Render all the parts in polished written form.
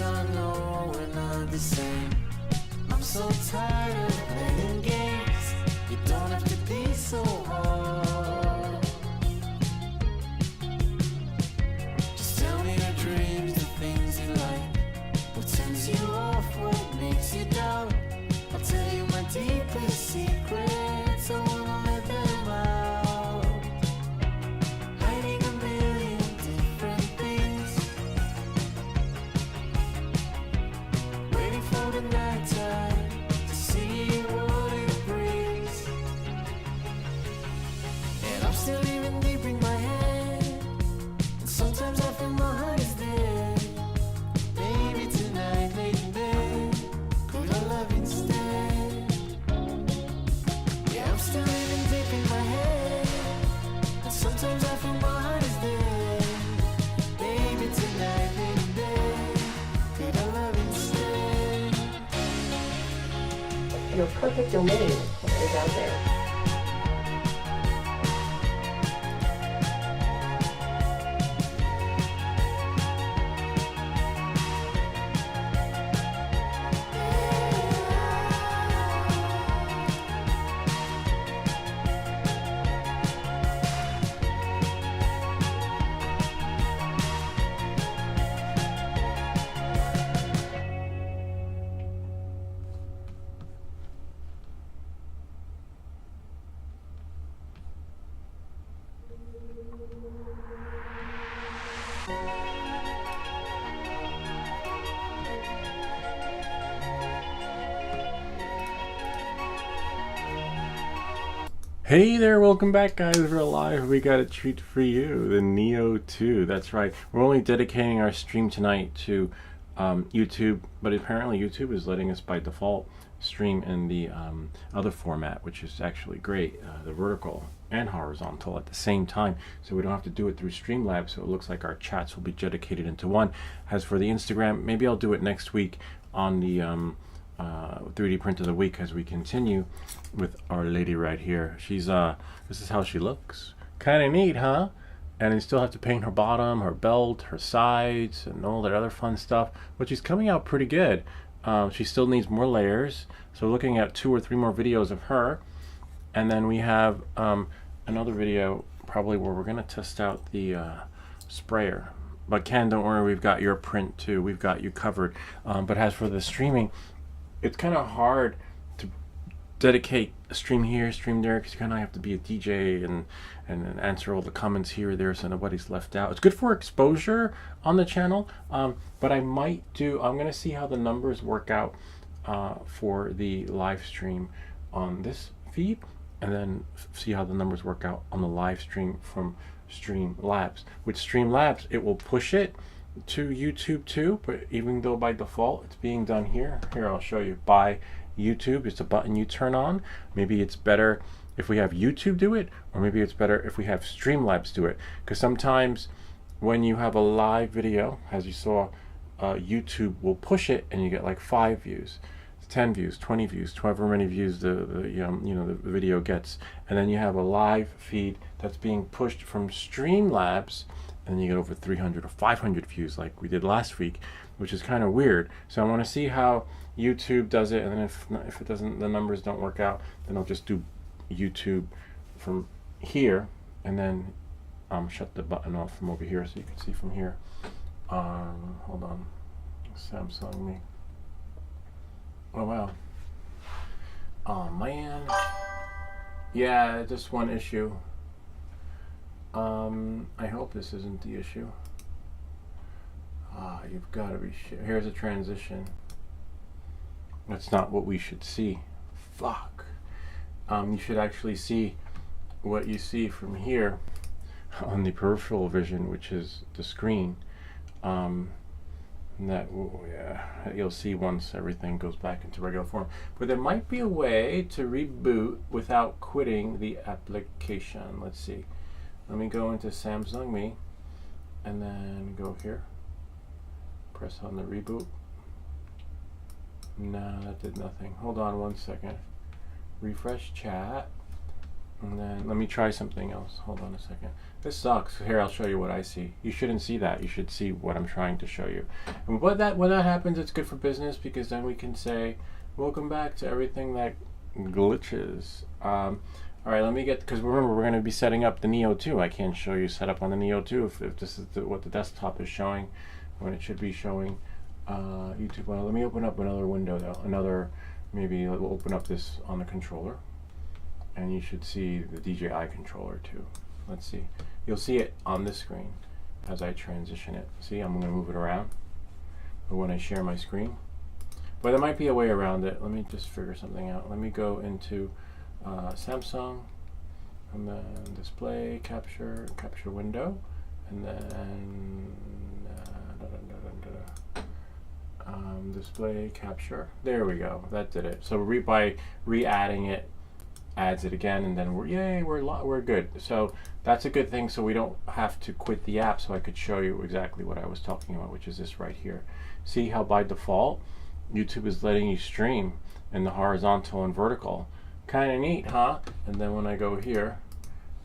Yes, I know we're not the same. I'm so tired of playing games. You don't have to be so hard. Just tell me your dreams, the things you like. What turns you off, what makes you doubt. I'll tell you my deepest secrets. I wanna let them out. Hiding a million different things. Waiting for the night time to see what it brings. And I'm still even deep in my head. And sometimes I feel my heart is dead. Maybe tonight, late in bed, could I love instead? Yeah, I'm still even deep in my head. And sometimes I feel my heart is dead. Maybe tonight, late in bed, could I love instead? Your perfect domain is out there. Hey there, welcome back guys. We're live. We got a treat for you, the Neo 2. That's right. We're only dedicating our stream tonight to YouTube, but apparently YouTube is letting us by default stream in the other format, which is actually great, the vertical and horizontal at the same time, so we don't have to do it through Streamlabs. So it looks like our chats will be dedicated into one. As for the Instagram, maybe I'll do it next week on the 3D print of the week as we continue with our lady right here. She's this is how she looks. Kind of neat, huh? And you still have to paint her bottom, her belt, her sides, and all that other fun stuff, but she's coming out pretty good. She still needs more layers, so we're looking at 2 or 3 more videos of her, and then we have another video probably where we're gonna test out the sprayer. But Ken, don't worry, we've got your print too. We've got you covered. But as for the streaming, it's kind of hard to dedicate a stream here, stream there, because you kind of have to be a DJ and answer all the comments here or there so nobody's left out. It's good for exposure on the channel, but I'm going to see how the numbers work out for the live stream on this feed, and then see how the numbers work out on the live stream from Streamlabs. With Streamlabs, it will push it to YouTube too, but even though by default it's being done here, I'll show you. By YouTube, it's a button you turn on. Maybe it's better if we have YouTube do it, or maybe it's better if we have Streamlabs do it, because sometimes when you have a live video, as you saw, YouTube will push it and you get like 5 views, 10 views, 20 views, however many views the video gets, and then you have a live feed that's being pushed from Streamlabs, and you get over 300 or 500 views like we did last week, which is kind of weird. So I want to see how YouTube does it, and then if it doesn't, the numbers don't work out, then I'll just do YouTube from here, and then shut the button off from over here so you can see from here. Hold on, Samsung me. Oh wow. Oh man. Yeah, just one issue. I hope this isn't the issue. You've got to be shit. Here's a transition. That's not what we should see. Fuck. You should actually see what you see from here on the peripheral vision, which is the screen. That you'll see once everything goes back into regular form. But there might be a way to reboot without quitting the application. Let's see. Let me go into Samsung Me and then go here. Press on the reboot. No, that did nothing. Hold on one second. Refresh chat. And then let me try something else. Hold on a second. This sucks. Here, I'll show you what I see. You shouldn't see that. You should see what I'm trying to show you. And when that happens, it's good for business because then we can say, welcome back to everything that glitches. All right, let me get, because remember, we're going to be setting up the Neo 2. I can't show you setup on the Neo 2 if this is what the desktop is showing, when it should be showing YouTube. Well, let me open up another window, though. Maybe we'll open up this on the controller. And you should see the DJI controller, too. Let's see. You'll see it on this screen as I transition it. See, I'm going to move it around or when I share my screen. But there might be a way around it. Let me just figure something out. Let me go into Samsung, and then display, capture window, and then display, capture. There we go. That did it. So by re-adding it, adds it again, and then we're good. So that's a good thing. So we don't have to quit the app. So I could show you exactly what I was talking about, which is this right here. See how by default YouTube is letting you stream in the horizontal and vertical. Kind of neat, huh? And then when I go here,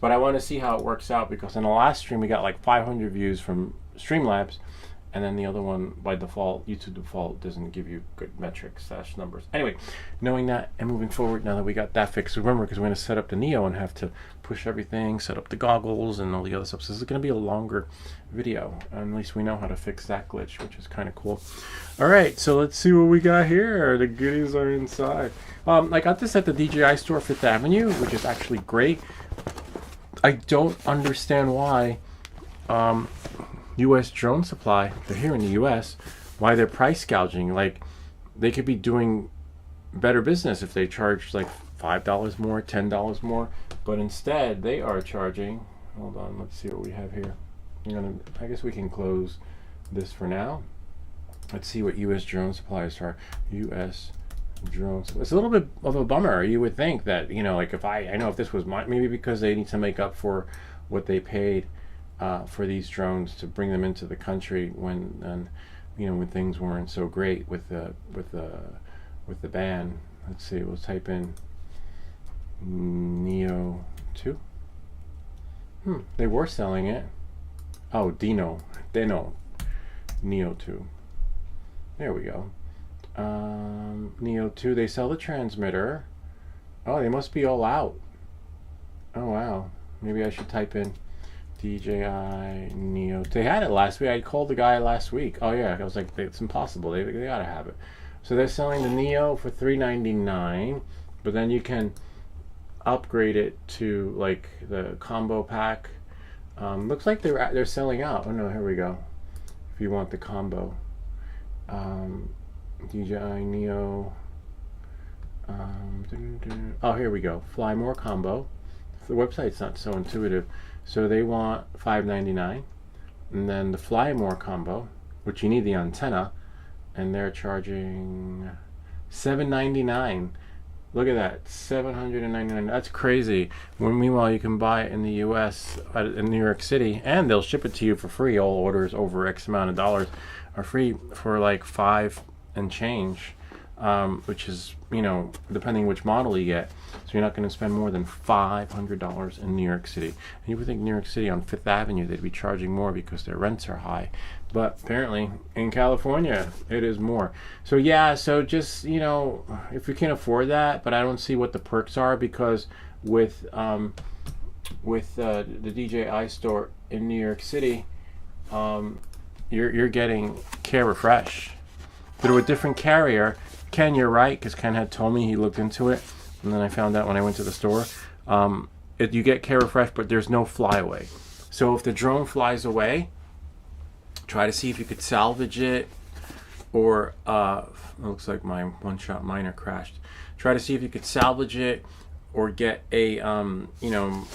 but I want to see how it works out, because in the last stream we got like 500 views from Streamlabs, and then the other one by default, YouTube default, doesn't give you good metrics / numbers. Anyway, knowing that and moving forward, now that we got that fixed, remember, because we're going to set up the Neo and have to push everything, set up the goggles and all the other stuff. So this is going to be a longer video. At least we know how to fix that glitch, which is kind of cool. All right, so let's see what we got here. The goodies are inside. I got this at the DJI Store, 5th Avenue, which is actually great. I don't understand why U.S. drone supply, they're here in the U.S., why they're price gouging. Like, they could be doing better business if they charged like $5 more, $10 more, but instead they are charging, hold on, let's see what we have here. I guess we can close this for now. Let's see what U.S. drone suppliers are. U.S. drones. It's a little bit of a bummer. You would think that, like if I know if this was maybe because they need to make up for what they paid for these drones to bring them into the country when things weren't so great with the ban. Let's see, we'll type in Neo 2. They were selling it. Oh, Deno Neo 2. There we go. Neo 2, they sell the transmitter. Oh, they must be all out. Oh wow, maybe I should type in DJI Neo. They had it last week. I called the guy last week. Oh yeah, I was like, it's impossible. They gotta have it. So they're selling the Neo for $399, but then you can upgrade it to like the combo pack. Looks like they're selling out. Oh no, here we go. If you want the combo, DJI Neo. Oh, here we go. Fly More combo. The website's not so intuitive. So they want $599, and then the Fly More combo, which you need the antenna, and they're charging $799. Look at that, $799. That's crazy. Meanwhile, you can buy it in the U.S. In New York City, and they'll ship it to you for free. All orders over X amount of dollars are free for like $5 and change, which is, depending which model you get. So you're not going to spend more than $500 in New York City. And you would think New York City on 5th Avenue, they'd be charging more because their rents are high. But apparently in California, it is more. So yeah, so just, if you can afford that, but I don't see what the perks are, because with the DJI Store in New York City, you're getting Care Refresh through a different carrier. Ken, you're right, because Ken had told me, he looked into it, and then I found out when I went to the store. You get Care Refresh, but there's no flyaway. So if the drone flies away, try to see if you could salvage it, or it looks like my one-shot miner crashed. Try to see if you could salvage it, or get a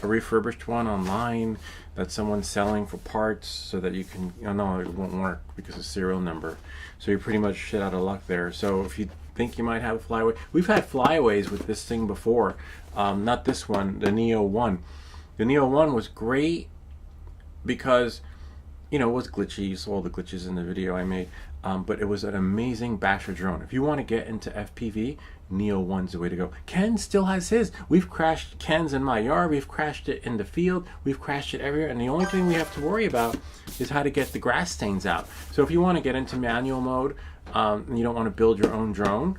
refurbished one online that someone's selling for parts, so that you can. No, it won't work because of serial number. So you're pretty much shit out of luck there. So if you think you might have a flyaway, we've had flyaways with this thing before. Not this one, the Neo 1. The Neo 1 was great because you know, it was glitchy. You saw all the glitches in the video I made. But it was an amazing basher drone. If you want to get into FPV, Neo 1's the way to go. Ken still has his. We've crashed Ken's in my yard. We've crashed it in the field. We've crashed it everywhere. And the only thing we have to worry about is how to get the grass stains out. So if you want to get into manual mode, and you don't want to build your own drone,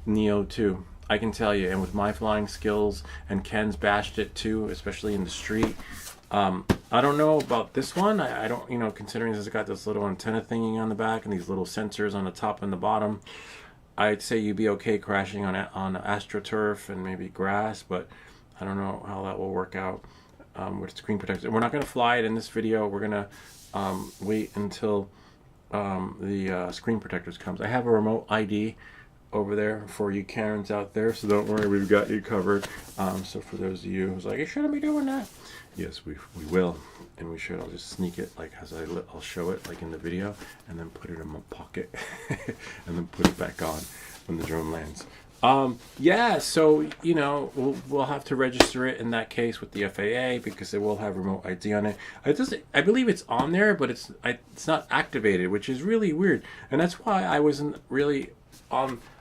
Neo 2. I can tell you, and with my flying skills, and Ken's bashed it too, especially in the street. I don't know about this one. I don't, you know, considering it's got this little antenna thingy on the back and these little sensors on the top and the bottom, I'd say you'd be okay crashing on AstroTurf and maybe grass, but I don't know how that will work out with screen protection. We're not going to fly it in this video. We're going to wait until the screen protectors comes. I have a remote ID over there for you Karens out there, so don't worry, we've got you covered. So for those of you who's like, you shouldn't be doing that, yes, we will, and we should. I'll just sneak it, like as I'll show it like in the video, and then put it in my pocket and then put it back on when the drone lands. Yeah, so you know, we'll have to register it in that case with the FAA because it will have remote ID on it. I believe it's on there, but it's not activated, which is really weird, and that's why I wasn't really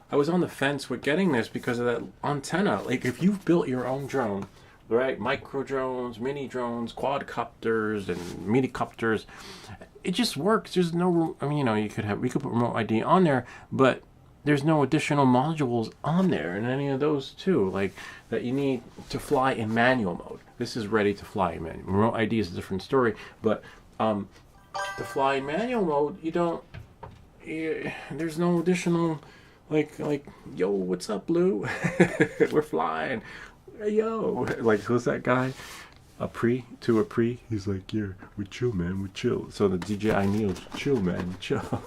I was on the fence with getting this because of that antenna. Like, if you've built your own drone, right, micro drones, mini drones, quadcopters, and minicopters, it just works. There's no, I mean, you know, we could put remote ID on there, but there's no additional modules on there, and any of those too, like that you need to fly in manual mode. This is ready to fly in manual. Remote ID is a different story, but to fly in manual mode, you don't. There's no additional. Like, yo, what's up, Blue? We're flying. Hey, yo. Like, who's that guy? A pre? He's like, yeah, we chill, man, we chill. So the DJI Neo, chill, man, chill.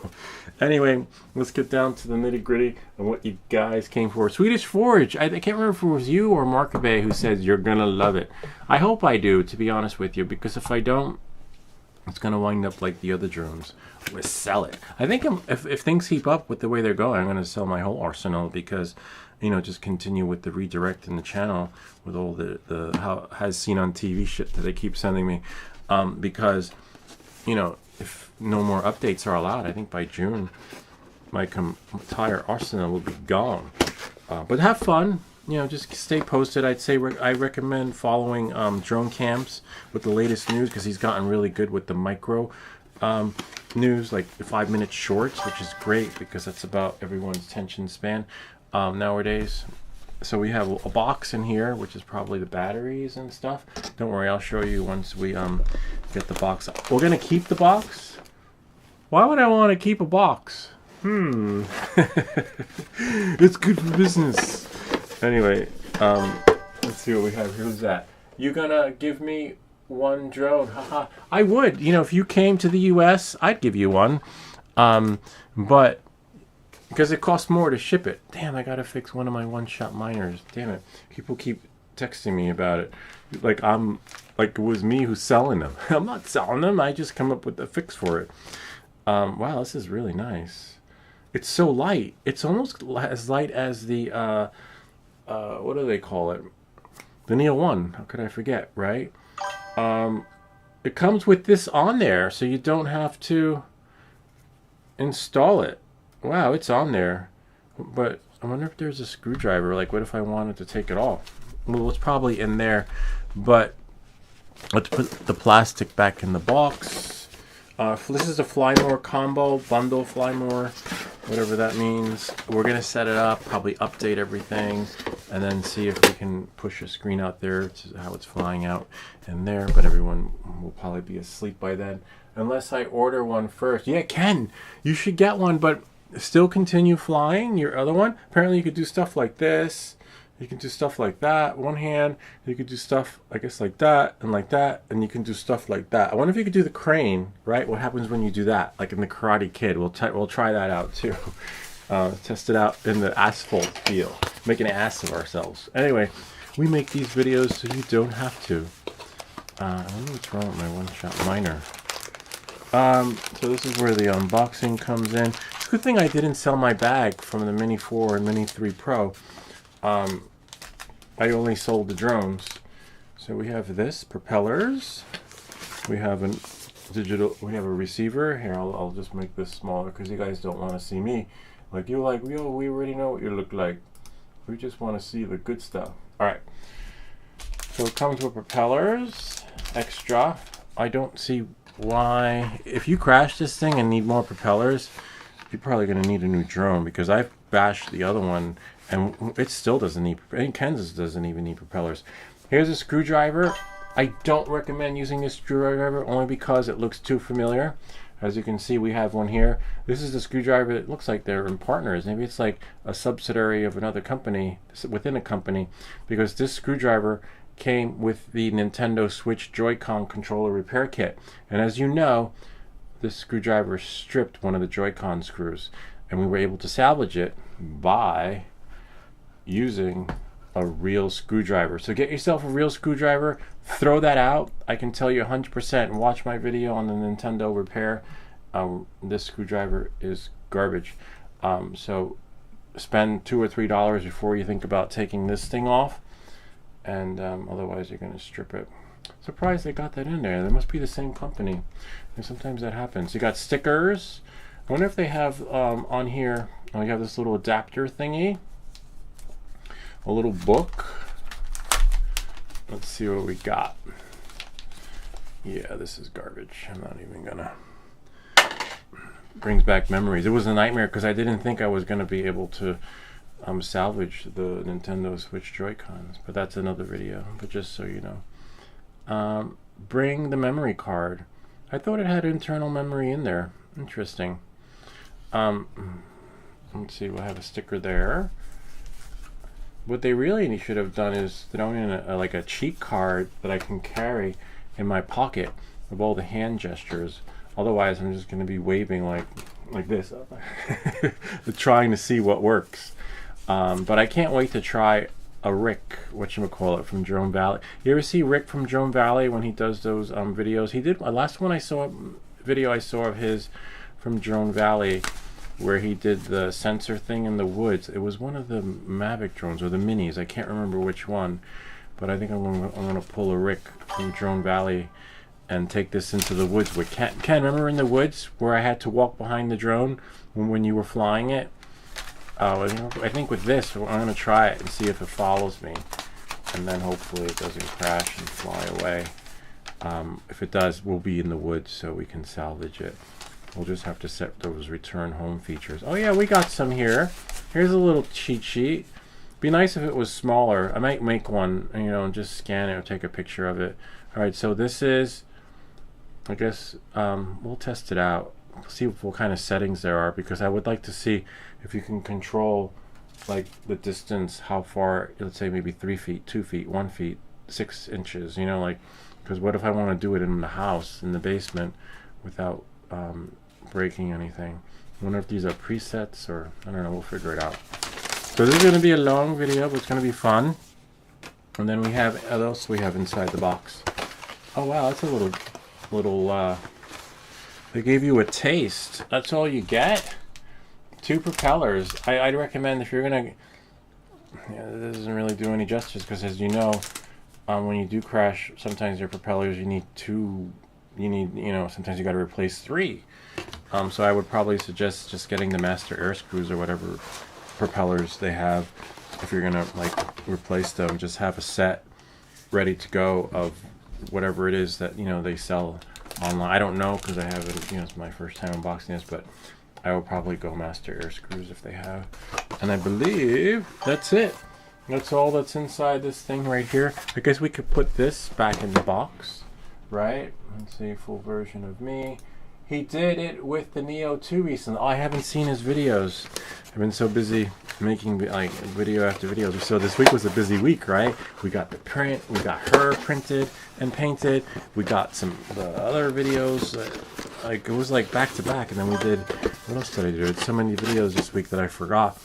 Anyway, let's get down to the nitty gritty and what you guys came for. Swedish Forge. I can't remember if it was you or Mark Bay who says you're going to love it. I hope I do, to be honest with you, because if I don't, it's going to wind up like the other drones. We sell it. I think if things keep up with the way they're going, I'm going to sell my whole arsenal because, you know, just continue with the redirect in the channel with all the how has seen on TV shit that they keep sending me. Because, you know, if no more updates are allowed, I think by June, my entire arsenal will be gone. But have fun. You know, just stay posted. I'd say I recommend following Drone Camps with the latest news because he's gotten really good with the micro news, like the 5-minute shorts, which is great because that's about everyone's attention span nowadays. So we have a box in here, which is probably the batteries and stuff. Don't worry, I'll show you once we get the box. We're gonna keep the box. Why would I want to keep a box? It's good for business. Anyway, let's see what we have here. Who's that? You gonna give me one drone? Haha. I would. You know, if you came to the U.S., I'd give you one. But because it costs more to ship it. Damn, I gotta fix one of my one-shot miners. Damn it. People keep texting me about it. Like it was me who's selling them. I'm not selling them. I just come up with a fix for it. Wow, this is really nice. It's so light. It's almost as light as the what do they call it? The Neo 1. How could I forget, right? It comes with this on there, so you don't have to install it. Wow, it's on there. But I wonder if there's a screwdriver. Like, what if I wanted to take it off? Well, it's probably in there. But let's put the plastic back in the box. This is a Flymore combo, bundle Flymore, whatever that means. We're going to set it up, probably update everything, and then see if we can push a screen out there to how it's flying out in there. But everyone will probably be asleep by then. Unless I order one first. Yeah, Ken, you should get one, but still continue flying your other one. Apparently you could do stuff like this. You can do stuff like that, one hand. You could do stuff, I guess, like that, and you can do stuff like that. I wonder if you could do the crane, right? What happens when you do that? Like in the Karate Kid. We'll try that out too. Test it out in the asphalt field. Make an ass of ourselves. Anyway, we make these videos so you don't have to. I wonder what's wrong with my one-shot miner. So this is where the unboxing comes in. It's a good thing I didn't sell my bag from the Mini 4 and Mini 3 Pro. I only sold the drones. So we have this, propellers. We have digital. We have a receiver here. I'll just make this smaller because you guys don't want to see me. Like you're like, yo, we already know what you look like. We just want to see the good stuff. All right. So it comes with propellers, extra. I don't see why. If you crash this thing and need more propellers, you're probably going to need a new drone because I've bashed the other one and it still doesn't need. And Kansas doesn't even need propellers. Here's a screwdriver. I don't recommend using this screwdriver only because it looks too familiar. As you can see, we have one here. This is the screwdriver. It looks like they're in partners. Maybe it's like a subsidiary of another company within a company, because this screwdriver came with the Nintendo Switch Joy-Con controller repair kit. And as you know, this screwdriver stripped one of the Joy-Con screws, and we were able to salvage it by using a real screwdriver. So get yourself a real screwdriver, throw that out. I can tell you 100%, and watch my video on the Nintendo repair. This screwdriver is garbage. So spend $2 or $3 before you think about taking this thing off, and otherwise you're going to strip it. Surprised they got that in there. They must be the same company, and sometimes that happens. You got stickers. I wonder if they have on here. Oh, you have this little adapter thingy. A little book. Let's see what we got. Yeah, this is garbage. I'm not even gonna. Brings back memories. It was a nightmare because I didn't think I was gonna be able to salvage the Nintendo Switch Joy-Cons, but that's another video. But just so you know, bring the memory card. I thought it had internal memory in there. Interesting. Let's see. We'll have a sticker there. What they really should have done is thrown in like a cheat card that I can carry in my pocket of all the hand gestures. Otherwise, I'm just going to be waving like this, trying to see what works. But I can't wait to try a Rick, whatchamacallit, from Drone Valley. You ever see Rick from Drone Valley when he does those videos? He did last one I saw video I saw of his from Drone Valley, where he did the sensor thing in the woods. It was one of the Mavic drones or the minis. I can't remember which one, but I think I'm gonna pull a Rick from Drone Valley and take this into the woods with Ken. Ken, remember in the woods where I had to walk behind the drone when you were flying it? I think with this, I'm gonna try it and see if it follows me, and then hopefully it doesn't crash and fly away. If it does, we'll be in the woods so we can salvage it. We'll just have to set those return home features. Oh yeah, we got some here. Here's a little cheat sheet. Be nice if it was smaller. I might make one, and just scan it or take a picture of it. All right, so this is, I guess, we'll test it out. See what kind of settings there are, because I would like to see if you can control like the distance, how far, let's say maybe 3 feet, 2 feet, 1 feet, 6 inches, because what if I want to do it in the house, in the basement, without breaking anything. I wonder if these are presets, or I don't know, we'll figure it out. So this is going to be a long video, but it's going to be fun. And then we have, what else we have inside the box? Oh wow, that's a little they gave you a taste. That's all you get? 2 propellers. I'd recommend, if you're going to, this doesn't really do any justice, because as you know, when you do crash, sometimes your propellers, you need 2, sometimes you got to replace 3. So I would probably suggest just getting the master air screws or whatever propellers they have. If you're gonna replace them, just have a set ready to go of whatever it is that they sell online. I don't know, because I haven't, it's my first time unboxing this, but I will probably go master air screws if they have. And I believe that's it. That's all that's inside this thing right here. I guess we could put this back in the box, right? Let's see, full version of me. He did it with the Neo 2 recently. Oh, I haven't seen his videos. I've been so busy making video after video. So this week was a busy week, right? We got the print, we got her printed and painted. We got the other videos. It was back to back, and then we did, what else did I do? So many videos this week that I forgot.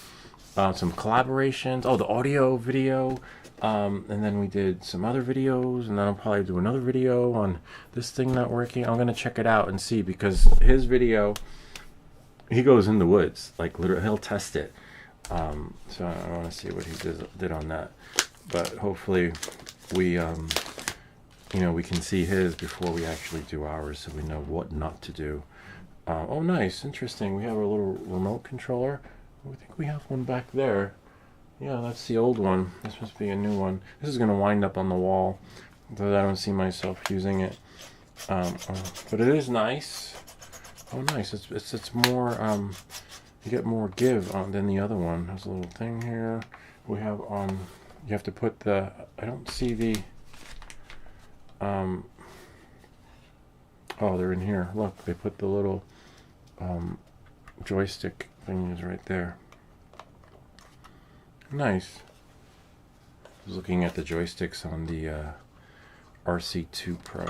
Some collaborations. Oh, the audio video. And then we did some other videos, and then I'll probably do another video on this thing not working. I'm gonna check it out and see, because his video, he goes in the woods, literally he'll test it. So I want to see what he did on that. But hopefully we you know, we can see his before we actually do ours, so we know what not to do. Oh, nice, interesting. We have a little remote controller. I think we have one back there. Yeah, that's the old one. This must be a new one. This is going to wind up on the wall, though I don't see myself using it. But it is nice. Oh, nice. It's more. You get more give than the other one. There's a little thing here. We have on. You have to put the. I don't see the. Oh, they're in here. Look, they put the little joystick thingies right there. Nice. I was looking at the joysticks on the RC2 Pro.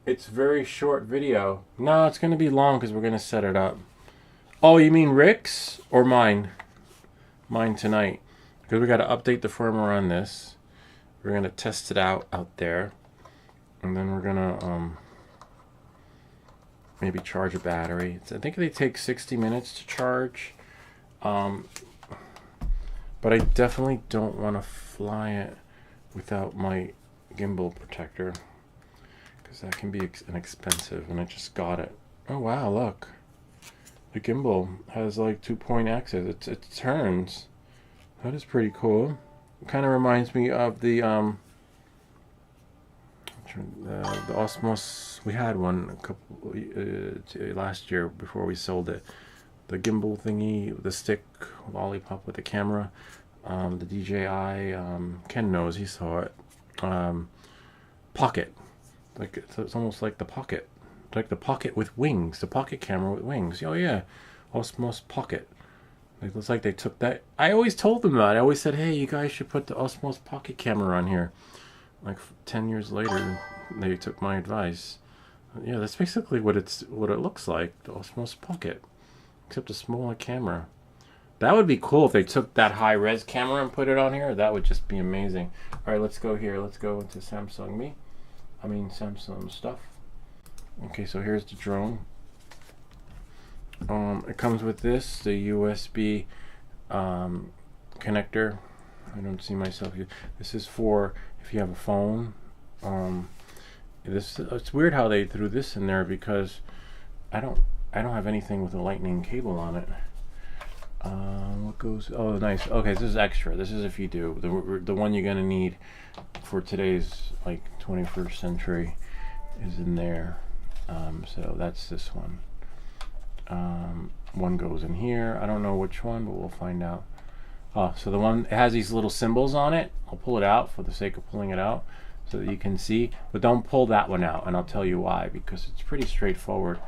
It's very short video. No, it's going to be long because we're going to set it up. Oh, you mean Rick's or mine? Mine tonight. Because we got to update the firmware on this. We're going to test it out there. And then we're going to maybe charge a battery. I think they take 60 minutes to charge. But I definitely don't want to fly it without my gimbal protector, because that can be inexpensive, and I just got it. Oh wow, look. The gimbal has like 2-point axis. It turns. That is pretty cool. It kind of reminds me of the Osmos. We had one a couple last year before we sold it. The gimbal thingy, the stick lollipop with the camera, the DJI. Ken knows, he saw it. Pocket, like it's almost like the Pocket, like the Pocket with wings, the Pocket camera with wings. Oh yeah, Osmos Pocket. It looks like they took that. I always told them that. I always said, hey, you guys should put the Osmos Pocket camera on here. Like 10 years later, they took my advice. Yeah, that's basically what it looks like, the Osmos Pocket. Except a smaller camera. That would be cool if they took that high-res camera and put it on here. That would just be amazing. All right, let's go here. Let's go into Samsung stuff. Okay, so here's the drone. It comes with this, the USB connector. I don't see myself here. This is for if you have a phone. It's weird how they threw this in there, because I don't have anything with a lightning cable on it. What goes? Oh, nice. Okay, this is extra. This is if you do. The one you're gonna need for today's like 21st century is in there. So that's this one. One goes in here. I don't know which one, but we'll find out. Oh, so the one, it has these little symbols on it. I'll pull it out for the sake of pulling it out so that you can see. But don't pull that one out, and I'll tell you why, because it's pretty straightforward.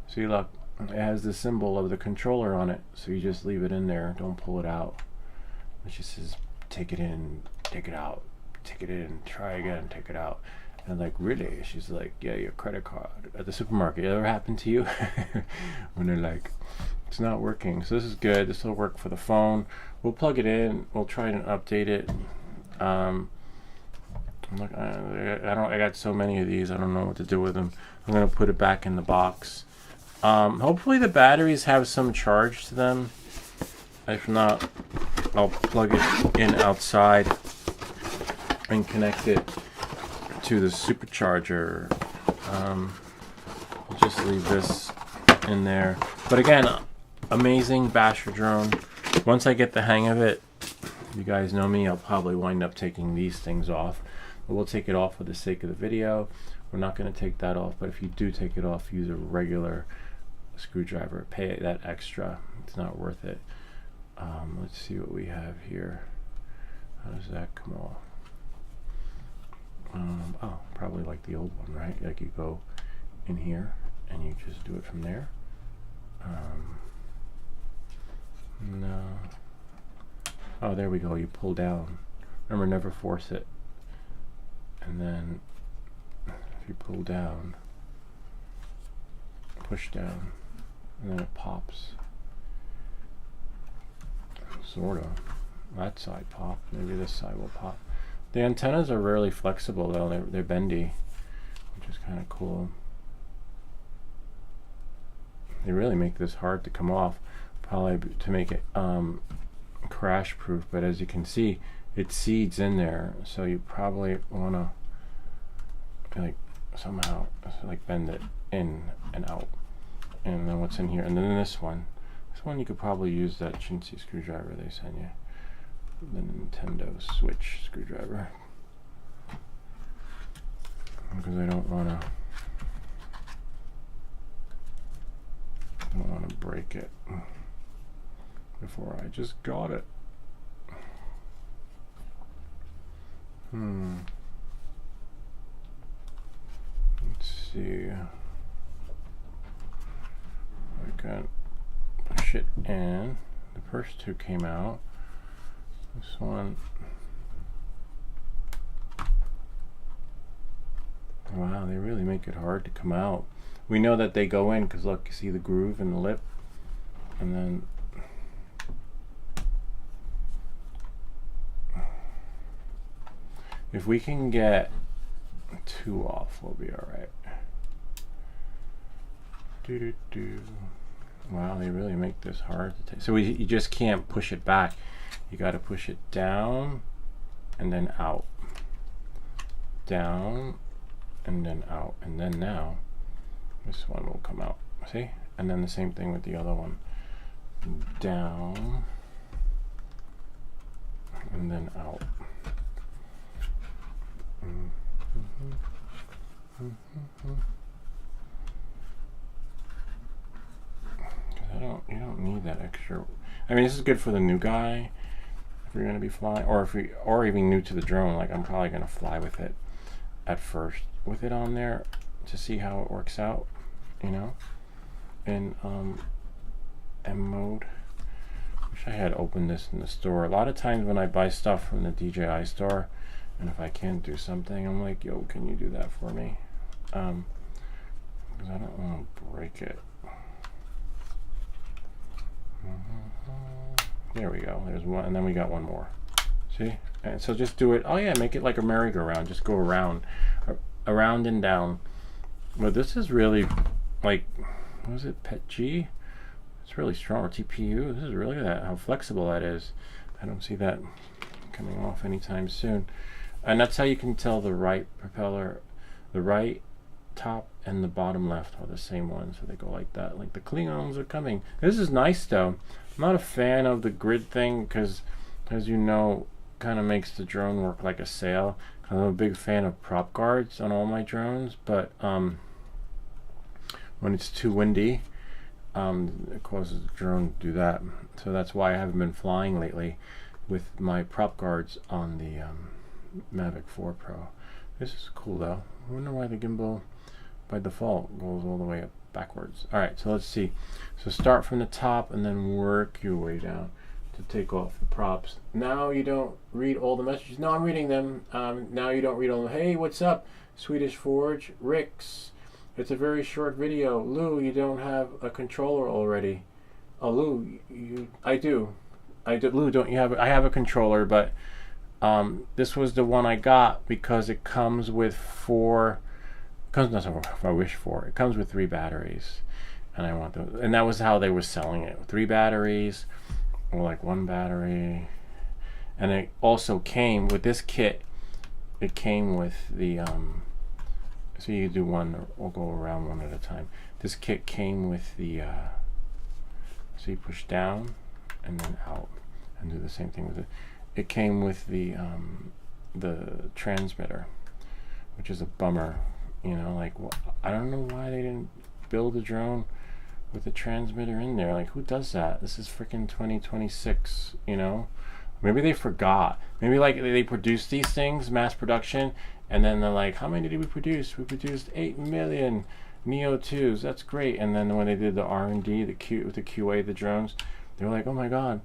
See, look, it has the symbol of the controller on it, so you just leave it in there. Don't pull it out. It just says, take it in, take it out, take it in, try again, take it out. And I'm like, really? She's like, yeah, your credit card at the supermarket. It ever happened to you? When they're like, it's not working. So this is good. This will work for the phone. We'll plug it in. We'll try and update it. Look, I got so many of these. I don't know what to do with them. I'm gonna put it back in the box. Hopefully the batteries have some charge to them. If not, I'll plug it in outside and connect it to the supercharger. I'll just leave this in there. But again, amazing basher drone. Once I get the hang of it, you guys know me, I'll probably wind up taking these things off. But we'll take it off for the sake of the video. We're not going to take that off, but if you do take it off, use a regular screwdriver. Pay that extra. It's not worth it. Let's see what we have here. How does that come off? Oh, probably like the old one, right? Like you go in here and you just do it from there. No. Oh, there we go. You pull down. Remember, never force it. And then if you pull down, push down, and then it pops. Sort of. That side popped. Maybe this side will pop. The antennas are really flexible though. They're bendy, which is kind of cool. They really make this hard to come off, probably to make it crash proof. But as you can see, it seeds in there, so you probably want to like somehow like bend it in and out. And then what's in here? And then this one you could probably use that chintzy screwdriver they sent you. The Nintendo Switch screwdriver. Because I don't want to break it before I just got it. Let's see. I can push it in. The first two came out. This one. Wow, they really make it hard to come out. We know that they go in because look, you see the groove in the lip, and then if we can get two off, we'll be all right. Wow, they really make this hard to take. So you just can't push it back. You got to push it down and then out, down and then out, and then now this one will come out. See? And then the same thing with the other one. Down and then out. You don't need that extra. I mean, this is good for the new guy if you're gonna be flying, or even new to the drone. Like I'm probably gonna fly with it at first, with it on there to see how it works out, you know, in M mode. Wish I had opened this in the store. A lot of times when I buy stuff from the DJI store, and if I can't do something, I'm like, yo, can you do that for me? Because I don't want to break it. There we go. There's one, and then we got one more. See? And so just do it. Oh yeah, make it like a merry-go-round. Just go around, around and down. But this is really like, what is it? Pet G? It's really strong. Or TPU. This is really how flexible that is. I don't see that coming off anytime soon. And that's how you can tell the right propeller, the right top and the bottom left are the same one, so they go like that. Like the Klingons are coming. This is nice though. I'm not a fan of the grid thing because, as you know, kind of makes the drone work like a sail. I'm a big fan of prop guards on all my drones, but when it's too windy, it causes the drone to do that. So that's why I haven't been flying lately with my prop guards on the Mavic 4 Pro. This is cool though. I wonder why the gimbal by default goes all the way up backwards. Alright, so let's see. So start from the top and then work your way down to take off the props. Now you don't read all the messages. No, I'm reading them. Now you don't read all the, hey, what's up? Swedish Forge, Rix. It's a very short video. Lou, you don't have a controller already. Oh, Lou, I do. Lou, don't you have I have a controller, but this was the one I got because it comes with it comes with 3 batteries, and I want those. And that was how they were selling it: 3 batteries, or like 1 battery. And it also came with this kit. It came with the so you do one, we'll go around one at a time. This kit came with the so you push down and then out, and do the same thing with it. It came with the transmitter, which is a bummer. You know, like, I don't know why they didn't build a drone with a transmitter in there. Like, who does that? This is freaking 2026, you know? Maybe they forgot. Maybe, like, they produced these things, mass production, and then they're like, how many did we produce? We produced 8 million Neo 2s. That's great. And then when they did the R&D, the QA, the drones, they were like, oh my God,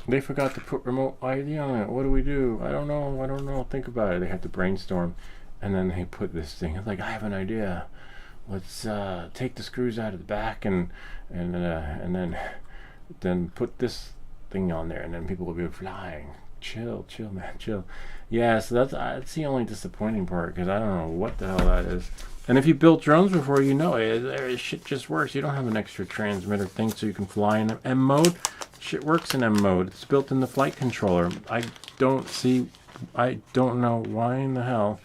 they forgot to put remote ID on it. What do we do? I don't know. Think about it. They had to brainstorm. And then they put this thing. It's like, I have an idea. Let's take the screws out of the back and then put this thing on there, and then people will be flying. Chill, man, chill. Yeah, so that's the only disappointing part, because I don't know what the hell that is. And if you built drones before, you know it. Shit just works. You don't have an extra transmitter thing so you can fly in M mode. Shit works in M mode. It's built in the flight controller. I don't know why in the hell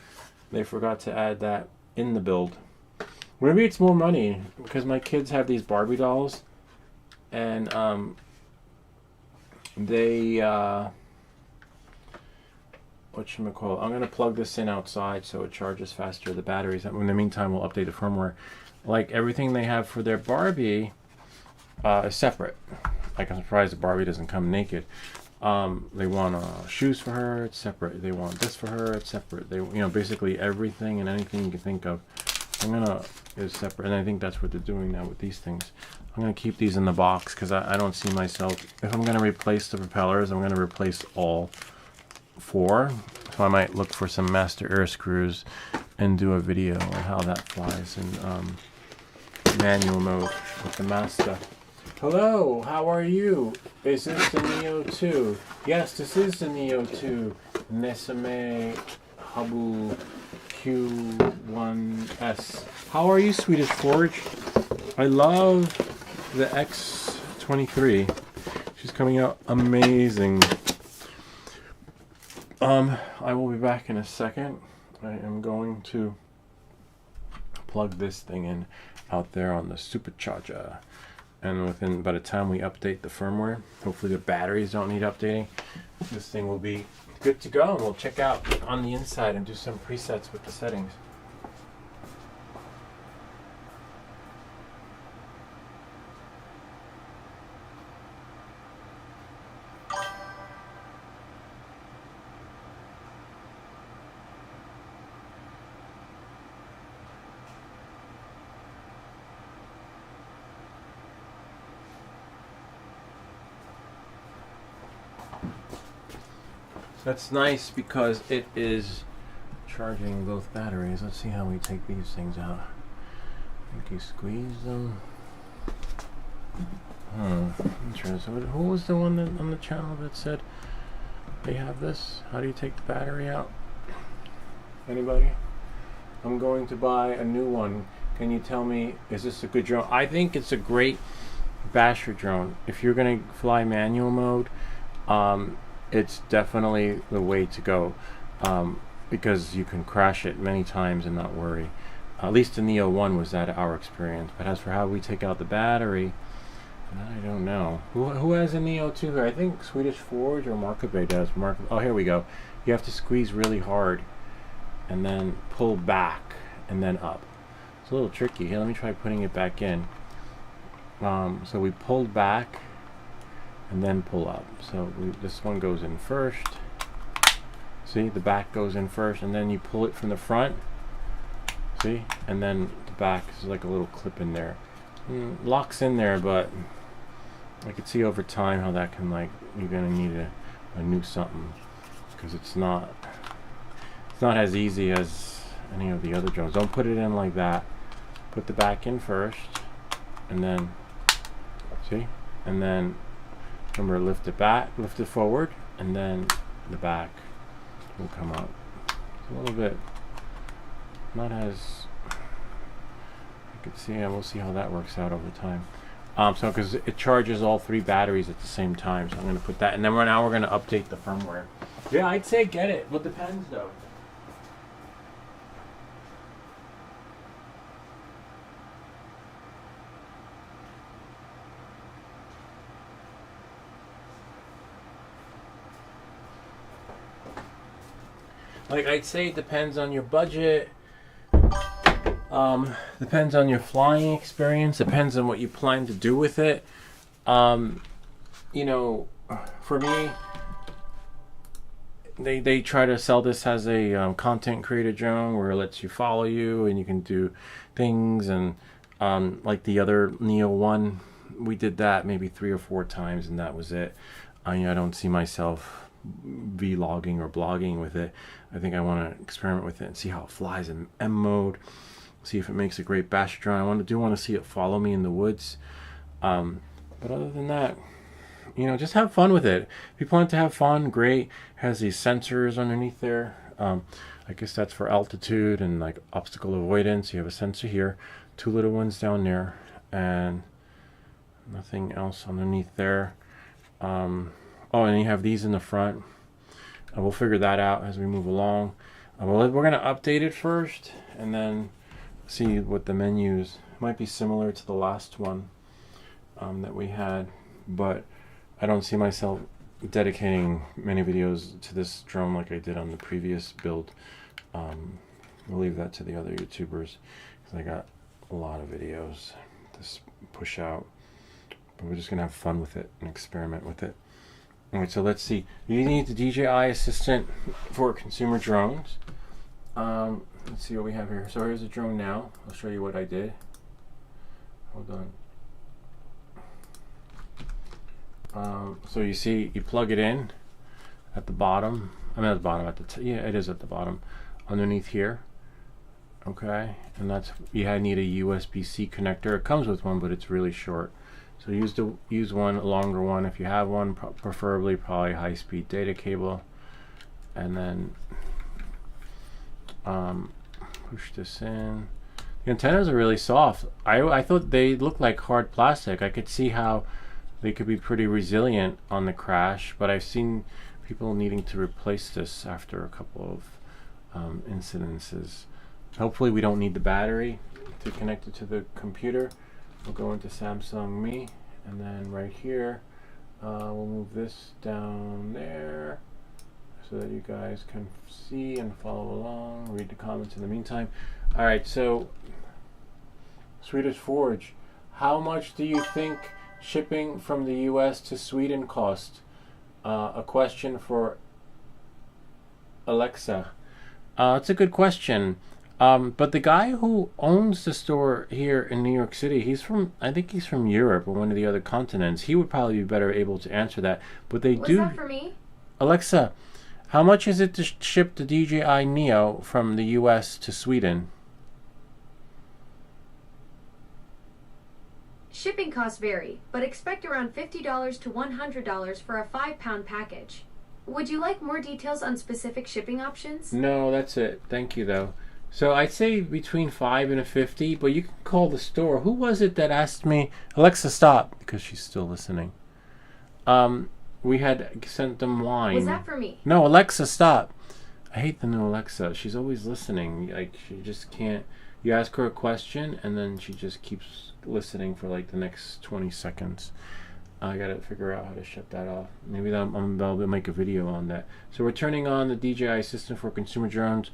They forgot to add that in the build. Maybe it's more money because my kids have these Barbie dolls, and they whatchamacallit, I'm gonna plug this in outside so it charges faster, the batteries. In the meantime, we'll update the firmware. Like everything they have for their Barbie is separate. Like, I'm surprised the Barbie doesn't come naked. They want shoes for her, it's separate. They want this for her, it's separate. They, you know, basically everything and anything you can think of, is separate. And I think that's what they're doing now with these things. I'm gonna keep these in the box because I don't see myself, if I'm gonna replace the propellers, I'm gonna replace all 4. So I might look for some master air screws and do a video on how that flies in manual mode with the master. Hello, how are you? Is this the Neo 2? Yes, this is the Neo 2. Nesame Habu Q1S. How are you, Swedish Forge? I love the X23. She's coming out amazing. I will be back in a second. I am going to plug this thing in out there on the supercharger. And by the time we update the firmware, hopefully the batteries don't need updating, this thing will be good to go, and we'll check out on the inside and do some presets with the settings. That's nice because it is charging both batteries. Let's see how we take these things out. I think you squeeze them. Interesting. Who was the one that, on the channel that said they have this? How do you take the battery out? Anybody? I'm going to buy a new one. Can you tell me, is this a good drone? I think it's a great basher drone. If you're going to fly manual mode, it's definitely the way to go, because you can crash it many times and not worry. At least the Neo 1 was that our experience. But as for how we take out the battery, I don't know. Who has a Neo 2 here? I think Swedish Forge or Markabay does. Oh, here we go. You have to squeeze really hard and then pull back and then up. It's a little tricky. Here, let me try putting it back in. So we pulled back and then pull up. So this one goes in first. See, the back goes in first, and then you pull it from the front. See, and then the back is like a little clip in there. Locks in there, but I could see over time how that can, like, you're gonna need a new something, because it's not as easy as any of the other drones. Don't put it in like that. Put the back in first, and then see, and then remember, lift it back, lift it forward, and then the back will come up. It's a little bit not as you can see, and we'll see how that works out over time. So because it charges all 3 batteries at the same time, so I'm going to put that, and then now we're going to update the firmware. Yeah, I'd say get it. Well, depends though. Like, I'd say it depends on your budget, depends on your flying experience, depends on what you plan to do with it. You know, for me, they try to sell this as a content creator drone where it lets you follow you and you can do things, and like the other Neo 1, we did that maybe 3 or 4 times and that was it. I don't see myself vlogging or blogging with it. I think I want to experiment with it and see how it flies in M mode, see if it makes a great bash drone. I do want to see it follow me in the woods, but other than that, just have fun with it. If you plan to have fun, great. It has these sensors underneath there. I guess that's for altitude and like obstacle avoidance. You have a sensor here, 2 little ones down there, and nothing else underneath there. Oh, and you have these in the front. We'll figure that out as we move along. Well, we're gonna update it first, and then see what the menus might be similar to the last one that we had, but I don't see myself dedicating many videos to this drone like I did on the previous build. We'll leave that to the other YouTubers because I got a lot of videos to push out, but we're just gonna have fun with it and experiment with it. Alright, so let's see. You need the DJI Assistant for consumer drones. Let's see what we have here. So here's a drone now. I'll show you what I did. Hold on. So you see, you plug it in at the bottom. I mean, at the bottom, yeah, it is at the bottom, underneath here. Okay, and that's, you need a USB-C connector. It comes with one, but it's really short. So use one, a longer one if you have one, preferably probably high-speed data cable, and then push this in. The antennas are really soft. I thought they looked like hard plastic. I could see how they could be pretty resilient on the crash, but I've seen people needing to replace this after a couple of incidences. Hopefully we don't need the battery to connect it to the computer. We'll go into Samsung Me, and then right here we'll move this down there so that you guys can see and follow along, read the comments in the meantime. Alright, so Swedish Forge, how much do you think shipping from the US to Sweden cost? A question for Alexa. It's a good question. But the guy who owns the store here in New York City, I think he's from Europe or one of the other continents. He would probably be better able to answer that. But they do. Was that for me? Alexa, how much is it to ship the DJI Neo from the US to Sweden? Shipping costs vary, but expect around $50 to $100 for a 5-pound package. Would you like more details on specific shipping options? No, that's it. Thank you, though. So I'd say between 5 and 50, but you can call the store. Who was it that asked me, Alexa, stop, because she's still listening. We had sent them wine. Was that for me? No, Alexa, stop. I hate the new Alexa. She's always listening. Like, she just can't. You ask her a question, and then she just keeps listening for like the next 20 seconds. I gotta figure out how to shut that off. Maybe I'll make a video on that. So we're turning on the DJI system for consumer drones.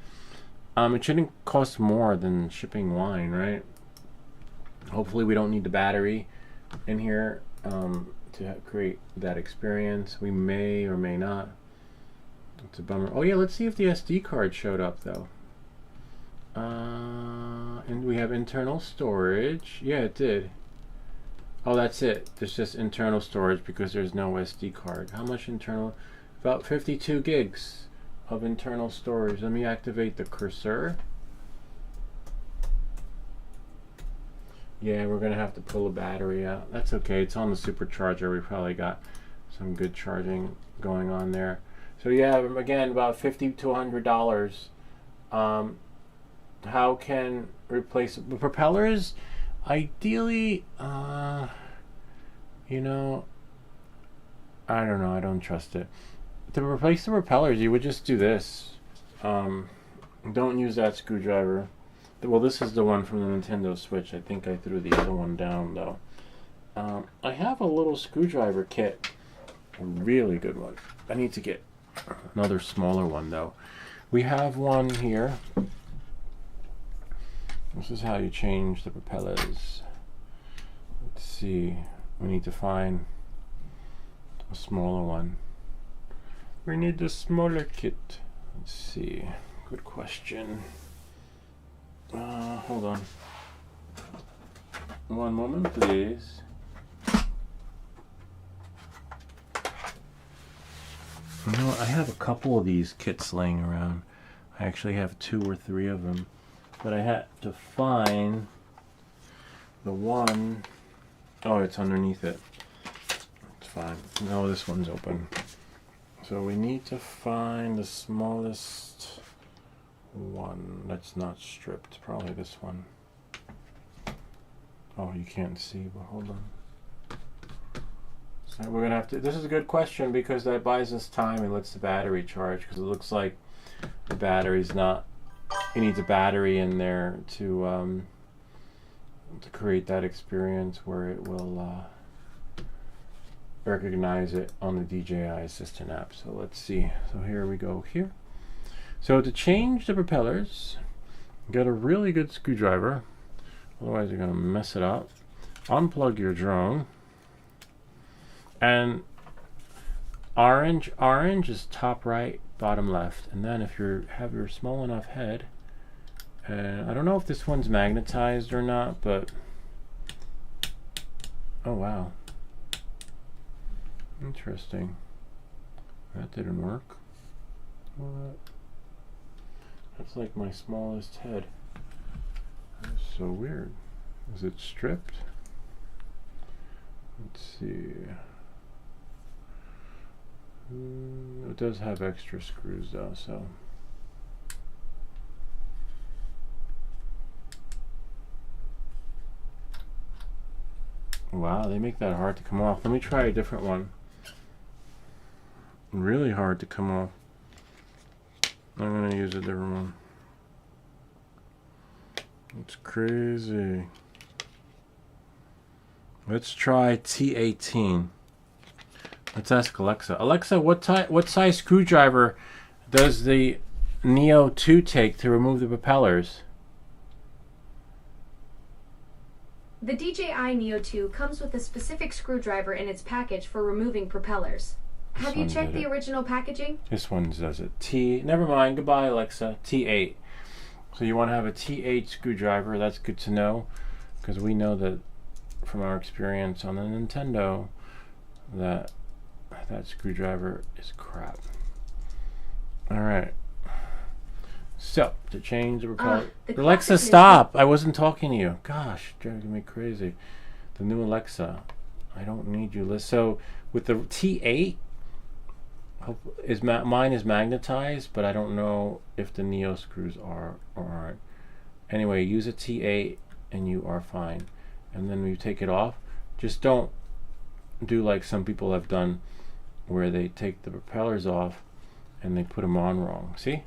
It shouldn't cost more than shipping wine, right? Hopefully we don't need the battery in here to create that experience. We may or may not. It's a bummer. Oh yeah, let's see if the SD card showed up though. And we have internal storage. Yeah, it did. Oh, that's it. There's just internal storage because there's no SD card. How much internal? About 52 gigs of internal storage. Let me activate the cursor. Yeah, we're gonna have to pull a battery out. That's okay. It's on the supercharger. We probably got some good charging going on there. So yeah, again, about $50 to $100. How can replace the propellers? Ideally, you know, I don't know. I don't trust it. To replace the propellers, you would just do this. Don't use that screwdriver. Well, this is the one from the Nintendo Switch. I think I threw the other one down, though. I have a little screwdriver kit. A really good one. I need to get another smaller one, though. We have one here. This is how you change the propellers. Let's see. We need to find a smaller one. We need the smaller kit. Let's see. Good question. Hold on. One moment, please. You know, I have a couple of these kits laying around. I actually have 2 or 3 of them. But I had to find the one. Oh, it's underneath it. It's fine. No, this one's open. So we need to find the smallest one that's not stripped. Probably this one. Oh, you can't see, but hold on. So we're gonna have to. This is a good question because that buys us time and lets the battery charge. Because it looks like the battery's not. It needs a battery in there to create that experience where it will recognize it on the DJI Assistant app. So let's see. So here we go here. So to change the propellers, get a really good screwdriver. Otherwise you're going to mess it up. Unplug your drone. And orange is top right, bottom left. And then if you have your small enough head, and I don't know if this one's magnetized or not, but oh wow. Interesting. That didn't work. What? That's like my smallest head. That's so weird. Is it stripped? Let's see. It does have extra screws though, so. Wow, they make that hard to come off. Let me try a different one. Really hard to come off. I'm gonna use a different one. It's crazy. Let's try T18. Let's ask Alexa. Alexa, what size screwdriver does the Neo 2 take to remove the propellers? The DJI Neo 2 comes with a specific screwdriver in its package for removing propellers. Have you checked the original packaging? This one does it. Never mind. Goodbye, Alexa. T8. So you want to have a T8 screwdriver. That's good to know, because we know that from our experience on the Nintendo that screwdriver is crap. All right. So to change the propeller, Alexa, stop! I wasn't talking to you. Gosh, driving me crazy. The new Alexa. I don't need you. So with the T8, mine is magnetized, but I don't know if the Neo screws are or aren't. Anyway, use a T8 and you are fine. And then when you take it off, just don't do like some people have done, where they take the propellers off and they put them on wrong. See?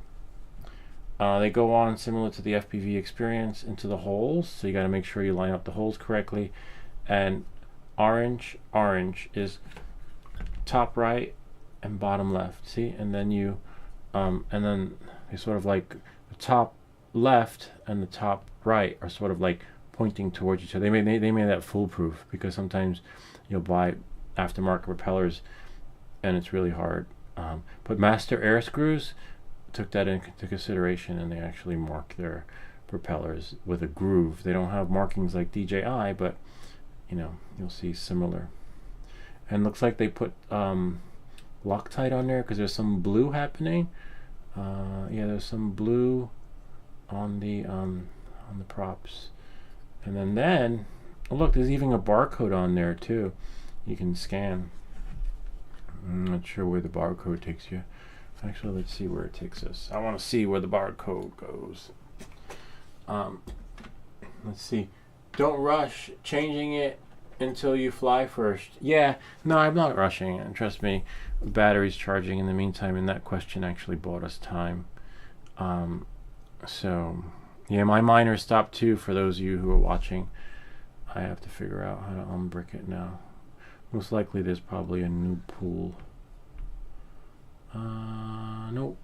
They go on similar to the FPV experience into the holes, so you got to make sure you line up the holes correctly. And orange is top right and bottom left. See? And then you and then they sort of like the top left and the top right are sort of like pointing towards each other. They made that foolproof, because sometimes you'll buy aftermarket propellers and it's really hard. But Master Air Screws took that into consideration, and they actually mark their propellers with a groove. They don't have markings like DJI, but you know, you'll see similar. And looks like they put Loctite on there because there's some blue happening. Yeah, there's some blue on the props. And then oh, look, there's even a barcode on there too. You can scan. I'm not sure where the barcode takes you. Actually, let's see where it takes us. I want to see where the barcode goes. Let's see. Don't rush changing it until you fly first. Yeah, no, I'm not rushing it. Trust me, battery's charging in the meantime, and that question actually bought us time. So, yeah, my miner stopped too, for those of you who are watching. I have to figure out how to unbrick it now. Most likely there's probably a new pool. Nope.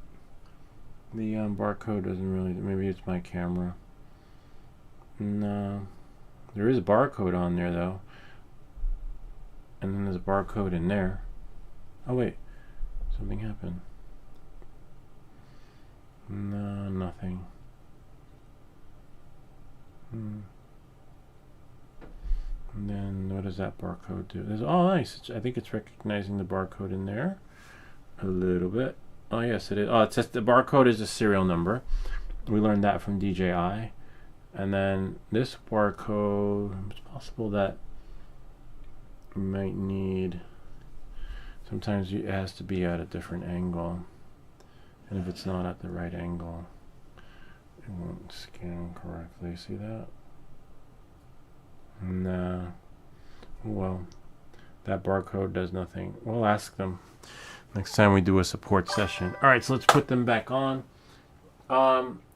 The barcode doesn't really, maybe it's my camera. No. There is a barcode on there though. And then there's a barcode in there. Oh wait, something happened. No, nothing. And then what does that barcode do? Oh, nice. I think it's recognizing the barcode in there a little bit. Oh, yes, it is. Oh, it says the barcode is a serial number. We learned that from DJI. And then this barcode, it's possible that you might need, sometimes it has to be at a different angle. And if it's not at the right angle, it won't scan correctly. See that? No. Well, that barcode does nothing. We'll ask them next time we do a support session. All right, so let's put them back on.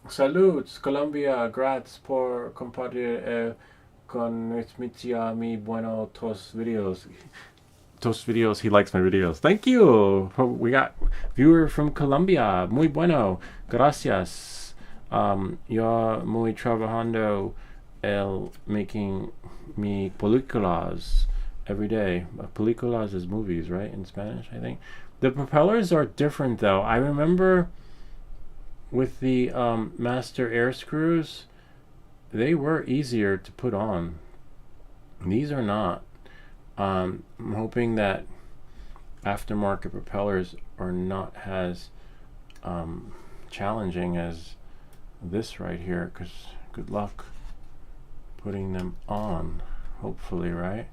Saludos, Colombia. Gracias por compartir con mi bueno tos videos. Tos videos. He likes my videos. Thank you. We got viewer from Colombia. Muy bueno. Gracias. Yo muy trabajando making me películas every day. Películas is movies, right? In Spanish, I think. The propellers are different, though. I remember with the master air screws, they were easier to put on. These are not. I'm hoping that aftermarket propellers are not as challenging as this right here, because good luck putting them on, hopefully, right?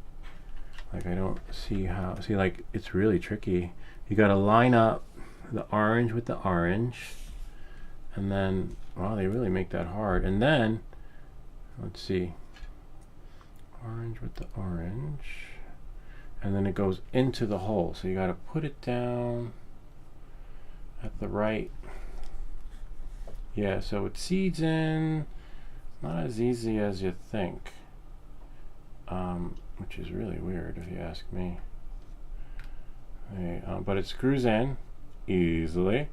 Like, I don't see how, see, like, it's really tricky. You got to line up the orange with the orange, and then, wow, they really make that hard. And then, let's see, orange with the orange, and then it goes into the hole. So you got to put it down at the right, yeah, so it seeds in. Not as easy as you think, which is really weird if you ask me. Okay, but it screws in easily.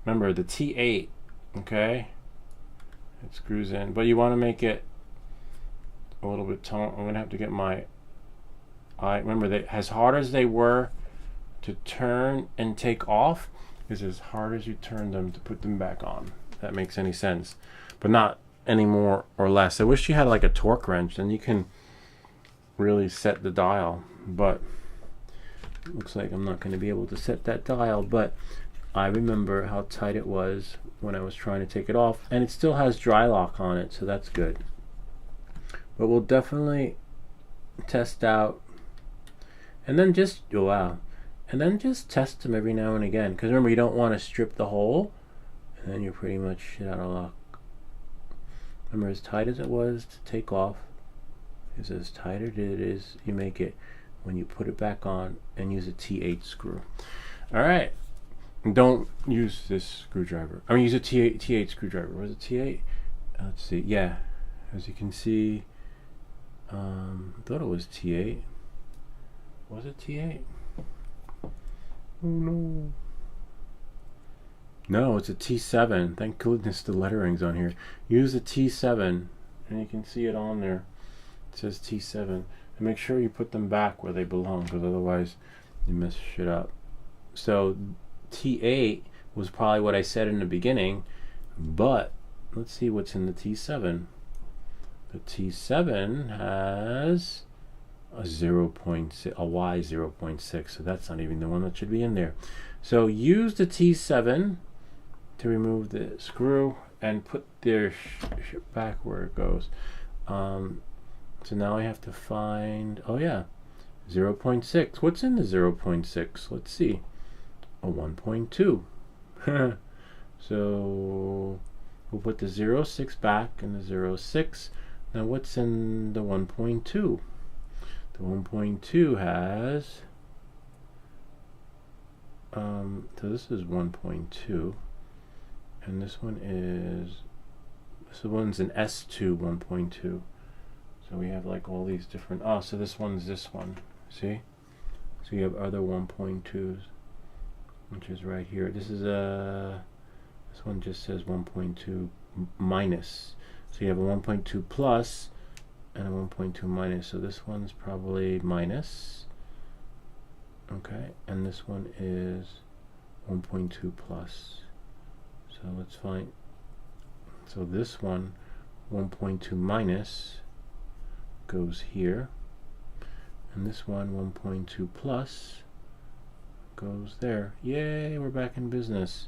Remember the T8, okay? It screws in, but you want to make it a little bit I'm gonna have to get my eye. Remember, they, as hard as they were to turn and take off, is as hard as you turn them to put them back on. If that makes any sense, but not any more or less. I wish you had like a torque wrench, then you can really set the dial, but it looks like I'm not going to be able to set that dial. But I remember how tight it was when I was trying to take it off, and it still has dry lock on it, so that's good. But we'll definitely test out, and then just and then just test them every now and again, because remember, you don't want to strip the hole and then you're pretty much shit out of luck. Remember, as tight as it was to take off is as tight as it is you make it when you put it back on and use a T8 screw. All right, don't use this screwdriver. I mean, use a T8 screwdriver. Was it T8? Let's see. Yeah, as you can see, I thought it was T8. Was it T8? Oh no. No, it's a T7. Thank goodness the lettering's on here. Use a T7, and you can see it on there. It says T7. And make sure you put them back where they belong, because otherwise you mess shit up. So T8 was probably what I said in the beginning, but let's see what's in the T7. The T7 has a 0.6, a Y 0.6, so that's not even the one that should be in there. So use the T7 to remove the screw and put their back where it goes. So now I have to find, oh yeah, 0.6. What's in the 0.6? Let's see. A 1.2. So we'll put the 0.6 back and the 0.6. Now what's in the 1.2? The 1.2 has, so this is 1.2, and this one's an S2 1.2. So we have like all these different, so this one's this one, see? So you have other 1.2s, which is right here. This is this one just says 1.2 minus. So you have a 1.2 plus and a 1.2 minus. So this one's probably minus. Okay, and this one is 1.2 plus. So let's find, so this one, 1.2 minus, goes here, and this one, 1.2 plus, goes there. Yay, we're back in business.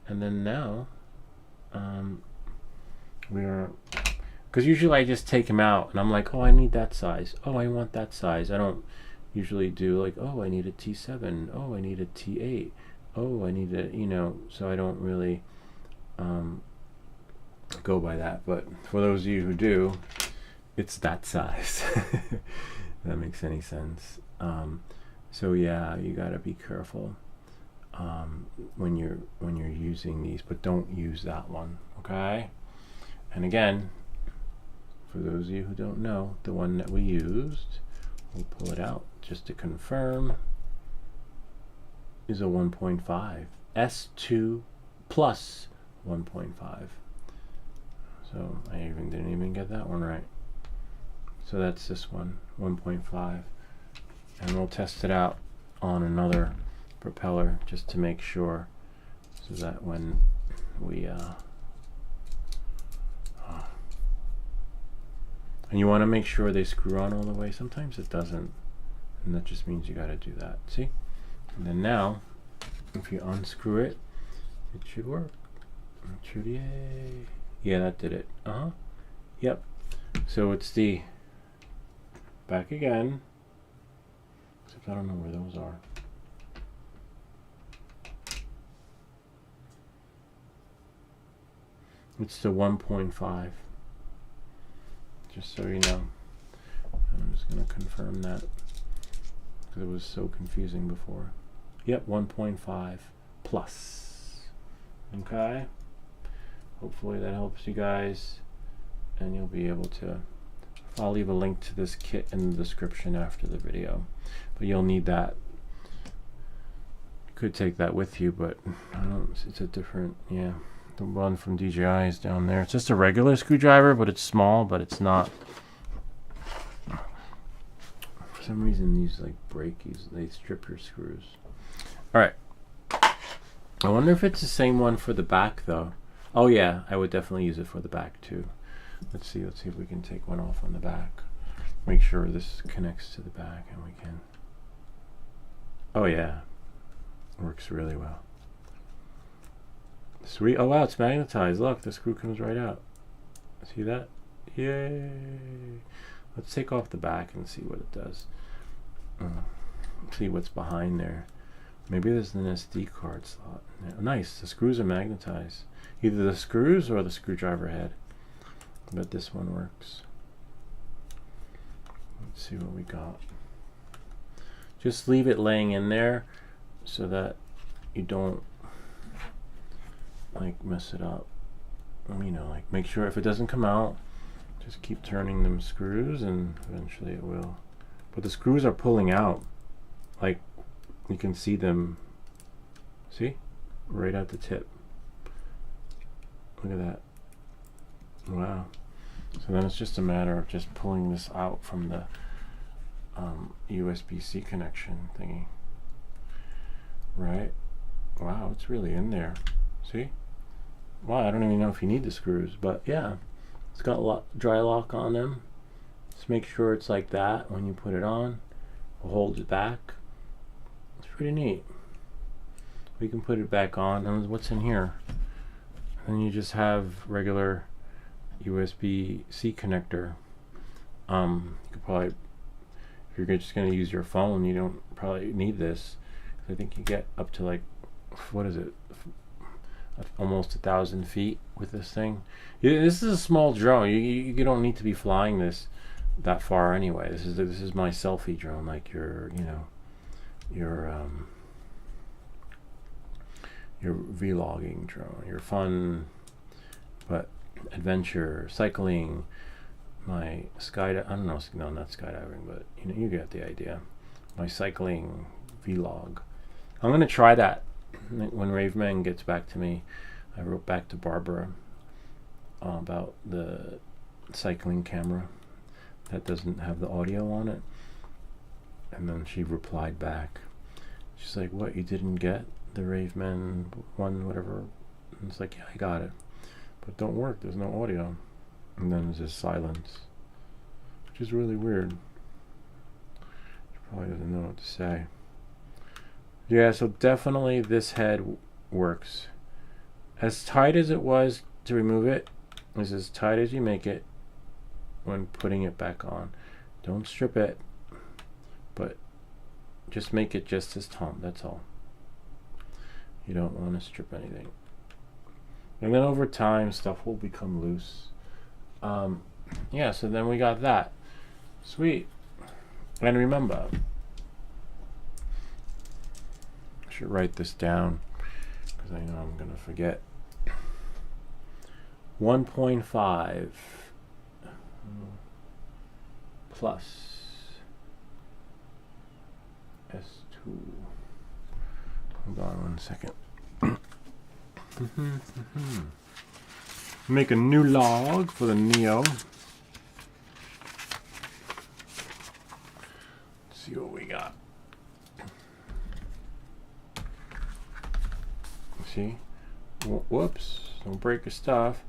And then now, we are, because usually I just take them out and I'm like, oh, I need that size, oh, I want that size. I don't usually do like, oh, I need a T7, oh, I need a T8, oh, I need a, you know, so I don't really go by that. But for those of you who do, it's that size. If that makes any sense. So yeah, you gotta be careful. when you're using these, but don't use that one, okay? And again, for those of you who don't know, the one that we used, we'll pull it out just to confirm, is a 1.5 S2 plus 1.5. So I didn't even get that one right. So that's this one, 1.5, and we'll test it out on another propeller just to make sure, so that when we and you want to make sure they screw on all the way. Sometimes it doesn't, and that just means you got to do that. See? And then now, if you unscrew it, it should work. It should, yay! Yeah, that did it. Yep. So it's the back again. Except I don't know where those are. It's the 1.5. Just so you know. I'm just going to confirm that because it was so confusing before. Yep, 1.5 plus. Okay. Hopefully that helps you guys, and you'll be able to. I'll leave a link to this kit in the description after the video, but you'll need that. You could take that with you, but I don't. It's a different, yeah. The one from DJI is down there. It's just a regular screwdriver, but it's small, but it's not. For some reason, these like break. They strip your screws. All right. I wonder if it's the same one for the back, though. Oh yeah, I would definitely use it for the back too. Let's see if we can take one off on the back. Make sure this connects to the back, and we can. Oh yeah, works really well. Sweet. Oh wow, it's magnetized. Look, the screw comes right out. See that? Yay! Let's take off the back and see what it does. See what's behind there. Maybe there's an SD card slot. Yeah, nice. The screws are magnetized. Either the screws or the screwdriver head. But this one works. Let's see what we got. Just leave it laying in there so that you don't like mess it up. You know, like make sure if it doesn't come out, just keep turning them screws and eventually it will. But the screws are pulling out. Like you can see them. See? Right at the tip. Look at that. Wow. So then it's just a matter of just pulling this out from the USB-C connection thingy. Right? Wow, it's really in there. See? Wow, I don't even know if you need the screws, but yeah. It's got dry lock on them. Just make sure it's like that when you put it on. We'll hold it back. It's pretty neat. We can put it back on. And what's in here? And you just have regular USB-C connector. You could probably, if you're just going to use your phone, you don't probably need this. I think you get up to like, what is it? Almost 1,000 feet with this thing. This is a small drone. You don't need to be flying this that far anyway. This is my selfie drone, like your vlogging drone, your fun but adventure cycling, my I don't know, no, not skydiving, but you get the idea. My cycling vlog. I'm gonna try that when Raveman gets back to me. I wrote back to Barbara about the cycling camera that doesn't have the audio on it, and then she replied back. She's like, "What, you didn't get the Raveman one, whatever?" And it's like, "Yeah, I got it, but don't work. There's no audio." And then there's just silence, which is really weird. She probably doesn't know what to say. Yeah, so definitely this head works. As tight as it was to remove it is as tight as you make it when putting it back on. Don't strip it, but just make it just as taut, that's all. You don't want to strip anything. And then over time, stuff will become loose. Yeah, so then we got that. Sweet. And remember, should write this down because I know I'm going to forget. 1.5 plus S2. Hold on 1 second. Make a new log for the Neo. Let's see what we got. See? Whoops. Don't break your stuff.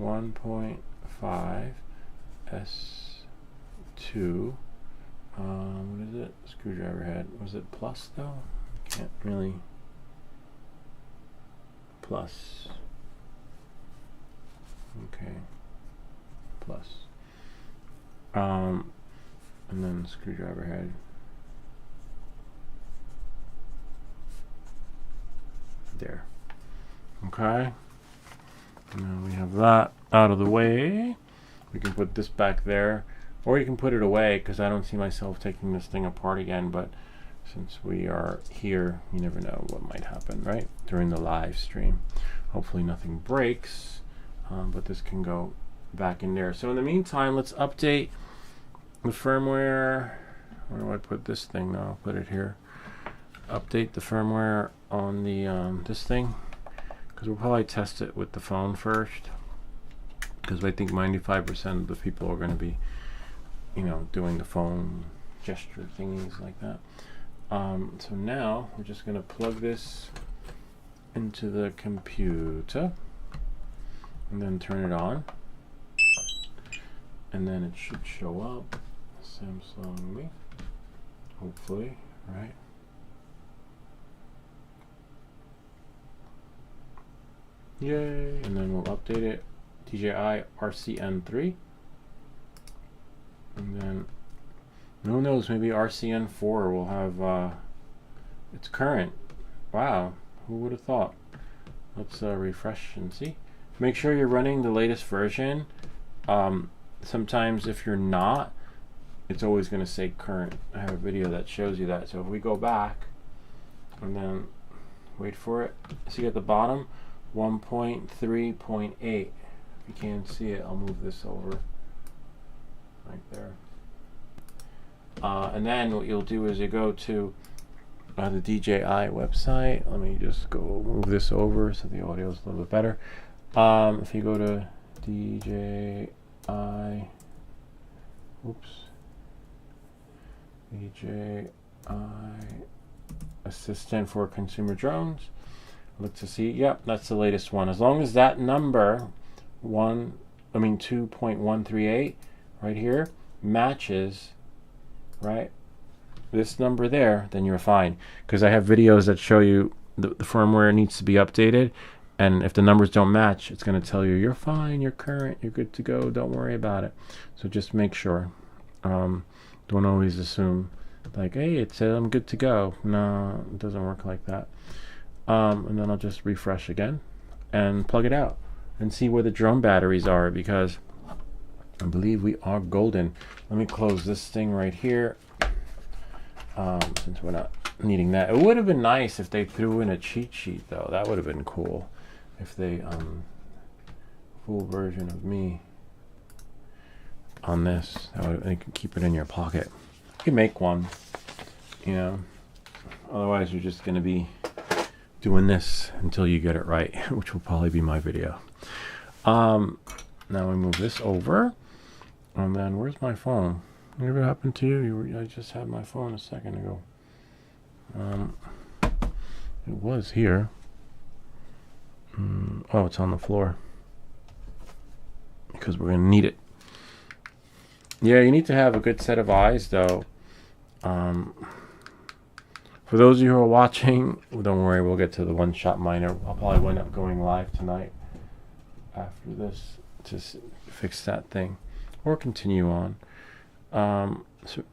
1.5 S2. What is it? Screwdriver head. Was it plus though? Can't really. Plus. Okay. Plus. And then screwdriver head. There. Okay. Now we have that out of the way. We can put this back there, or you can put it away because I don't see myself taking this thing apart again. But since we are here, you never know what might happen, right? During the live stream. Hopefully nothing breaks, but this can go back in there. So in the meantime, let's update the firmware. Where do I put this thing now? I'll put it here. Update the firmware on the this thing, because we'll probably test it with the phone first, because I think 95% of the people are going to be, you know, doing the phone gesture thingies like that. So now we're just going to plug this into the computer and then turn it on, and then it should show up. Samsung me, hopefully, right? Yay! And then we'll update it. DJI RCN3. And then, who knows, maybe RCN4 will have it's current. Wow, who would have thought? Let's refresh and see. Make sure you're running the latest version. Sometimes if you're not, it's always going to say current. I have a video that shows you that. So if we go back and then wait for it, see at the bottom, 1.3.8. If you can't see it, I'll move this over right there. And then what you'll do is you go to the DJI website. Let me just go move this over so the audio is a little bit better. If you go to DJI, DJI Assistant for Consumer Drones. Look to see. Yep, that's the latest one. As long as that number 2.138 right here matches, right, this number there, then you're fine. Because I have videos that show you the firmware needs to be updated, and if the numbers don't match, it's going to tell you you're fine, you're current, you're good to go, don't worry about it. So just make sure. Don't always assume like, hey, it said I'm good to go. No, it doesn't work like that. And then I'll just refresh again and plug it out and see where the drone batteries are, because I believe we are golden. Let me close this thing right here, since we're not needing that. It would have been nice if they threw in a cheat sheet though. That would have been cool if they full version of me on this. That would, you can keep it in your pocket. You can make one, you know, otherwise you're just going to be doing this until you get it right, which will probably be my video. Now we move this over, and then where's my phone? Whatever happened to you? I just had my phone a second ago. It was here. Oh, it's on the floor because we're gonna need it. Yeah, you need to have a good set of eyes though. For those of you who are watching, don't worry, we'll get to the one-shot miner. I'll probably wind up going live tonight after this to fix that thing, or continue on. So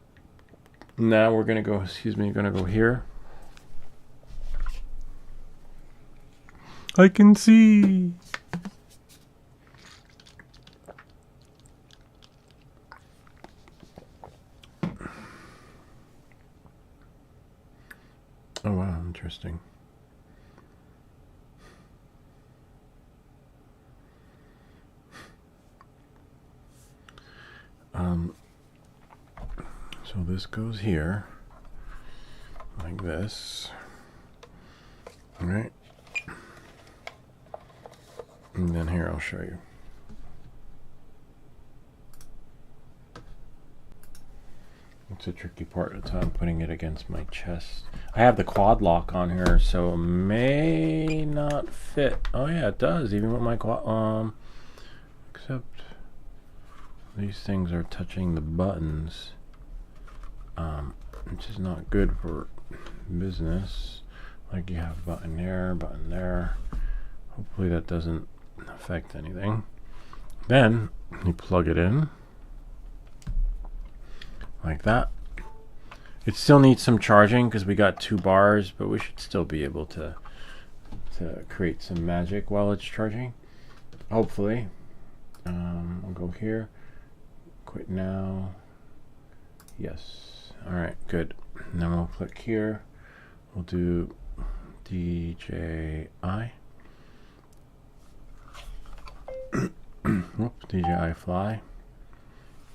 now we're gonna go. Gonna go here. I can see. Oh wow, interesting. So this goes here, like this. All right. And then here, I'll show you. It's a tricky part of the time putting it against my chest. I have the quad lock on here, so it may not fit. Oh yeah, it does, even with my quad, except these things are touching the buttons, which is not good for business. Like you have a button there. Hopefully that doesn't affect anything. Then you plug it in like that. It still needs some charging because we got 2 bars, but we should still be able to create some magic while it's charging. Hopefully. I'll go here. Quit now. Yes. Alright, good. And then we'll click here. We'll do DJI. Whoops, DJI Fly.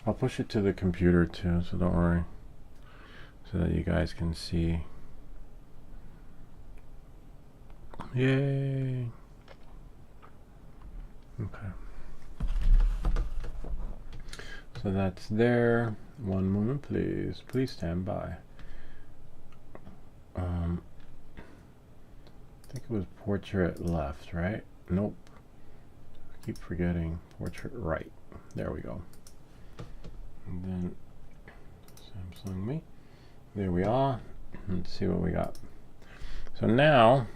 I'll push it to the computer too, so don't worry. So that you guys can see. Yay! Okay. So that's there. One moment, please. Please stand by. I think it was portrait left, right? Nope. I keep forgetting portrait right. There we go. And then Samsung me. There we are. Let's see what we got. So now,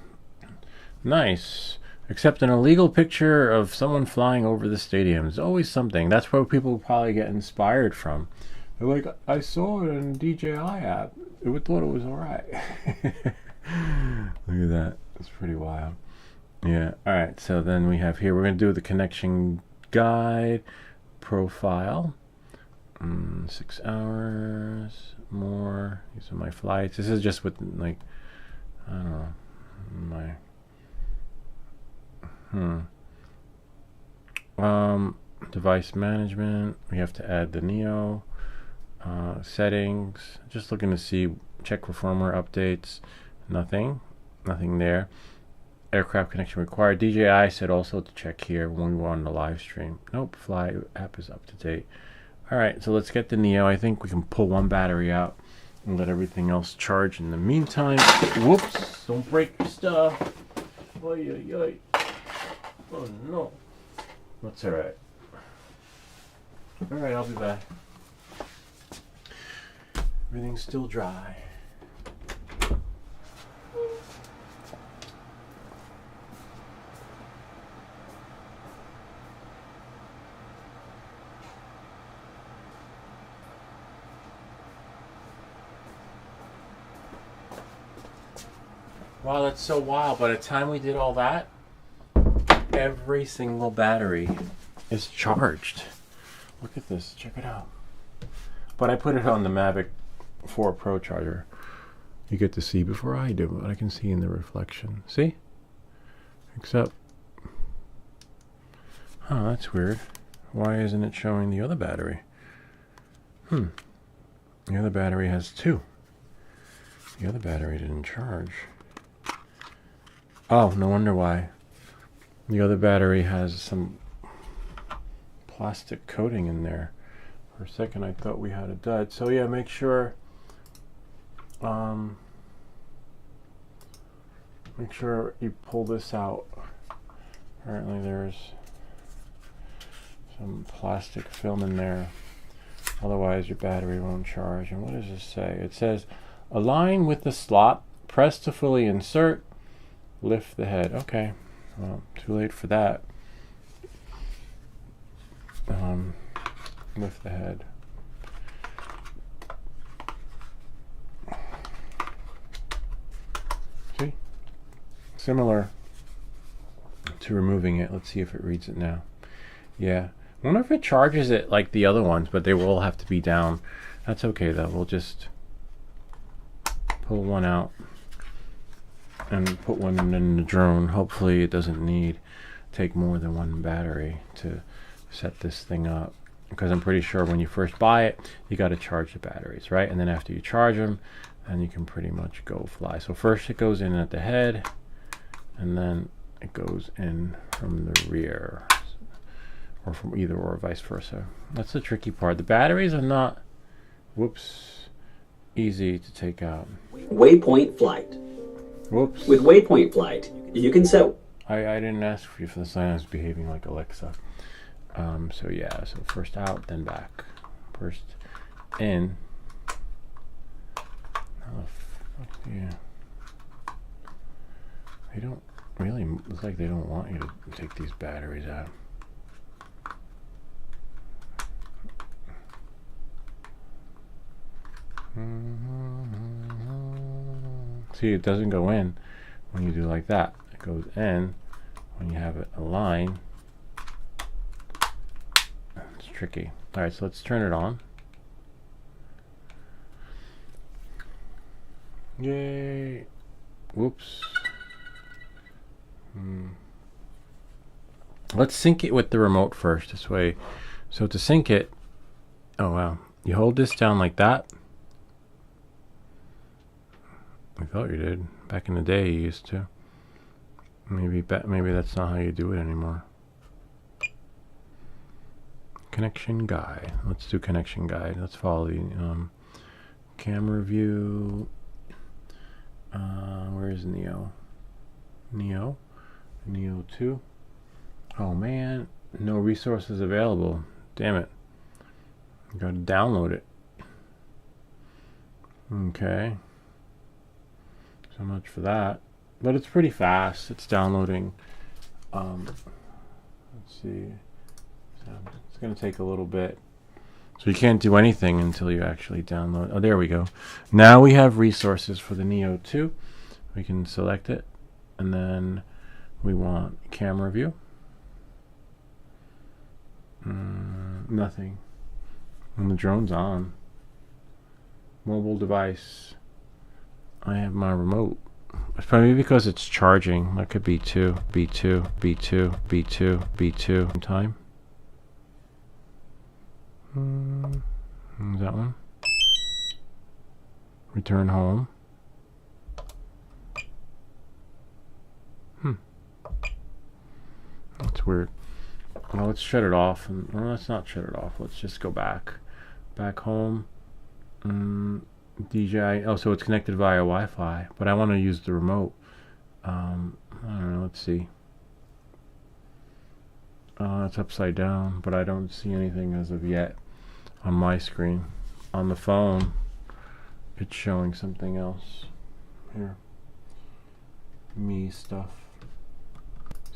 nice. Except an illegal picture of someone flying over the stadium. There's always something. That's where people probably get inspired from. They're like, I saw it in DJI app. I thought it was alright. Look at that. It's pretty wild. Yeah. Alright, so then we have here, we're going to do the connection guide profile. 6 hours more. These are my flights. This is just with, like, I don't know, my device management. We have to add the Neo settings. Just looking to see, check for firmware updates. Nothing there. Aircraft connection required. DJI said also to check here when we were on the live stream. Nope, Fly app is up to date. Alright, so let's get the Neo. I think we can pull one battery out and let everything else charge in the meantime. Whoops, don't break your stuff. Oy, oy, oy. Oh no. That's alright. Alright, I'll be back. Everything's still dry. Wow, that's so wild. By the time we did all that, every single battery is charged. Look at this. Check it out. But I put it on the Mavic 4 Pro charger. You get to see before I do, but I can see in the reflection. See? Except, oh, that's weird. Why isn't it showing the other battery? The other battery has 2. The other battery didn't charge. Oh, no wonder why. The other battery has some plastic coating in there. For a second I thought we had a dud. So yeah, make sure you pull this out. Apparently there's some plastic film in there. Otherwise your battery won't charge. And what does this say? It says align with the slot, press to fully insert, lift the head. Okay. Well, too late for that. Lift the head. See? Similar to removing it. Let's see if it reads it now. Yeah. I wonder if it charges it like the other ones, but they will have to be down. That's okay though. We'll just pull one out and put one in the drone. Hopefully it doesn't take more than one battery to set this thing up, because I'm pretty sure when you first buy it, you got to charge the batteries, right? And then after you charge them, then you can pretty much go fly. So first it goes in at the head, and then it goes in from the rear, or from either or vice versa. That's the tricky part. The batteries are not, whoops, easy to take out. Waypoint flight. Whoops. With Waypoint flight, you can set. I didn't ask for you for the sign. I was behaving like Alexa. So yeah, so first out, then back. First in. Oh, fuck yeah. They don't really, looks like they don't want you to take these batteries out. See, it doesn't go in when you do like that. It goes in when you have it aligned. It's tricky. Alright, so let's turn it on. Yay! Whoops. Let's sync it with the remote first, this way. So to sync it, oh wow, you hold this down like that. I thought you did. Back in the day you used to. Maybe that's not how you do it anymore. Connection guide. Let's do connection guide. Let's follow the camera view. Where is Neo? Neo 2. Oh man, no resources available. Damn it. Gotta download it. Okay. So much for that. But it's pretty fast. It's downloading. Let's see. So it's going to take a little bit. So you can't do anything until you actually download. Oh, there we go. Now we have resources for the Neo 2. We can select it. And then we want camera view. Nothing. And the drone's on. Mobile device. I have my remote. It's probably because it's charging. That could be B2, B2, B2, B2 time. That one. Return home. That's weird. Well, let's shut it off. Well, let's not shut it off. Let's just go back. Back home. DJI. Oh, so it's connected via Wi-Fi, but I want to use the remote. I don't know. Let's see. It's upside down, but I don't see anything as of yet on my screen. On the phone, it's showing something else. Here. Me stuff.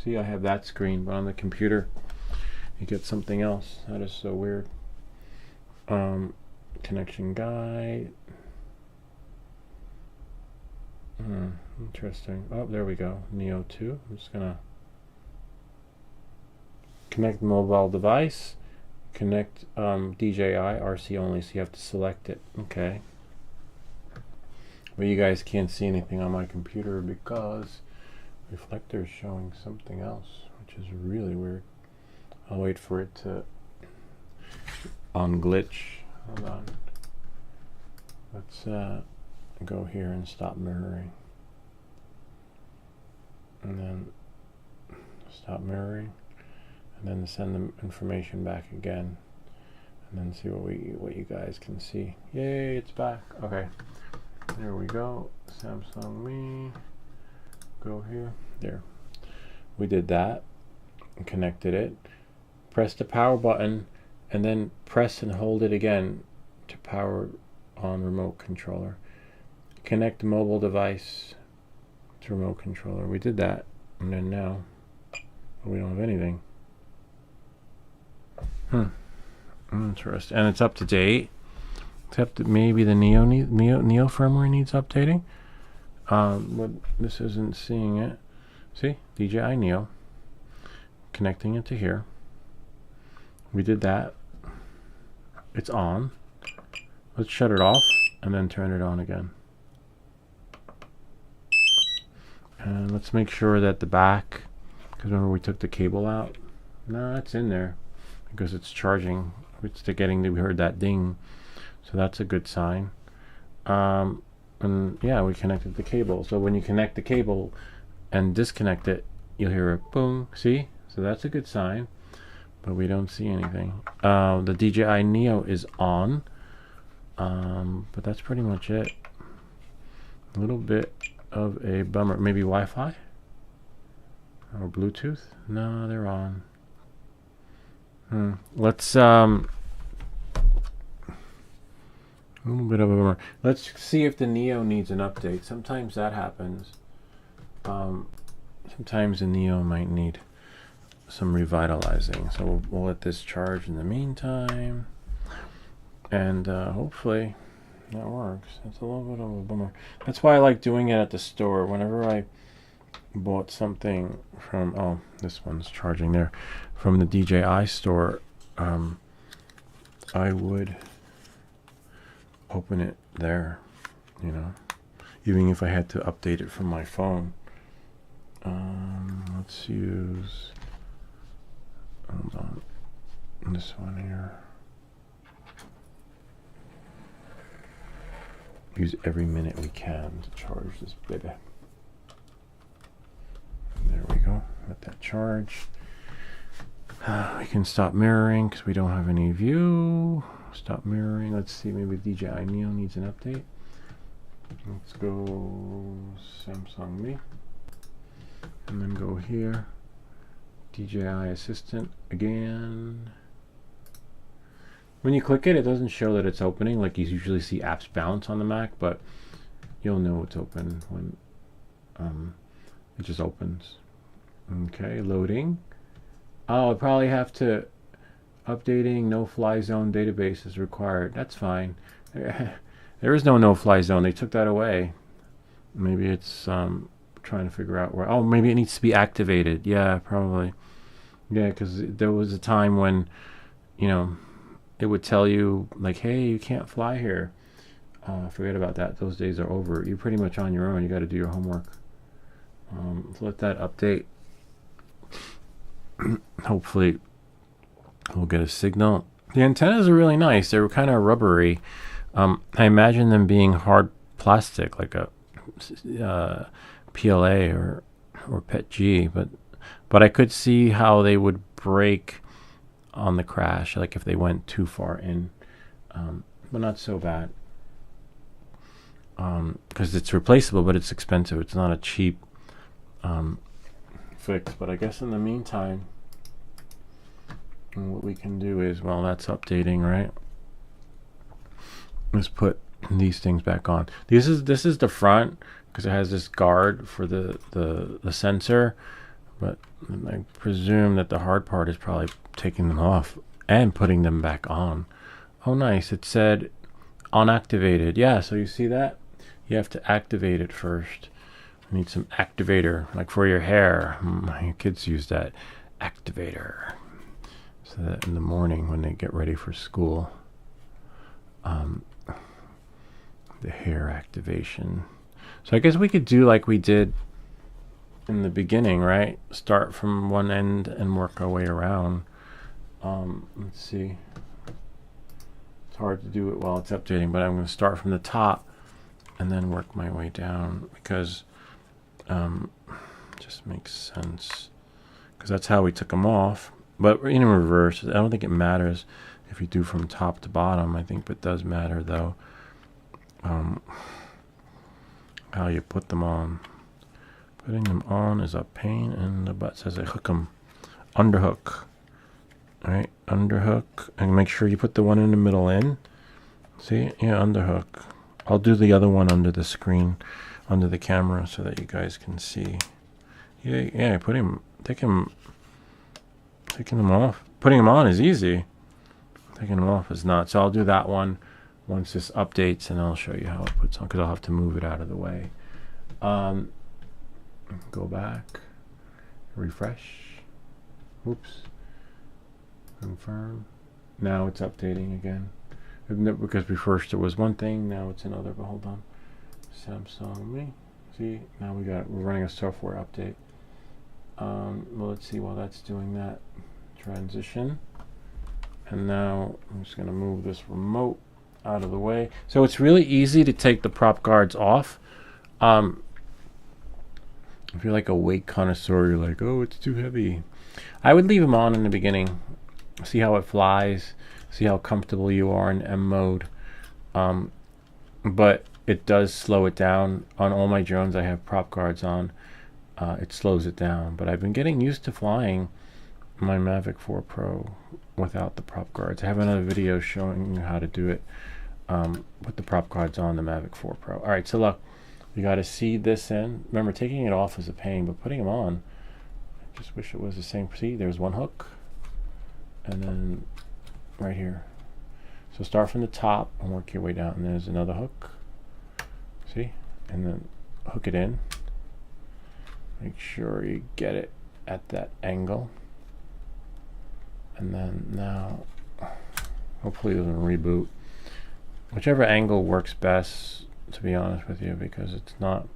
See, I have that screen, but on the computer, you get something else. That is so weird. Connection guide. Interesting. Oh, there we go. Neo 2. I'm just gonna connect mobile device. Connect DJI RC only, so you have to select it. Okay. But you guys can't see anything on my computer because reflector is showing something else, which is really weird. I'll wait for it to unglitch. Hold on. Let's go here and stop mirroring. And then stop mirroring. And then send the information back again. And then see what you guys can see. Yay, it's back. Okay. There we go. Samsung Me. Go here. There. We did that. And connected it. Press the power button and then press and hold it again to power on remote controller. Connect mobile device to remote controller. We did that, and then now we don't have anything. Interesting. And it's up to date, except that maybe the Neo firmware needs updating. But this isn't seeing it. See, DJI Neo. Connecting it to here. We did that. It's on. Let's shut it off and then turn it on again. And let's make sure that the back, because remember we took the cable out. No, it's in there because it's charging. It's getting we heard that ding, so that's a good sign. And yeah, we connected the cable. So when you connect the cable and disconnect it, you'll hear a boom. See? So that's a good sign. But we don't see anything. The DJI Neo is on. But that's pretty much it. A little bit of a bummer. Maybe Wi-Fi? Or Bluetooth? No, they're on. Let's a little bit of a bummer. Let's see if the Neo needs an update. Sometimes that happens. Sometimes the Neo might need some revitalizing. So we'll let this charge in the meantime. And hopefully that works. It's a little bit of a bummer. That's why I like doing it at the store. Whenever I bought something from, oh, this one's charging there, from the DJI store, I would open it there, you know, even if I had to update it from my phone. Let's use, hold on, this one here. Use every minute we can to charge this baby. There we go. Let that charge. We can stop mirroring because we don't have any view. Stop mirroring. Let's see. Maybe DJI Neo needs an update. Let's go Samsung Me. And then go here. DJI Assistant again. When you click it, it doesn't show that it's opening. Like you usually see apps bounce on the Mac, but you'll know it's open when it just opens. Okay, loading. Oh, I probably have to updating no-fly zone database is required. That's fine. There is no no-fly zone. They took that away. Maybe it's trying to figure out where. Oh, maybe it needs to be activated. Yeah, probably. Yeah, because there was a time when, you know, it would tell you like, hey, you can't fly here. Forget about that. Those days are over. You're pretty much on your own. You got to do your homework. So let that update. Hopefully we'll get a signal. The antennas are really nice. They were kind of rubbery. I imagine them being hard plastic, like a PLA or PET-G, but I could see how they would break on the crash, like if they went too far in, but not so bad, because it's replaceable, but it's expensive. It's not a cheap fix. But I guess in the meantime, what we can do is, well, that's updating, right? Let's put these things back on. This is the front because it has this guard for the sensor, but I presume that the hard part is probably taking them off and putting them back on. Oh, nice. It said unactivated. Yeah, so you see that? You have to activate it first. You need some activator, like for your hair. My kids use that activator. So that in the morning when they get ready for school, the hair activation. So I guess we could do like we did in the beginning, right? Start from one end and work our way around. Let's see. It's hard to do it while it's updating, but I'm going to start from the top and then work my way down because it just makes sense. Because that's how we took them off. But in reverse, I don't think it matters if you do from top to bottom. I think it does matter though. How you put them on. Putting them on is a pain in the butt. Says I hook them. Underhook. Alright, underhook. And make sure you put the one in the middle in. See? Yeah, underhook. I'll do the other one under the screen, under the camera, so that you guys can see. Yeah, taking them off. Putting them on is easy. Taking them off is not. So I'll do that one once this updates, and I'll show you how it puts on, because I'll have to move it out of the way. Go back, refresh, oops, confirm. Now it's updating again, because first it was one thing, now it's another. But hold on, Samsung Me, See, now we're running a software update. Well, let's see while that's doing that. Transition. And now I'm just going to move this remote out of the way. So it's really easy to take the prop guards off. If you're like a weight connoisseur, you're like, oh, it's too heavy. I would leave them on in the beginning. See how it flies. See how comfortable you are in M mode. But it does slow it down. On all my drones, I have prop guards on. It slows it down. But I've been getting used to flying my Mavic 4 Pro without the prop guards. I have another video showing you how to do it with the prop guards on the Mavic 4 Pro. All right, so look, you got to seed this in. Remember, taking it off is a pain, but putting them on, I just wish it was the same. See, there's one hook, and then right here. So start from the top and work your way down. And there's another hook. See, and then hook it in. Make sure you get it at that angle. And then now, hopefully it doesn't reboot. Whichever angle works best, to be honest with you, because it's not,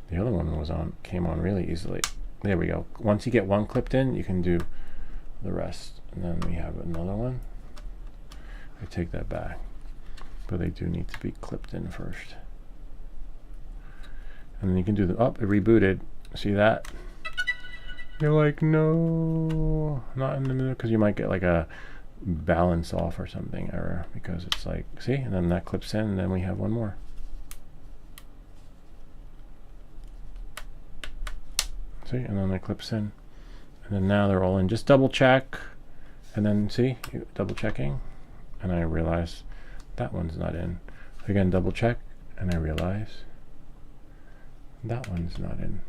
the other one came on really easily. There we go. Once you get one clipped in, you can do the rest. And then we have another one. I take that back, but they do need to be clipped in first. And then you can do the, oh, it rebooted. See that? You're like, no, not in the middle, because you might get like a balance off or something error, because it's like, see, and then that clips in, and then we have one more. See, and then that clips in, and then now they're all in. Just double check, and then see, double checking, and I realize that one's not in. Again, double check, and I realize that one's not in.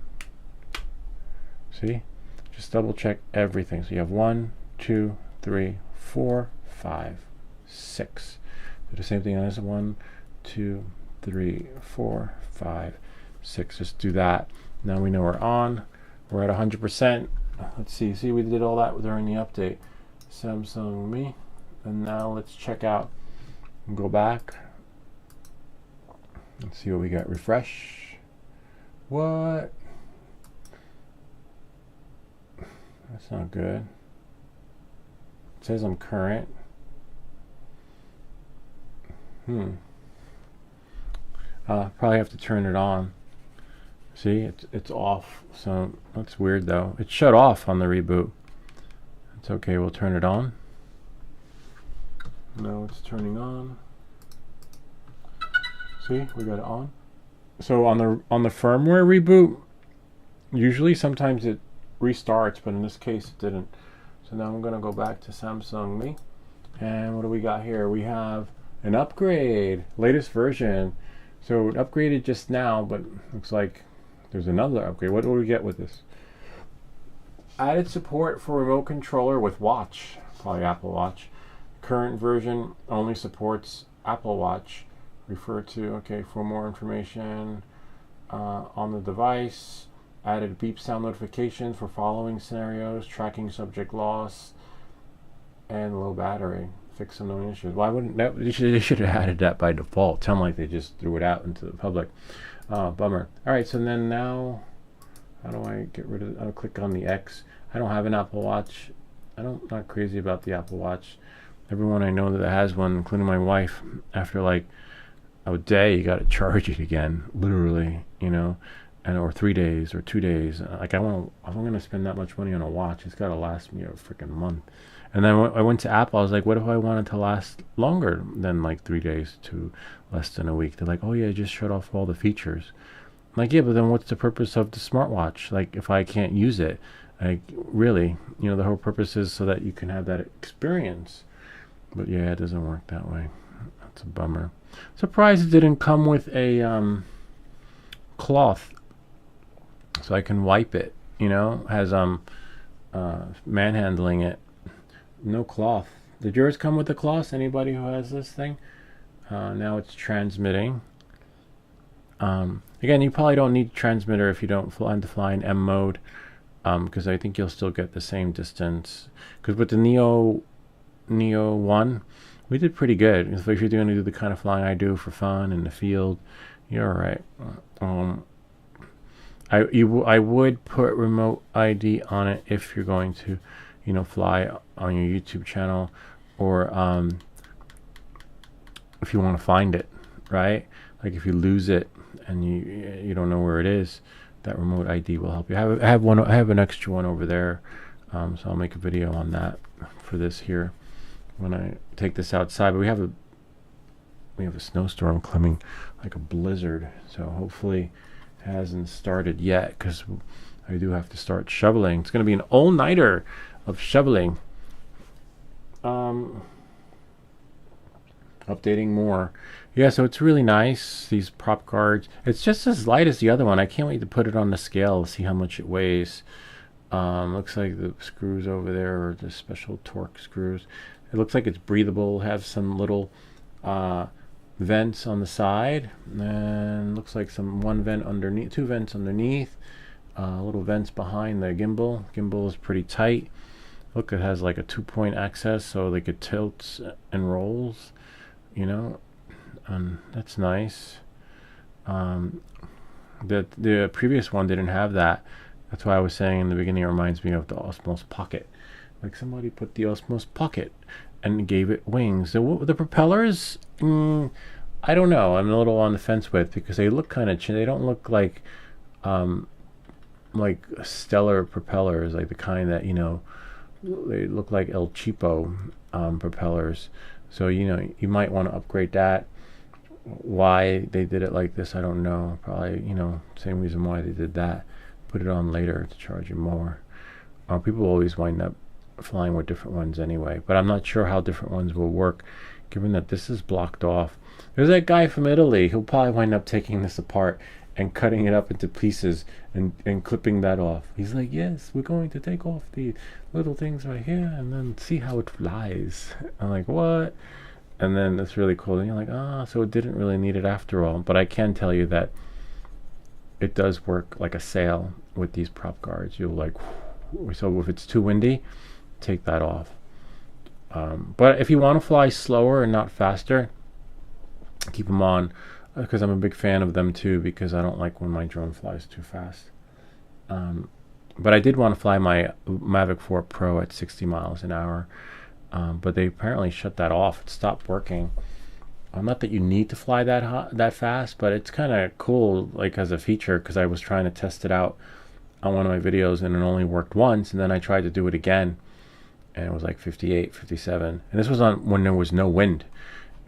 See? Just double check everything. So you have 1, 2, 3, 4, 5, 6. Do the same thing as 1, 2, 3, 4, 5, 6. Just do that. Now we know we're on. We're at 100%. Let's see. See, we did all that during the update. Samsung Me. And now let's check out and go back. Let's see what we got. Refresh. What? That's not good. It says I'm current. Probably have to turn it on. See, it's off. So that's weird though. It shut off on the reboot. It's okay, we'll turn it on. Now it's turning on. See, we got it on. So on the firmware reboot, usually sometimes it restarts, but in this case it didn't. So now I'm going to go back to Samsung Me, and what do we got here? We have an upgrade, latest version. So it upgraded just now, but looks like there's another upgrade. What do we get with this? Added support for remote controller with watch, probably Apple Watch. Current version only supports Apple Watch. Refer to, okay, for more information on the device. Added beep sound notifications for following scenarios, tracking subject loss, and low battery. Fix some known issues. Why wouldn't that? They should have added that by default. Tell them like they just threw it out into the public. Bummer. All right, so then now, how do I get rid of? I'll click on the X. I don't have an Apple Watch. Not crazy about the Apple Watch. Everyone I know that has one, including my wife, after like a day, you got to charge it again, literally, you know. And or 3 days or 2 days. Like if I'm gonna spend that much money on a watch, it's gotta last me a freaking month. And then when I went to Apple, I was like, what if I wanted to last longer than like 3 days to less than a week? They're like, oh yeah, just shut off all the features. I'm like, yeah, but then what's the purpose of the smartwatch? Like if I can't use it, like really, you know, the whole purpose is so that you can have that experience. But yeah, it doesn't work that way. That's a bummer. Surprised it didn't come with a cloth, so I can wipe it, you know. Has manhandling it. No cloth. Did yours come with a cloth? Anybody who has this thing? Now it's transmitting. Again, you probably don't need a transmitter if you don't plan to fly in M mode, because I think you'll still get the same distance. Because with the Neo 1, we did pretty good. If you're going to do the kind of flying I do for fun in the field, you're all right. I would put remote ID on it if you're going to, you know, fly on your YouTube channel, or if you want to find it, right? Like if you lose it and you don't know where it is, that remote ID will help you. I have an extra one over there, so I'll make a video on that for this here when I take this outside. But we have a snowstorm coming, like a blizzard, so hopefully it hasn't started yet, because I do have to start shoveling. It's going to be an all-nighter of shoveling. Updating more. Yeah, so it's really nice, these prop guards. It's just as light as the other one. I can't wait to put it on the scale to see how much it weighs. Looks like the screws over there are the special torque screws. It looks like it's breathable. Have some little vents on the side, and looks like one vent underneath, 2 vents underneath, little vents behind the gimbal. Gimbal is pretty tight. Look, it has like a 2-point access, so like it tilts and rolls, you know, and that's nice. The previous one didn't have that. That's why I was saying in the beginning, it reminds me of the Osmos Pocket. Like somebody put the Osmos Pocket and gave it wings. The propellers, I don't know. I'm a little on the fence with, because they look kind of they don't look like stellar propellers, like the kind that, you know, they look like El Cheapo propellers. So, you know, you might want to upgrade that. Why they did it like this, I don't know. Probably, you know, same reason why they did that. Put it on later to charge you more. People always wind up flying with different ones anyway, but I'm not sure how different ones will work, given that this is blocked off. There's that guy from Italy who'll probably wind up taking this apart and cutting it up into pieces and clipping that off. He's like, yes, we're going to take off the little things right here and then see how it flies. I'm like, what? And then it's really cool. And you're like, so it didn't really need it after all. But I can tell you that it does work like a sail with these prop guards. You'll like, so if it's too windy, take that off. But if you want to fly slower and not faster, keep them on, because I'm a big fan of them too, because I don't like when my drone flies too fast. But I did want to fly my Mavic 4 Pro at 60 miles an hour, but they apparently shut that off. It stopped working. Not that you need to fly that fast, but it's kind of cool, like as a feature, because I was trying to test it out on one of my videos and it only worked once, and then I tried to do it again and it was like 58, 57, and this was on when there was no wind.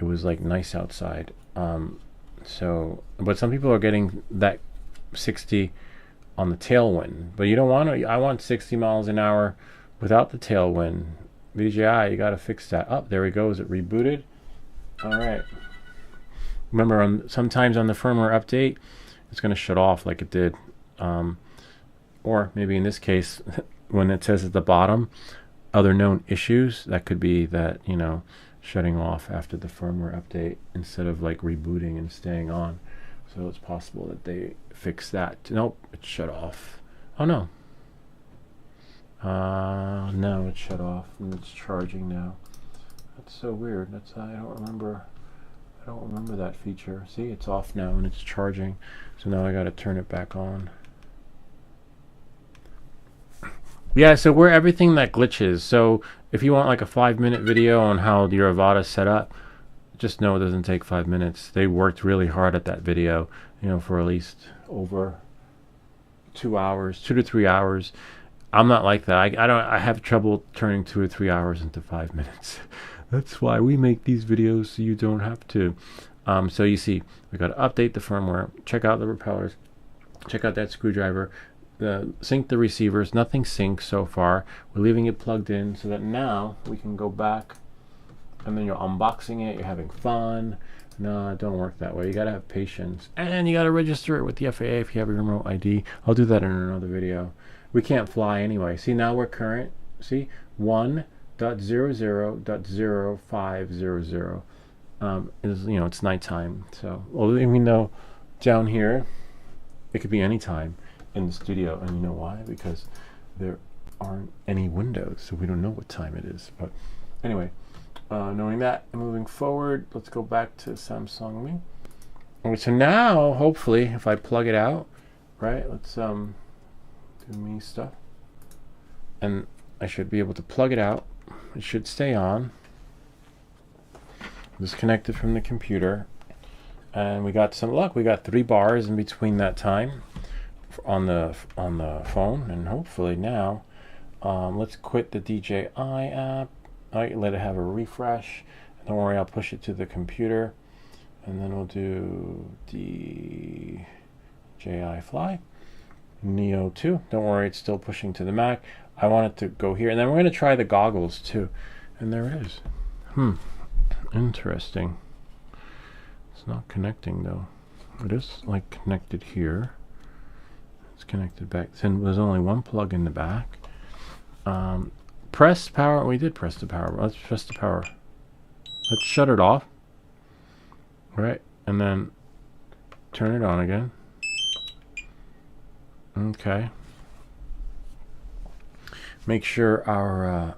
It was like nice outside. So, but some people are getting that 60 on the tailwind, but you don't want to. I want 60 miles an hour without the tailwind. DJI, you got to fix that. Oh, there we go. Is it rebooted? All right. Remember, sometimes on the firmware update, it's going to shut off like it did. Or maybe in this case, when it says at the bottom, other known issues, that could be that, you know, shutting off after the firmware update instead of like rebooting and staying on. So it's possible that they fix that. Nope, it shut off. Oh no. No, it shut off and it's charging now. That's so weird. I don't remember that feature. See, it's off now and it's charging. So now I got to turn it back on. Yeah, so we're everything that glitches. So if you want like a 5-minute video on how your Avata's set up, just know it doesn't take 5 minutes. They worked really hard at that video, you know, for at least over 2 hours, 2 to 3 hours. I'm not like that. I have trouble turning 2 or 3 hours into 5 minutes. That's why we make these videos, so you don't have to. So you see, we got to update the firmware, check out the propellers, check out that screwdriver, sync the receivers. Nothing syncs so far. We're leaving it plugged in so that now we can go back, and then you're unboxing it, you're having fun. No, it don't work that way. You got to have patience, and you got to register it with the FAA if you have a remote ID. I'll do that in another video. We can't fly anyway. See, now we're current. See, 1.00.0500 is, you know, it's nighttime. So, well, even though down here it could be any time in the studio, and you know why? Because there aren't any windows, so we don't know what time it is. But anyway, knowing that, moving forward, let's go back to Samsung Me. Okay, so now, hopefully, if I plug it out right? Let's do me stuff. And I should be able to plug it out. It should stay on. Disconnected from the computer. And we got some luck. We got 3 bars in between that time on the phone, and hopefully now let's quit the DJI app. All right, let it have a refresh. Don't worry, I'll push it to the computer, and then we'll do DJI Fly Neo 2. Don't worry, it's still pushing to the Mac. I want it to go here, and then we're going to try the goggles too. And there it is. Interesting. It's not connecting though. It is like connected here. It's connected back. Then there's only one plug in the back. Press power. We did press the power. Let's press the power. Let's shut it off. Right, and then turn it on again. Okay. Make sure our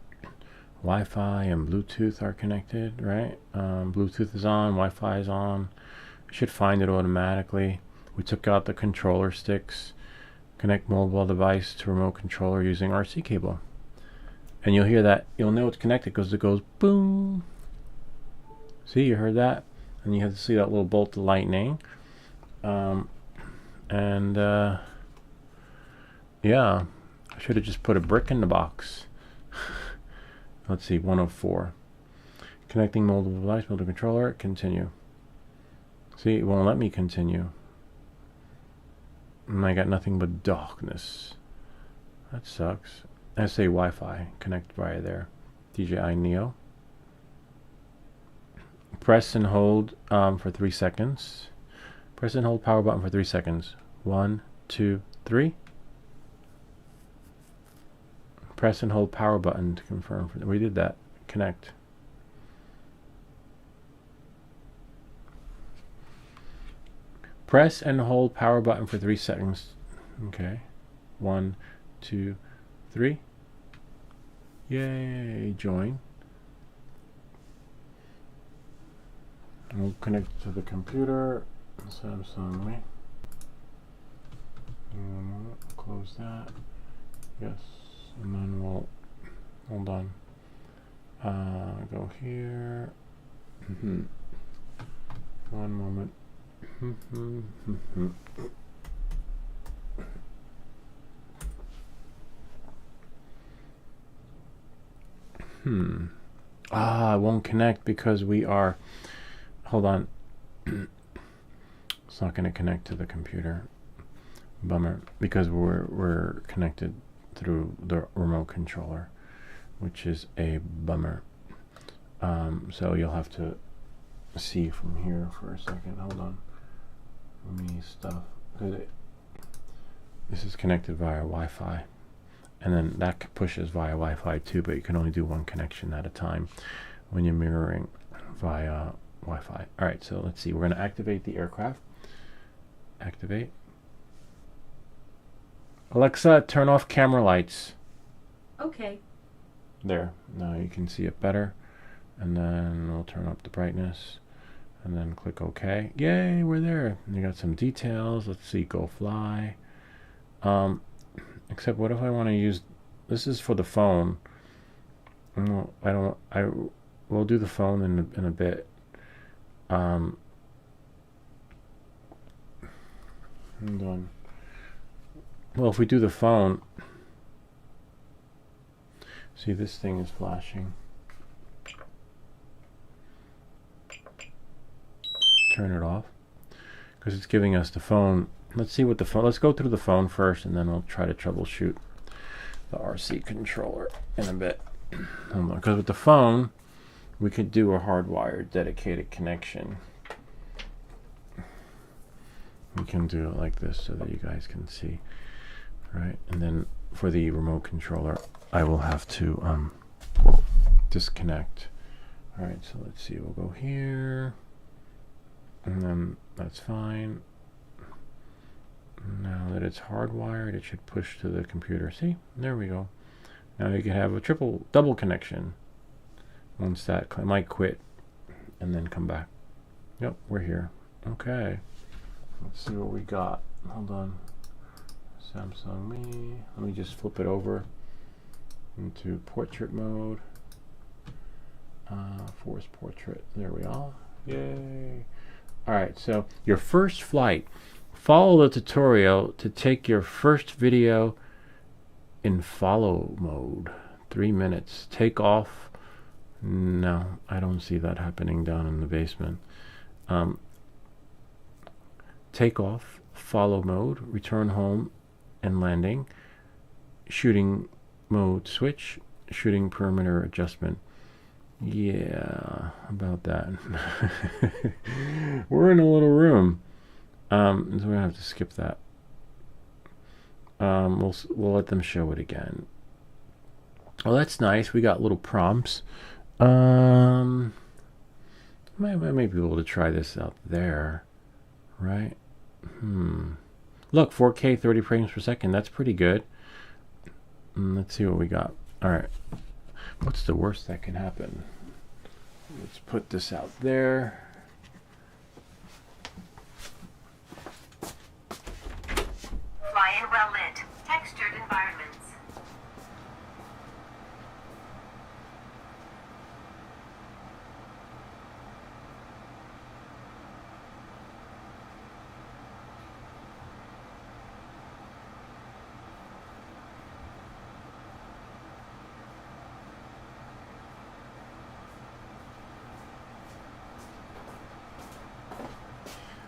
Wi-Fi and Bluetooth are connected, right? Bluetooth is on, Wi-Fi is on. You should find it automatically. We took out the controller sticks. Connect mobile device to remote controller using RC cable. And you'll hear that. You'll know it's connected because it goes boom. See, you heard that? And you have to see that little bolt of lightning. Yeah, I should have just put a brick in the box. Let's see, 104. Connecting mobile device, mobile controller, continue. See, it won't let me continue. And I got nothing but darkness. That sucks. I say Wi-Fi, connect via there. DJI Neo. Press and hold for 3 seconds. Press and hold power button for 3 seconds. 1, 2, 3. Press and hold power button to confirm. We did that. Connect. Press and hold power button for 3 seconds. Okay. 1, 2, 3. Yay. Join. We'll connect to the computer. Samsung me. Close that. Yes. And then we'll hold on. Go here. One moment. It won't connect because we are. Hold on. It's not going to connect to the computer. Bummer, because we're connected through the remote controller, which is a bummer. So you'll have to see from here for a second. Hold on. Let me stuff. This is connected via Wi-Fi, and then that pushes via Wi-Fi too, but you can only do one connection at a time when you're mirroring via Wi-Fi. All right, so let's see. We're going to activate the aircraft. Activate. Alexa, turn off camera lights. Okay. There. Now you can see it better. And then we'll turn up the brightness. And then click OK. Yay, we're there. And you got some details. Let's see. Go fly. Except what if I want to use... This is for the phone. We'll do the phone in a bit. Hold on. Well, if we do the phone, see, this thing is flashing. Turn it off because it's giving us the phone. Let's see what the phone. Let's go through the phone first, and then we'll try to troubleshoot the RC controller in a bit. Hold on, because with the phone, we could do a hardwired dedicated connection. We can do it like this so that you guys can see. Right, and then for the remote controller, I will have to disconnect. All right, so let's see. We'll go here, and then that's fine. Now that it's hardwired, it should push to the computer. See, there we go. Now you can have a double connection. Once that might quit, and then come back. Yep, we're here. Okay. Let's see what we got. Hold on. Samsung Me. Let me just flip it over into portrait mode. Force portrait. There we are. Yay. Alright, so your first flight. Follow the tutorial to take your first video in follow mode. 3 minutes. Take off. No, I don't see that happening down in the basement. Take off, follow mode, return home and landing, shooting mode switch, shooting perimeter adjustment. Yeah, about that. We're in a little room. So we're gonna have to skip that. We'll let them show it again. Oh, that's nice. We got little prompts. I may be able to try this out there, right? Look, 4K 30 frames per second. That's pretty good. Let's see what we got. All right. What's the worst that can happen? Let's put this out there. Fly in well-lit, textured environments.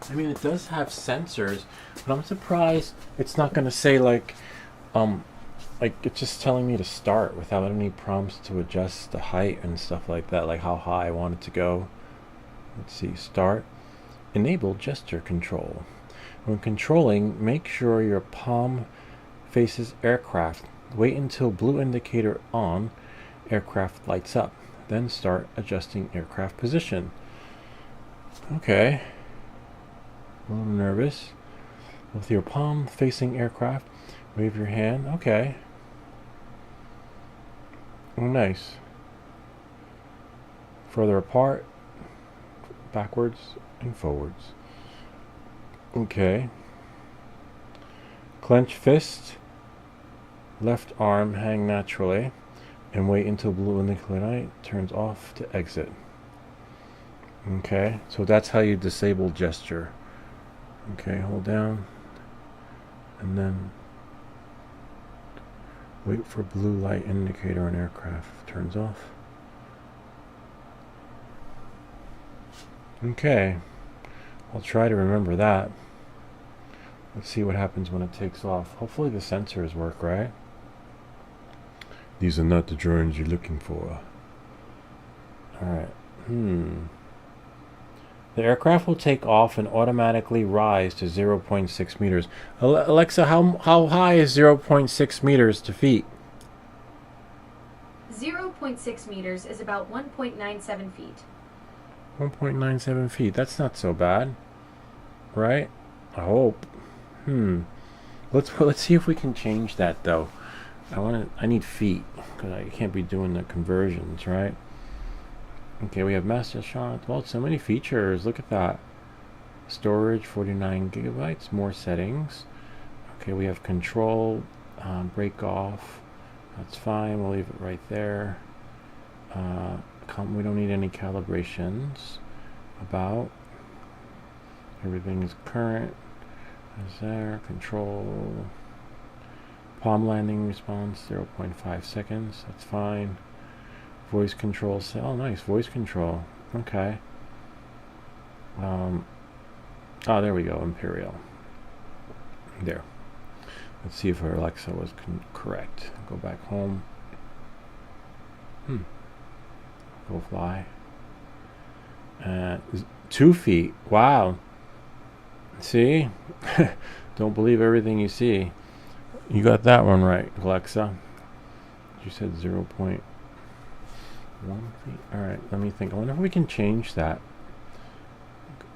I mean, it does have sensors, but I'm surprised it's not going to say like it's just telling me to start without any prompts to adjust the height and stuff like that, like how high I want it to go. Let's see, start. Enable gesture control. When controlling, make sure your palm faces aircraft. Wait until blue indicator on, aircraft lights up. Then start adjusting aircraft position. Okay. A little nervous. With your palm facing aircraft, wave your hand. Okay. Oh, nice. Further apart, backwards and forwards. Okay. Clench fist. Left arm hang naturally, and wait until blue indicator light turns off to exit. Okay, so that's how you disable gesture. Okay, hold down, and then wait for blue light indicator on aircraft turns off. Okay, I'll try to remember that. Let's see what happens when it takes off. Hopefully the sensors work, right? These are not the drones you're looking for. Alright, The aircraft will take off and automatically rise to 0.6 meters. Alexa, how high is 0.6 meters to feet? 0.6 meters is about 1.97 feet. 1.97 feet. That's not so bad, right? I hope. Let's see if we can change that though. I need feet because I can't be doing the conversions, right? Okay, we have master shot. Well, so many features. Look at that. Storage 49 gigabytes. More settings. Okay, we have control, break off. That's fine. We'll leave it right there. We don't need any calibrations. About. Everything is current. Is there. Control. Palm landing response 0.5 seconds. That's fine. Voice control. Oh, nice. Voice control. Okay. Oh, there we go. Imperial. There. Let's see if our Alexa was correct. Go back home. Go fly. 2 feet. Wow. See? Don't believe everything you see. You got that one right, Alexa. You said 0.1 feet. Alright, let me think. I wonder if we can change that.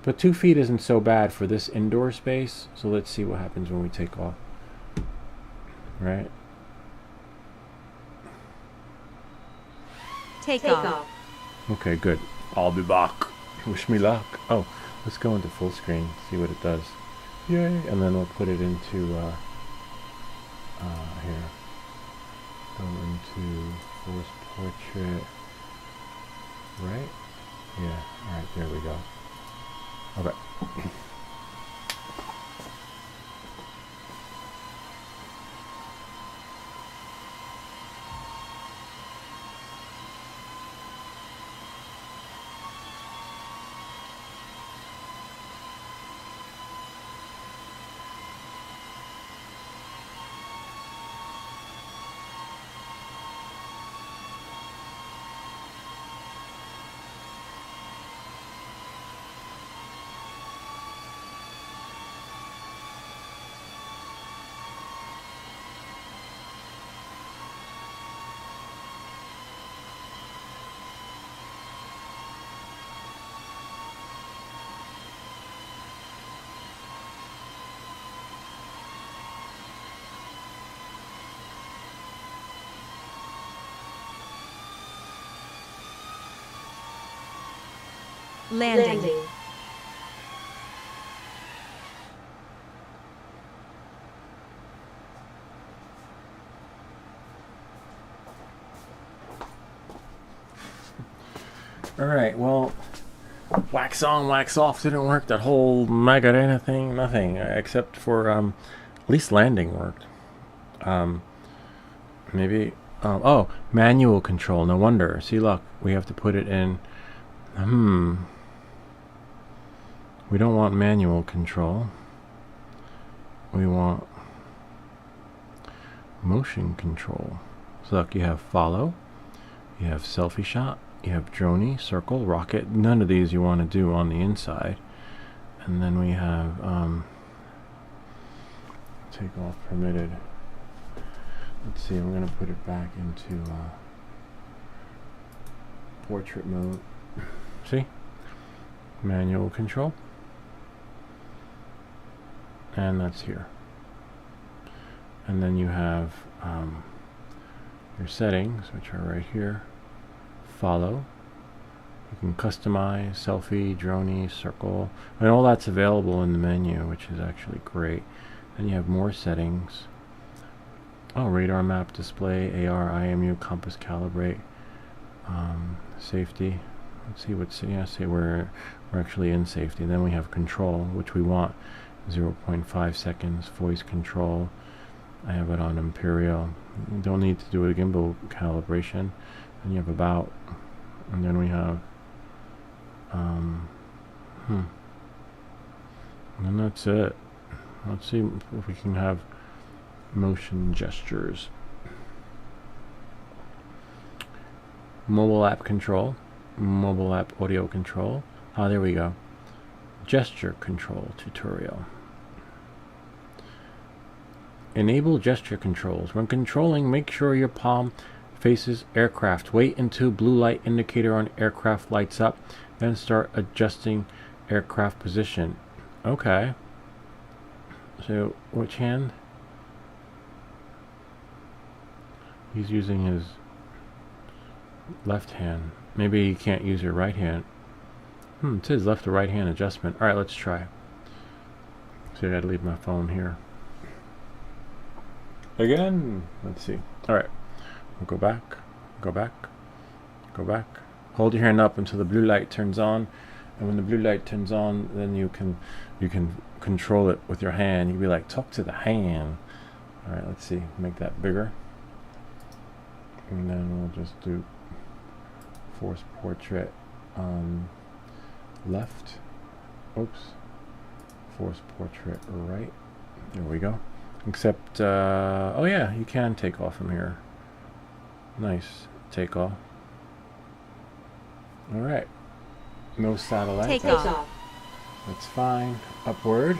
But 2 feet isn't so bad for this indoor space. So let's see what happens when we take off. Right? Take off. Okay, good. I'll be back. Wish me luck. Oh, let's go into full screen. See what it does. Yay! And then we'll put it into Here. Go into force portrait. Right? Yeah. Alright, there we go. Okay. Landing. Alright, well, wax on, wax off didn't work. That whole Macarena thing, nothing. Except for, at least landing worked. Maybe, oh, manual control. No wonder. See, look, we have to put it in. We don't want manual control. We want motion control. So look, you have follow, you have selfie shot, you have droney, circle, rocket. None of these you want to do on the inside. And then we have take off permitted. Let's see, I'm going to put it back into portrait mode. See? Manual control. And that's here. And then you have your settings, which are right here. Follow. You can customize, selfie, droney, circle, and all that's available in the menu, which is actually great. Then you have more settings. Oh, radar map display, AR, IMU, compass, calibrate, safety. Let's see what's, yeah, see we're actually in safety. Then we have control, which we want 0.5 seconds, voice control. I have it on Imperial. You don't need to do a gimbal calibration. Then you have about, and then we have, and that's it. Let's see if we can have motion gestures. Mobile app control, mobile app audio control. Ah, there we go. Gesture control tutorial. Enable gesture controls. When controlling, make sure your palm faces aircraft. Wait until blue light indicator on aircraft lights up, then start adjusting aircraft position. Okay. So, which hand? He's using his left hand. Maybe you can't use your right hand. It says left to right hand adjustment. Alright, let's try. So I gotta leave my phone here. Again. Let's see. Alright. We'll go back. Go back. Go back. Hold your hand up until the blue light turns on. And when the blue light turns on, then you can control it with your hand. You'll be like, talk to the hand. Alright, let's see. Make that bigger. And then we'll just do force portrait on left. Oops. Force portrait right. There we go. Except, oh yeah, you can take off from here. Nice. Take off. Alright. No satellite. Take off. That's fine. Upward.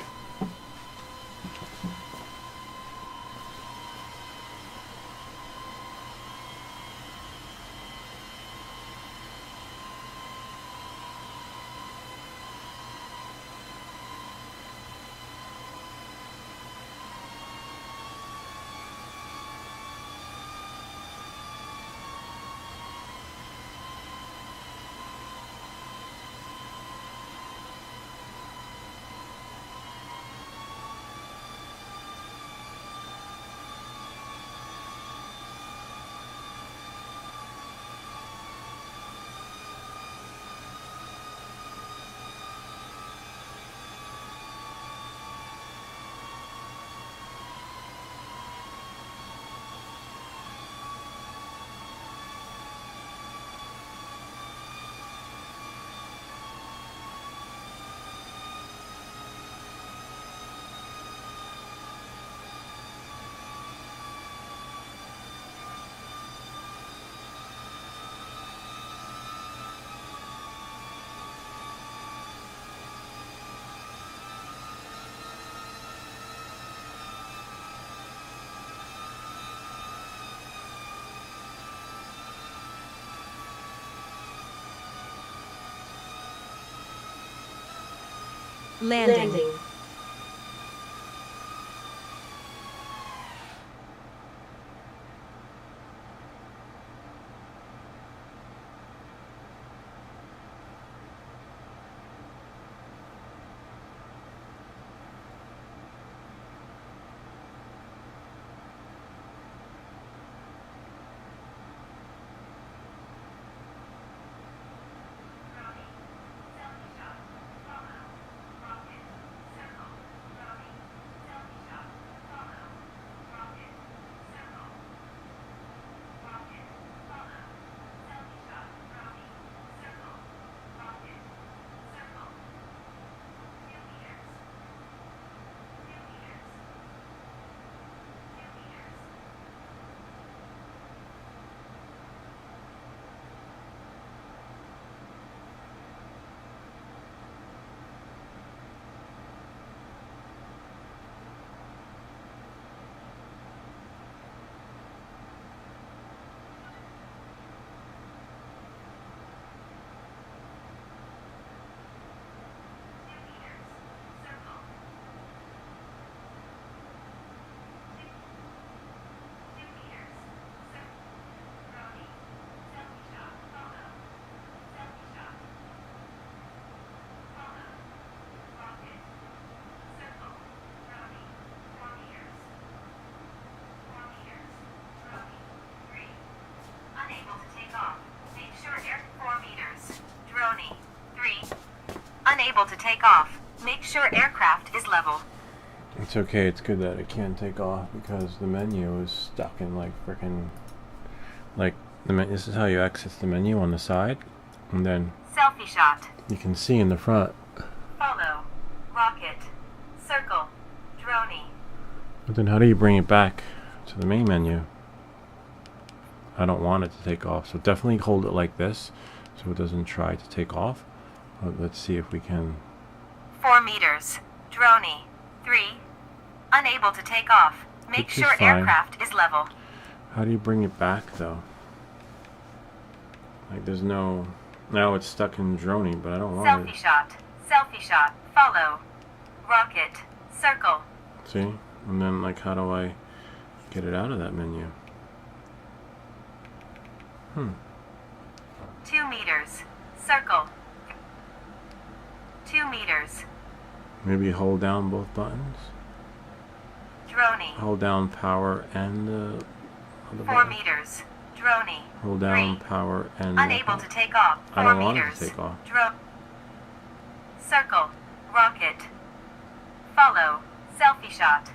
Landing. Landing. Unable to take off. Make sure air 4 meters. Droney. 3. Unable to take off. Make sure aircraft is level. It's okay, it's good that it can't take off because the menu is stuck in like frickin' like this is how you exit the menu on the side, and then Selfie shot. you can see in the front. Follow. Rocket. Circle. Droney. But then how do you bring it back to the main menu? I don't want it to take off, so definitely hold it like this so it doesn't try to take off. But let's see if we can. 4 meters. Droney. 3. Unable to take off. Make Which is sure fine. aircraft is level. How do you bring it back though? Like there's no. Now it's stuck in Droney, but I don't want Selfie it. shot. Selfie shot. Follow. Rocket. Circle. See? And then like how do I get it out of that menu? 2 meters. Circle. 2 meters. Maybe hold down both buttons. Droney. Hold down power and the other 4 button. meters. Droney. Hold down 3. power and the Unable other to take off. 4 I don't want it to meters. take off. Circle. Rocket. Follow. Selfie shot.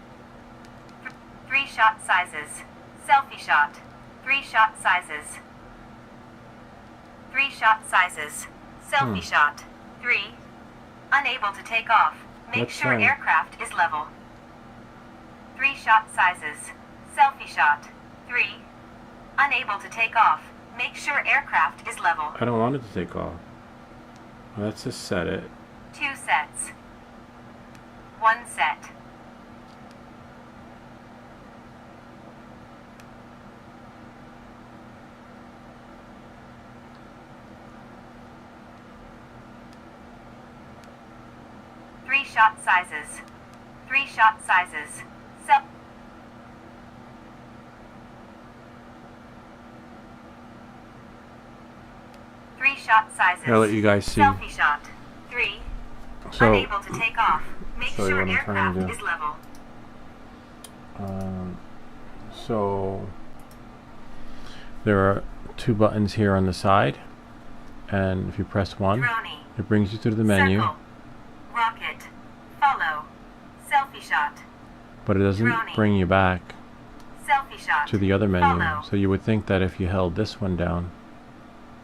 3 shot sizes. Selfie shot. 3 shot sizes. 3 shot sizes. Selfie shot. 3. Unable to take off. Make That's sure fine. aircraft is level. 3 shot sizes. Selfie shot. 3. Unable to take off. Make sure aircraft is level. I don't want it to take off. Let's just set it. 2 sets. 1 set. Three shot sizes. 3 shot sizes. Three shot sizes. I'll let you guys see. Selfie shot. 3. So, Unable to take off. Make show you sure what I'm trying to aircraft do. is level. so there are 2 buttons here on the side, and if you press 1, Droney. it brings you to the menu, Circle. Rocket. Follow. Selfie shot. but it doesn't Droney. bring you back Selfie shot. to the other menu. Follow. So you would think that if you held this one down,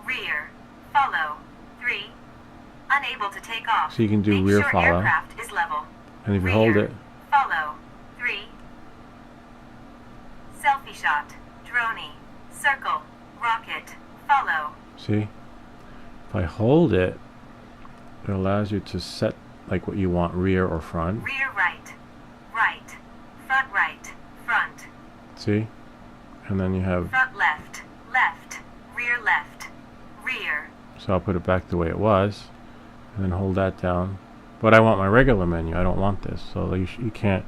Rear. Follow. 3. Unable to take off. So you can do Make rear sure follow. Aircraft is level. and if you Rear. hold it, Follow. 3. Selfie shot. Droney. Circle. Rocket. Follow. see? If I hold it, it allows you to set like what you want, rear or front. Rear right. Right. Front right. Front. See? And then you have, Front left. Left. Rear left. Rear. so I'll put it back the way it was, and then hold that down, but I want my regular menu. I don't want this, so you can't.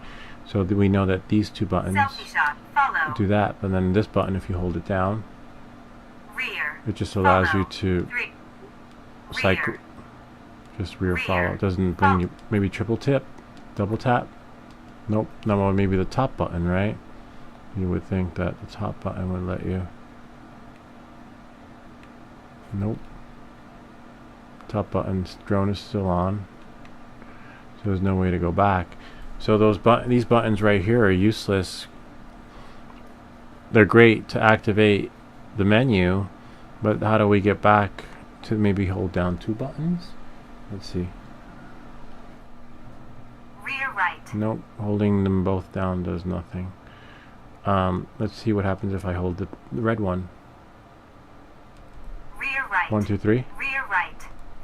So we know that these two buttons Selfie shot. Follow. do that, but then this button, if you hold it down, Rear. it just allows you Follow. to 3. cycle, Rear. just rear Rear. follow. It doesn't bring you maybe triple tip, double tap. Nope. No, well, maybe the top button, right? You would think that the top button would let you. Nope. Top button's drone is still on, so there's no way to go back. So these buttons right here are useless. They're great to activate the menu, but how do we get back to maybe hold down two buttons? Let's see. Rear right. Nope, holding them both down does nothing. Let's see what happens if I hold the red one. Rear right. 1, 2, 3. Rear right.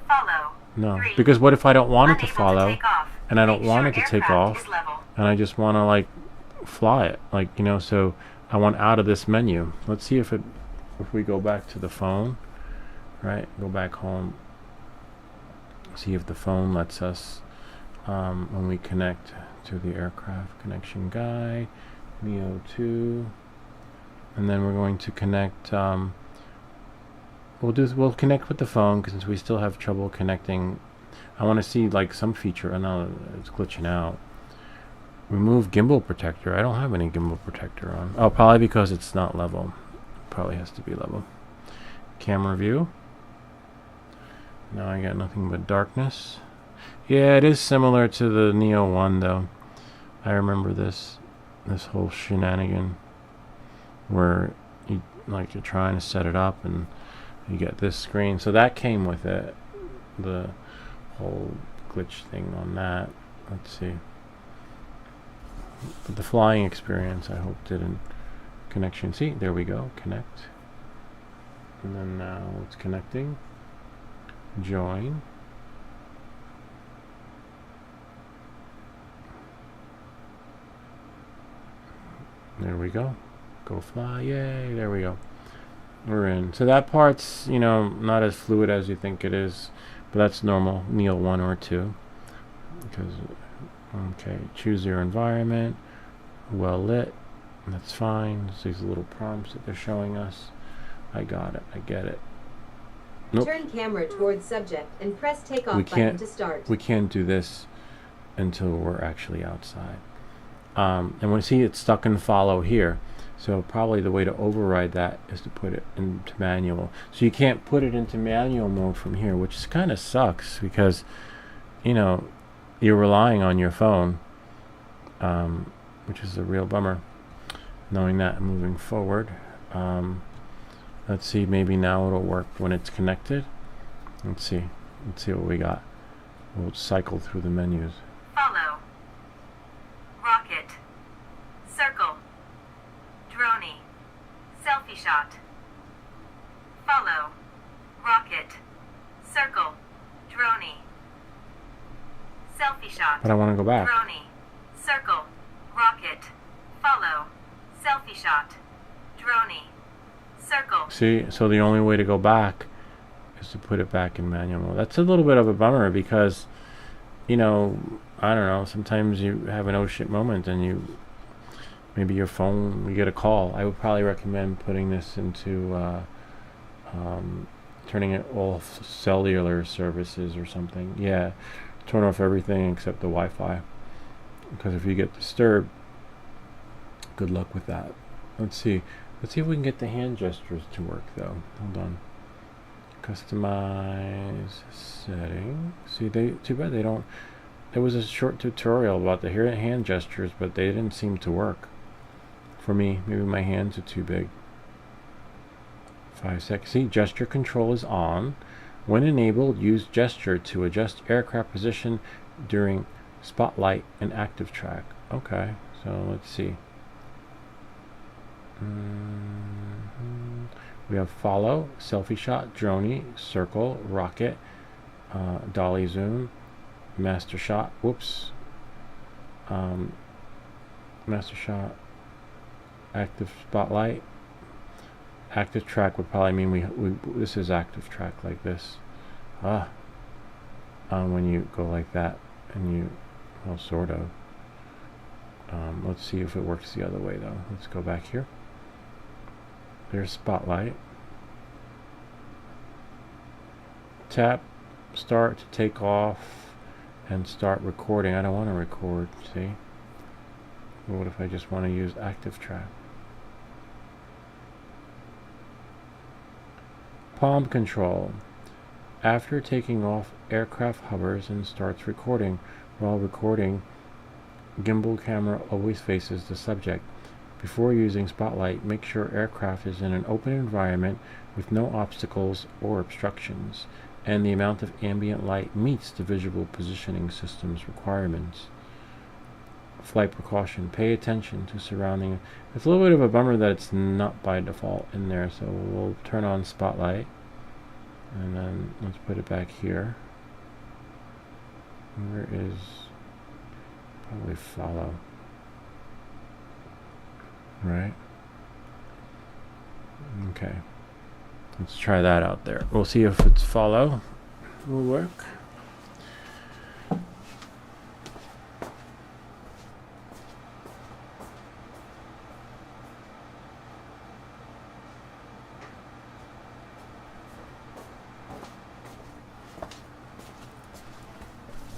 Follow. No, 3. because what if I don't want it to Unable follow, take off. and I don't Make want sure it to take aircraft off, is level. and I just want to like fly it, like, you know, so I want out of this menu. Let's see if we go back to the phone, right? Go back home. See if the phone lets us when we connect to the aircraft connection guy, Neo 2, and then we're going to connect. We'll connect with the phone because we still have trouble connecting. I want to see like some feature. And now it's glitching out. Remove gimbal protector. I don't have any gimbal protector on. Oh, probably because it's not level. Probably has to be level. Camera view. Now I got nothing but darkness. Yeah, it is similar to the Neo 1 though. I remember this whole shenanigan where you're trying to set it up and you get this screen. So that came with it. The whole glitch thing on that. Let's see. But the flying experience, I hope, didn't. Connection. See, there we go. Connect. And then now it's connecting. Join. There we go. Go fly. Yay. There we go. We're in. So that part's, you know, not as fluid as you think it is, but that's normal. Neo 1 or 2. Because, okay, choose your environment. Well lit. That's fine. There's these little prompts that they're showing us. I got it. I get it. Nope. Turn camera towards subject and press takeoff We button can't. to start. We can't do this until we're actually outside. And we see it's stuck in follow here. So probably the way to override that is to put it into manual. So you can't put it into manual mode from here, which kind of sucks because, you know, you're relying on your phone, which is a real bummer. Knowing that moving forward. Let's see, maybe now it'll work when it's connected. Let's see what we got. We'll cycle through the menus. Follow. Rocket. Circle. Droney. Selfie shot. Follow. Rocket. Circle. Droney. Selfie shot. But I want to go back. Droney. Circle. Rocket. Follow. Selfie shot. Droney. Circle. See, so the only way to go back is to put it back in manual mode. That's a little bit of a bummer because, you know, I don't know, sometimes you have an oh shit moment and maybe your phone, you get a call. I would probably recommend putting this into turning it off cellular services or something. Yeah, turn off everything except the Wi-Fi, because if you get disturbed, good luck with that. Let's see if we can get the hand gestures to work though. Hold on. Customize setting. See, too bad they don't. There was a short tutorial about the hand gestures, but they didn't seem to work for me. Maybe my hands are too big. 5 seconds. See, gesture control is on. When enabled, use gesture to adjust aircraft position during spotlight and active track. Okay, so let's see. We have follow, selfie shot, droney, circle, rocket, dolly zoom, master shot. Whoops. Master shot, active spotlight. Active track would probably mean we this is active track like this. When you go like that, and you, well, sort of. Let's see if it works the other way though. Let's go back here. There's spotlight. Tap start to take off and start recording. I don't want to record, see? What if I just want to use active track? Palm control. After taking off, aircraft hovers and starts recording. While recording, gimbal camera always faces the subject. Before using spotlight, make sure aircraft is in an open environment with no obstacles or obstructions, and the amount of ambient light meets the visual positioning system's requirements. Flight precaution. Pay attention to surrounding. It's a little bit of a bummer that it's not by default in there, so we'll turn on spotlight, and then let's put it back here. Where is probably follow? Right? Okay. Let's try that out there. We'll see if it's follow will work.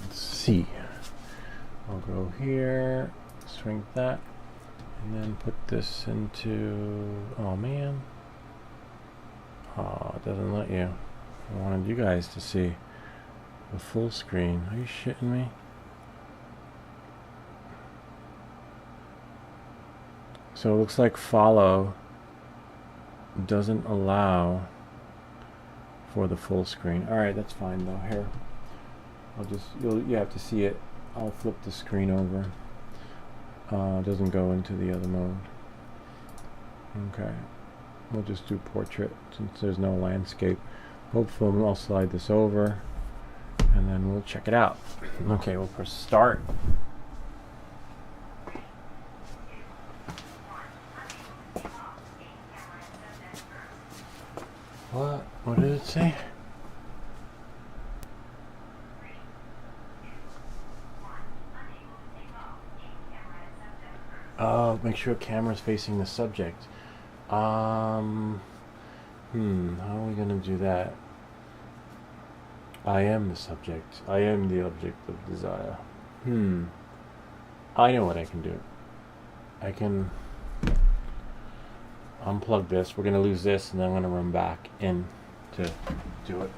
Let's see. I'll go here, swing that, and then put this into, oh man. Oh, it doesn't let you. I wanted you guys to see the full screen. Are you shitting me? So it looks like follow doesn't allow for the full screen. Alright, that's fine though. Here, I'll just, you have to see it. I'll flip the screen over. It doesn't go into the other mode. Okay. We'll just do portrait since there's no landscape. Hopefully I'll slide this over and then we'll check it out. Okay, we'll press start. What did it say? Make sure camera's facing the subject. How are we gonna do that? I am the subject. I am the object of desire. I know what I can do. I can unplug this. We're gonna lose this, and then I'm gonna run back in to do it.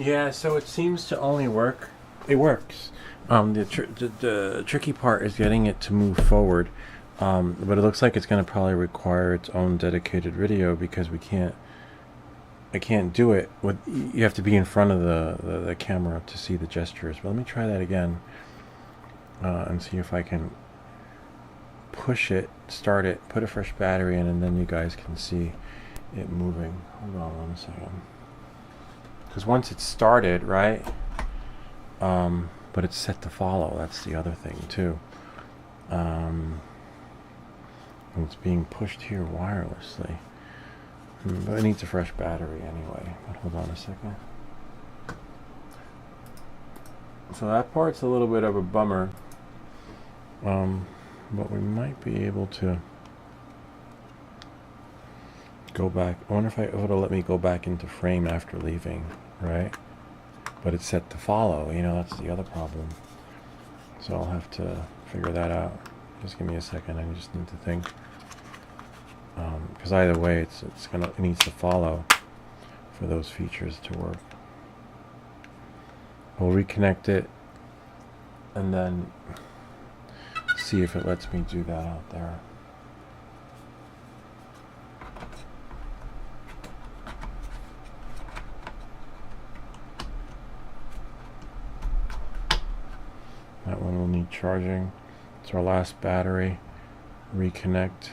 Yeah, so it seems to only work. It works. The tricky part is getting it to move forward. But it looks like it's going to probably require its own dedicated video because I can't do it with. You have to be in front of the camera to see the gestures. But let me try that again and see if I can push it, start it, put a fresh battery in, and then you guys can see it moving. Hold on 1 second. Because once it's started, right? But it's set to follow. That's the other thing too. And it's being pushed here wirelessly. But it needs a fresh battery anyway. But hold on a second. So that part's a little bit of a bummer. But we might be able to go back. I wonder if it'll let me go back into frame after leaving, right? But it's set to follow, you know, that's the other problem. So I'll have to figure that out. Just give me a second, I just need to think. Because either way, it needs to follow for those features to work. We'll reconnect it and then see if it lets me do that out there. That one will need charging. It's our last battery. Reconnect.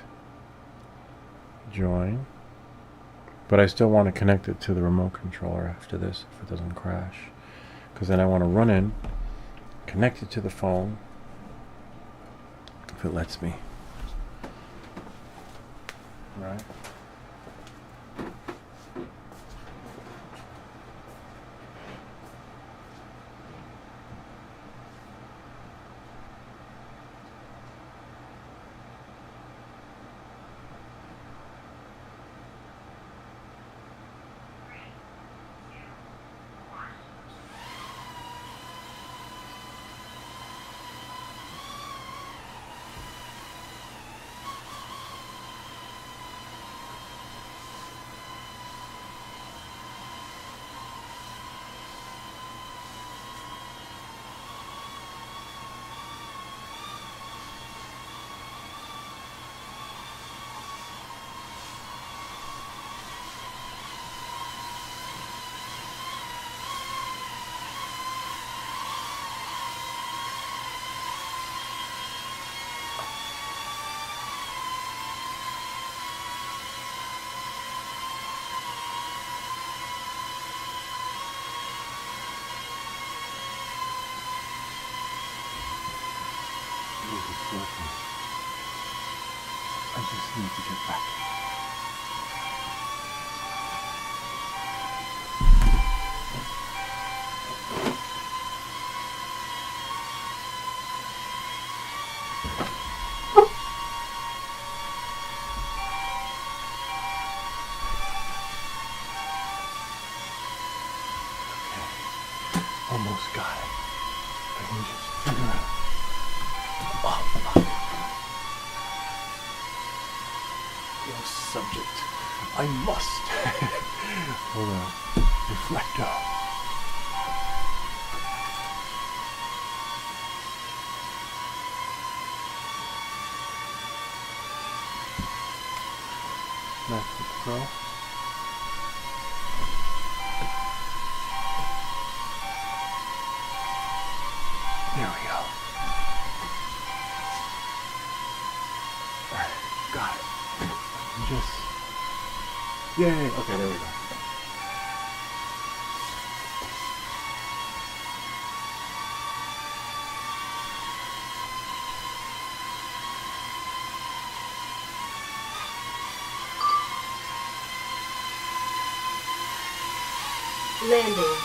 Join. But I still want to connect it to the remote controller after this if it doesn't crash. Because then I want to run in, connect it to the phone, if it lets me. Right? I just need to get back. Okay, almost got it. I can just figure out. Oh, fuck. Yo, subject. I must. Hold on. Reflector. MacBook Pro. There we go. Got it. Just. Yay. Okay, there we go. Landing.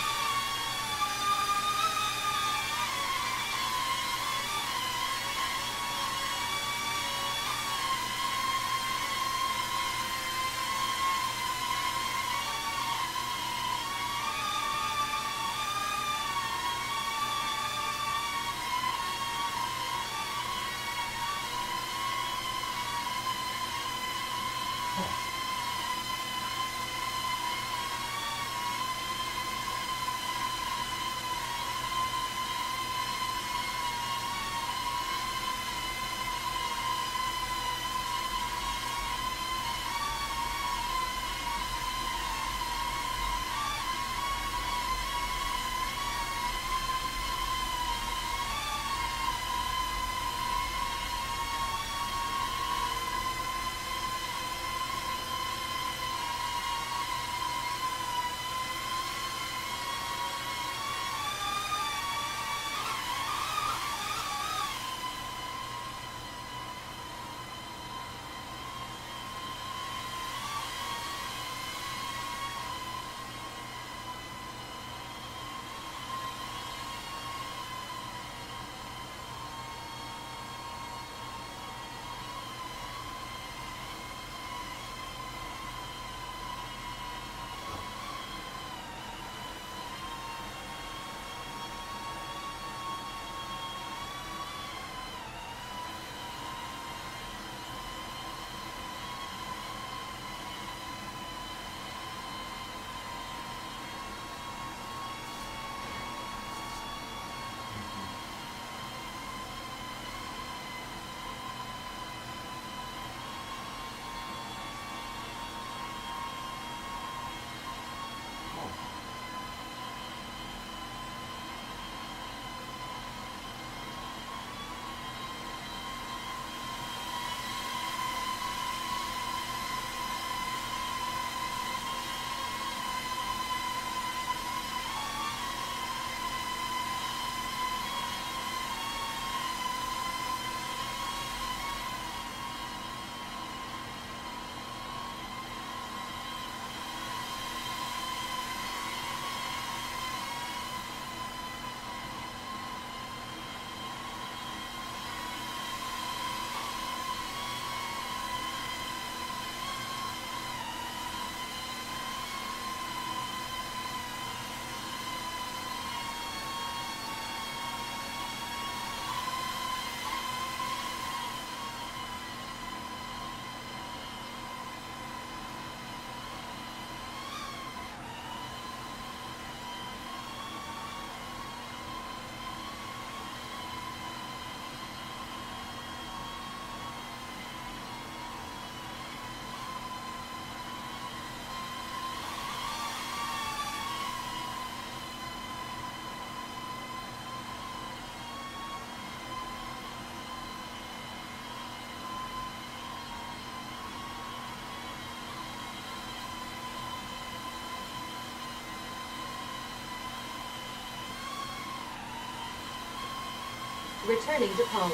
Returning to home.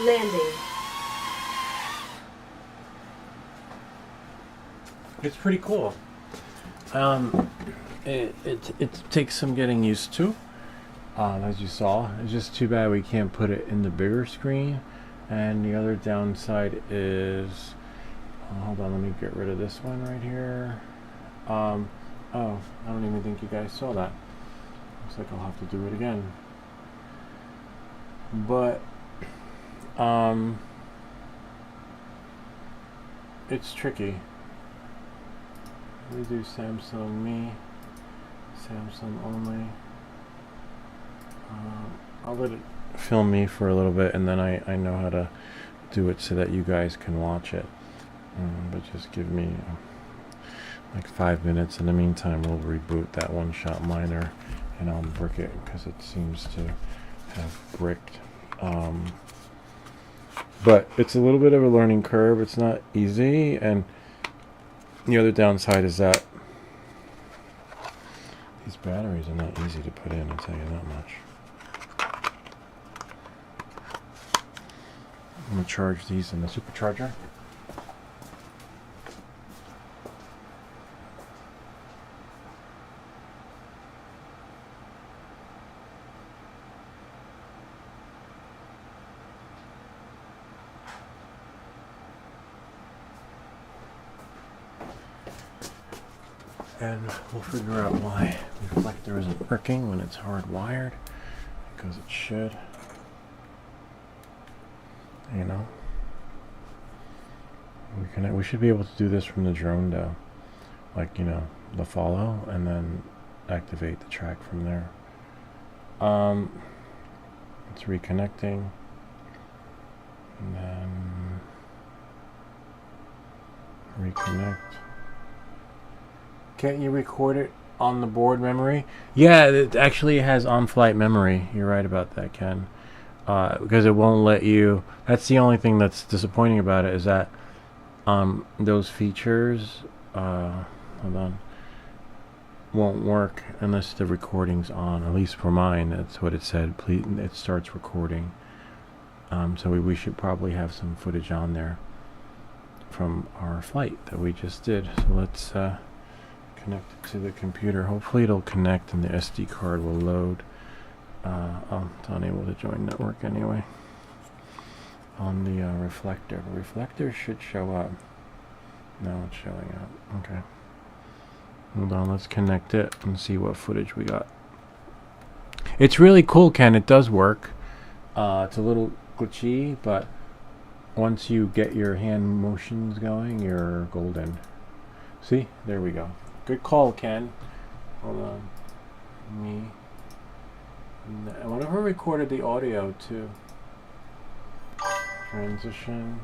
Landing. It's pretty cool. It takes some getting used to. As you saw, it's just too bad we can't put it in the bigger screen. And the other downside is, hold on, let me get rid of this one right here. Oh, I don't even think you guys saw that. Looks like I'll have to do it again. But it's tricky. We do Samsung Me, Samsung only. I'll let it film me for a little bit, and then I know how to do it so that you guys can watch it. But just give me like 5 minutes. In the meantime, we'll reboot that one-shot miner, and I'll brick it because it seems to have bricked. But it's a little bit of a learning curve. It's not easy, and the other downside is that these batteries are not easy to put in, I'll tell you that much. I'm going to charge these in the supercharger. And we'll figure out why the reflector isn't working when it's hardwired, because it should. You know, we should be able to do this from the drone though, like, you know, the follow, and then activate the track from there. It's reconnecting, and then reconnect. Can't you record it on the board memory? Yeah, it actually has on-flight memory. You're right about that, Ken. Because it won't let you. That's the only thing that's disappointing about it, is that those features, hold on, won't work unless the recording's on. At least for mine, that's what it said. Please, it starts recording. So we should probably have some footage on there from our flight that we just did. So let's connect it to the computer. Hopefully it'll connect and the SD card will load. Oh, it's unable to join network anyway. On the reflector. The reflector should show up. No, it's showing up. Okay. Hold on, let's connect it and see what footage we got. It's really cool, Ken. It does work. It's a little glitchy, but once you get your hand motions going, you're golden. See? There we go. Good call, Ken. Hold on. Me. I wonder if I recorded the audio too. Transition.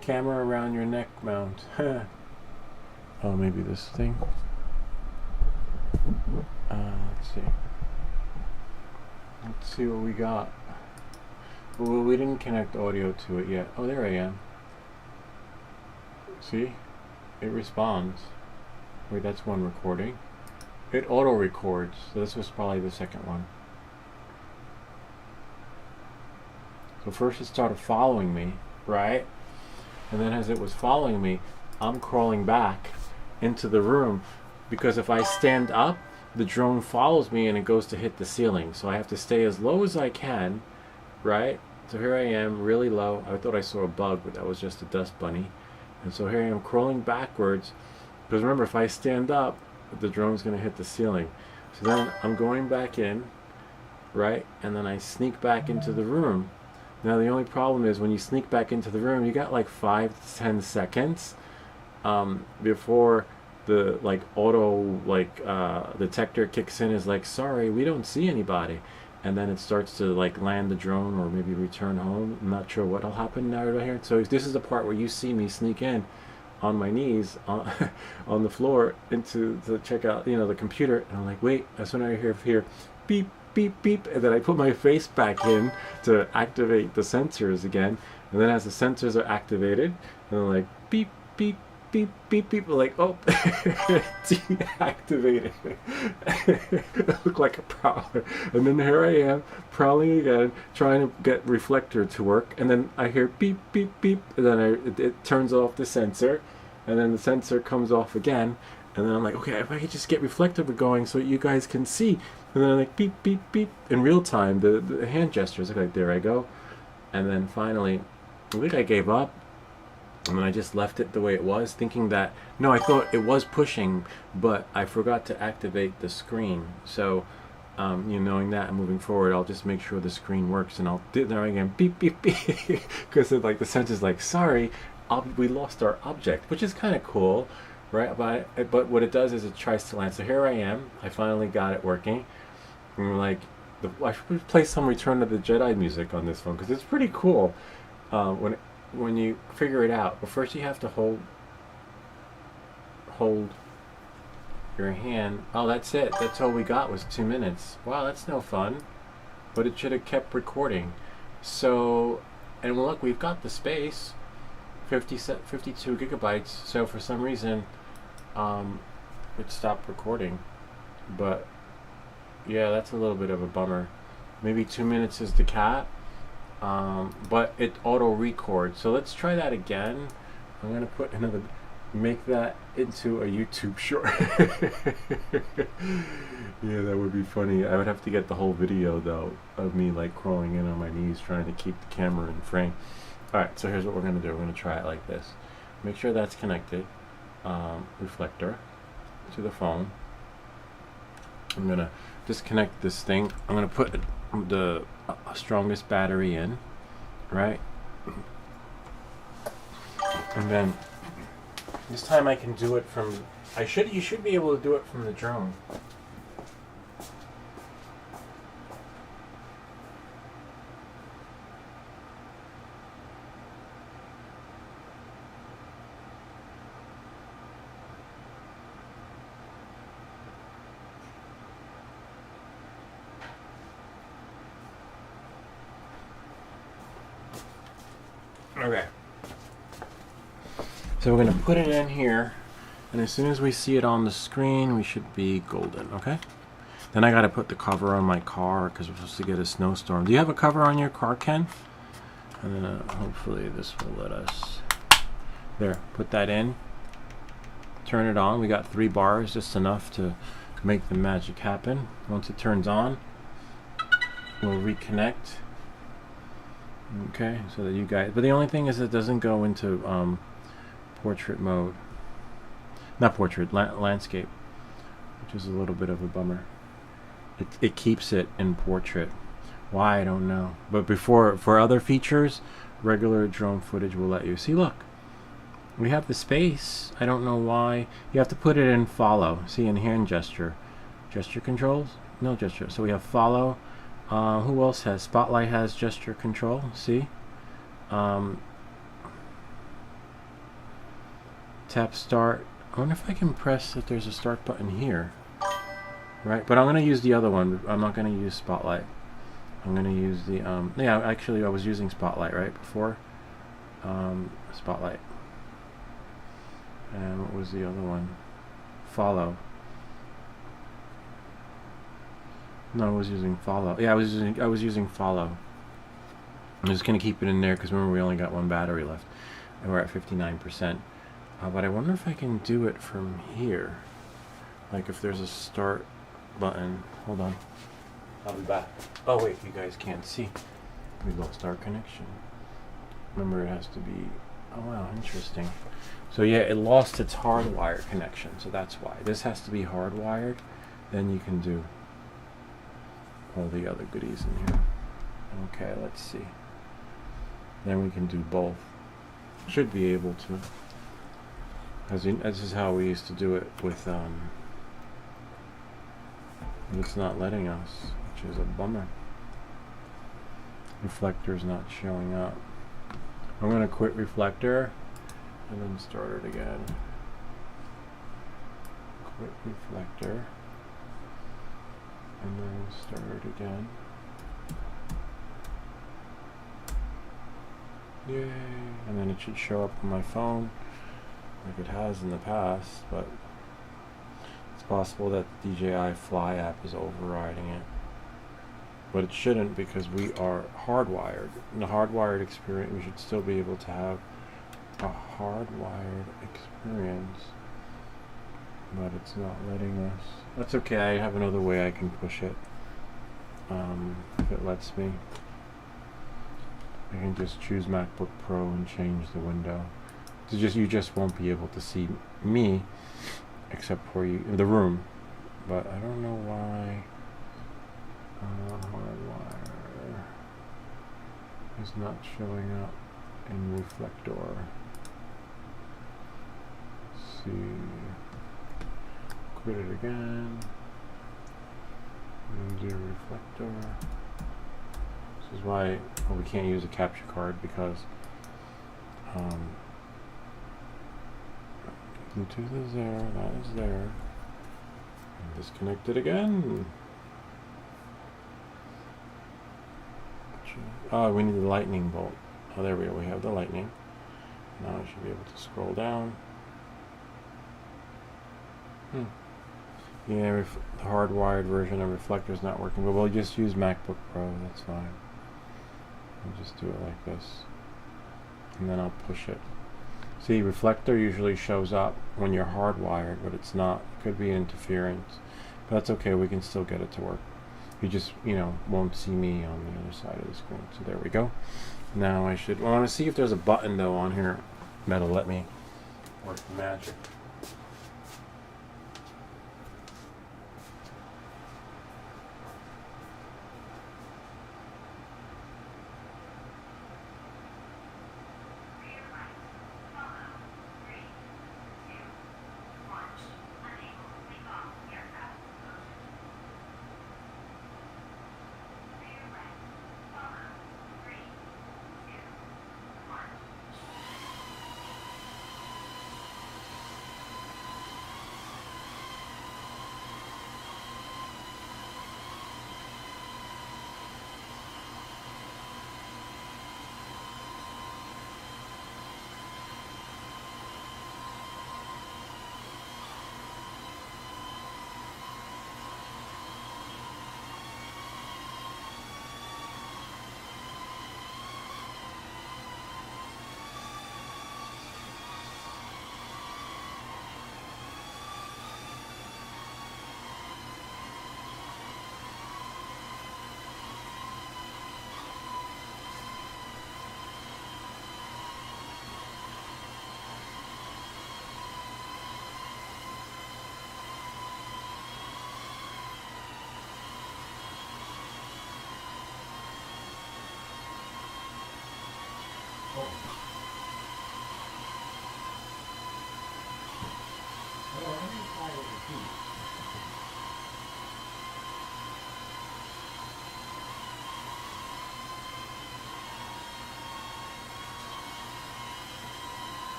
Camera around your neck mount. Oh, maybe this thing. Let's see. Let's see what we got. Well, we didn't connect audio to it yet. Oh, there I am. See? It responds. Wait, that's one recording. It auto records. So this was probably the second one. So first it started following me, right? And then as it was following me, I'm crawling back into the room, because if I stand up, the drone follows me and it goes to hit the ceiling. So I have to stay as low as I can, right? So here I am, really low. I thought I saw a bug, but that was just a dust bunny. And so here I am crawling backwards, because remember, if I stand up, the drone's going to hit the ceiling. So then I'm going back in, right? And then I sneak back into the room. Now the only problem is when you sneak back into the room, you got like 5 to 10 seconds before the auto detector kicks in, is like, sorry, we don't see anybody, and then it starts to land the drone or maybe return home. I'm not sure what'll happen now right here. So this is the part where you see me sneak in on my knees on the floor to check out the computer, and I'm like, wait, that's when I hear beep beep beep, and then I put my face back in to activate the sensors again, and then as the sensors are activated, and I'm like beep beep beep, beep, beep. Like, oh, deactivated. It looked like a prowler. And then here I am, prowling again, trying to get reflector to work. And then I hear beep, beep, beep. And then it turns off the sensor. And then the sensor comes off again. And then I'm like, okay, if I could just get reflector going so you guys can see. And then I'm like, beep, beep, beep. In real time, the hand gestures look like, there I go. And then finally, I think I gave up. And then I just left it the way it was, thinking that, no, I thought it was pushing, but I forgot to activate the screen. So, knowing that and moving forward, I'll just make sure the screen works. And I'll do there again, beep, beep, beep. Because like the sensor's like, sorry, we lost our object, which is kind of cool. Right, but what it does is it tries to land. So here I am. I finally got it working. And like, I should play some Return of the Jedi music on this phone because it's pretty cool. When you figure it out, but first you have to hold your hand. Oh, that's it. That's all we got was 2 minutes. Wow, that's no fun. But it should have kept recording. So, and look, we've got the space. 52 gigabytes. So for some reason, it stopped recording. But yeah, that's a little bit of a bummer. Maybe 2 minutes is the cap. But it auto records. So let's try that again. I'm gonna make that into a YouTube short. Yeah, that would be funny. I would have to get the whole video though of me like crawling in on my knees trying to keep the camera in frame. Alright, so here's what we're gonna do. We're gonna try it like this. Make sure that's connected. Reflector to the phone. I'm gonna disconnect this thing. I'm gonna put the strongest battery in, right? And then this time I can do it from. You should be able to do it from the drone. Okay. So we're going to put it in here, and as soon as we see it on the screen, we should be golden, okay? Then I got to put the cover on my car because we're supposed to get a snowstorm. Do you have a cover on your car, Ken? And then hopefully this will let us. There, put that in. Turn it on. We got 3 bars, just enough to make the magic happen. Once it turns on, we'll reconnect. Okay, so that you guys, but the only thing is it doesn't go into portrait mode, not portrait, landscape, which is a little bit of a bummer. It keeps it in portrait. Why, I don't know. But for other features, regular drone footage will let you see. Look, we have the space. I don't know why. You have to put it in follow. See, in hand gesture controls, no gesture. So we have follow. Who else has? Spotlight has gesture control. See? Tap start. I wonder if I can press that there's a start button here. Right? But I'm going to use the other one. I'm not going to use Spotlight. I'm going to use the, yeah, actually I was using Spotlight, right, before? Spotlight. And what was the other one? Follow. No, I was using follow. Yeah, I was using follow. I'm just gonna keep it in there because remember we only got 1 battery left, and we're at 59%. But I wonder if I can do it from here. Like if there's a start button. Hold on. I'll be back. Oh wait, you guys can't see. We lost our connection. Remember, it has to be. Oh wow, interesting. So yeah, it lost its hardwired connection. So that's why this has to be hardwired. Then you can do all the other goodies in here. Okay, let's see. Then we can do both. Should be able to. This is how we used to do it with it's not letting us, which is a bummer. Reflector's not showing up. I'm gonna quit reflector and then start it again. Quit reflector. And then start again. Yay! And then it should show up on my phone. like it has in the past, but it's possible that the DJI Fly app is overriding it. But it shouldn't, because we are hardwired. In the hardwired experience, we should still be able to have a hardwired experience. But it's not letting us. That's okay, I have another way I can push it. If it lets me. I can just choose MacBook Pro and change the window. You just won't be able to see me, except for you in the room. But I don't know why hardwire is not showing up in Reflector. Let's see. Quit it again. And do Reflector. This is why we can't use a capture card, because Bluetooth is there, that is there. And disconnect it again. Oh, we need the lightning bolt. Oh, there we go. We have the lightning. Now I should be able to scroll down. Yeah, the hardwired version of Reflector is not working, but we'll just use MacBook Pro. That's fine. I'll just do it like this, and then I'll push it. See, Reflector usually shows up when you're hardwired, but it's not. It could be interference, but that's okay. We can still get it to work. You just, won't see me on the other side of the screen. So there we go. Now I want to see if there's a button though on here that'll let me work the magic.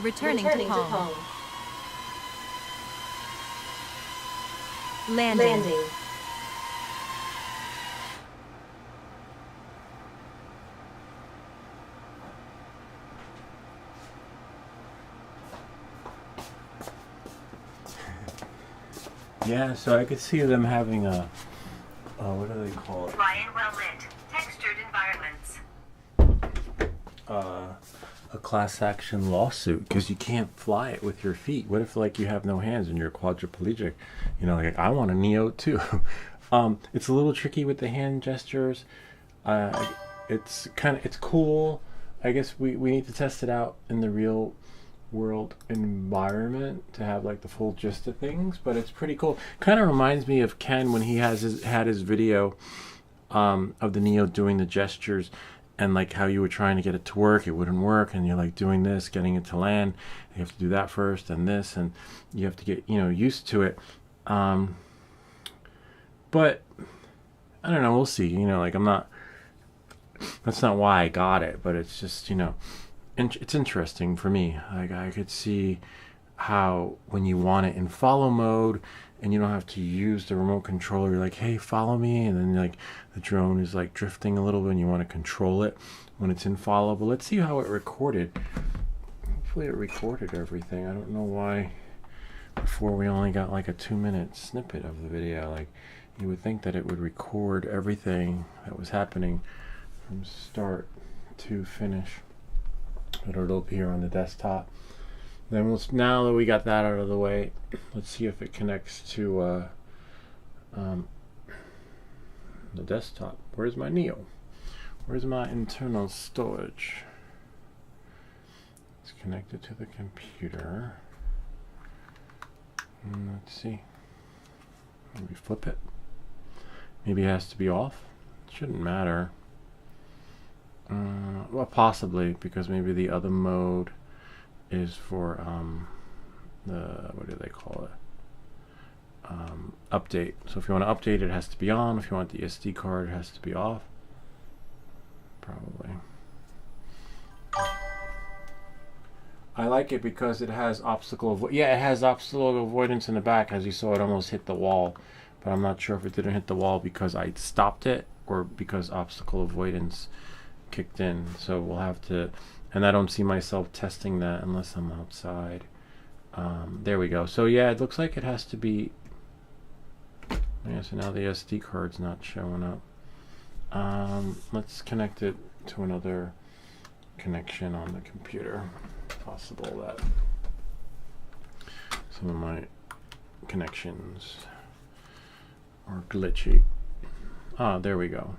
Returning to home. Landing. Yeah, so I could see them having a, what do they call it? Fly in well lit, textured environments. A class action lawsuit because you can't fly it with your feet. What if like you have no hands and you're quadriplegic? You know, like I want a Neo too. It's a little tricky with the hand gestures. It's cool. I guess we need to test it out in the real world environment to have like the full gist of things, but it's pretty cool. Kind of reminds me of Ken when he had his video of the Neo doing the gestures, and like how you were trying to get it to work, it wouldn't work, and you're like doing this, getting it to land. You have to do that first, and this, and you have to get used to it. But I don't know. We'll see. Like that's not why I got it, but it's just it's interesting for me. Like I could see how when you want it in follow mode and you don't have to use the remote controller, you're like, hey, follow me, and then like the drone is like drifting a little bit and you want to control it when it's in follow. But let's see how it recorded. Hopefully it recorded everything. I don't know why before we only got like a 2-minute snippet of the video. Like you would think that it would record everything that was happening from start to finish. But it'll appear on the desktop. Then now that we got that out of the way, let's see if it connects to the desktop. Where's my Neo? Where's my internal storage? It's connected to the computer. Let's see. Maybe flip it. Maybe it has to be off. It shouldn't matter. Well, possibly, because maybe the other mode is for what do they call it? Update. So if you want to update, it has to be on. If you want the SD card, it has to be off. Probably. I like it because it has it has obstacle avoidance in the back. As you saw, it almost hit the wall, but I'm not sure if it didn't hit the wall because I stopped it or because obstacle avoidance kicked in. So we'll have to, and I don't see myself testing that unless I'm outside. There we go. So yeah, it looks like it has to be. Yeah, so now the SD card's not showing up. Let's connect it to another connection on the computer. Possible that some of my connections are glitchy. There we go.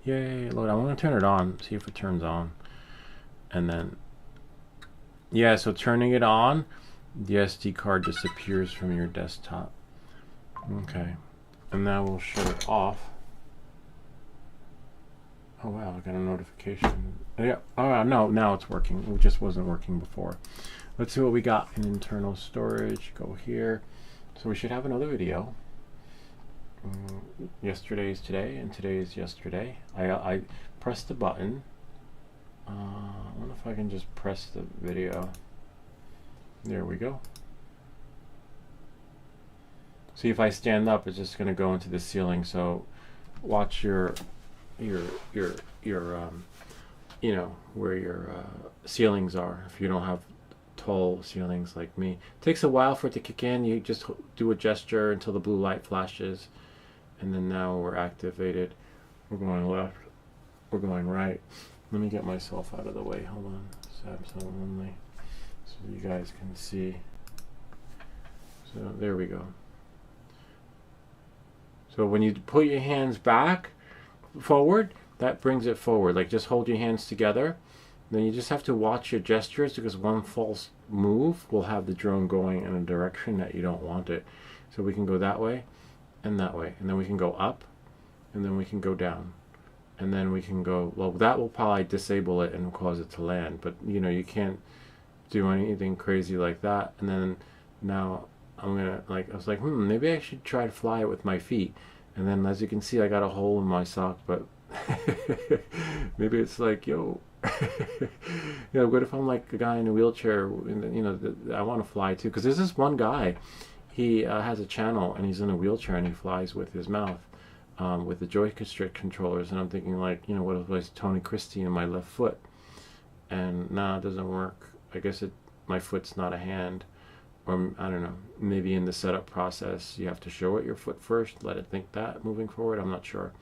Yay, load. I want to turn it on, see if it turns on. And then, yeah, so turning it on, the SD card disappears from your desktop. Okay, and now we'll shut it off. Oh wow, I got a notification. Yeah, oh no, now it's working. It just wasn't working before. Let's see what we got in internal storage. Go here. So we should have another video. Yesterday is today, and today is yesterday. I pressed the button. I wonder if I can just press the video. There we go. See, if I stand up, it's just going to go into the ceiling. So watch your you know, where your ceilings are. If you don't have tall ceilings like me, it takes a while for it to kick in. You just do a gesture until the blue light flashes, and then now we're activated. We're going left, we're going right. Let me get myself out of the way. Hold on. Samsung only, so you guys can see. So there we go. So when you put your hands back forward, that brings it forward. Like, just hold your hands together. Then you just have to watch your gestures, because one false move will have the drone going in a direction that you don't want it. So we can go that way, and then we can go up, and then we can go down, and then we can go, well, that will probably disable it and cause it to land, but you know, you can't do anything crazy like that. And then now I'm gonna, like, I was like, maybe I should try to fly it with my feet. And then, as you can see, I got a hole in my sock, but maybe it's like, yo, you know, what if I'm like a guy in a wheelchair, and you know, I want to fly too? Because there's this one guy, he has a channel and he's in a wheelchair and he flies with his mouth, with the joystick controllers. And I'm thinking, like, you know, what if I was Tony Christie in my left foot? And nah, it doesn't work. I guess my foot's not a hand, or I don't know. Maybe in the setup process you have to show it your foot first, let it think that moving forward. I'm not sure.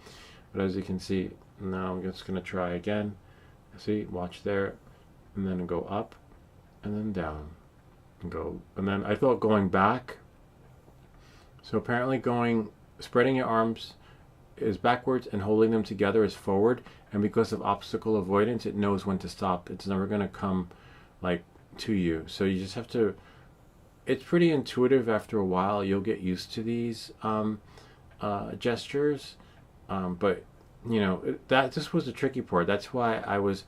But as you can see, now I'm just gonna try again. See, watch there, and then go up, and then down, and go, and then I thought going back. So apparently spreading your arms is backwards and holding them together is forward, and because of obstacle avoidance, it knows when to stop. It's never gonna come like to you. So you just have to, it's pretty intuitive. After a while you'll get used to these gestures, but you know, this was the tricky part. That's why I was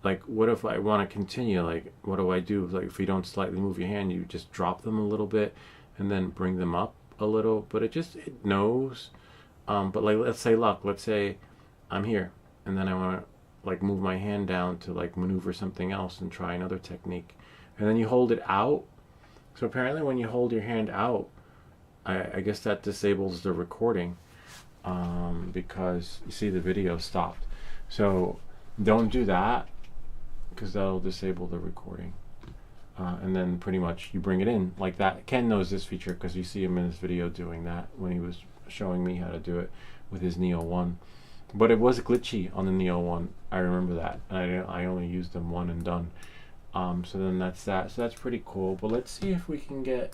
like, what if I want to continue? Like, what do I do? Like, if you don't slightly move your hand, you just drop them a little bit and then bring them up a little, but it knows. But like, let's say I'm here and then I want to like move my hand down to like maneuver something else and try another technique, and then you hold it out. So apparently when you hold your hand out, I guess that disables the recording, because you see the video stopped. So don't do that, because that'll disable the recording. And then pretty much you bring it in like that. Ken knows this feature because you see him in his video doing that when he was showing me how to do it with his Neo 1. But it was glitchy on the Neo 1. I remember that. I only used them one and done. So then that's that. So that's pretty cool. But let's see if we can get,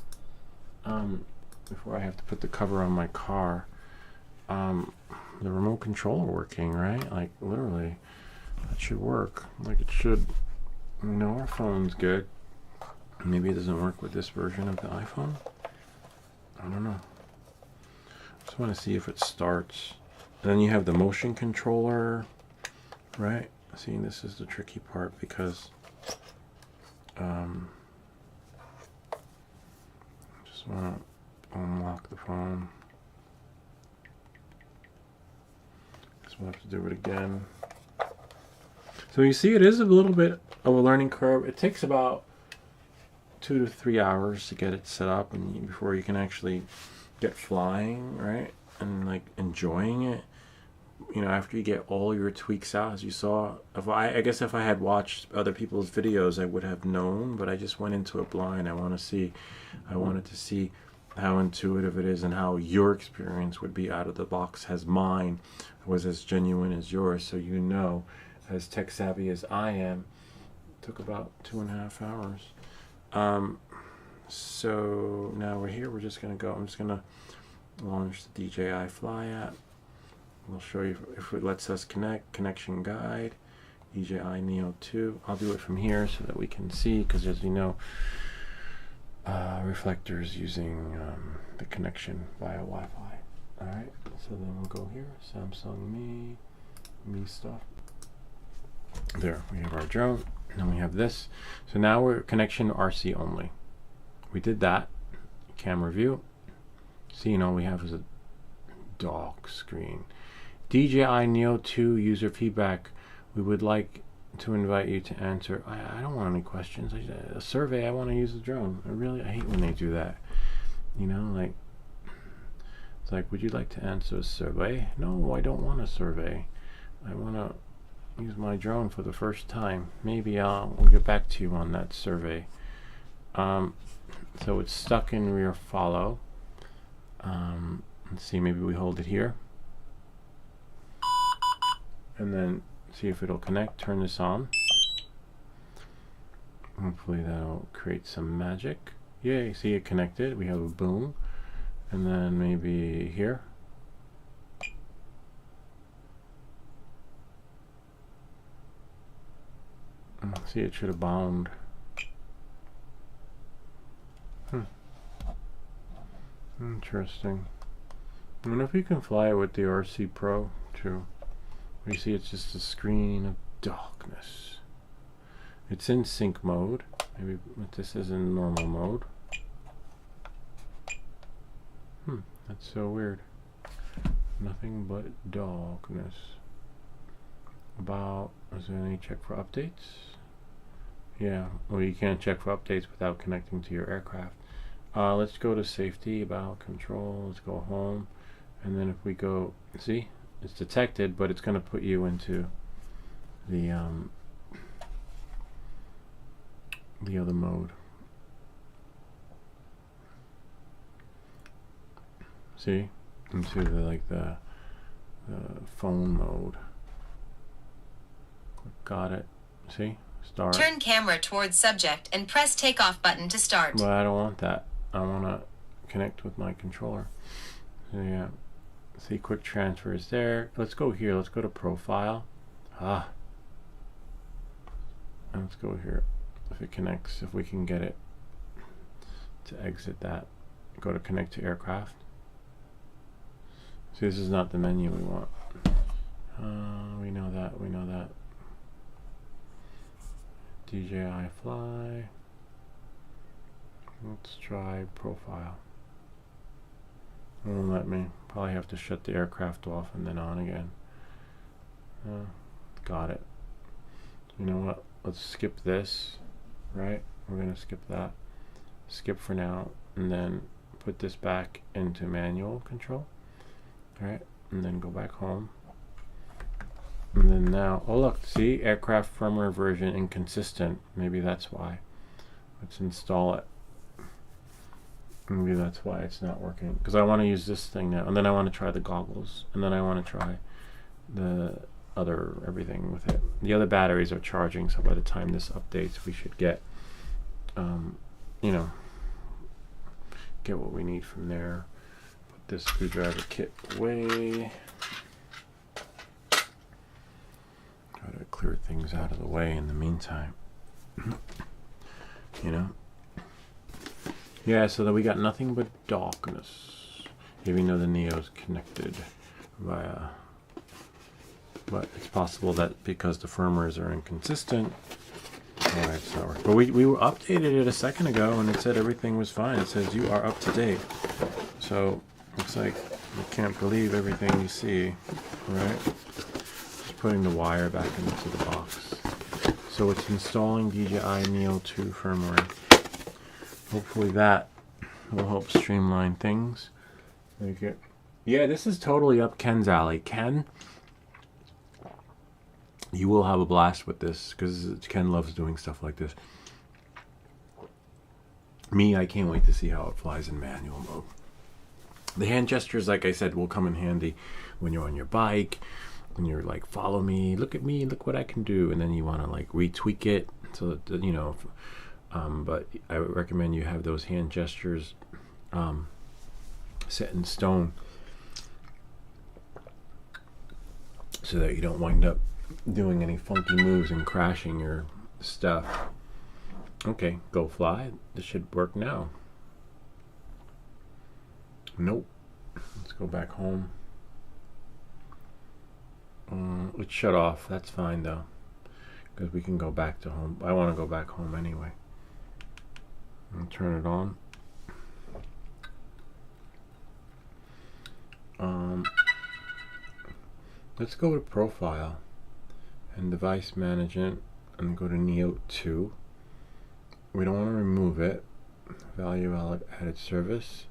before I have to put the cover on my car, the remote controller working, right? Like literally, that should work. Like it should. You know, our phone's good. Maybe it doesn't work with this version of the iPhone. I don't know. Just want to see if it starts. And then you have the motion controller, right? See, this is the tricky part because just want to unlock the phone. Just want to have to do it again. So you see, it is a little bit of a learning curve. It takes about 2 to 3 hours to get it set up and before you can actually get flying, right? And like enjoying it. You know, after you get all your tweaks out, as you saw. I guess if I had watched other people's videos, I would have known, but I just went into it blind. I wanted to see how intuitive it is and how your experience would be out of the box, as mine was as genuine as yours. So you know, as tech savvy as I am, it took about 2.5 hours. So now we're here. We're just gonna go. I'm just gonna launch the DJI Fly app. We'll show you if it lets us connect. Connection guide, DJI Neo 2. I'll do it from here so that we can see, because as you know, reflectors using the connection via Wi-Fi. All right. So then we'll go here. Samsung Me stuff. There we have our drone. And then we have this. So now we're connection RC only. We did that. Camera view. See, all we have is a dock screen. DJI Neo 2 user feedback. We would like to invite you to answer. I don't want any questions. A survey. I want to use the drone. I hate when they do that. You know, like, it's like, would you like to answer a survey? No, I don't want a survey. I want to use my drone for the first time. Maybe we'll get back to you on that survey. So it's stuck in rear follow. Let's see, maybe we hold it here and then see if it'll connect. Turn this on. Hopefully that'll create some magic. Yay, see it connected. We have a boom. And then maybe here. See, it should have bound. Interesting. I wonder if you can fly it with the RC Pro too. You see, it's just a screen of darkness. It's in sync mode. Maybe this is in normal mode. That's so weird. Nothing but darkness. Is there any check for updates? Yeah, well, you can't check for updates without connecting to your aircraft. let's go to safety, about control. Let's go home, and then if we go, see, it's detected, but it's going to put you into the other mode. See, into the phone mode. Got it. See, start. Turn camera towards subject and press takeoff button to start. Well, I don't want that. I want to connect with my controller. So yeah, see, quick transfer is there. Let's go here. Let's go to profile. And let's go here. If it connects, if we can get it to exit that, go to connect to aircraft. See, this is not the menu we want. We know that. We know that. DJI Fly. Let's try profile. It won't let me. Probably have to shut the aircraft off and then on again. Got it. You know what? Let's skip this. Right? We're going to skip that. Skip for now. And then put this back into manual control. Alright? And then go back home. And then now, oh look, see, aircraft firmware version inconsistent. Maybe that's why. Let's install it. Maybe that's why it's not working. Because I want to use this thing now, and then I want to try the goggles, and then I want to try the other everything with it. The other batteries are charging, so by the time this updates, we should get, you know, get what we need from there. Put this screwdriver kit away. Try to clear things out of the way in the meantime. You know? Yeah, so that we got nothing but darkness. Even though the Neo's connected via... But it's possible that because the firmwares are inconsistent... Alright, it's not working. But we updated it a second ago and it said everything was fine. It says you are up to date. So, looks like you can't believe everything you see. Right? Just putting the wire back into the box. So it's installing DJI Neo 2 firmware. Hopefully that will help streamline things. Make it. Yeah, this is totally up Ken's alley. Ken, you will have a blast with this because Ken loves doing stuff like this. Me, I can't wait to see how it flies in manual mode. The hand gestures, like I said, will come in handy when you're on your bike, when you're like, follow me, look at me, look what I can do, and then you want to like retweak it so that, you know, but I would recommend you have those hand gestures set in stone so that you don't wind up doing any funky moves and crashing your stuff. Okay, go fly. This should work now. Nope. Let's go back home. Let's shut off. That's fine though, because we can go back to home. I want to go back home anyway. And turn it on. Let's go to profile and device management and go to Neo 2. We don't want to remove it. Value added service.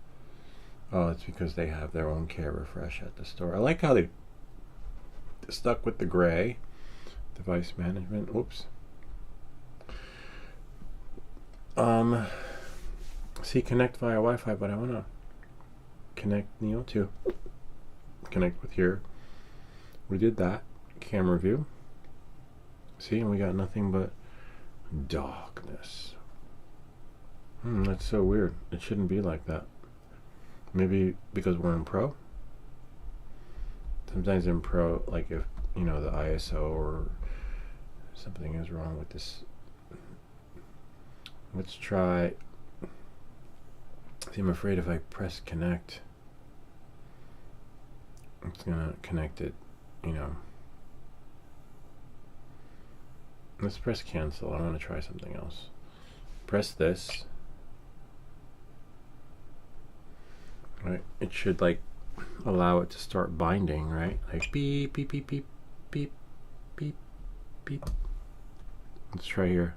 Oh, it's because they have their own care refresh at the store. I like how they stuck with the gray. Device management. Oops. See, connect via Wi-Fi, but I want to connect Neo 2. Connect with here. We did that. Camera view. See, and we got nothing but darkness. That's so weird. It shouldn't be like that. Maybe because we're in Pro? Sometimes in Pro, like if, you know, the ISO or something is wrong with this. Let's try. See, I'm afraid if I press connect, it's gonna connect it, you know. Let's press cancel. I want to try something else. Press this. Right, it should like allow it to start binding, right? Like beep, beep, beep, beep, beep, beep, beep. Let's try here.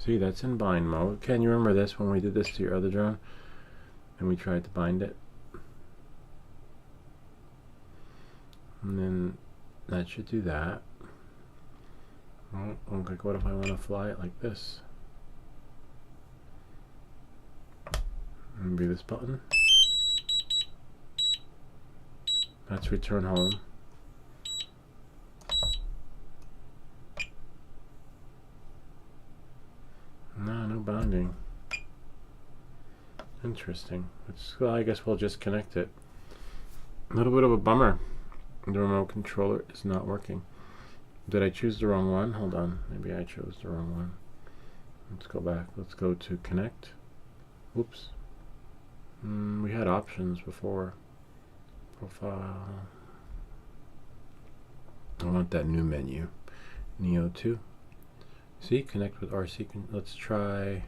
See, that's in bind mode. Can you remember this when we did this to your other drone? And we tried to bind it? And then that should do that. Oh, like what if I want to fly it like this? Maybe this button. That's return home. No binding. Interesting. Well, I guess we'll just connect it. A little bit of a bummer. The remote controller is not working. Did I choose the wrong one? Hold on. Maybe I chose the wrong one. Let's go back. Let's go to connect. Whoops. We had options before. Profile. I want that new menu. Neo 2. See, connect with RC. Let's try.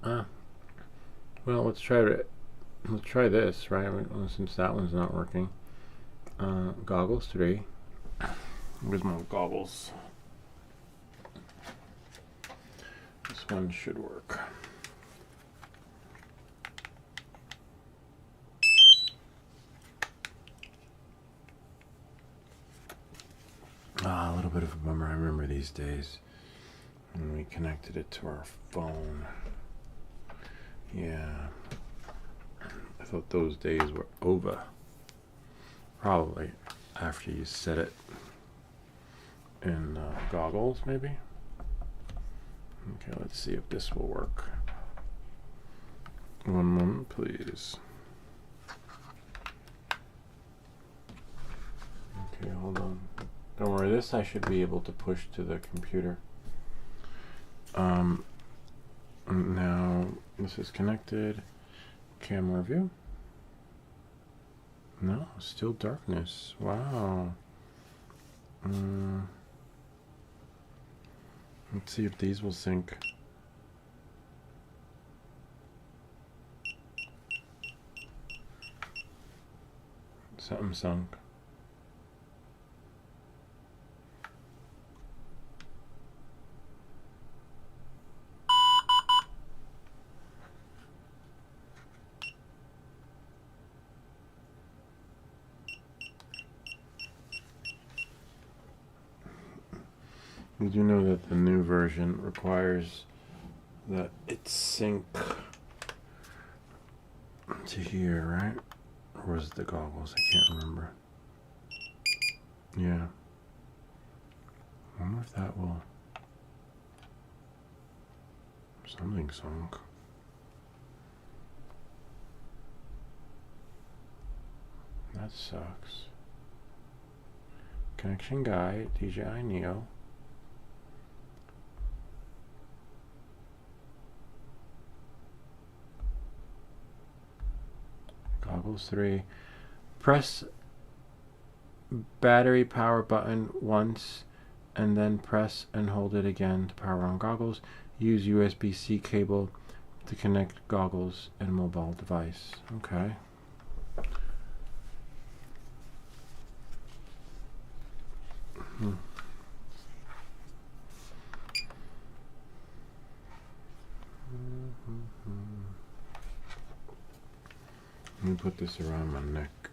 Well, let's try it. Let's try this, right? Since that one's not working. Goggles 3. Where's my goggles? This one should work. A little bit of a bummer. I remember these days when we connected it to our phone. Yeah. I thought those days were over. Probably after you set it in goggles, maybe. Okay, let's see if this will work. One moment, please. Okay, hold on. Don't worry, this I should be able to push to the computer. Now this is connected. Camera view. No, still darkness. Wow. Let's see if these will sync. Something sunk. You do know that the new version requires that it sync to here, right? Or was it the goggles? I can't remember. Yeah. I wonder if that will... Something sunk. That sucks. Connection guide, DJI Neo. Goggles 3. Press battery power button once and then press and hold it again to power on goggles. Use USB-C cable to connect goggles and mobile device. Okay. Let me put this around my neck.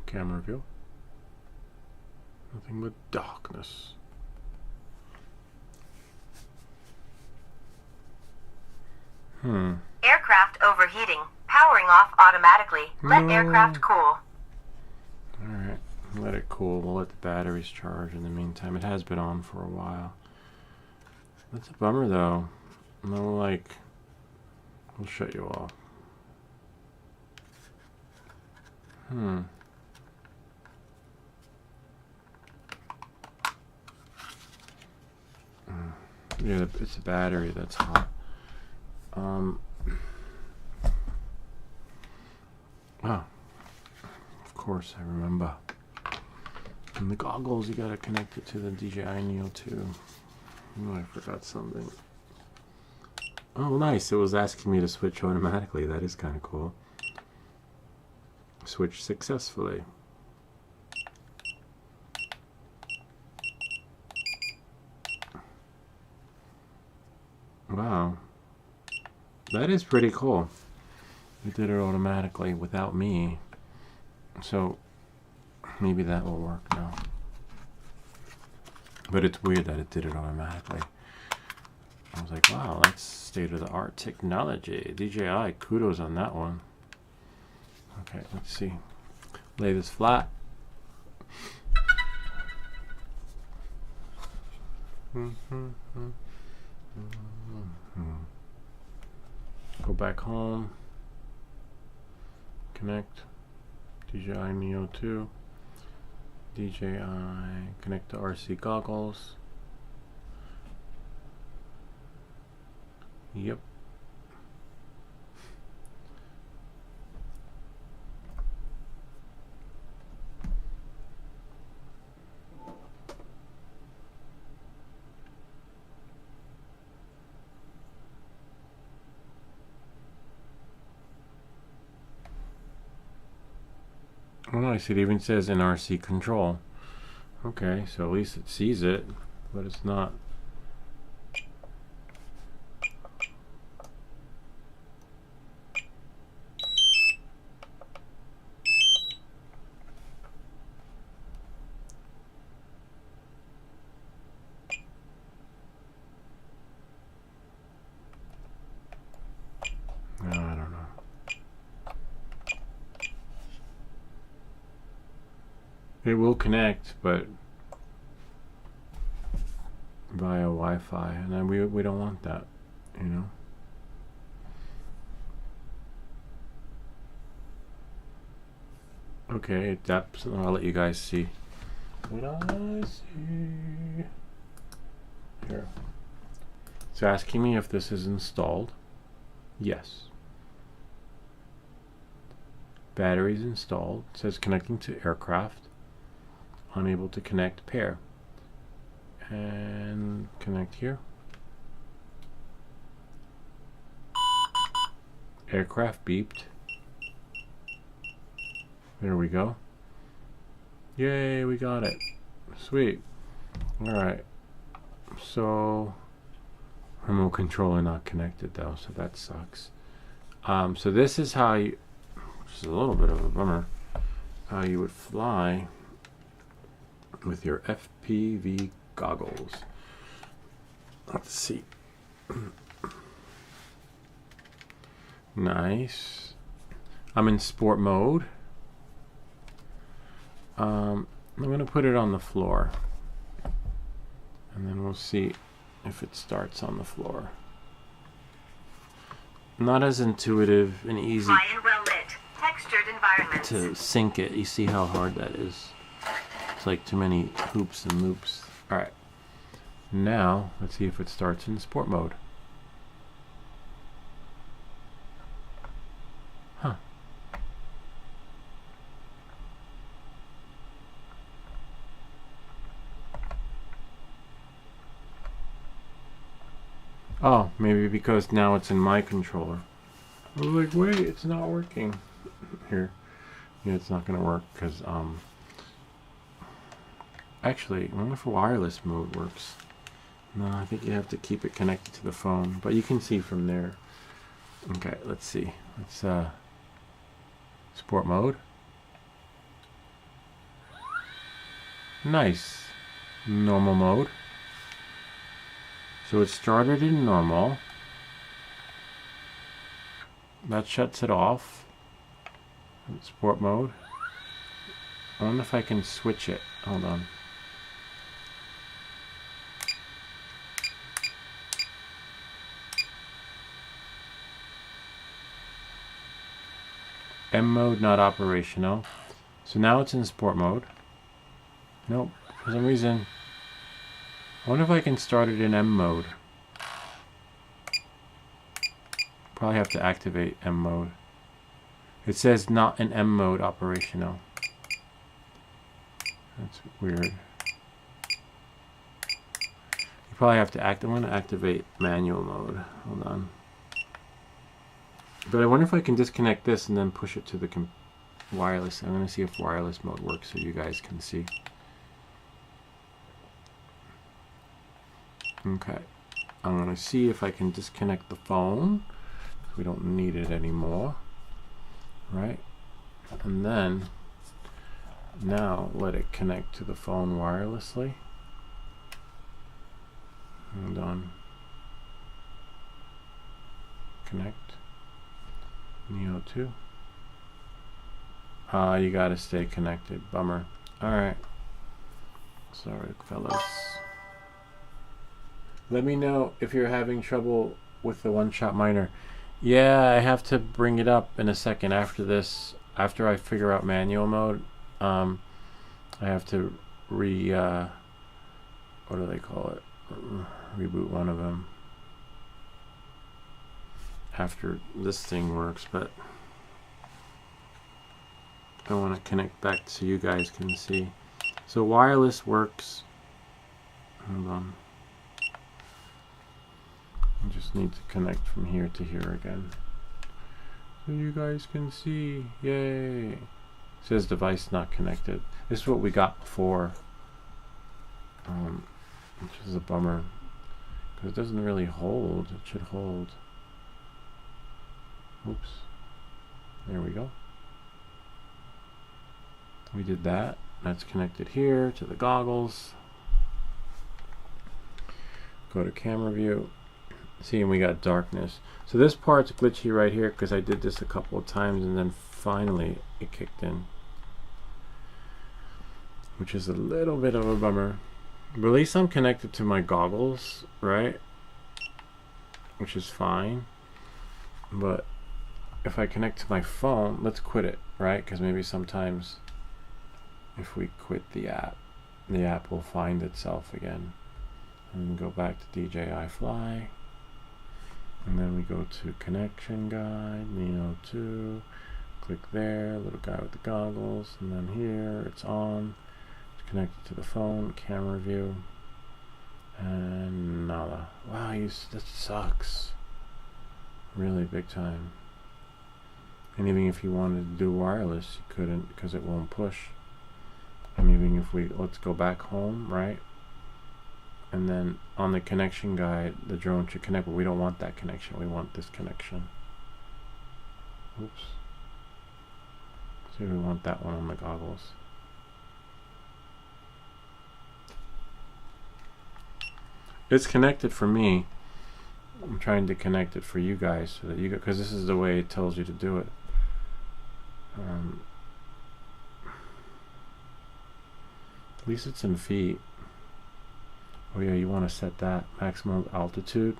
Camera view. Nothing but darkness. Aircraft overheating. Powering off automatically. Let aircraft cool. Alright, let it cool. We'll let the batteries charge in the meantime. It has been on for a while. That's a bummer though. No, like, we'll shut you off. Yeah, it's a battery that's hot. Oh, of course I remember. And the goggles, you gotta connect it to the DJI Neo 2. Oh, I forgot something. Oh, nice. It was asking me to switch automatically. That is kind of cool. Switch successfully. Wow. That is pretty cool. It did it automatically without me. So maybe that will work now. But it's weird that it did it automatically. I was like, wow, that's state-of-the-art technology. DJI, kudos on that one. Okay, let's see. Lay this flat. Go back home. Connect. DJI Neo 2. DJI. Connect to RC goggles. Yep. Oh, nice. It even says NRC control. Okay, so at least it sees it, but it's not. No, I don't know. It will connect, but via Wi-Fi, and then we don't want that, you know. Okay, that's. I'll let you guys see. What I see here. It's asking me if this is installed. Yes. Batteries installed. It says connecting to aircraft. Unable to connect, pair. And connect here. Aircraft beeped. There we go. Yay, we got it. Sweet. Alright. So remote controller not connected though, so that sucks. So this is how you, which is a little bit of a bummer, how you would fly with your FPV goggles. Let's see. Nice. I'm in sport mode. I'm gonna put it on the floor, and then we'll see if it starts on the floor. Not as intuitive and easy Fly in well-lit, textured environments. to sync it. You see how hard that is. It's like too many hoops and loops. Alright. Now, let's see if it starts in sport mode. Huh. Oh, maybe because now it's in my controller. I was like, wait, it's not working. Here. Yeah, it's not gonna work because, actually, I wonder if wireless mode works. No, I think you have to keep it connected to the phone, but you can see from there. Okay, let's see. Let's, sport mode. Nice. Normal mode. So it started in normal. That shuts it off. Sport mode. I wonder if I can switch it. Hold on. M mode not operational. So now it's in sport mode. Nope. For some reason. I wonder if I can start it in M mode. Probably have to activate M mode. It says not in M mode operational. That's weird. You probably have to I'm going to activate manual mode. Hold on. But I wonder if I can disconnect this and then push it to the wireless. I'm going to see if wireless mode works so you guys can see. Okay. I'm going to see if I can disconnect the phone. We don't need it anymore. Right? And then now let it connect to the phone wirelessly. Hold on. Connect. Neo 2. You gotta stay connected. Bummer. Alright. Sorry, fellas. Let me know if you're having trouble with the one-shot miner. Yeah, I have to bring it up in a second after this. After I figure out manual mode, I have to what do they call it? Reboot one of them. After this thing works, but I want to connect back so you guys can see. So wireless works. Hold on. I just need to connect from here to here again. So you guys can see. Yay. It says device not connected. This is what we got before. Which is a bummer. Because it doesn't really hold. It should hold. Oops. There we go. We did that. That's connected here to the goggles. Go to camera view. See, and we got darkness. So this part's glitchy right here because I did this a couple of times and then finally it kicked in. Which is a little bit of a bummer. But at least I'm connected to my goggles, right? Which is fine. But if I connect to my phone, let's quit it, right? Because maybe sometimes if we quit the app will find itself again. And go back to DJI Fly. And then we go to connection guide, Neo 2. Click there, little guy with the goggles. And then here, it's on. It's connected to the phone, camera view. And nada. Wow, that sucks. Really big time. And even if you wanted to do wireless, you couldn't because it won't push. And even if let's go back home, right? And then on the connection guide, the drone should connect, but we don't want that connection. We want this connection. Oops. So we want that one on the goggles. It's connected for me. I'm trying to connect it for you guys so that you because this is the way it tells you to do it. At least it's in feet. Oh yeah, you want to set that maximum altitude.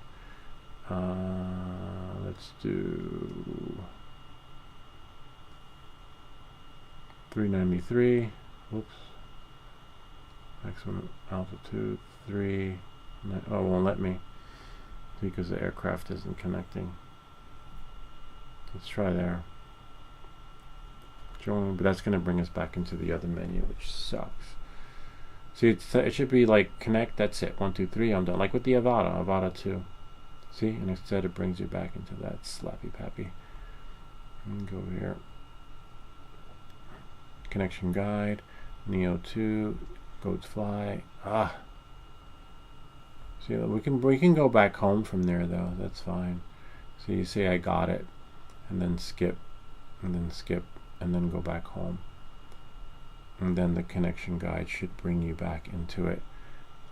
Let's do 393. Whoops. Maximum altitude 3. Oh, it won't let me because the aircraft isn't connecting. Let's try there. Join, but that's going to bring us back into the other menu, which sucks. See, it should be like connect, that's it. 1, 2, 3, I'm done. Like with the Avata 2. See, and instead it brings you back into that slappy pappy. And go here. Connection guide, Neo 2, go to fly. See, we can go back home from there though. That's fine. So you say I got it, and then skip, and then skip, and then go back home. And then the connection guide should bring you back into it.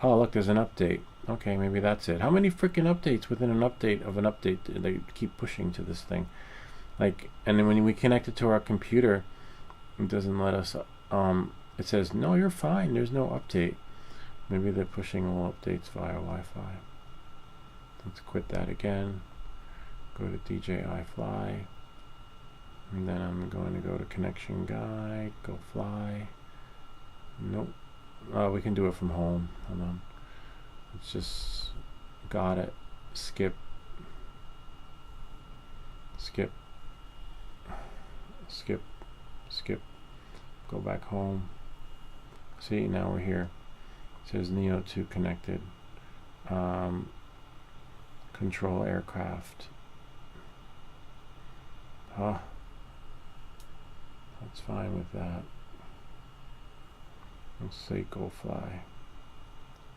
Oh, look, there's an update. Okay, maybe that's it. How many freaking updates within an update of an update do they keep pushing to this thing? Like, and then when we connect it to our computer, it doesn't let us, it says, no, you're fine, there's no update. Maybe they're pushing all updates via Wi-Fi. Let's quit that again. Go to DJI Fly. And then I'm going to go to connection guide, go fly. Nope. We can do it from home. Hold on. It's just got it. Skip. Skip. Skip. Skip. Go back home. See, now we're here. It says Neo 2 connected. Control aircraft. Huh. That's fine with that. Let's say go fly.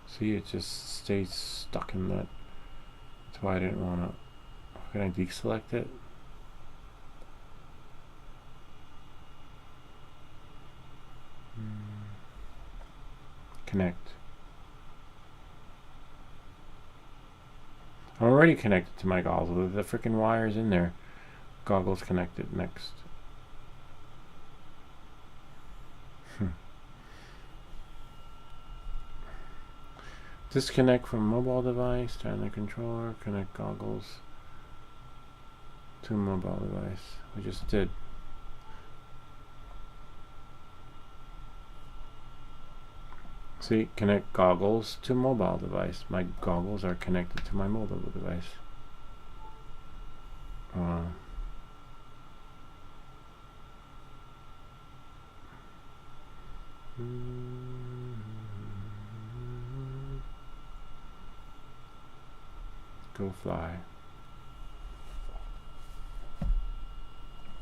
See, it just stays stuck in that. That's why I didn't want to. Can I deselect it? Connect. I'm already connected to my goggles. The freaking wire's in there. Goggles connected. Next. Disconnect from mobile device. Turn the controller. Connect goggles to mobile device. We just did. See, connect goggles to mobile device. My goggles are connected to my mobile device. Go fly.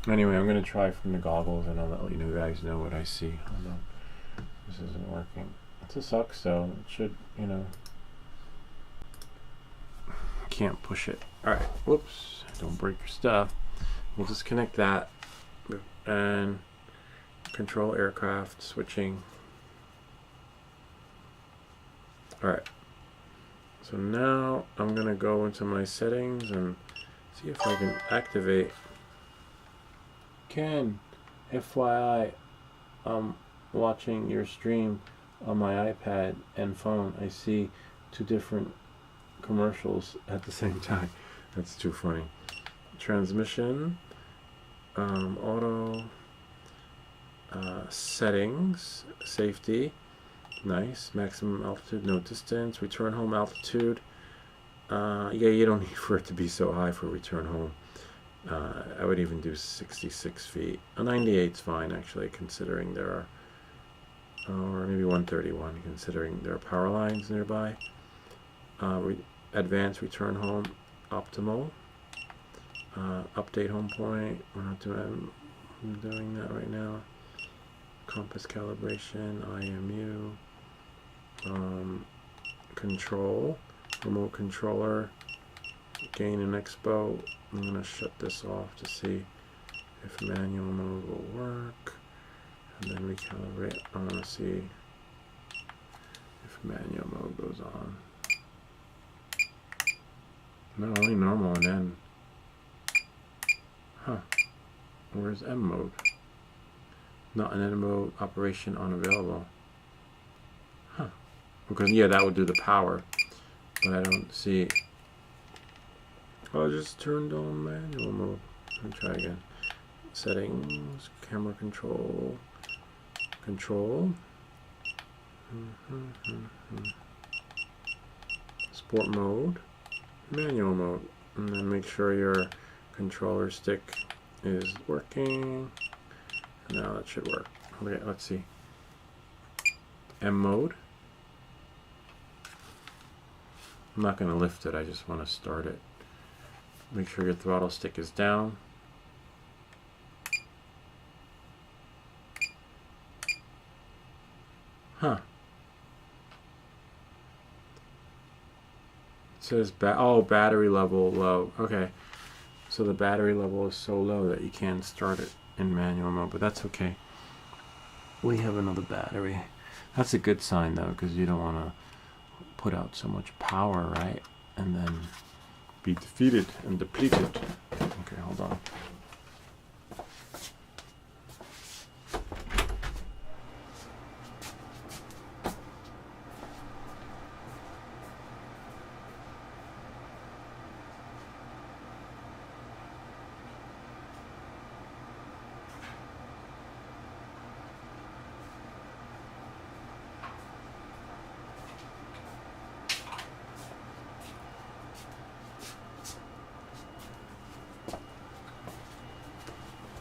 Anyway, I'm going to try from the goggles and I'll let you guys know what I see. Hold on. This isn't working. This sucks though. It should, you know. Can't push it. Alright. Whoops. Don't break your stuff. We'll disconnect that. And control aircraft switching. Alright. So now I'm going to go into my settings and see if I can activate. Ken, FYI, I'm watching your stream on my iPad and phone. I see 2 different commercials at the same time. That's too funny. Transmission, auto, settings, safety, nice, maximum altitude, no distance, return home altitude. Yeah, you don't need for it to be so high for return home. I would even do 66 feet. 98 is fine actually, considering there are, or maybe 131, considering there are power lines nearby. Advanced return home, optimal. Update home point. We're not doing. I'm doing that right now. Compass calibration, IMU. Control, remote controller. Gain and expo. I'm gonna shut this off to see if manual mode will work, and then recalibrate. I want to see if manual mode goes on. No, only normal and N. Huh. Where's M mode? Not an N mode, operation unavailable. Huh. Because, yeah, that would do the power. But I don't see. I just turned on manual mode. Let me try again. Settings, camera control, control. Sport mode, manual mode, and then make sure your controller stick is working. Now that should work. Okay, let's see. M mode. I'm not going to lift it, I just want to start it. Make sure your throttle stick is down. Huh. It says battery level low. Okay. So the battery level is so low that you can't start it in manual mode, but that's okay. We have another battery. That's a good sign though, because you don't want to put out so much power, right? And then be defeated and depleted. Okay, hold on.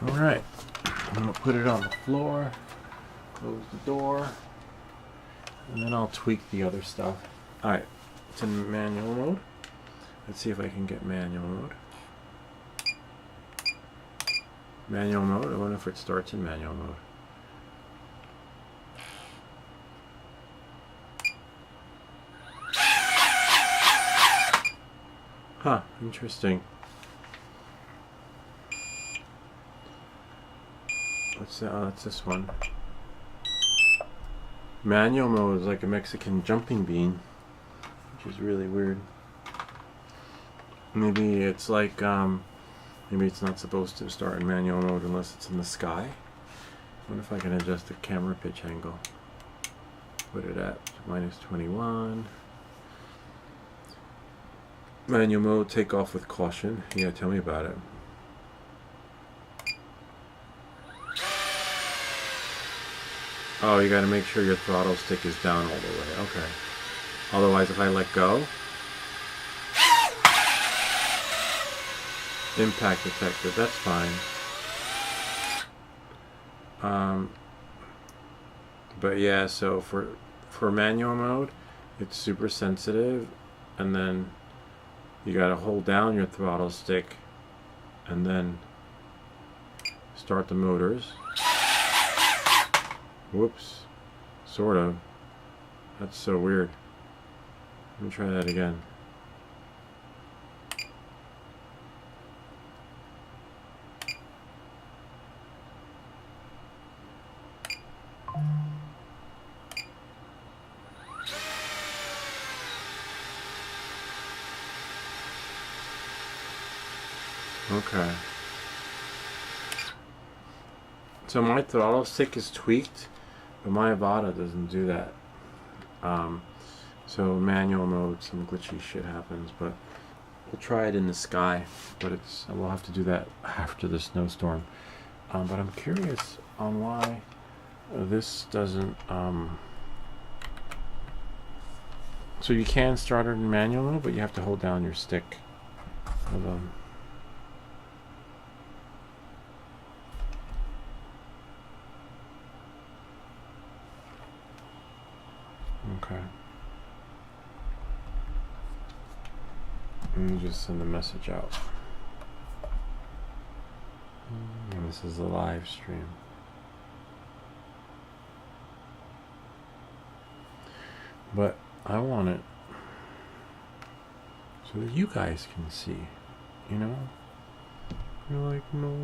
Alright, I'm going to put it on the floor, close the door, and then I'll tweak the other stuff. Alright, it's in manual mode. Let's see if I can get manual mode. Manual mode? I wonder if it starts in manual mode. Huh, interesting. What's that? Oh, that's this one. Manual mode is like a Mexican jumping bean, which is really weird. Maybe it's like, maybe it's not supposed to start in manual mode unless it's in the sky. I wonder if I can adjust the camera pitch angle. Put it at -21. Manual mode, take off with caution. Yeah, tell me about it. Oh, you gotta make sure your throttle stick is down all the way. Okay. Otherwise, if I let go, impact detected, that's fine. But yeah, so for manual mode, it's super sensitive, and then you gotta hold down your throttle stick and then start the motors. Whoops. Sort of. That's so weird. Let me try that again. Okay. So my throttle stick is tweaked, but my Avata doesn't do that. So manual mode, some glitchy shit happens, but we'll try it in the sky. But we'll have to do that after the snowstorm. But I'm curious on why this doesn't. So you can start it in manual mode, but you have to hold down your stick. Hold on. Okay. Let me just send a message out. And this is a live stream. But I want it so that you guys can see, you know? You're like, no.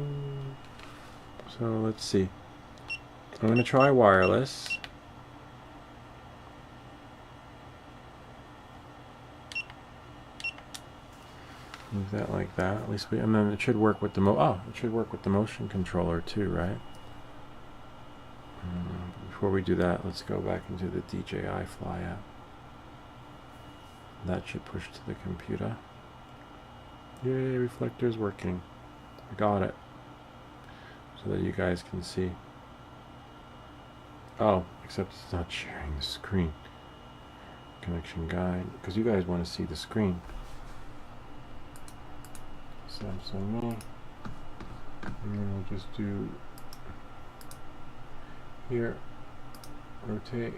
So let's see. I'm going to try wireless. Move that like that. At least and then it should work with the it should work with the motion controller too, right? Before we do that, let's go back into the DJI Fly app. That should push to the computer. Yay, reflector's working. I got it. So that you guys can see. Oh, except it's not sharing the screen. Connection guide, because you guys want to see the screen. Samsung Mini. And then we'll just do here, rotate,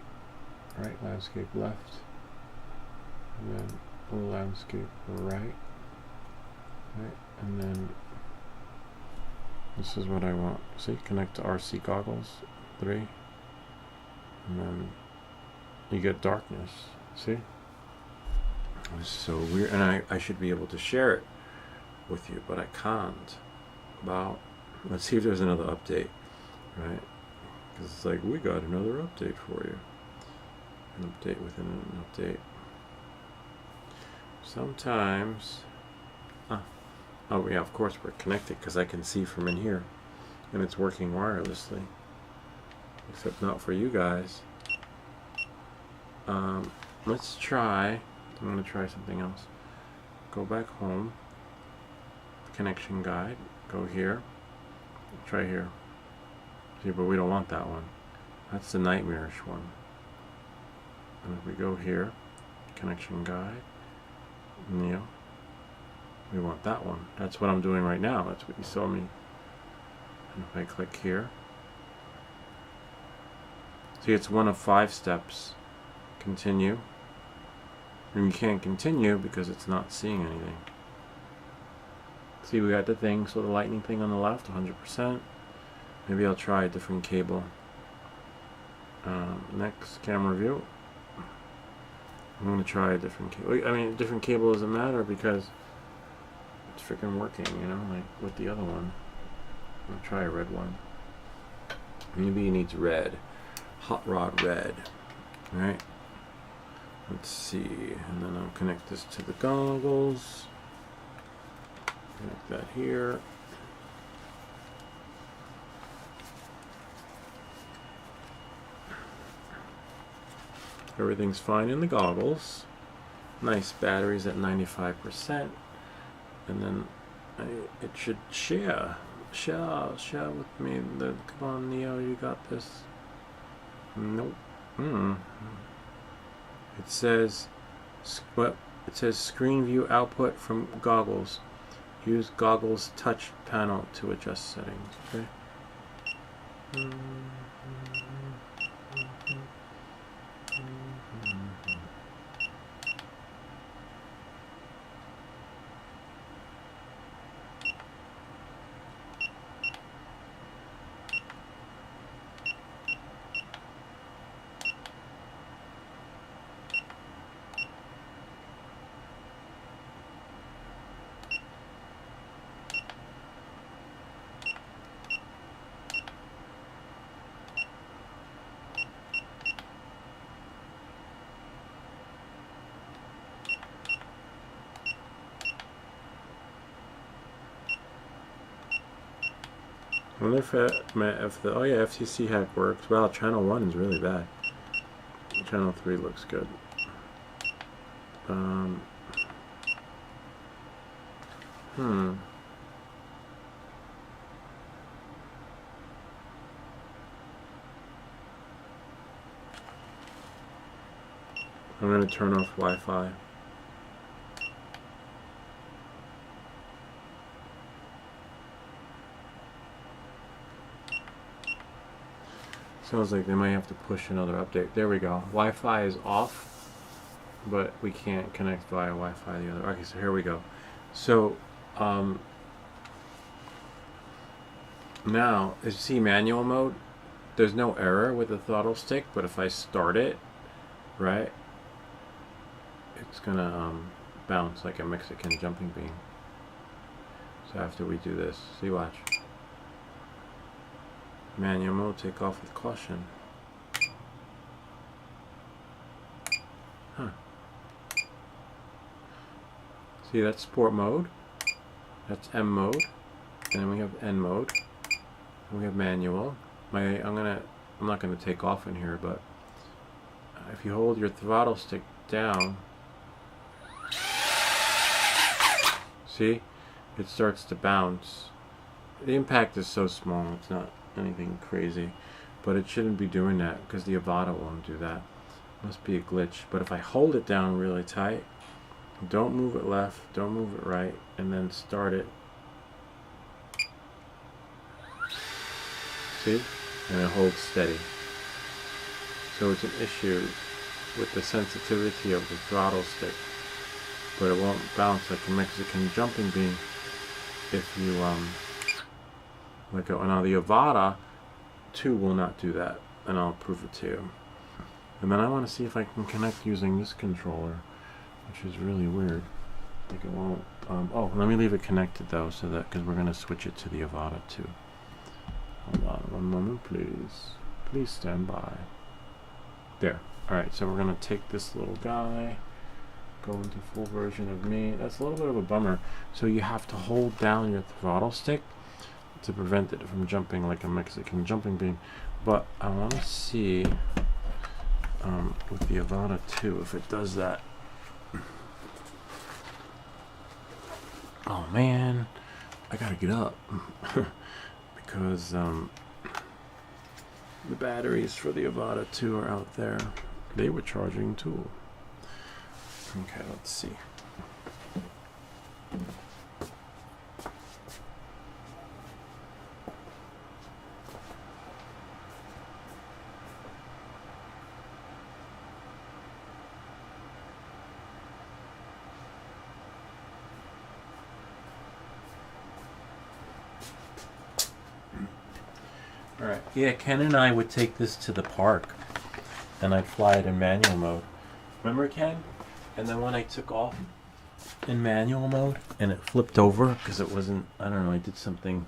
right landscape left, and then full landscape right, and then this is what I want. See, connect to RC goggles, 3, and then you get darkness. See? It's so weird, and I should be able to share it with you, but I can't. Wow. Let's see if there's another update, right? Because it's like, we got another update for you. An update within an update. Sometimes, oh yeah, of course we're connected because I can see from in here, and it's working wirelessly. Except not for you guys. Let's try. I'm gonna try something else. Go back home. Connection guide. Go here. Try here. See, but we don't want that one. That's the nightmarish one. And if we go here, connection guide, Neo, we want that one. That's what I'm doing right now. That's what you saw me. And if I click here, see, it's one of 5 steps. Continue. And you can't continue because it's not seeing anything. See, we got the thing, so the lightning thing on the left, 100%. Maybe I'll try a different cable. Next camera view. I'm gonna try a different cable. I mean, a different cable doesn't matter because it's freaking working, you know, like with the other one. I'll try a red one. Maybe it needs red. Hot rod red. Alright. Let's see. And then I'll connect this to the goggles. Connect that here. Everything's fine in the goggles. Nice batteries at 95%. And then it should share with me. Come on, Neo, you got this. Nope. It says screen view output from goggles. Use goggles touch panel to adjust settings. Okay. I wonder if the oh yeah, FCC hack works. Wow, channel 1 is really bad. Channel 3 looks good. I'm gonna turn off Wi-Fi. Sounds like they might have to push another update. There we go. Wi-Fi is off, but we can't connect via Wi-Fi the other. Okay, so here we go. So now, as you see, manual mode, there's no error with the throttle stick, but if I start it, right, it's gonna bounce like a Mexican jumping bean. So after we do this, see, watch. Manual mode, take off with caution. Huh. See, that's sport mode. That's M mode. And then we have N mode. And we have manual. I'm not gonna take off in here, but if you hold your throttle stick down, see, it starts to bounce. The impact is so small, it's not anything crazy, but it shouldn't be doing that because the Avata won't do that. Must be a glitch. But if I hold it down really tight, don't move it left, don't move it right, and then start it, see, and it holds steady. So it's an issue with the sensitivity of the throttle stick, but it won't bounce like a Mexican jumping bean if you now the Avata 2 will not do that, and I'll prove it to you. And then I want to see if I can connect using this controller, which is really weird. Like it won't. Oh, let me leave it connected though, so that because we're gonna switch it to the Avata 2. Hold on one moment, please. Please stand by. There. All right. So we're gonna take this little guy, go into full version of me. That's a little bit of a bummer. So you have to hold down your throttle stick to prevent it from jumping like a Mexican jumping bean. But I want to see with the Avata 2 if it does that. Oh man, I gotta get up because the batteries for the Avata 2 are out there. They were charging too. Okay, let's see. Alright, yeah, Ken and I would take this to the park and I'd fly it in manual mode. Remember, Ken? And then when I took off in manual mode and it flipped over because it wasn't, I don't know, I did something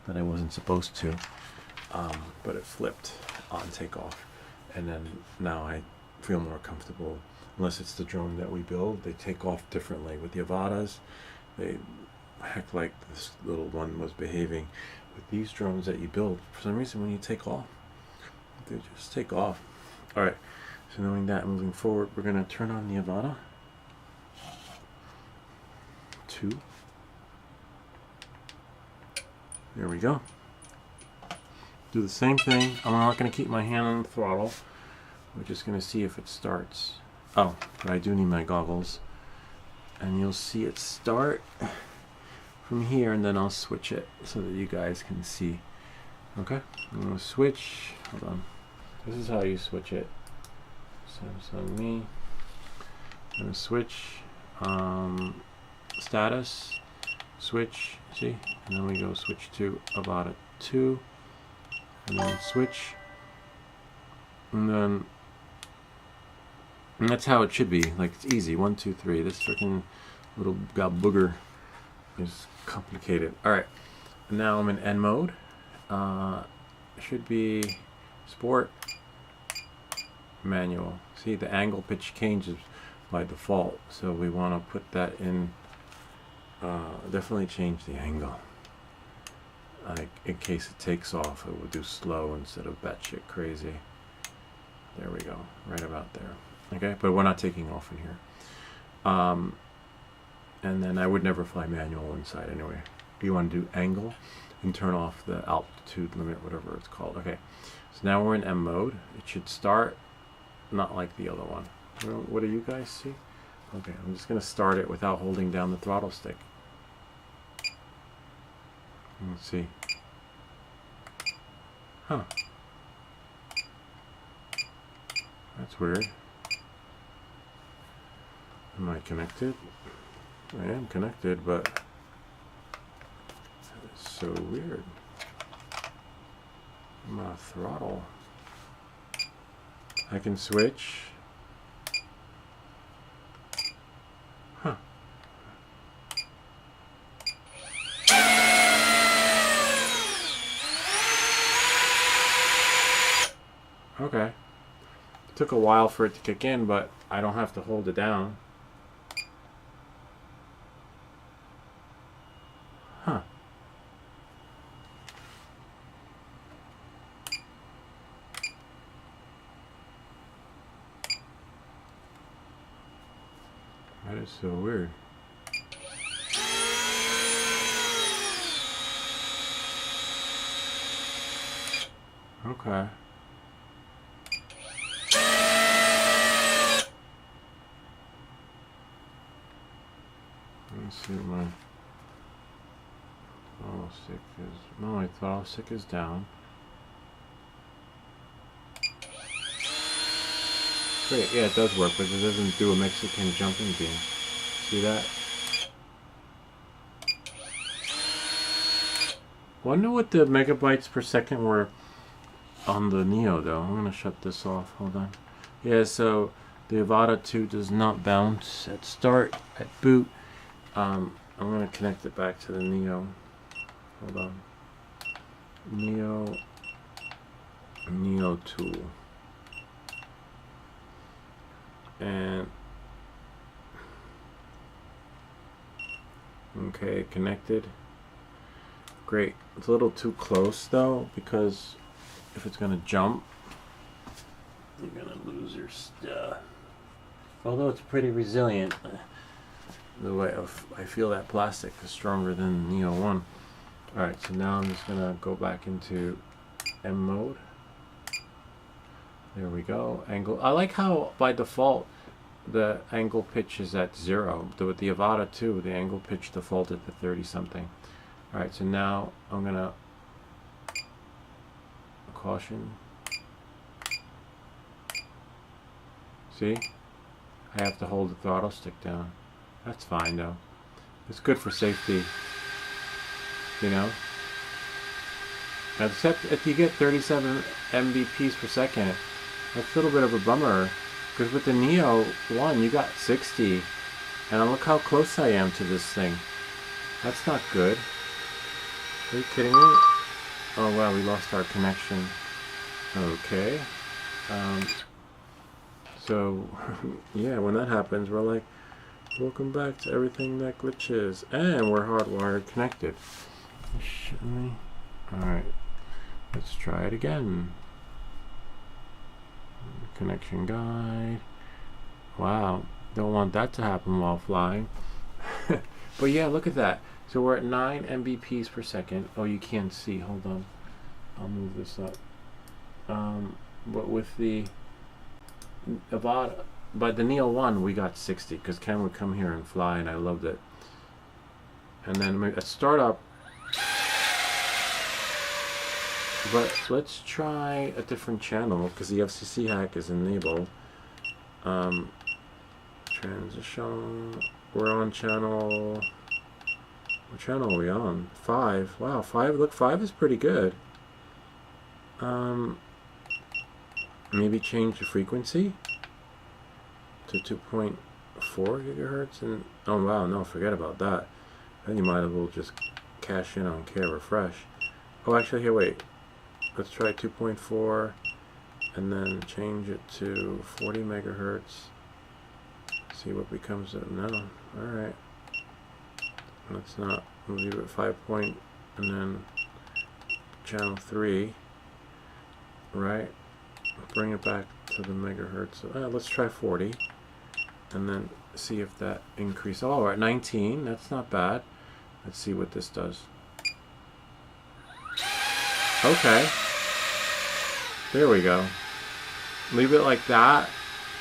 that I wasn't supposed to, but it flipped on takeoff. And then now I feel more comfortable, unless it's the drone that we build. They take off differently. With the Avadas, they act like this little one was behaving. With these drones that you build, for some reason when you take off, they just take off. Alright, so knowing that, moving forward, we're going to turn on the Avata 2. There we go. Do the same thing. I'm not going to keep my hand on the throttle. We're just going to see if it starts. Oh, but I do need my goggles. And you'll see it start from here, and then I'll switch it so that you guys can see. Okay, I'm going to switch. Hold on. This is how you switch it. Samsung Me. I'm going to switch. Status. Switch. See? And then we go switch to Avata 2. And then switch. And that's how it should be. Like, it's easy. 1, 2, 3. This freaking little booger is complicated. Alright. Now I'm in N mode. Should be sport, manual. See, the angle pitch changes by default. So we want to put that in. Definitely change the angle. Like, in case it takes off, it will do slow instead of batshit crazy. There we go. Right about there. Okay, but we're not taking off in here. And then I would never fly manual inside anyway. You want to do angle and turn off the altitude limit, whatever it's called. Okay, so now we're in M mode. It should start not like the other one. What do you guys see? Okay, I'm just going to start it without holding down the throttle stick. Let's see. Huh. That's weird. Am I connected? I am connected, but that is so weird. My throttle. I can switch. Huh. Okay. Took a while for it to kick in, but I don't have to hold it down. Huh. That is so weird. Okay. Let's see what my throttle stick is. No, my throttle stick is down. Great, yeah, it does work, but it doesn't do a Mexican jumping beam. See that? Wonder what the megabytes per second were on the Neo, though. I'm gonna shut this off. Hold on. Yeah, so the Avata 2 does not bounce at start, at boot. I'm going to connect it back to the Neo. Hold on. Neo tool. And okay, connected. Great. It's a little too close though, because if it's going to jump, you're going to lose your stuff. Although it's pretty resilient. The way I feel that plastic is stronger than Neo 1. Alright, so now I'm just going to go back into M mode. There we go. Angle. I like how by default the angle pitch is at 0. With the Avata 2, the angle pitch defaulted to 30 something. Alright, so now I'm going to caution. See? I have to hold the throttle stick down. That's fine though. It's good for safety, you know. Except if you get 37 Mbps per second, that's a little bit of a bummer. Because with the Neo 1, you got 60. And look how close I am to this thing. That's not good. Are you kidding me? Oh wow, we lost our connection. Okay. So, yeah, when that happens, we're like, welcome back to everything that glitches. And we're hardwired connected. Shouldn't we? Alright. Let's try it again. Connection guide. Wow. Don't want that to happen while flying. But yeah, look at that. So we're at 9 Mbps per second. Oh, you can't see. Hold on. I'll move this up. But with the Avata, by the Neo 1, we got 60 because Ken would come here and fly, and I loved it. And then at startup, but let's try a different channel because the FCC hack is enabled. Transition. We're on channel. What channel are we on? 5. Wow, 5. Look, 5 is pretty good. Maybe change the frequency to 2.4 gigahertz, and oh wow, no, forget about that. Then you might as well just cash in on care refresh. Oh, actually, here, wait. Let's try 2.4, and then change it to 40 megahertz. See what becomes of no. All right. Let's not. We'll leave it at 5 point, and then channel 3. Right. Bring it back to the megahertz. Let's try 40, and then see if that increases. Oh, we're at 19. That's not bad. Let's see what this does. Okay. There we go. Leave it like that,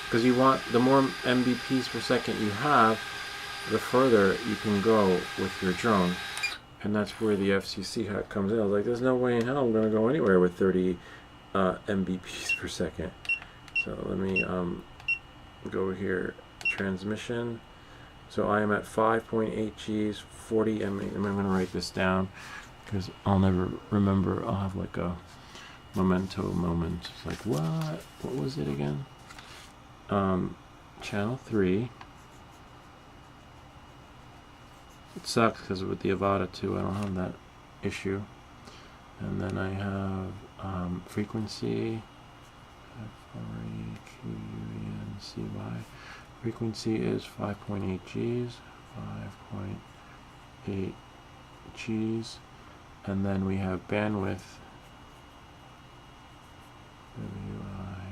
because you want, the more Mbps per second you have, the further you can go with your drone. And that's where the FCC hack comes in. I was like, there's no way in hell I'm going to go anywhere with 30 Mbps per second. So let me go here, transmission. So I am at 5.8 Gs, 40 M. I'm going to write this down because I'll never remember. I'll have like a memento moment. It's like, what was it again? Channel 3. It sucks because with the Avata 2 I don't have that issue. And then I have frequency, F-R-E-Q-U-E-N-C-Y. Frequency is 5.8 Gs, 5.8 Gs, and then we have bandwidth, W-I-D-T-H.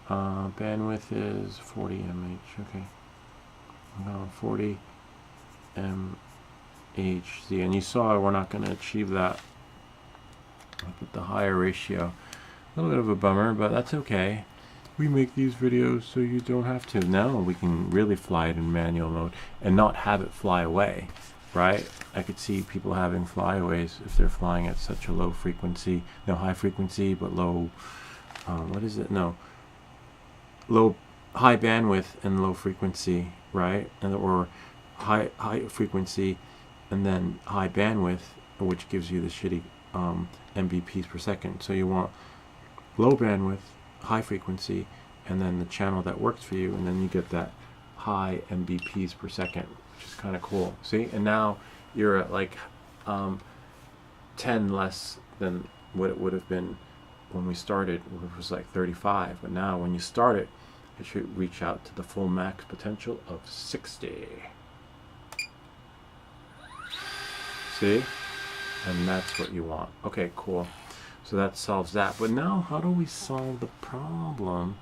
Bandwidth is 40 mH. Okay, 40 mHz, and you saw we're not going to achieve that with the higher ratio. A little bit of a bummer, but that's okay. We make these videos so you don't have to. Now we can really fly it in manual mode and not have it fly away, right? I could see people having flyaways if they're flying at such a low frequency, no, high frequency, but low, what is it? No, high bandwidth and low frequency, right? And or high frequency and then high bandwidth, which gives you the shitty Mbps per second. So you want low bandwidth, high frequency, and then the channel that works for you, and then you get that high Mbps per second, which is kind of cool. See, and now you're at like 10 less than what it would have been when we started, which was like 35. But now when you start it, it should reach out to the full max potential of 60. See? And that's what you want. Okay, cool. So that solves that. But now, how do we solve the problem,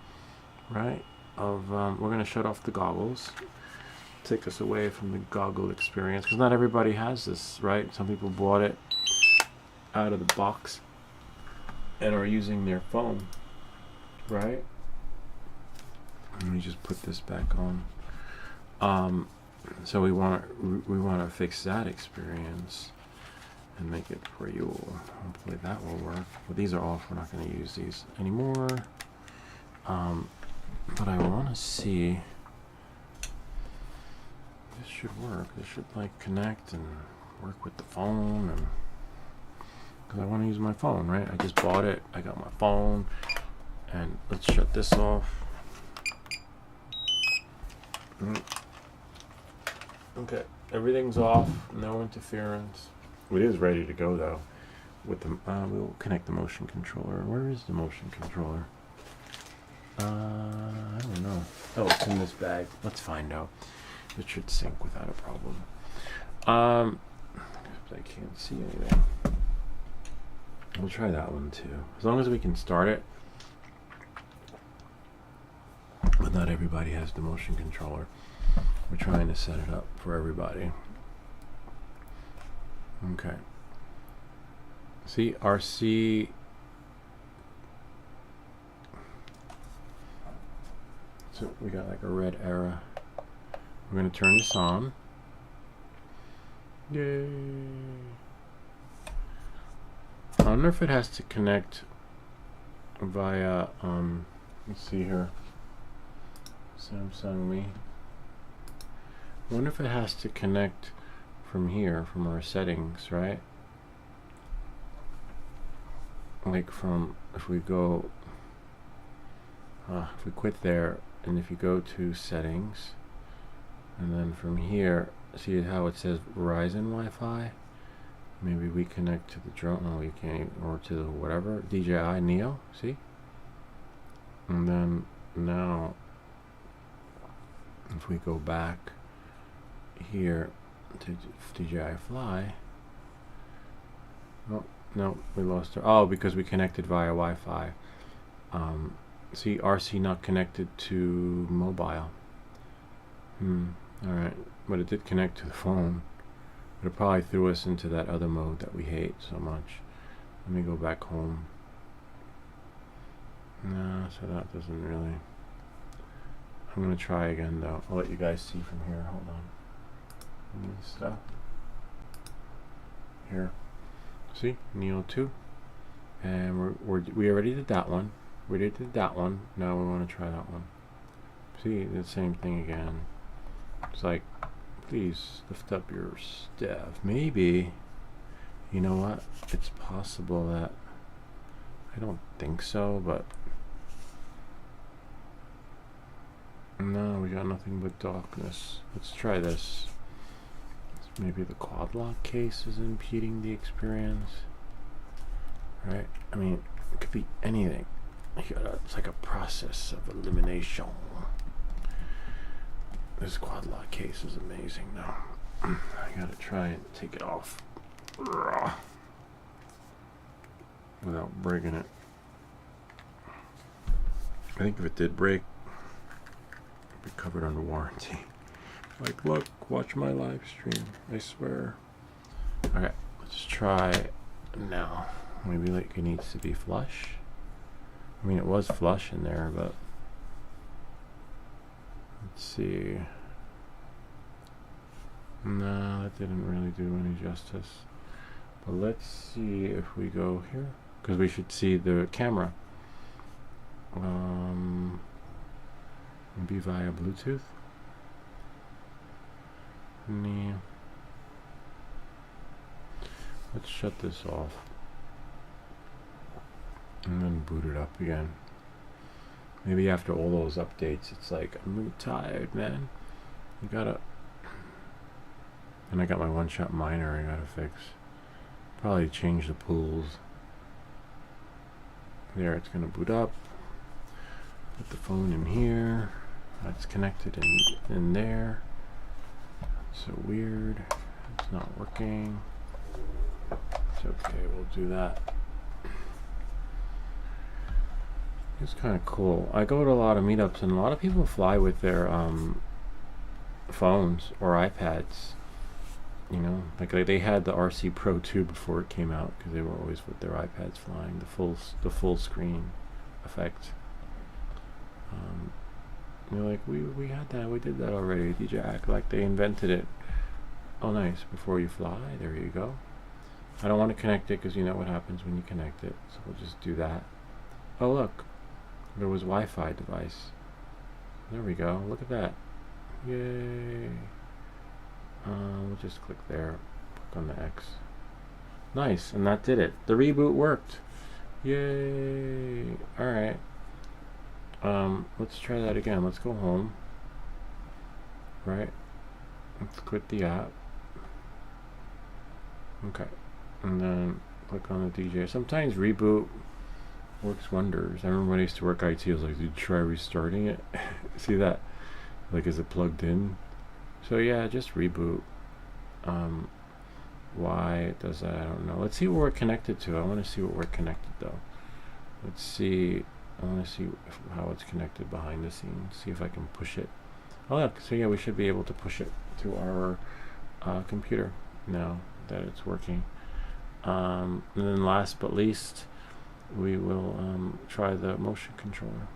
right? Of we're going to shut off the goggles, take us away from the goggle experience, because not everybody has this, right? Some people bought it out of the box and are using their phone, right? Let me just put this back on. So we want to fix that experience and make it for you. Hopefully that will work. But these are off. We're not going to use these anymore. But I want to see. This should work. This should like connect and work with the phone, and because I want to use my phone, right? I just bought it. I got my phone, and let's shut this off. Okay, everything's off. No interference. It is ready to go though. With the we'll connect the motion controller. Where is the motion controller? I don't know. Oh, it's in this bag. Let's find out. It should sync without a problem. I can't see anything. We'll try that one too. As long as we can start it. But not everybody has the motion controller. We're trying to set it up for everybody. Okay. See, RC. So we got like a red arrow. We're going to turn this on. Yay. I wonder if it has to connect via, let's see here. Samsung Me. I wonder if it has to connect from here, from our settings, right? Like from, if we go, if we quit there, and if you go to settings, and then from here, see how it says Verizon Wi-Fi? Maybe we connect to the drone, no we can't, or to the whatever, DJI Neo, see? And then now, if we go back here to DJI Fly, oh, no, we lost her. Oh, because we connected via Wi-Fi. See, RC not connected to mobile. Alright, but it did connect to the phone. But it probably threw us into that other mode that we hate so much. Let me go back home. No, so that doesn't really. I'm gonna try again though. I'll let you guys see from here. Hold on. Stuff. Here. See, Neo 2. And we already did that one. We did that one. Now we want to try that one. See, the same thing again. It's like, please lift up your staff. Maybe, you know what? It's possible that, I don't think so, but no, we got nothing but darkness. Let's try this. Maybe the quad lock case is impeding the experience, right? I mean, it could be anything. It's like a process of elimination. This quad lock case is amazing though. I gotta try and take it off without breaking it. I think if it did break, it'd be covered under warranty. Like, look, watch my live stream, I swear. Okay, let's try now. Maybe like it needs to be flush. I mean, it was flush in there, but let's see. No, that didn't really do any justice. But let's see if we go here, because we should see the camera. Maybe via Bluetooth. Nah. Let's shut this off and then boot it up again. Maybe after all those updates, it's like, I'm really tired, man. You gotta. And I got my one-shot miner I gotta fix. Probably change the pools. There, it's gonna boot up. Put the phone in here. That's connected in there. So weird. It's not working. It's okay, we'll do that. It's kind of cool. I go to a lot of meetups and a lot of people fly with their phones or iPads. You know, like they had the RC Pro 2 before it came out because they were always with their iPads flying, the full screen effect. They're like, we had that, we did that already. DJ act like they invented it. Oh, nice. Before you fly, there you go. I don't want to connect it because you know what happens when you connect it, so we'll just do that. Oh, look, there was Wi-Fi device. There we go. Look at that. Yay. We'll just click there. Put Lock on the X. Nice, and that did it. The reboot worked. Yay! Alright. Let's try that again. Let's go home. Right? Let's quit the app. Okay. And then click on the DJ. Sometimes reboot works wonders. I remember when I used to work IT, I was like, did you try restarting it? See that? Like, is it plugged in? So yeah, just reboot. Why it does that, I don't know. Let's see what we're connected to. I want to see what we're connected though. Let's see. I want to see how it's connected behind the scenes. See if I can push it. Oh look, so yeah, we should be able to push it to our computer now that it's working. And then last but least, we will try the motion controller.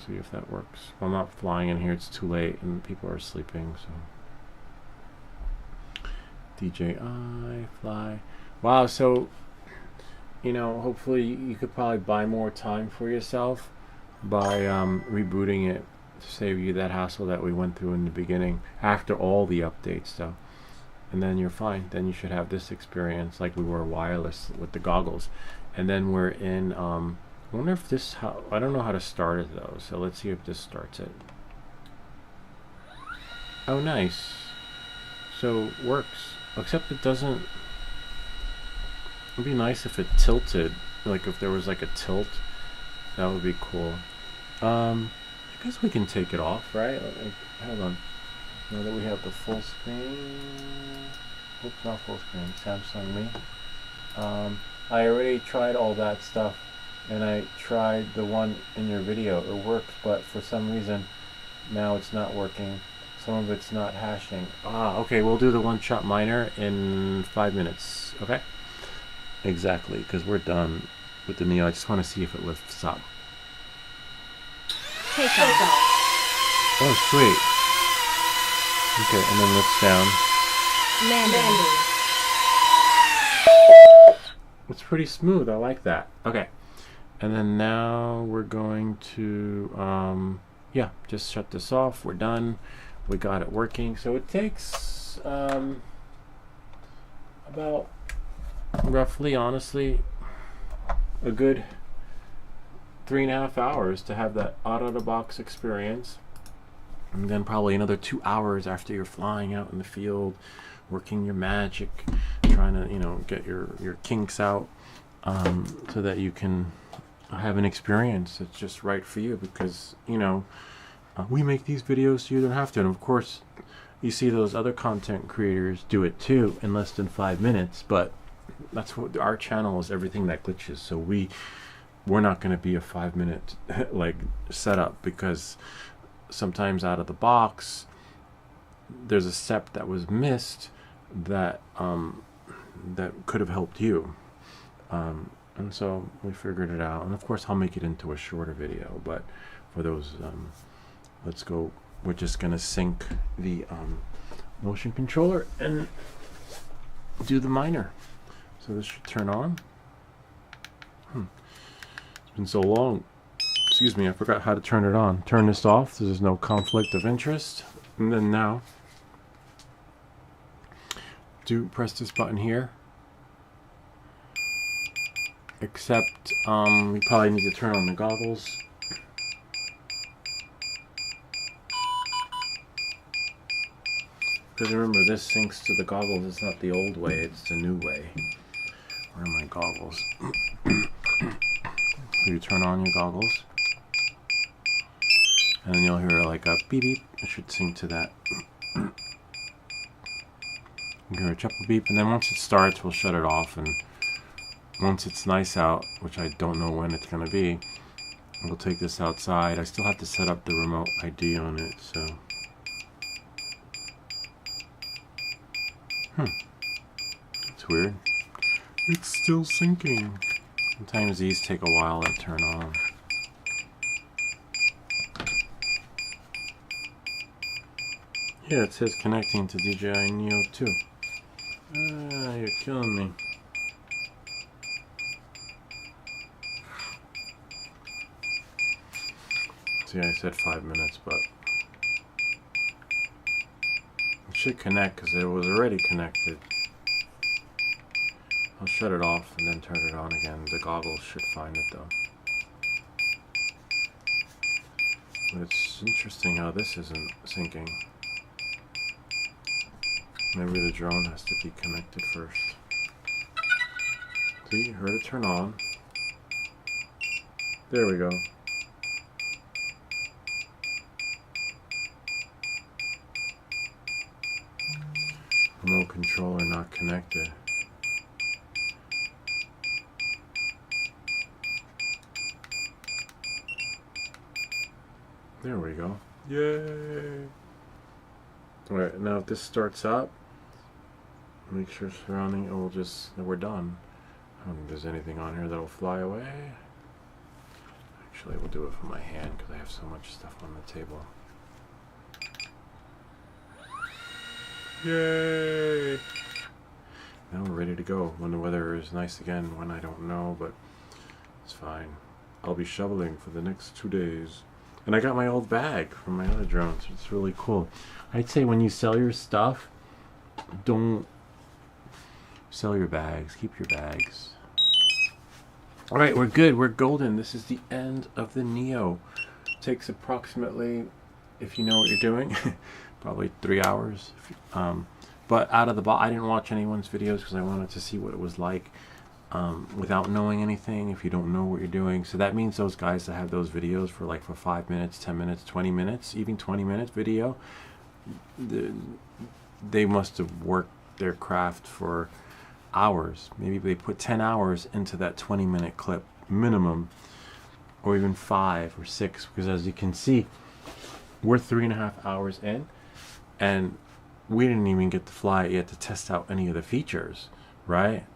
See if that works. I'm not flying in here, it's too late and people are sleeping, so. DJI Fly. Wow, so, you know, hopefully you could probably buy more time for yourself by rebooting it to save you that hassle that we went through in the beginning after all the updates though. And then you're fine. Then you should have this experience like we were wireless with the goggles. And then we're in, I wonder if this, I don't know how to start it though, so let's see if this starts it. Oh nice. So works. Except it doesn't. It'd be nice if it tilted, like if there was like a tilt, that would be cool. I guess we can take it off, right? Like, hold on. Now that we have the full screen, oops, not full screen, Samsung Me. I already tried all that stuff, and I tried the one in your video. It worked, but for some reason, now it's not working. Some of it's not hashing. Okay, we'll do the one-shot miner in 5 minutes, okay? Exactly, because we're done with the Neo. I just want to see if it lifts up. Take off. Oh, sweet. Okay, and then lifts down. Landing. It's pretty smooth, I like that. Okay, and then now we're going to, yeah, just shut this off. We're done. We got it working. So it takes about roughly, honestly, a good 3.5 hours to have that out-of-the-box experience, and then probably another 2 hours after you're flying out in the field, working your magic, trying to, you know, get your kinks out, so that you can have an experience that's just right for you, because, you know, we make these videos so you don't have to. And of course you see those other content creators do it too in less than 5 minutes, but that's what our channel is, everything that glitches. So we're not going to be a 5-minute like setup, because sometimes out of the box there's a step that was missed that that could have helped you, and so we figured it out. And of course I'll make it into a shorter video, but for those let's go. We're just gonna sync the motion controller and do the miner. So this should turn on. It's been so long. Excuse me, I forgot how to turn it on. Turn this off so there's no conflict of interest. And then now, press this button here. Except, we probably need to turn on the goggles. Because remember, this syncs to the goggles. It's not the old way, it's the new way. Where are my goggles? So you turn on your goggles, and then you'll hear like a beep beep. It should sync to that. You hear a triple beep, and then once it starts, we'll shut it off. And once it's nice out, which I don't know when it's gonna be, we'll take this outside. I still have to set up the remote ID on it, so. It's weird. It's still syncing. Sometimes these take a while to turn on. Yeah, it says connecting to DJI Neo 2. You're killing me. See, I said 5 minutes, but it should connect because it was already connected. I'll shut it off and then turn it on again. The goggles should find it though. But it's interesting how this isn't syncing. Maybe the drone has to be connected first. See, heard it turn on. There we go. Remote controller not connected. There we go. Yay! Alright, now if this starts up, make sure surrounding, we'll just, we're done. I don't think there's anything on here that'll fly away. Actually, we'll do it from my hand because I have so much stuff on the table. Yay! Now we're ready to go. When the weather is nice again, when I don't know, but it's fine. I'll be shoveling for the next 2 days. And I got my old bag from my other drone, so it's really cool. I'd say when you sell your stuff, don't sell your bags. Keep your bags. Alright, we're good. We're golden. This is the end of the Neo. Takes approximately, if you know what you're doing, probably 3 hours. But out of the box, I didn't watch anyone's videos because I wanted to see what it was like without knowing anything, if you don't know what you're doing. So that means those guys that have those videos for 5 minutes, 10 minutes, 20 minutes, even 20-minute video, they must have worked their craft for hours. Maybe they put 10 hours into that 20-minute clip minimum, or even 5 or 6, because as you can see, we're 3.5 hours in, and we didn't even get to fly yet to test out any of the features, right?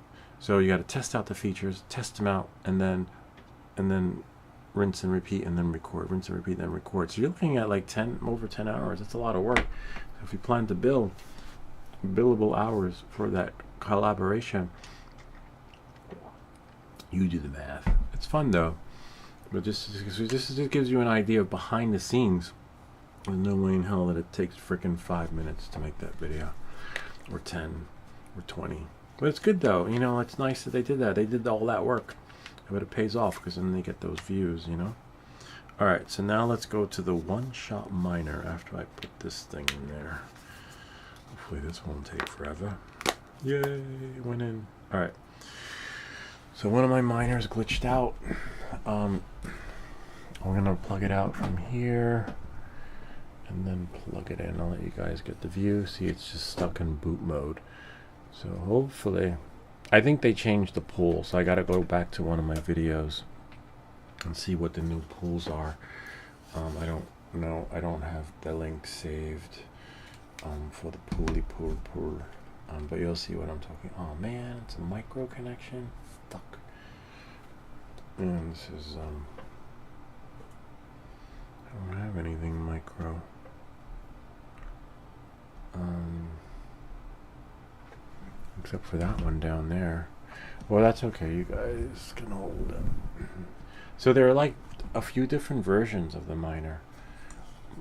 So you got to test out the features, test them out, and then rinse and repeat, and then record, rinse and repeat, then record. So you're looking at over 10 hours. That's a lot of work. So if you plan to build billable hours for that collaboration, you do the math. It's fun though, but this just gives you an idea of behind the scenes. There's no way in hell that it takes freaking 5 minutes to make that video, or 10, or 20. But it's good though, you know. It's nice that they did that. They did all that work, but it pays off because then they get those views, you know. All right, so now let's go to the one-shot miner after I put this thing in there. Hopefully this won't take forever. Yay, it went in. All right. So one of my miners glitched out. I'm gonna plug it out from here and then plug it in. I'll let you guys get the view. See, it's just stuck in boot mode. So hopefully, I think they changed the pool, so I gotta go back to one of my videos and see what the new pools are. I don't know. I don't have the link saved for the pool. But you'll see what I'm talking. Oh man, it's a micro connection. Fuck. And this is I don't have anything micro. Except for that one down there. Well, that's okay. You guys can hold it. So there are a few different versions of the miner.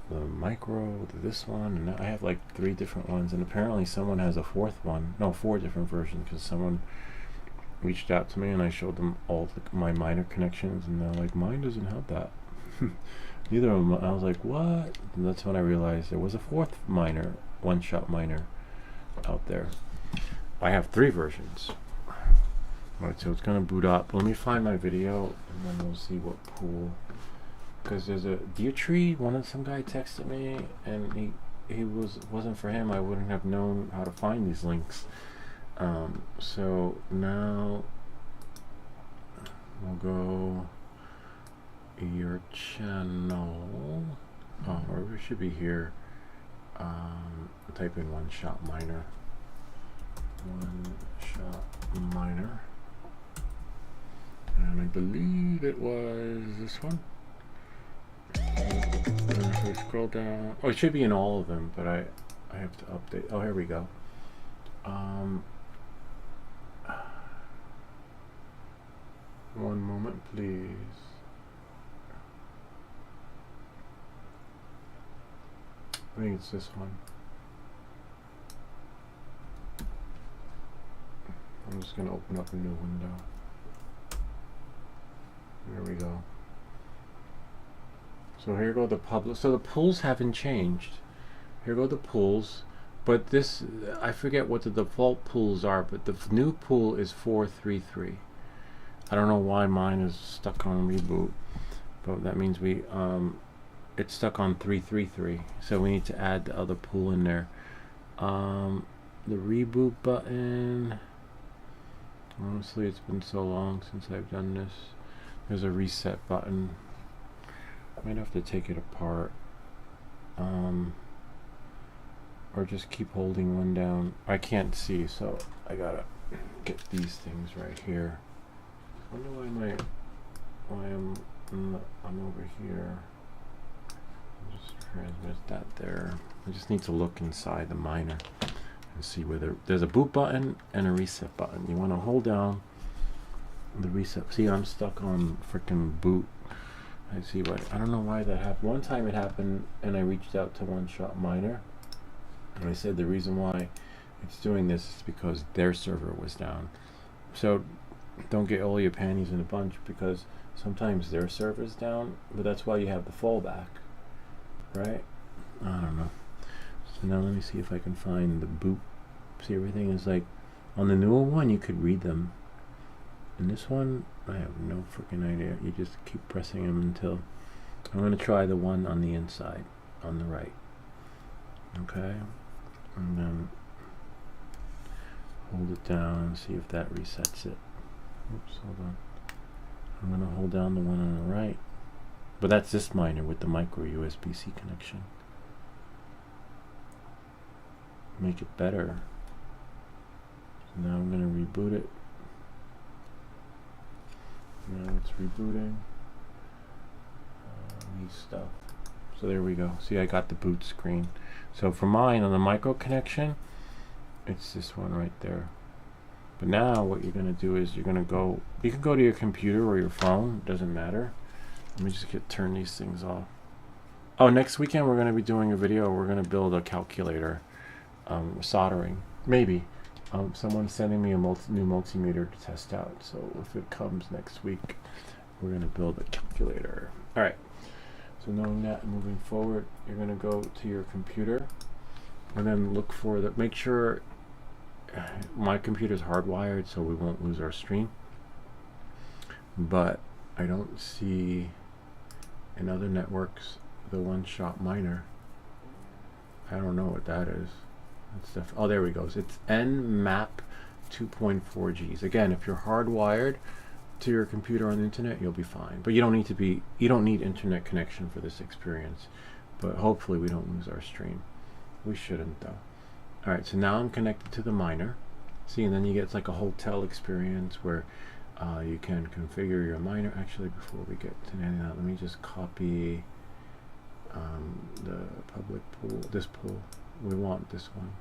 The micro, this one, and I have 3 different ones, and apparently someone has a 4th one. No, 4 different versions, because someone reached out to me and I showed them all my miner connections, and they're like, mine doesn't have that. Neither of them. I was like, what? And that's when I realized there was a 4th miner, one-shot miner out there. I have 3 versions. Alright, so it's gonna boot up. Let me find my video and then we'll see what pool. Because there's a deer tree. Some guy texted me and he wasn't for him. I wouldn't have known how to find these links. So now we'll go your channel. Oh, or we should be here. Type in one-shot miner. One-shot miner. And I believe it was this one. If we scroll down, oh, it should be in all of them, but I have to update. Oh, here we go. One moment, please. I think it's this one. I'm just gonna open up a new window. There we go. So here go the public. So the pools haven't changed. Here go the pools. But this, I forget what the default pools are, but the new pool is 433. I don't know why mine is stuck on reboot, but that means it's stuck on 333. So we need to add the other pool in there. The reboot button. Honestly, it's been so long since I've done this. There's a reset button. Might have to take it apart. Or just keep holding one down. I can't see, so I gotta get these things right here. I wonder why I'm over here. I'll just transmit that there. I just need to look inside the miner and see whether there's a boot button and a reset button. You want to hold down the reset. See, I'm stuck on freaking boot. I see why. I don't know why that happened. One time it happened, and I reached out to One Shot Miner. And I said the reason why it's doing this is because their server was down. So don't get all your panties in a bunch, because sometimes their server's down, but that's why you have the fallback, right? I don't know. So now let me see if I can find the boot. See, everything is like, on the newer one you could read them. In this one, I have no freaking idea. You just keep pressing them until, I'm going to try the one on the inside, on the right. Okay. And then hold it down and see if that resets it. Oops, hold on. I'm going to hold down the one on the right. But that's this miner with the micro USB-C connection. Make it better. So now I'm going to reboot it. Now it's rebooting. Neat stuff. So there we go. See, I got the boot screen. So for mine, on the micro connection, it's this one right there. But now what you're going to do is you're going to go, you can go to your computer or your phone, doesn't matter. Let me just turn these things off. Oh, next weekend we're going to be doing a video. We're going to build a calculator, soldering. Maybe. Someone's sending me a new multimeter to test out. So if it comes next week, we're going to build a calculator. All right. So knowing that, moving forward, you're going to go to your computer and then look for the, make sure my computer's hardwired so we won't lose our stream. But I don't see in other networks the One Shot Miner. I don't know what that is. That's oh, there we go. So it's NMAP 2.4Gs. Again, if you're hardwired to your computer on the internet, you'll be fine. But you don't need internet connection for this experience. But hopefully we don't lose our stream. We shouldn't though. Alright, so now I'm connected to the miner. See, and then you get, it's like a hotel experience where you can configure your miner. Actually, before we get to that, let me just copy the public pool, this pool. We want this one.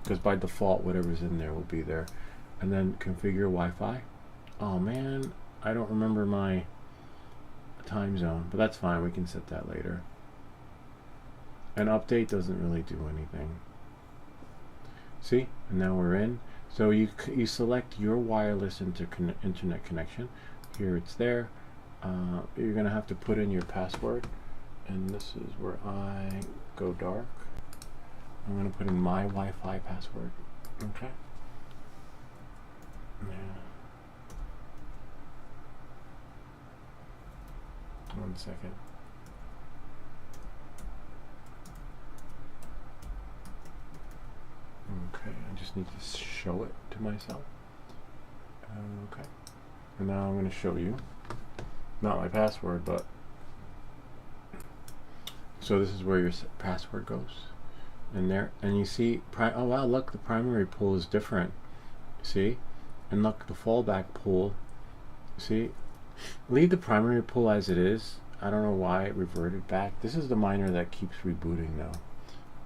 Because by default, whatever's in there will be there. And then configure Wi-Fi. Oh man, I don't remember my time zone, but that's fine. We can set that later. An update doesn't really do anything. See, and now we're in. So you select your wireless internet connection. Here it's there. You're gonna have to put in your password, and this is where I go dark. I'm gonna put in my Wi-Fi password. Okay. Yeah. One second. Okay, I just need to show it to myself. Okay. And now I'm going to show you, not my password, but, so this is where your password goes. In there, and you see, oh wow, look, the primary pool is different. See? And look, the fallback pool, see? Leave the primary pool as it is. I don't know why it reverted back. This is the miner that keeps rebooting now.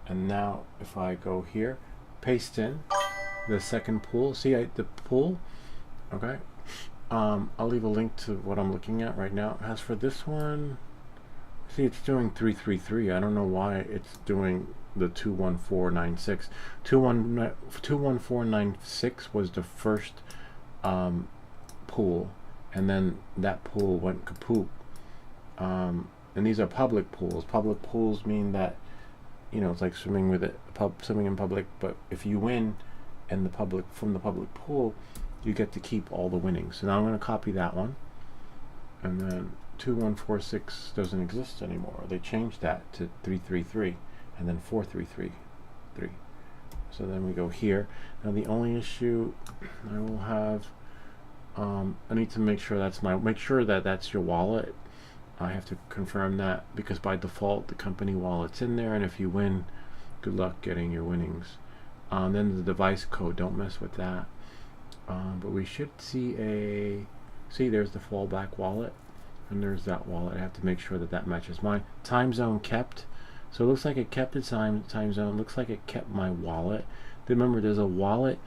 And now, if I go here, paste in the second pool. See, the pool, okay? I'll leave a link to what I'm looking at right now. As for this one, see, it's doing 333. I don't know why it's doing the 21496. 21496 was the first pool, and then that pool went kaput. And these are public pools. Public pools mean that, you know, it's like swimming with it, swimming in public. But if you win, and the public from the public pool, you get to keep all the winnings. So now I'm going to copy that one, and then 2146 doesn't exist anymore. They changed that to 333, and then 4333. So then we go here. Now the only issue I will have, I need to make sure that's that's your wallet. I have to confirm that, because by default the company wallet's in there, and if you win, good luck getting your winnings. Then the device code, don't mess with that. But we should see there's the fallback wallet, and there's that wallet. I have to make sure that that matches mine. Time zone kept. So it looks like it kept the time zone. Looks like it kept my wallet. Remember, there's a wallet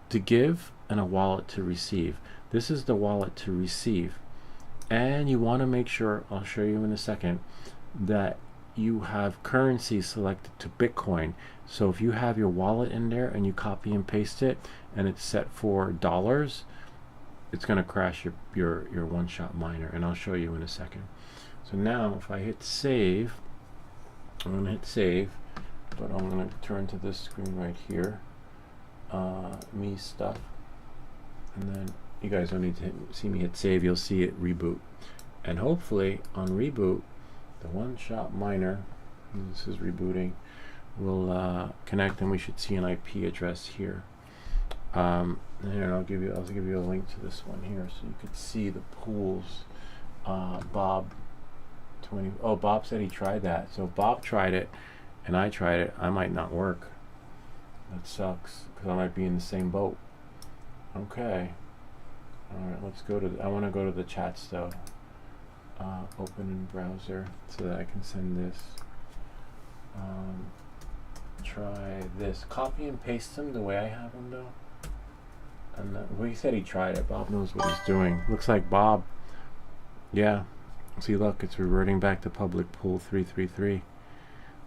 to give and a wallet to receive. This is the wallet to receive. And you want to make sure, I'll show you in a second, that you have currency selected to Bitcoin. So if you have your wallet in there and you copy and paste it, and it's set for dollars, it's going to crash your one-shot miner, and I'll show you in a second. So now if I hit save, I'm going to hit save, but I'm going to turn to this screen right here, me stuff, and then you guys don't need to see me hit save, you'll see it reboot. And hopefully on reboot, the one-shot miner, this is rebooting, will connect, and we should see an IP address here. Here, I'll give you a link to this one here, so you could see the pools. Bob said he tried that. So if Bob tried it and I tried it, I might not work. That sucks, because I might be in the same boat. Okay. Alright, let's go to I want to go to the chats though. Open in browser so that I can send this. Try this. Copy and paste them the way I have them though. And well, he said he tried it. Bob knows what he's doing. Looks like Bob. Yeah. See, look, it's reverting back to public pool 333.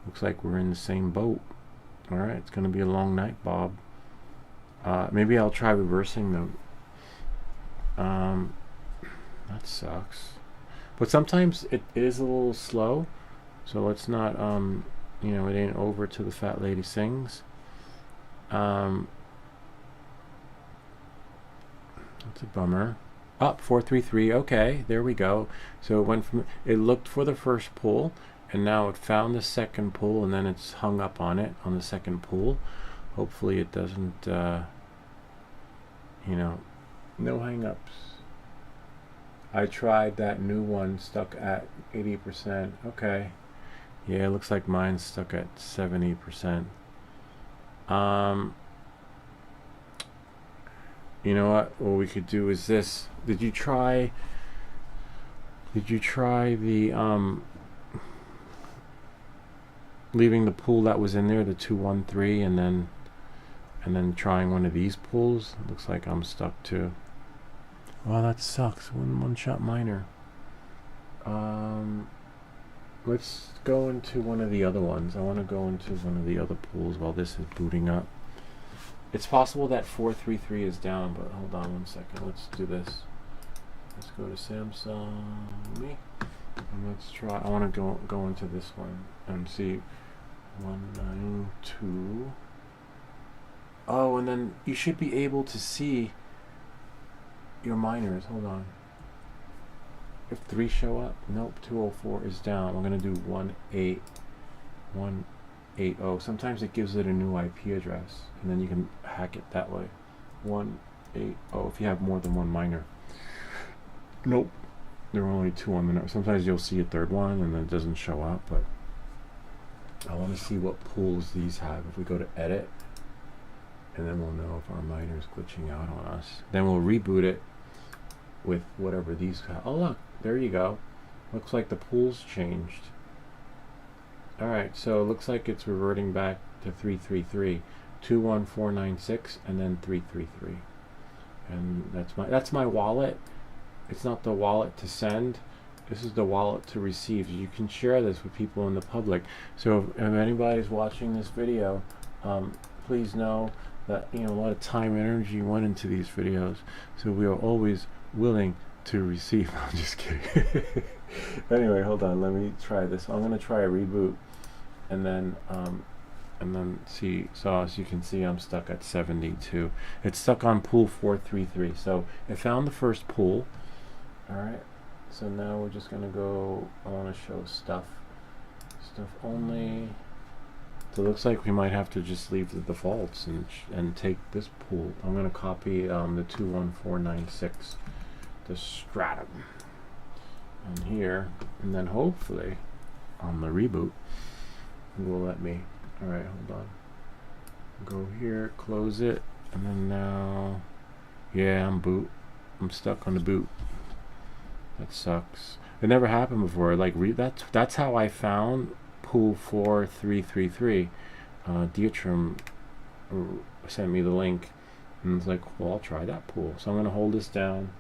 Looks like we're in the same boat. Alright, it's going to be a long night, Bob. Maybe I'll try reversing them. That sucks. But sometimes it is a little slow. So let's not, you know, it ain't over till the fat lady sings. That's a bummer. Up 433. Okay, there we go. So it went from, it looked for the first pool, and now it found the second pool, and then it's hung up on it on the second pool. Hopefully it doesn't, you know, no hang-ups. I tried that new one, stuck at 80%. Okay. Yeah, it looks like mine's stuck at 70%. You know what we could do is this. Did you try the leaving the pool that was in there, the 213, and then trying one of these pools? Looks like I'm stuck too. Well, that sucks. One-shot miner. Let's go into one of the other ones. I want to go into one of the other pools while this is booting up. It's possible that 433 is down, but hold on one second. Let's do this. Let's go to Samsung Me, and let's try. I want to go into this one and see 192. Oh, and then you should be able to see your miners. Hold on. If 3 show up, nope. 204 is down. We're gonna do 18180. Sometimes it gives it a new IP address, and then you can hack it that way. 180 if you have more than one miner. Nope, there are only 2 on the network. Sometimes you'll see a third one and then it doesn't show up, but I want to see what pools these have. If we go to edit, and then we'll know if our miner is glitching out on us. Then we'll reboot it with whatever these have. Oh look, there you go. Looks like the pool's changed. Alright, so it looks like it's reverting back to 333, 21496, and then 333. And that's my wallet. It's not the wallet to send, This is the wallet to receive. You can share this with people in the public. So if anybody's watching this video, please know that a lot of time and energy went into these videos. So we are always willing to receive. I'm just kidding. Anyway, hold on. Let me try this. I'm gonna try a reboot, and then see. So as you can see, I'm stuck at 72. It's stuck on pool 433. So it found the first pool. All right. So now we're just gonna go. I want to show stuff only. So it looks like we might have to just leave the defaults and take this pool. I'm gonna copy the 21496, the stratum, and here, and then hopefully on the reboot it will let me. All right, hold on. Go here, close it, and then now, yeah, I'm stuck on the boot. That sucks. It never happened before. Like that's how I found pool 4333. Dietram sent me the link, and it's like, well, I'll try that pool. So I'm gonna hold this down.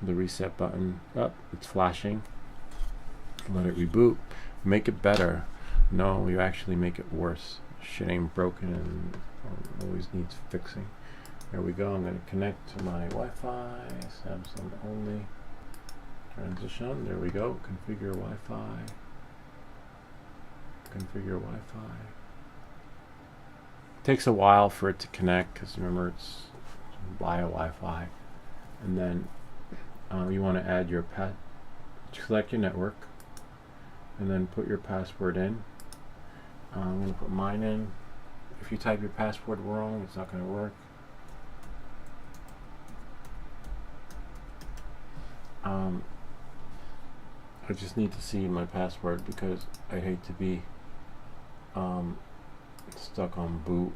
The reset button up. It's flashing. Let it reboot. Make it better. No, you actually make it worse. Shit ain't broken and always needs fixing. There we go. I'm gonna connect to my Wi-Fi. Samsung only. Transition. There we go. Configure Wi-Fi. Configure Wi-Fi. Takes a while for it to connect because remember it's via Wi-Fi. And then you want to add your select your network, and then put your password in. I'm going to put mine in. If you type your password wrong, it's not going to work. I just need to see my password because I hate to be stuck on boot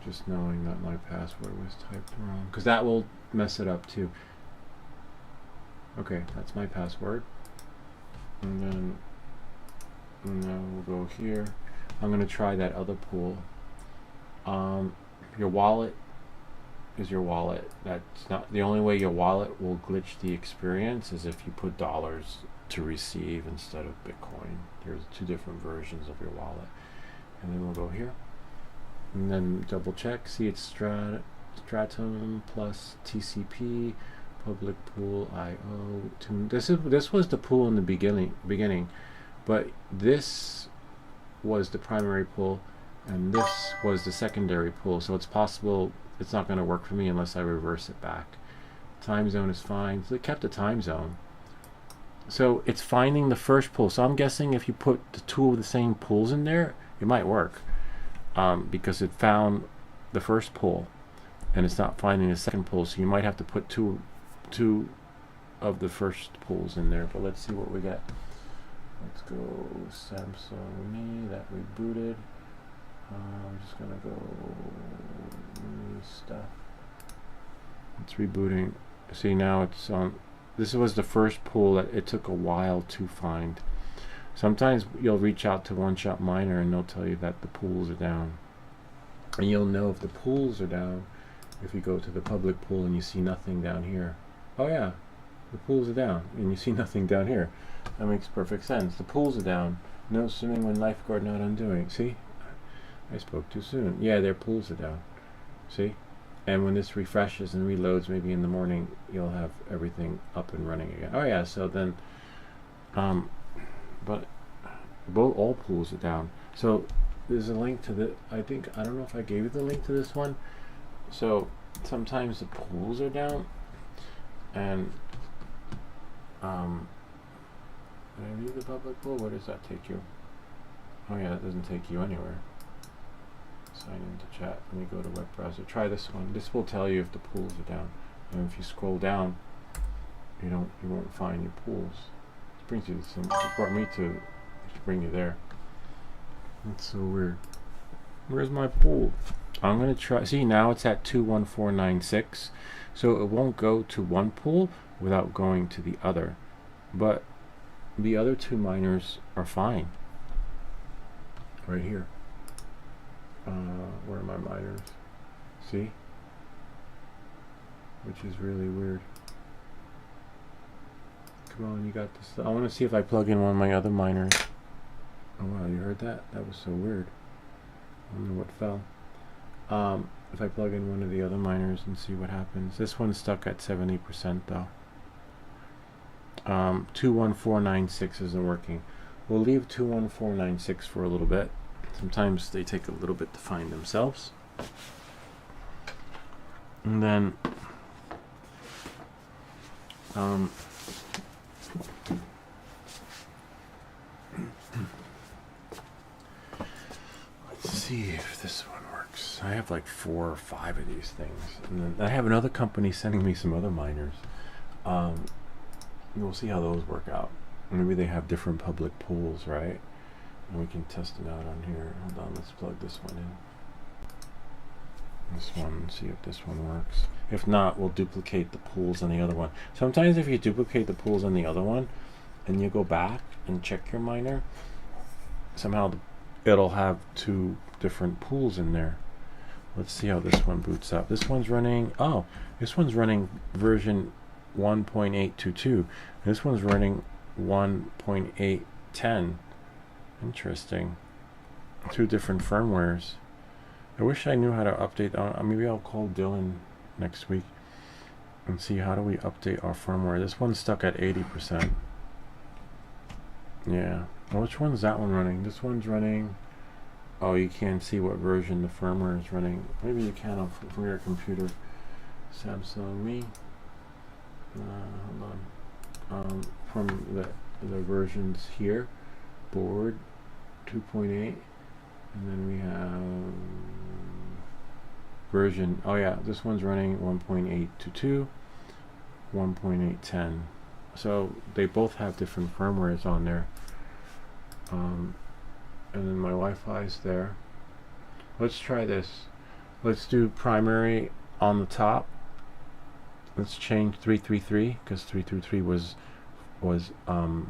just knowing that my password was typed wrong, because that will mess it up too. Okay, that's my password, and now we'll go here. I'm going to try that other pool. Your wallet is your wallet. That's not the only way your wallet will glitch the experience is if you put dollars to receive instead of Bitcoin. There's two different versions of your wallet. And then we'll go here and then double check. See, it's stratum plus TCP public pool IO. This was the pool in the beginning, but this was the primary pool and this was the secondary pool. So it's possible it's not going to work for me unless I reverse it back. Time zone is fine. So it kept the time zone. So it's finding the first pool. So I'm guessing if you put the two of the same pools in there, it might work, because it found the first pool and it's not finding the second pool. So you might have to put two of the first pools in there. But let's see what we get. Let's go Samsung Me, that rebooted. I'm just gonna go new stuff. It's rebooting. See, now it's on. This was the first pool that it took a while to find. Sometimes you'll reach out to One Shot Miner and they'll tell you that the pools are down. And you'll know if the pools are down if you go to the public pool and you see nothing down here. Oh yeah, the pools are down and you see nothing down here. That makes perfect sense. The pools are down. No swimming when lifeguard not undoing. See? I spoke too soon. Yeah, their pools are down. See? And when this refreshes and reloads, maybe in the morning, you'll have everything up and running again. Oh yeah, so then, but all pools are down. So there's a link to the, I don't know if I gave you the link to this one. So sometimes the pools are down, and did I leave the public pool? Where does that take you? Oh yeah, it doesn't take you anywhere. Sign into chat. Let me go to web browser. Try this one. This will tell you if the pools are down. And if you scroll down, you won't find your pools. It brings you to some. It brought me to bring you there. That's so weird. Where's my pool? I'm gonna try. See, now it's at 21496, so it won't go to one pool without going to the other. But the other two miners are fine. Right here. Where are my miners? See? Which is really weird. Come on, you got this. I want to see if I plug in one of my other miners. Oh wow, you heard that? That was so weird. I don't know what fell. If I plug in one of the other miners and see what happens. This one's stuck at 70% though. 21496 isn't working. We'll leave 21496 for a little bit. Sometimes they take a little bit to find themselves. And then let's see if this one works. I have like 4 or 5 of these things, and then I have another company sending me some other miners. We'll see how those work out. Maybe they have different public pools, right? And we can test them out on here. Hold on, let's plug this one in. This one, and see if this one works. If not, we'll duplicate the pools on the other one. Sometimes if you duplicate the pools on the other one and you go back and check your miner, somehow it'll have 2 different pools in there. Let's see how this one boots up. This one's running, oh, this one's running version 1.822. This one's running 1.810. Interesting. 2 different firmwares. I wish I knew how to update. Maybe I'll call Dylan next week and see how do we update our firmware. This one's stuck at 80%. Yeah. Well, which one's that one running? This one's running. Oh, you can't see what version the firmware is running. Maybe you can from your computer. Samsung Me. Hold on. From the versions here, board 2.8, and then we have version. Oh yeah, this one's running 1.822, 1.810. So they both have different firmwares on there. And then my Wi-Fi is there. Let's try this. Let's do primary on the top. Let's change 333 because 333 was oh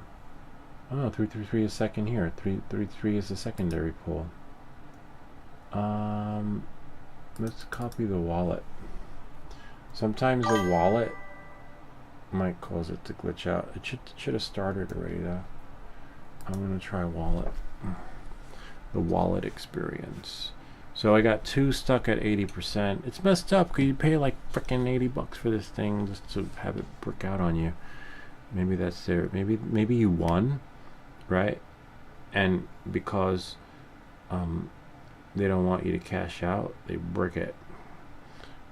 no, 333 is second here. 333 is the secondary pool. Let's copy the wallet. Sometimes the wallet might cause it to glitch out. It should have started already though. I'm gonna try wallet. The wallet experience. So I got 2 stuck at 80%. It's messed up because you pay like freaking $80 for this thing just to have it brick out on you. Maybe that's there. Maybe you won, right? And because they don't want you to cash out, they brick it.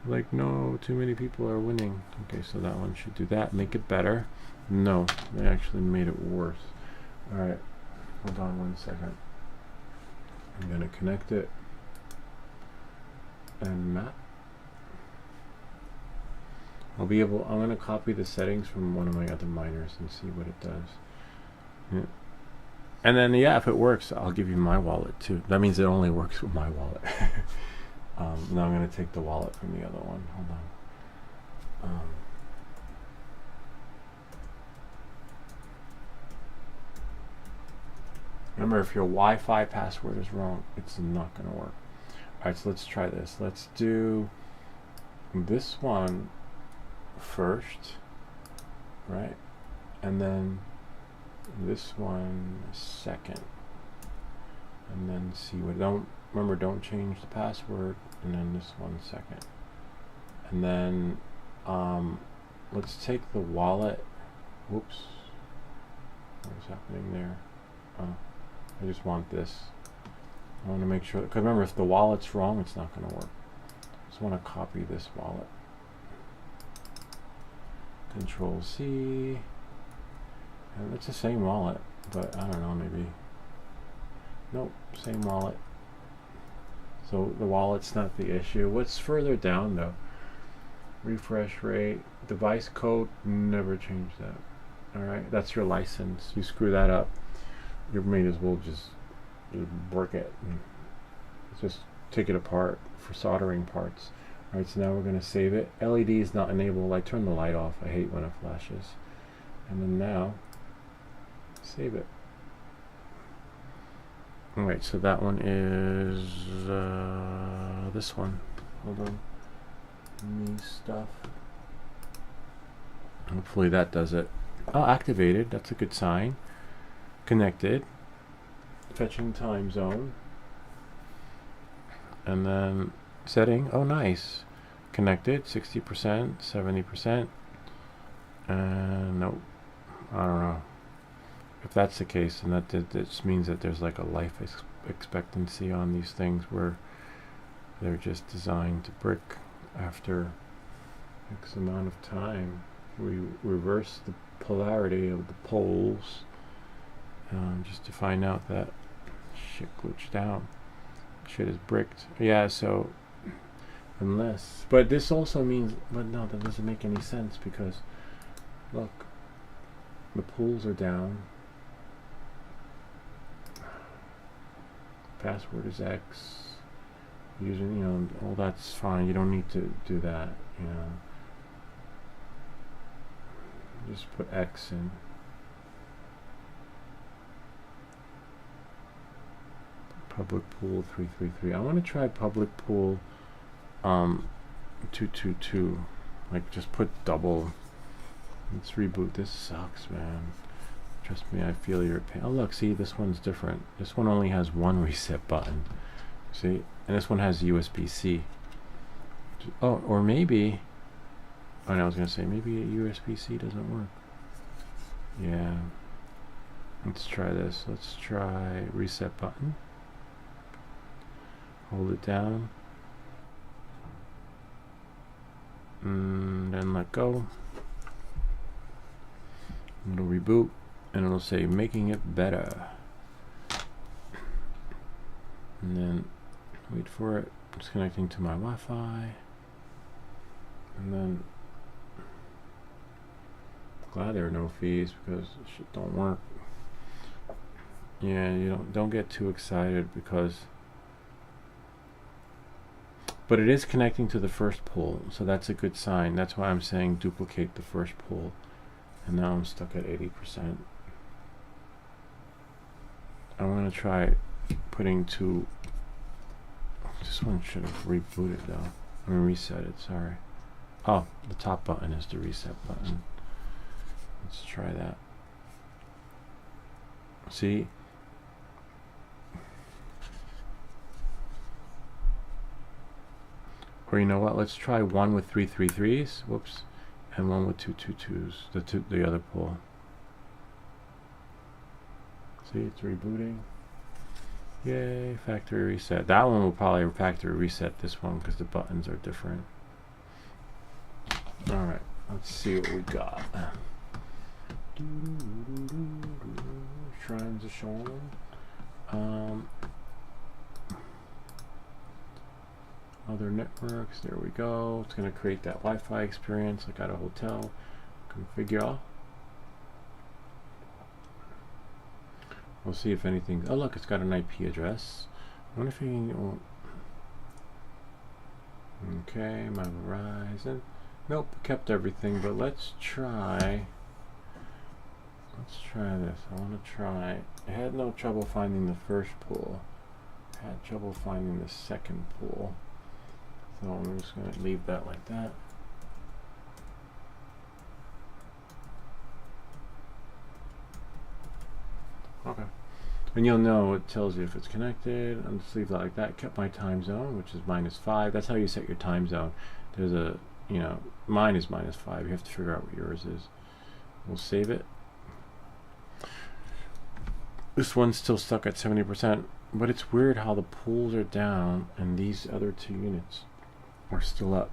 Like, no, too many people are winning. Okay, so that one should do that. Make it better. No, they actually made it worse. All right, hold on 1 second. I'm gonna connect it and map. I'm gonna copy the settings from one of my other miners and see what it does. Yeah. And then yeah, if it works, I'll give you my wallet too. That means it only works with my wallet. Now I'm gonna take the wallet from the other one. Hold on. Remember, if your Wi-Fi password is wrong, it's not gonna work. Alright, so let's try this. Let's do this one first, right? And then this one second. And then see what, don't change the password. And then this one second. And then let's take the wallet. Whoops. What's happening there? Oh, I just want this. I want to make sure, because remember, if the wallet's wrong, it's not going to work. I just want to copy this wallet. Control C. And it's the same wallet, but I don't know, maybe. Nope, same wallet. So the wallet's not the issue. What's further down though? Refresh rate, device code, never change that. Alright, that's your license. You screw that up, you may as well just brick it. Just take it apart for soldering parts. Alright, so now we're going to save it. LED is not enabled. I turn the light off. I hate when it flashes. And then now, save it. Alright, so that one is this one. Hold on. Me stuff. Hopefully that does it. Oh, activated. That's a good sign. Connected. Fetching time zone. And then setting. Oh, nice. Connected. 60%, 70%. Nope. I don't know. If that's the case, then that just means that there's like a life expectancy on these things where they're just designed to brick after X amount of time. We reverse the polarity of the poles just to find out that shit glitched out. Shit is bricked. Yeah, so unless, but this also means, but no, that doesn't make any sense because look, the poles are down. Password is X. Using, you know, all that's fine. You don't need to do that, you know. Just put X in. Public pool 333. I want to try public pool 222. Like just put double. Let's reboot. This sucks, man. Trust me, I feel your pain. Oh look, see, this one's different. This one only has one reset button. See? And this one has USB-C. Oh, or maybe, oh no, I was gonna say maybe USB-C doesn't work. Yeah. Let's try this. Let's try reset button. Hold it down. And then let go. It'll reboot and it'll say making it better. And then wait for it. It's connecting to my Wi-Fi. And then glad there are no fees because shit don't work. Yeah, you don't get too excited because, but it is connecting to the first pool, so that's a good sign. That's why I'm saying duplicate the first pool. And now I'm stuck at 80%. I want to try putting two. This one should have rebooted though. I mean reset it, sorry. Oh, the top button is the reset button. Let's try that. See? Or you know what? Let's try one with 333s. Whoops. And one with 222s. The other pool. See, it's rebooting. Yay, factory reset. That one will probably factory reset this one because the buttons are different. Alright, let's see what we got. Shrines of Shaolin. Other networks, there we go. It's going to create that Wi-Fi experience like at a hotel. Configure. We'll see if anything. Oh look, it's got an IP address. I wonder if you can. Okay, my Verizon. Nope, kept everything. But let's try. Let's try this. I want to try. I had no trouble finding the first pool. I had trouble finding the second pool. So I'm just going to leave that like that. Okay. And you'll know, it tells you if it's connected. I'll just leave that like that. Kept my time zone, which is -5. That's how you set your time zone. There's a, you know, mine is -5. You have to figure out what yours is. We'll save it. This one's still stuck at 70%, but it's weird how the pools are down and these other two units are still up.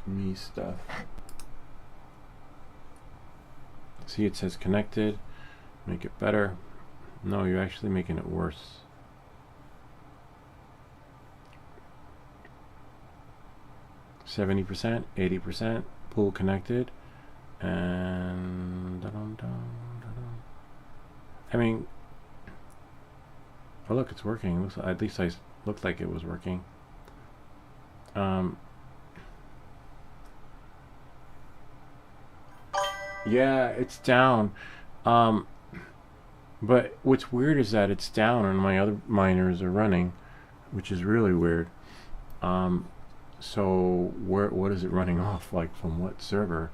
Me stuff. See, it says connected. Make it better. No, you're actually making it worse. %, 80%, pool connected, and I mean, oh look, it's working. It looks, at least I looked like it was working. Yeah, it's down. But what's weird is that it's down and my other miners are running, which is really weird. So what is it running off, like from what server?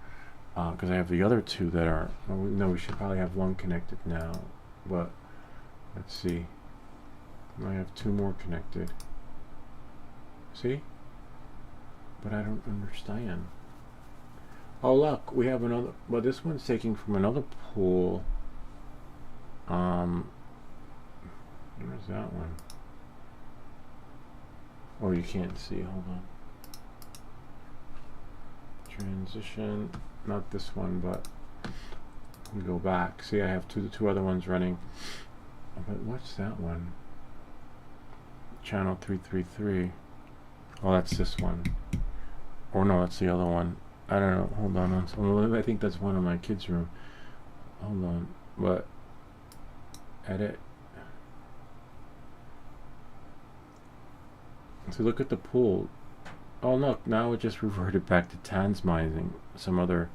Because I have the other two that are, well, no, we should probably have one connected now, but let's see. I have two more connected. See? But I don't understand. Oh look, we have another, well this one's taking from another pool. Where's that one? Oh, you can't see, hold on. Transition, not this one, but we go back. See, I have two other ones running. But what's that one? Channel 333. Oh, that's this one. Or no, that's the other one. I don't know. Hold on. I think that's one in my kids' room. Hold on. But edit. So look at the pool. Oh look, now it just reverted back to Tansmizing, some other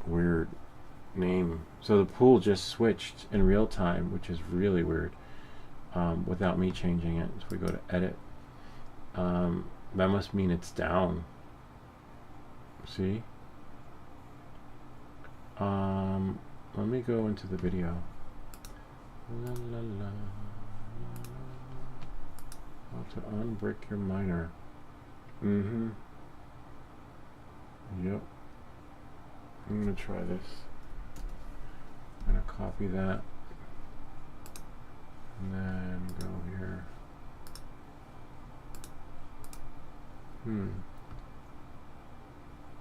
weird name. So the pool just switched in real time, which is really weird, without me changing it. So we go to edit. That must mean it's down. See? Let me go into the video. La, la, la, how to unbrick your miner. Yep. I'm gonna try this. I'm gonna copy that. And then go here.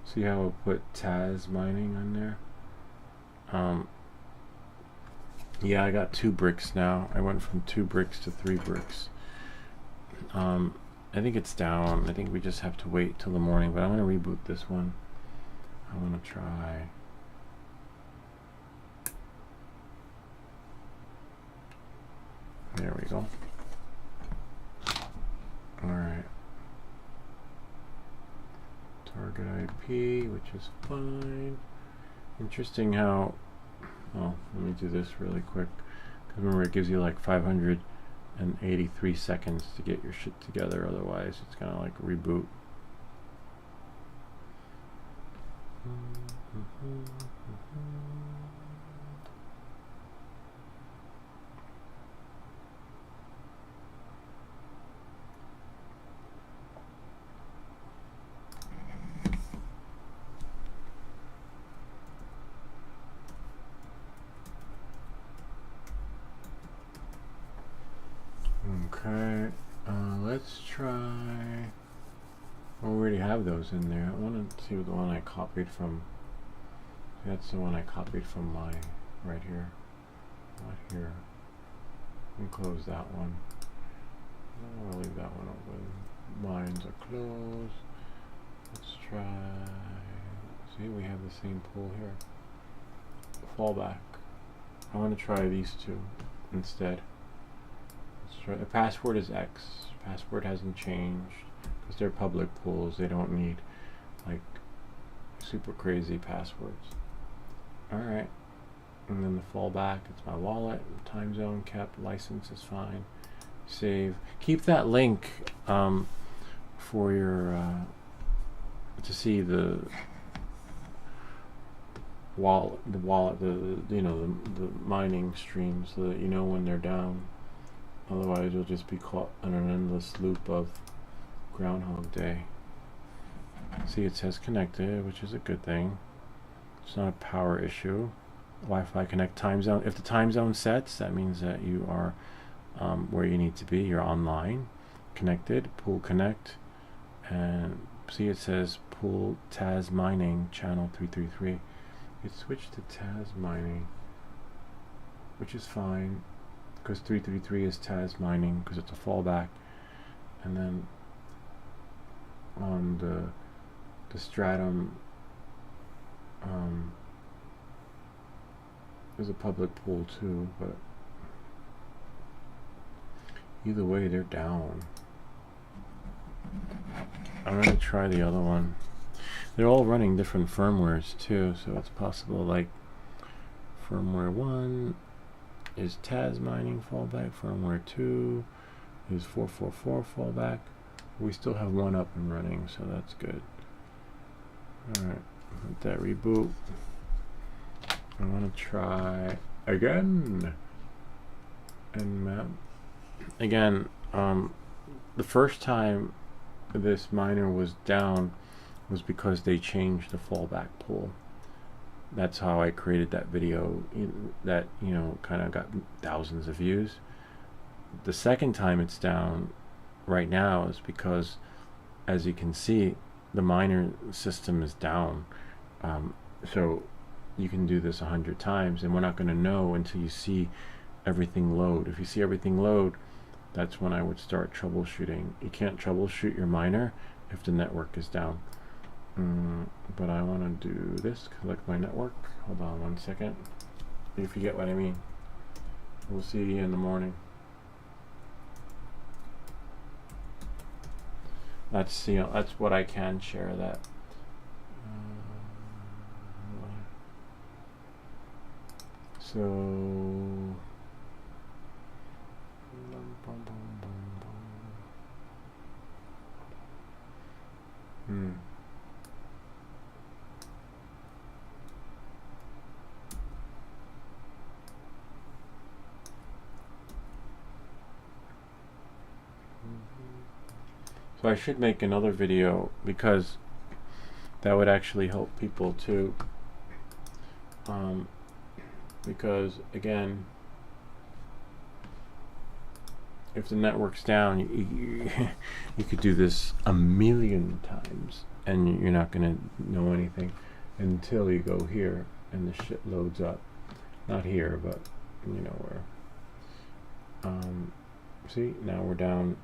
See how I put Taz mining on there? Yeah, I got 2 bricks now. I went from 2 bricks to 3 bricks. I think it's down. I think we just have to wait till the morning, but I'm gonna reboot this one. I wanna try. There we go. Alright. Target IP, which is fine. Interesting how, well, let me do this really quick. Because remember, it gives you like 583 seconds to get your shit together, otherwise it's gonna like reboot. Okay, let's try. Well, we already have those in there. I want to see the one I copied from. That's the one I copied from my right here. Not here. And close that one. I'll leave that one open. Mines are closed. Let's try. See, we have the same pool here. Fallback. I want to try these two instead. The password is X. Password hasn't changed because they're public pools. They don't need like super crazy passwords. Alright. And then the fallback, it's my wallet. Time zone kept. License is fine. Save. Keep that link for your to see the wallet, you know, the mining stream, so that you know when they're down. Otherwise, you'll just be caught in an endless loop of Groundhog Day. See, it says connected, which is a good thing. It's not a power issue. Wi-Fi connect time zone. If the time zone sets, that means that you are where you need to be. You're online, connected, pool connect. And see, it says pool Taz mining channel 333. It switched to Taz mining, which is fine. Because 333 is Taz mining because it's a fallback, and then on the Stratum there's a public pool too, but either way they're down. I'm gonna try the other one. They're all running different firmwares too, so it's possible like firmware 1 is Taz mining fallback, firmware 2 is 444 fallback, We still have one up and running, so that's good. Alright, let that reboot. I want to try again. And map. Again, the first time this miner was down was because they changed the fallback pool. That's how I created that video that, you know, kind of got thousands of views. The second time it's down right now is because, as you can see, the miner system is down. So you can do this 100 times, and we're not going to know until you see everything load. If you see everything load, that's when I would start troubleshooting. You can't troubleshoot your miner if the network is down. But I want to do this, collect my network. Hold on 1 second. If you get what I mean. We'll see you in the morning. That's, you know, that's what I can share that. So So I should make another video, because that would actually help people too. Because again, if the network's down, you could do this a million times and you're not going to know anything until you go here and the shit loads up. Not here, but you know where. See, now we're down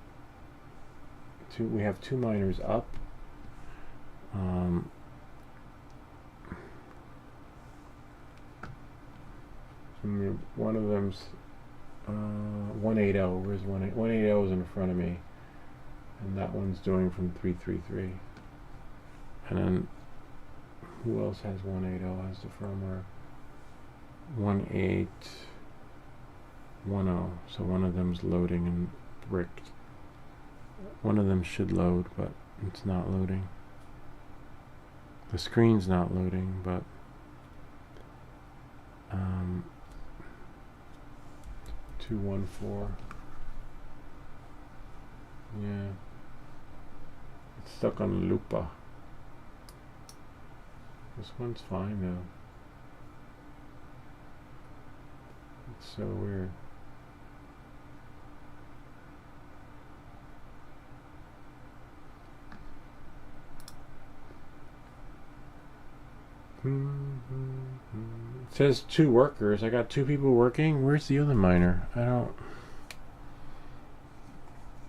to, we have 2 miners up. One of them's 180. Where's 180? 180 is in front of me, and that one's doing from 333. And then who else has 180 as the firmware? 1810. So one of them's loading and bricked. One of them should load, but it's not loading. The screen's not loading, but 214. Yeah, it's stuck on Lupa. This one's fine though. It's so weird. It says 2 workers. I got 2 people working. Where's the other miner? I don't.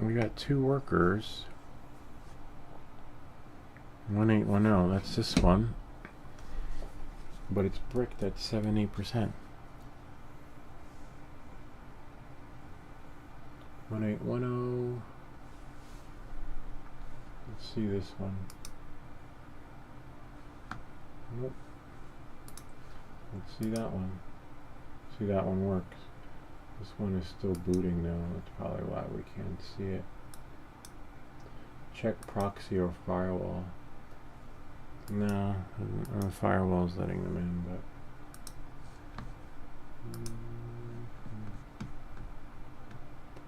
We got 2 workers. 1810. That's this one. But it's bricked at 70%. 1810. Let's see this one. Nope. Let's see that one. See, that one works. This one is still booting though. That's probably why we can't see it. Check proxy or firewall. No, the firewall's letting them in, but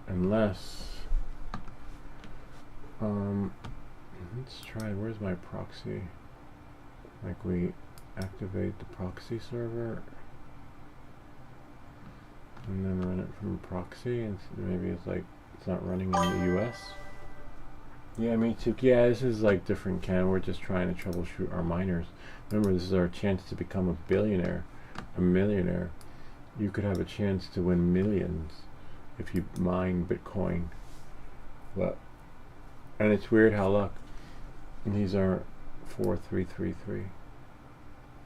unless let's try. Where's my proxy? Like, we activate the proxy server and then run it from proxy, and maybe it's like it's not running in the US. Yeah, me too. Yeah, this is like different we're just trying to troubleshoot our miners. Remember, this is our chance to become a billionaire, a millionaire. You could have a chance to win millions if you mine Bitcoin. But, and it's weird how luck, and these are 4333,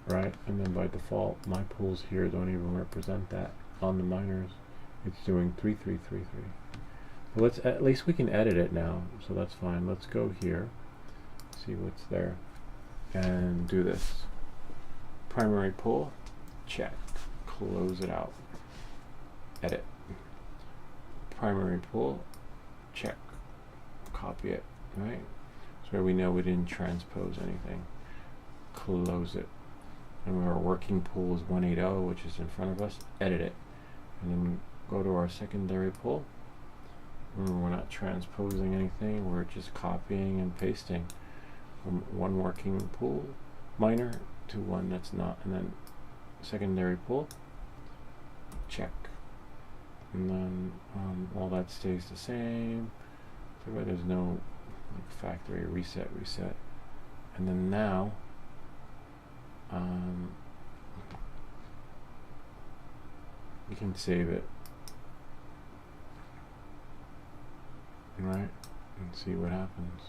right? And then by default, my pools here don't even represent that on the miners. It's doing 3333. Let's, at least we can edit it now, so that's fine. Let's go here, see what's there, and do this. Primary pool, check. Close it out. Edit. Primary pool, check. Copy it. right? So we know we didn't transpose anything. Close it. And our working pool is 180, which is in front of us. Edit it. And then go to our secondary pool. Remember, we're not transposing anything. We're just copying and pasting from one working pool minor to one that's not. And then secondary pool. Check. And then all that stays the same. So there's no factory reset. And then now you can save it, right, and see what happens.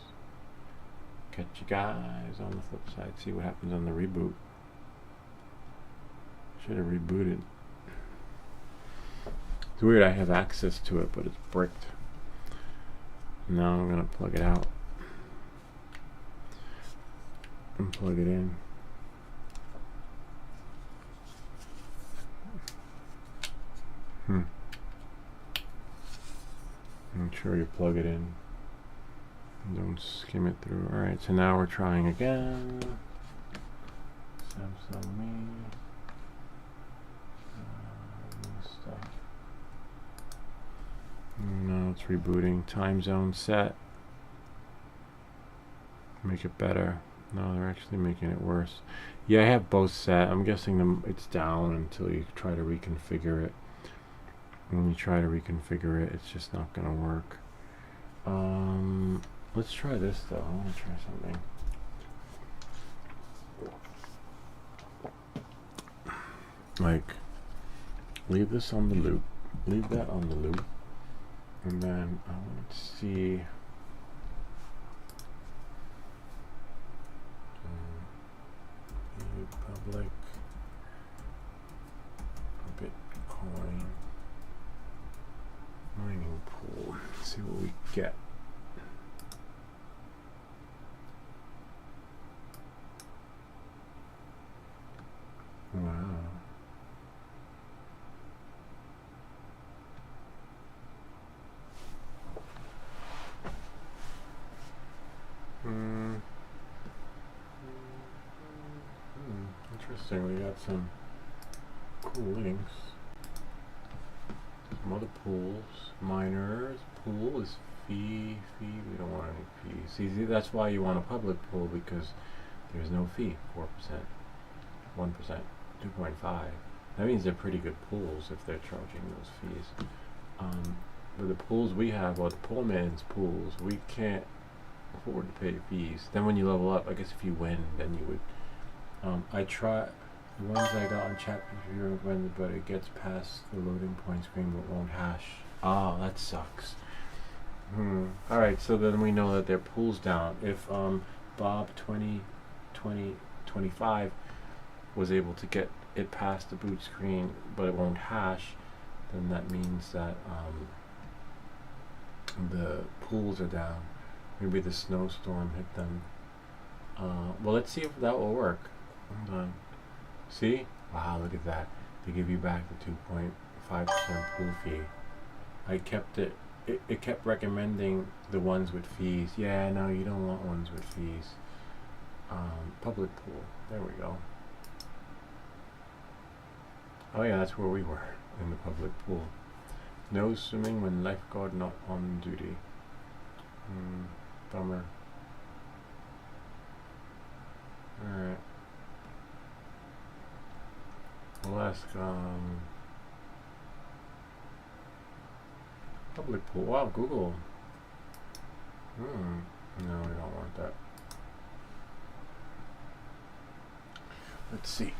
Catch you guys on the flip side, see what happens on the reboot. Should have rebooted. It's weird, I have access to it, but it's bricked. Now I'm gonna plug it out and plug it in. Make sure you plug it in. Don't skim it through. Alright, so now we're trying again. Samsung Me. New stuff. No, it's rebooting. Time zone set. Make it better. No, they're actually making it worse. Yeah, I have both set. I'm guessing it's down until you try to reconfigure it. When you try to reconfigure it, it's just not going to work. Let's try this though. I want to try something. Like, leave this on the loop. Leave that on the loop. And then I want to see. Public. Bitcoin. Mining pool. Let's see what we get. Wow. Interesting. We got some cool links. Some other pools. Miners. Pool is fee. We don't want any fees. See, that's why you want a public pool, because there's no fee. 4%, 1%, 2.5. That means they're pretty good pools if they're charging those fees. But the pools we have, or the pool man's pools, we can't afford to pay fees. Then when you level up, I guess if you win, then you would. I try the ones I got on chat when, but it gets past the loading point screen but won't hash. Oh, that sucks. Alright, so then we know that their pool's down. If Bob 2025 was able to get it past the boot screen but it won't hash, then that means that the pools are down. Maybe the snowstorm hit them. Well, let's see if that will work. Hold on. See? Wow, look at that. They give you back the 2.5% pool fee. I kept it. It kept recommending the ones with fees. Yeah, no, you don't want ones with fees. Public pool. There we go. Oh yeah, that's where we were, in the public pool. No swimming when lifeguard not on duty. Bummer. Alright. We'll ask, public pool. Wow, Google. No, we don't want that. Let's see.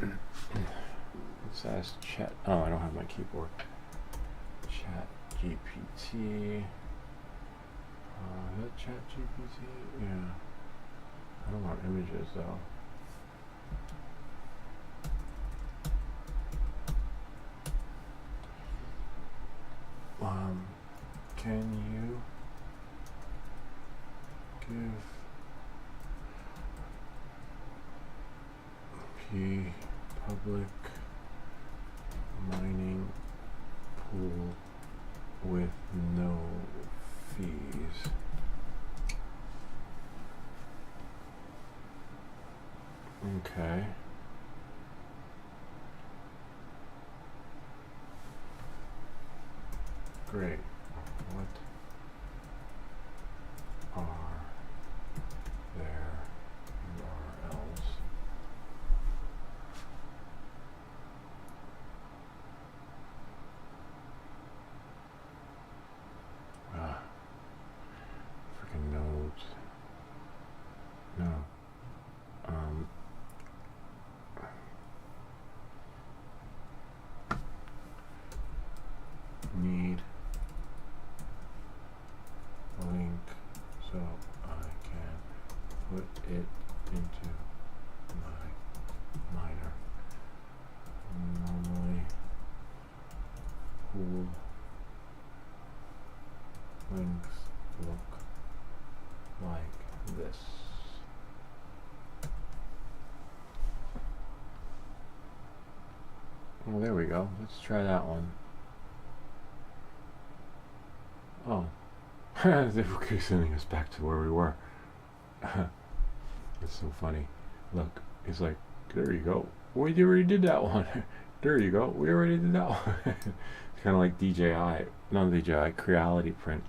Let's ask chat. Oh, I don't have my keyboard. Chat GPT. Is that Chat GPT? Yeah. I don't want images though. Can you give P public mining pool with no fees? Okay. Great. What are their URLs? Ah, freaking nodes. No. Need a link so I can put it into my miner. Normally pool links look like this. Well, there we go. Let's try that one. Oh, they're sending us back to where we were. It's so funny. Look, it's like, there you go. We already did that one. There you go. We already did that one. It's kind of like DJI, not DJI, Creality Print.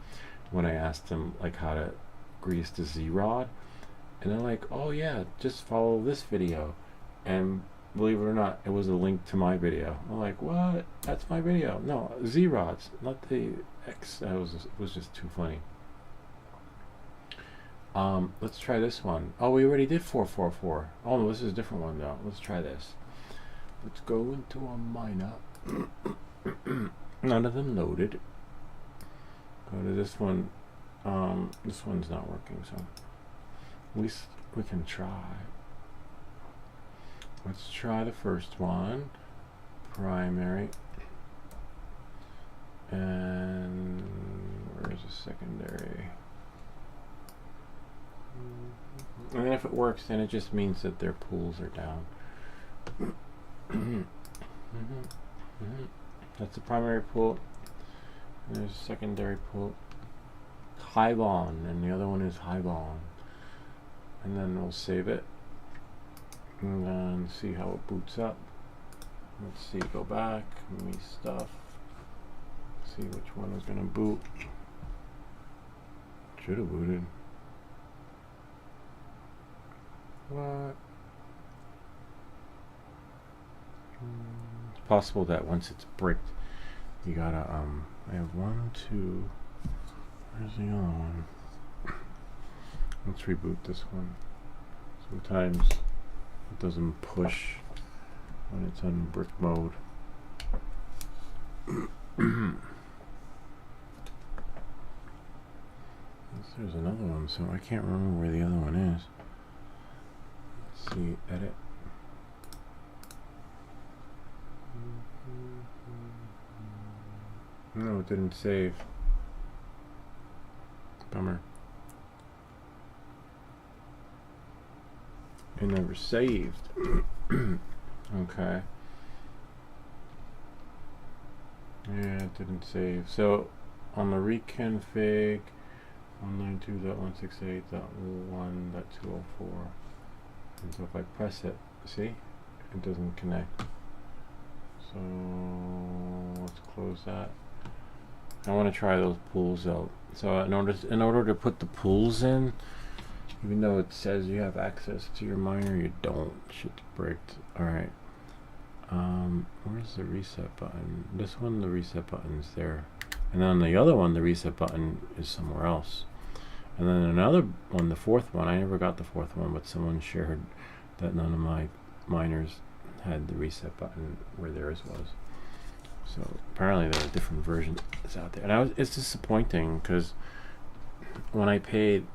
When I asked them like how to grease the Z-Rod, and they're like, oh yeah, just follow this video. And believe it or not, it was a link to my video. I'm like, what? That's my video. No, Z-Rods, not the X. It was just too funny. Let's try this one. Oh, we already did 444. Oh no, this is a different one though. Let's try this. Let's go into a miner. None of them loaded. Go to this one. This one's not working, so at least we can try. Let's try the first one. Primary. And where's the secondary? And then if it works, then it just means that their pools are down. That's the primary pool. And there's a secondary pool. Hybon, and the other one is Hybon. And then we'll save it. And then see how it boots up. Let's see, go back, me stuff. See which one is gonna boot. Should have booted. What? It's possible that once it's bricked, you gotta I have 1, 2. Where's the other one? Let's reboot this one. Sometimes it doesn't push when it's on brick mode. There's another one, so I can't remember where the other one is. Let's see, edit. No, it didn't save. Bummer. It never saved. Okay. Yeah, it didn't save. So on the reconfig 192.168.1.204, and so if I press it, see, it doesn't connect. So let's close that. I want to try those pools out. So in order to put the pools in, even though it says you have access to your miner, you don't. Shit's bricked. All right. Where's the reset button? This one, the reset button is there, and then the other one, the reset button is somewhere else. And then another one, the fourth one, I never got the fourth one, but someone shared that none of my miners had the reset button where theirs was. So apparently there are different versions out there, and it's disappointing because when I paid,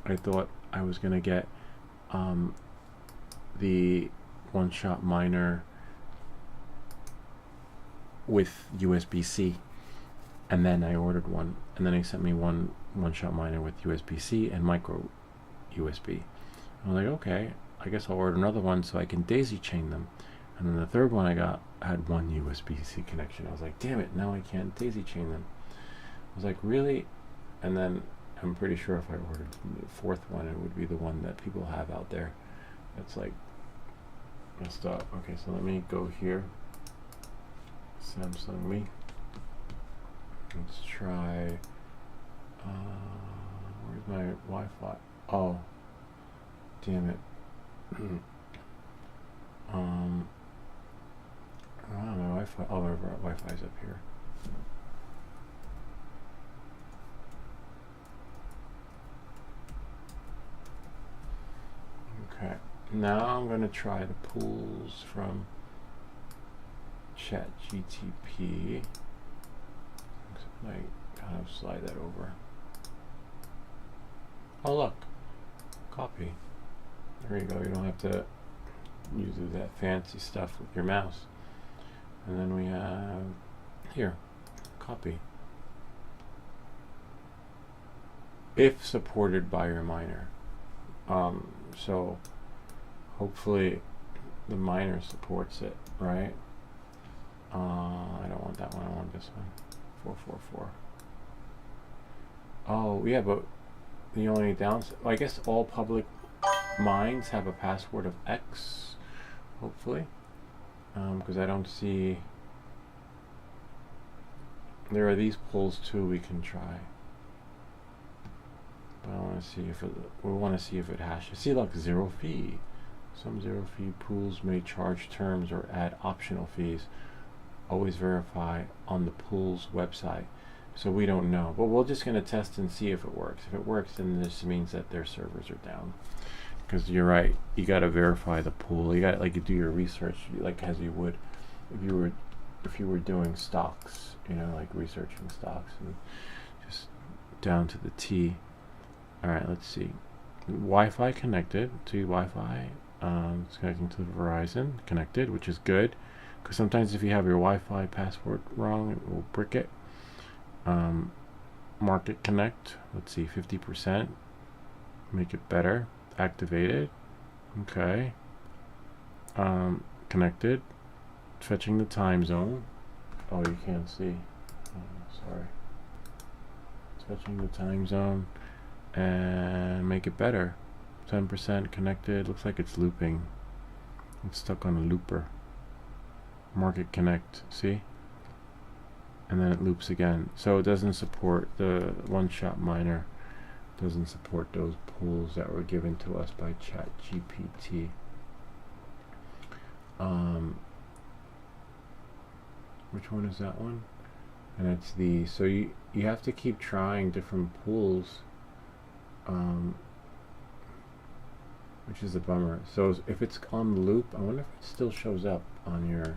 I thought I was gonna get the one-shot miner with USB-C, and then I ordered one, and then they sent me one-shot miner with USB-C and micro USB. I was like, okay, I guess I'll order another one so I can daisy chain them. And then the third one I got had one USB-C connection. I was like, damn it, now I can't daisy chain them. I was like, really? And then I'm pretty sure if I ordered the fourth one, it would be the one that people have out there. It's like messed up. Okay, so let me go here. Samsung me. Let's try. Where's my Wi-Fi? Oh, damn it. My Wi-Fi. Oh, our Wi-Fi's up here. Okay. Now I'm gonna try the pools from ChatGTP. I kind of slide that over. Oh look, copy. There you go. You don't have to use that fancy stuff with your mouse. And then we have here, copy. If supported by your miner. So hopefully the miner supports it, right? I don't want that one. I want this one. 444. Oh yeah, but the only downside, well, I guess all public mines have a password of X, hopefully, because I don't see. There are these pools too we can try, but I want to see if we want to see if it hashes. See, like zero fee. Some zero fee pools may charge terms or add optional fees. Always verify on the pool's website. So we don't know, but we're just going to test and see if it works. If it works, then this means that their servers are down. Because you're right, you got to verify the pool. You got like you do your research, like as you would if you were doing stocks, you know, like researching stocks, and just down to the T. All right, let's see. Wi-Fi connected to Wi-Fi. It's connecting to Verizon connected, which is good. Because sometimes if you have your Wi-Fi password wrong, it will brick it. Market connect. Let's see, 50%. Make it better. Activated. Okay. Connected. Fetching the time zone. Oh, you can't see. Oh, sorry. Fetching the time zone. And make it better. 10% connected. Looks like it's looping. It's stuck on a looper. Market connect, see? And then it loops again. So it doesn't support the one-shot miner. Doesn't support those pools that were given to us by ChatGPT. Which one is that one? And it's the, so you have to keep trying different pools, which is a bummer. So if it's on the loop, I wonder if it still shows up on your,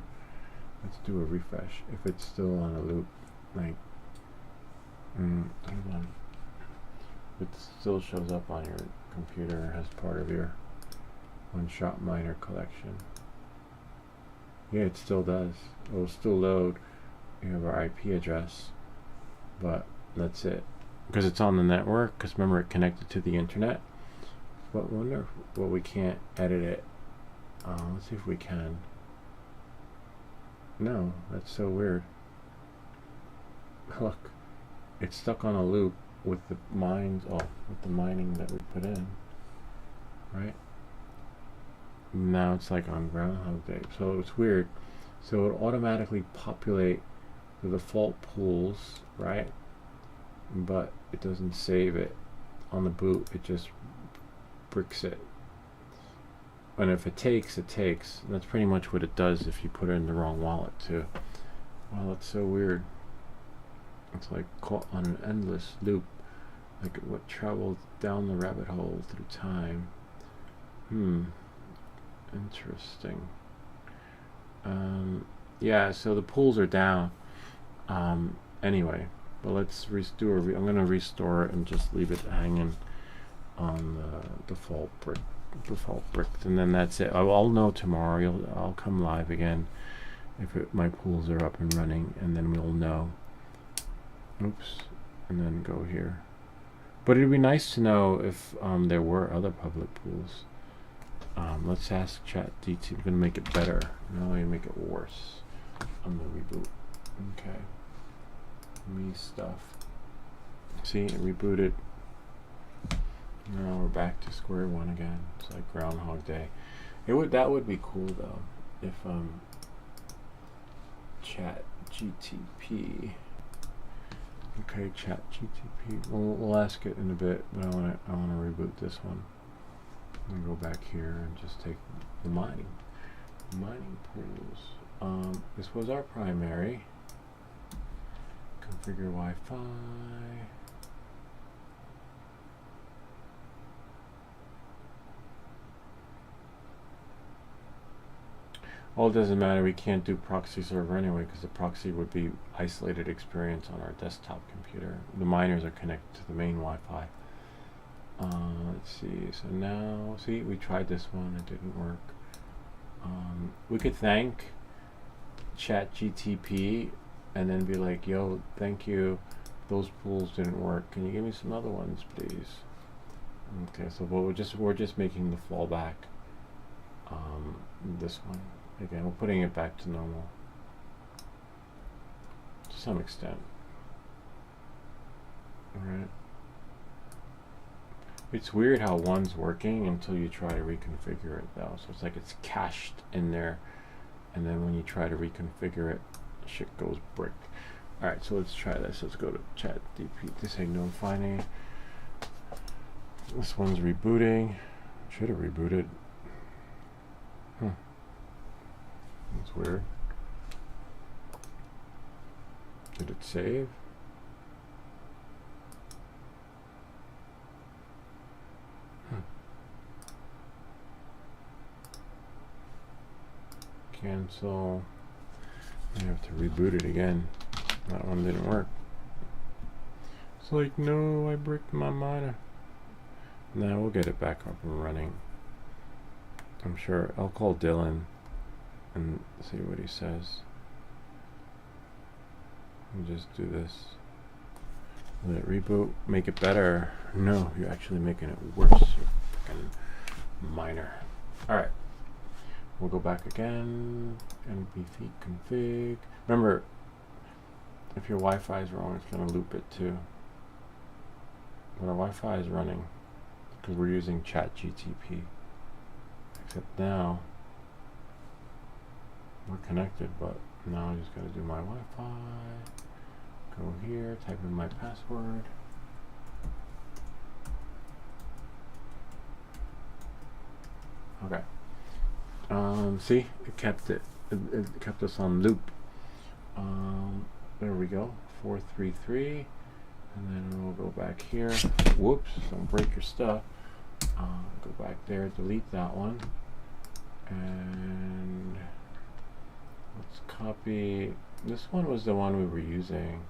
let's do a refresh. If it's still on a loop, like, hold on. It still shows up on your computer as part of your one-shot miner collection. Yeah, it still does. It will still load. You have our IP address, but that's it. Because it's on the network, because remember it connected to the internet. But I wonder if, well, we can't edit it. Let's see if we can. No, that's so weird. Look, it's stuck on a loop with the with the mining that we put in, right? Now it's like on Groundhog Day, so it's weird. So it automatically populate the default pools, right? But it doesn't save it on the boot. It just bricks it. And if it takes, it takes. And that's pretty much what it does if you put it in the wrong wallet too. Wow, that's so weird. It's like caught on an endless loop, like what traveled down the rabbit hole through time. Interesting. Yeah, so the pools are down. Anyway, but let's restore. I'm gonna restore it and just leave it hanging on the default brick, and then that's it. I'll know tomorrow. I'll come live again if my pools are up and running, and then we'll know. Oops, and then go here. But it'd be nice to know if there were other public pools. Let's ask ChatGPT. I'm gonna make it better. No, I make it worse. I'm gonna reboot. Okay. Me stuff. See, it rebooted. Now we're back to square one again. It's like Groundhog Day. That would be cool though, if Chat GTP. Okay, Chat GTP. We'll ask it in a bit, but I wanna reboot this one. I'm gonna go back here and just take the mining pools. This was our primary. Configure Wi-Fi. Well, it doesn't matter. We can't do proxy server anyway because the proxy would be isolated experience on our desktop computer. The miners are connected to the main Wi-Fi. Let's see. So now, see, we tried this one. It didn't work. We could thank ChatGTP and then be like, "Yo, thank you. Those pools didn't work. Can you give me some other ones, please?" Okay. So we're just making the fallback. This one. Again, we're putting it back to normal to some extent. Alright. It's weird how one's working until you try to reconfigure it though. So it's like it's cached in there, and then when you try to reconfigure it, shit goes brick. Alright, so let's try this. Let's go to ChatGPT. This ain't no funny. This one's rebooting. Should have rebooted. That's weird. Did it save? Cancel. I have to reboot it again. That one didn't work. It's like, no, I bricked my miner. Now we'll get it back up and running. I'm sure I'll call Dylan and see what he says. And just do this. Let it reboot. Make it better. No, you're actually making it worse. You fucking miner. Alright. We'll go back again. NBC config. Remember, if your Wi-Fi is wrong, it's going to loop it too. But our Wi-Fi is running because we're using ChatGTP. Except now we're connected, but now I just got to do my Wi-Fi. Go here, type in my password. Okay. See, it kept us on loop. There we go. 433, and then we'll go back here. Whoops! Don't break your stuff. Go back there, delete that one, and let's copy. This one was the one we were using.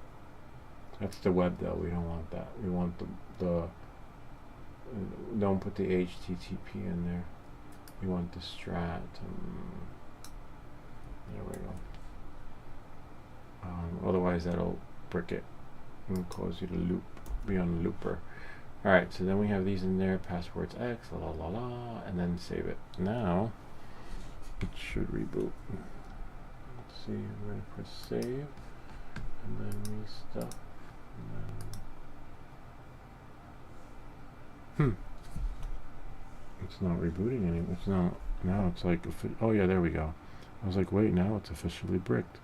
That's the web though. We don't want that. We want the don't put the HTTP in there. We want the strat. There we go. Otherwise that'll brick it and cause you to loop, be on a looper. Alright, so then we have these in there, passwords X, la la la la, and then save it. Now it should reboot. Let's see, I'm going to press save, and then restuff, and then it's not rebooting anymore. It's not. Now it's like, oh yeah, there we go. I was like, wait, now it's officially bricked.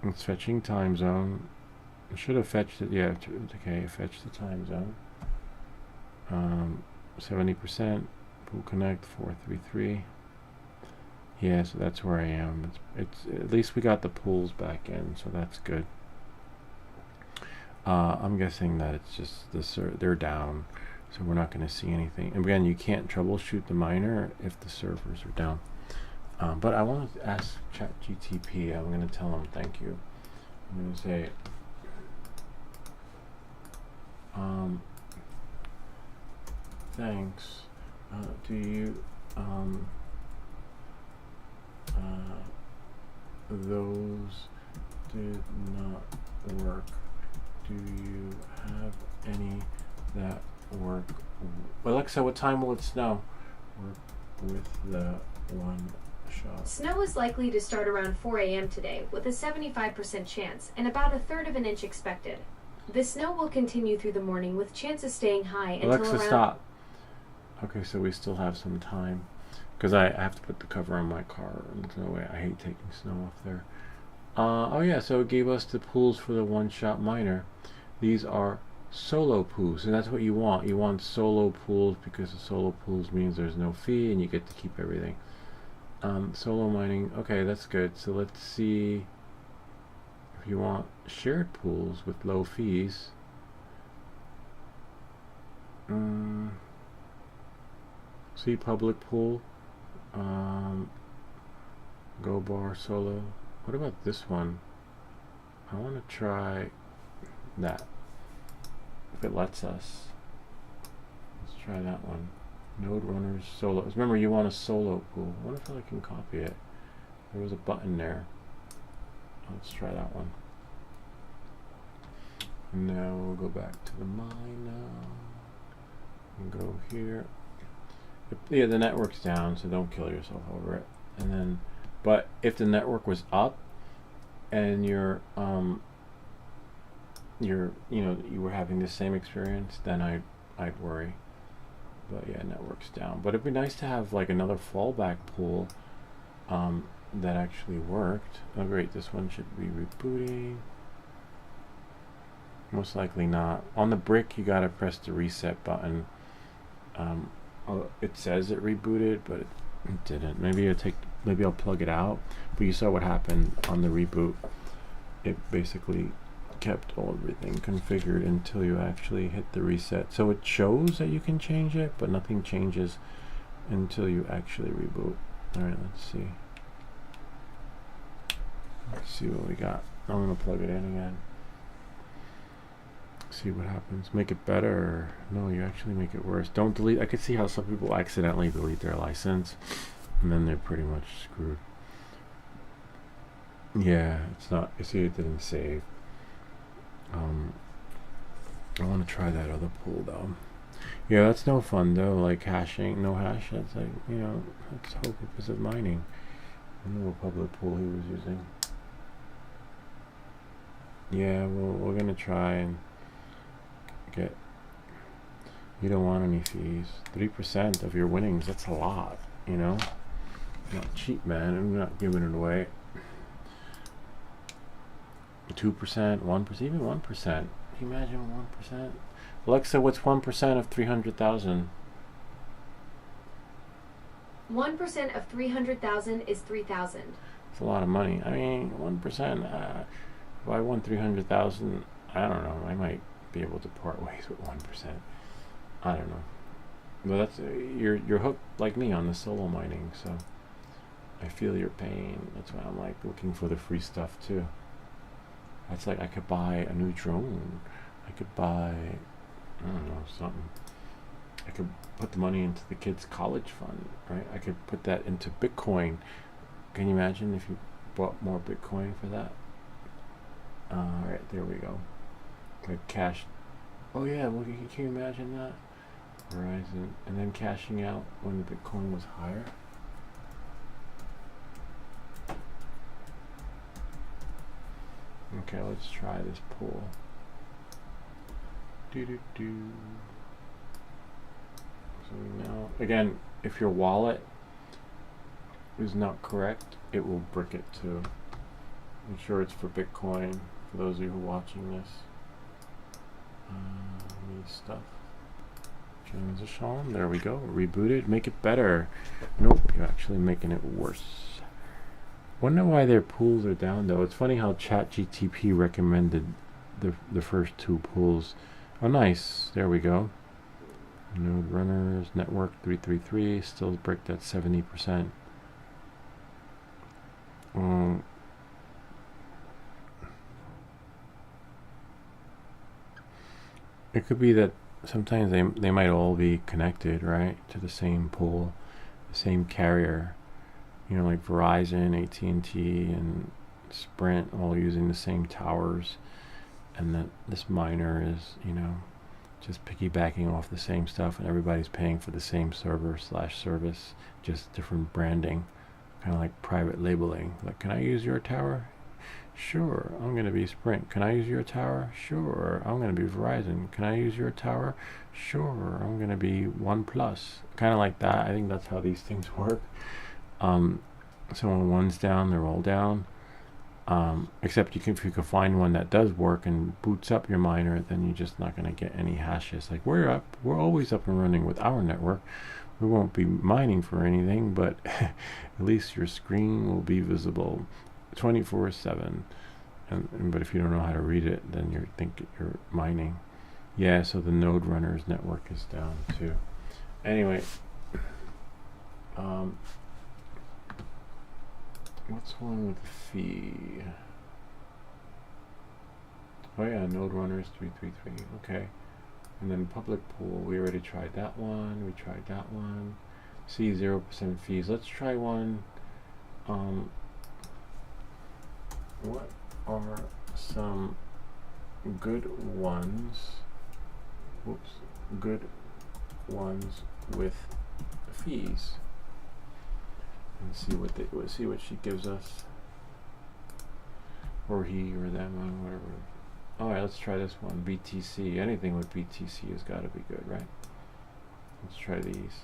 It's fetching time zone. I should have fetched it. Yeah, okay, fetch the time zone. 70%. Pool connect 433. Yeah, so that's where I am. It's at least we got the pools back in, so that's good. I'm guessing that it's just they're down, so we're not going to see anything. And again, you can't troubleshoot the miner if the servers are down. But I want to ask ChatGTP. I'm going to tell them thank you. I'm going to say, thanks. Do you those did not work. Do you have any that work? Alexa, what time will it snow? Work with the one shot. Snow is likely to start around 4 a.m. today, with a 75% chance and about 1/3 of an inch expected. The snow will continue through the morning, with chances staying high until Alexa, around... stop. Okay, so we still have some time because I have to put the cover on my car. There's no way. I hate taking snow off there. Oh yeah, so it gave us the pools for the one-shot miner. These are solo pools, and that's what you want. You want solo pools because the solo pools means there's no fee and you get to keep everything. Solo mining, okay, that's good. So let's see if you want shared pools with low fees. See public pool, go bar solo. What about this one? I want to try that if it lets us. Let's try that one. Node runners solo. Remember, you want a solo pool. I wonder if I can copy it. There was a button there. Let's try that one. And now we'll go back to the mine now and go here. Yeah, the network's down, so don't kill yourself over it. And then, but if the network was up and you were having the same experience, then I'd worry. But yeah, network's down. But it'd be nice to have like another fallback pool that actually worked. Oh great, this one should be rebooting. Most likely not. On the brick, you gotta press the reset button. It says it rebooted, but it didn't. Maybe I'll plug it out. But you saw what happened on the reboot. It basically kept everything configured until you actually hit the reset. So it shows that you can change it, but nothing changes until you actually reboot. All right, let's see. Let's see what we got. I'm gonna plug it in again. See what happens. Make it better. Or no, you actually make it worse. Don't delete. I could see how some people accidentally delete their license and then they're pretty much screwed. Yeah, it's not. You see, it didn't save. I want to try that other pool though. Yeah, that's no fun though. Like hashing, no hash. That's like, that's the whole purpose of mining. I know what public pool he was using. Yeah, well, we're gonna try and get. You don't want any fees. 3% of your winnings. That's a lot. Not cheap, man. I'm not giving it away. 2%, 1%, even 1%. Can you imagine 1%? Alexa, what's 1% of 300,000? 1% of 300,000 is 3,000. It's a lot of money. I mean, 1%. If I won 300,000, I don't know. I might be able to part ways with 1%. I don't know. But that's you're hooked like me on the solo mining, so I feel your pain. That's why I'm like looking for the free stuff too. That's like I could buy a new drone. I could buy, I don't know, something. I could put the money into the kids' college fund, right? I could put that into Bitcoin. Can you imagine if you bought more Bitcoin for that? All right, there we go. Like cash. Oh yeah, well, can you imagine that? Verizon, and then cashing out when the Bitcoin was higher. Okay, let's try this pool. So now, again, if your wallet is not correct, it will brick it too. I'm sure it's for Bitcoin, for those of you who are watching this. Need stuff. Transition, there we go. Rebooted, make it better. Nope, you're actually making it worse. Wonder why their pools are down though. It's funny how ChatGTP recommended the first two pools. Oh nice, there we go. Node runners, network 333, still bricked at 70%. It could be that sometimes they might all be connected, right, to the same pool, the same carrier. Like Verizon, AT&T, and Sprint all using the same towers, and that this miner is, just piggybacking off the same stuff, and everybody's paying for the same server/service, just different branding, kind of like private labeling. Like, can I use your tower? Sure, I'm going to be Sprint. Can I use your tower? Sure, I'm going to be Verizon. Can I use your tower? Sure, I'm going to be OnePlus. Kind of like that. I think that's how these things work. So when one's down, they're all down. Except if you can find one that does work and boots up your miner, then you're just not going to get any hashes. Like we're always up and running with our network. We won't be mining for anything, but at least your screen will be visible 24/7. But if you don't know how to read it, then you think you're mining. Yeah, so the node runner's network is down too. Anyway, what's wrong with the fee? Oh yeah, node runners 333. Okay. And then public pool, we already tried that one. We tried that one. See 0% fees. Let's try one. What are some good ones? Whoops. Good ones with fees. And see what she gives us. Or he or them or whatever. Alright, let's try this one. BTC. Anything with BTC has got to be good, right? Let's try these.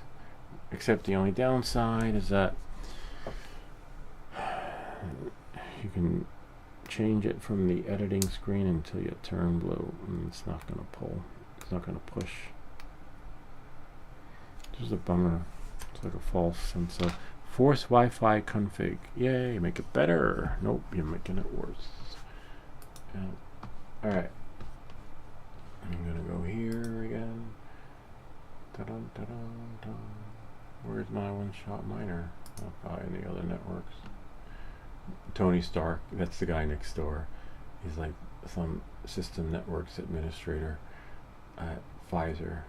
Except the only downside is that you can change it from the editing screen until you turn blue. And it's not going to pull. It's not going to push. This is a bummer. It's like a false sense of force Wi-Fi config. Yay, make it better. Nope, you're making it worse. Yeah. Alright, I'm gonna go here again. Ta-dum, ta-dum, ta-dum. Where's my one-shot miner? Oh, probably in the other networks. Tony Stark, that's the guy next door. He's like some system networks administrator at Pfizer.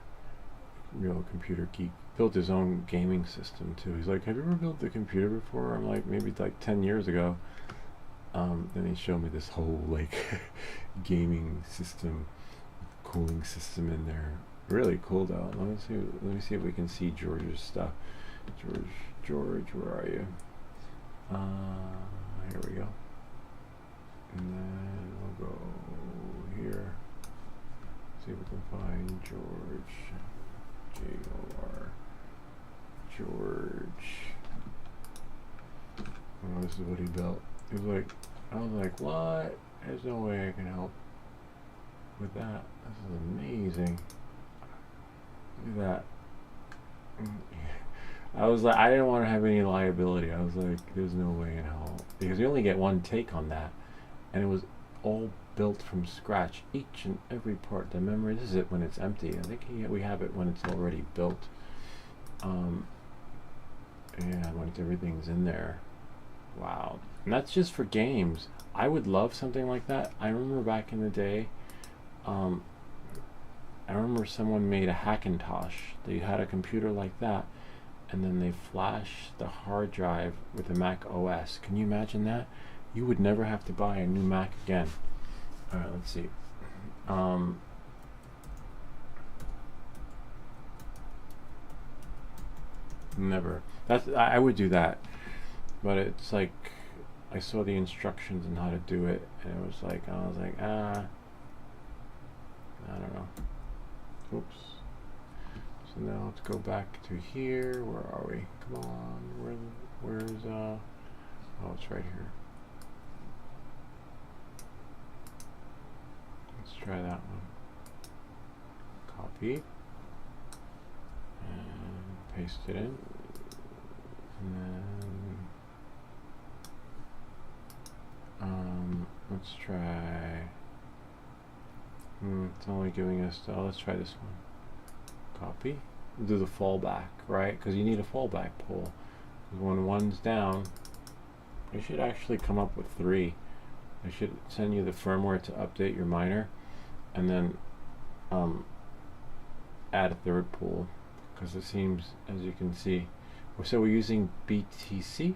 Real computer geek. Built his own gaming system too. He's like, have you ever built a computer before? I'm like, maybe like 10 years ago. Then he showed me this whole like gaming system, cooling system in there. Really cool though. Let me see if we can see George's stuff. George, where are you? Here we go. And then we'll go here. See if we can find George. J-O-R. George. Oh, this is what he built. He was like, I was like, what? There's no way I can help with that. This is amazing. Look at that. I was like, I didn't want to have any liability. I was like, there's no way in hell. Because you only get one take on that. And it was all built from scratch. Each and every part. The memory, this is it when it's empty. I think we have it when it's already built. Yeah, once everything's in there. Wow. And that's just for games. I would love something like that. I remember back in the day, I remember someone made a Hackintosh. They had a computer like that, and then they flashed the hard drive with the Mac OS. Can you imagine that? You would never have to buy a new Mac again. Alright, let's see. Never. I would do that. But it's like, I saw the instructions on how to do it, and it was like, I was like, I don't know. Oops. So now let's go back to here. Where are we? Come on. Where's oh, it's right here. Let's try that one. Copy. And paste it in. And then let's try. It's only giving us. Let's try this one. Copy. Do the fallback, right? Because you need a fallback pool. When one's down, I should actually come up with 3. I should send you the firmware to update your miner, and then add a 3rd pool. Because it seems, as you can see, so we're using BTC,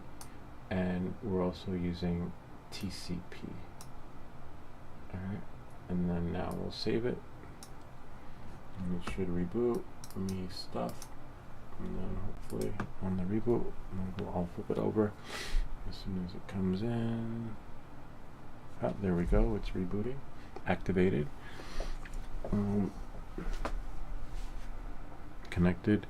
and we're also using TCP. Alright, and then now we'll save it, and it should reboot me stuff, and then hopefully on the reboot I'll flip it over as soon as it comes in. Oh, there we go. It's rebooting. Activated. Connected.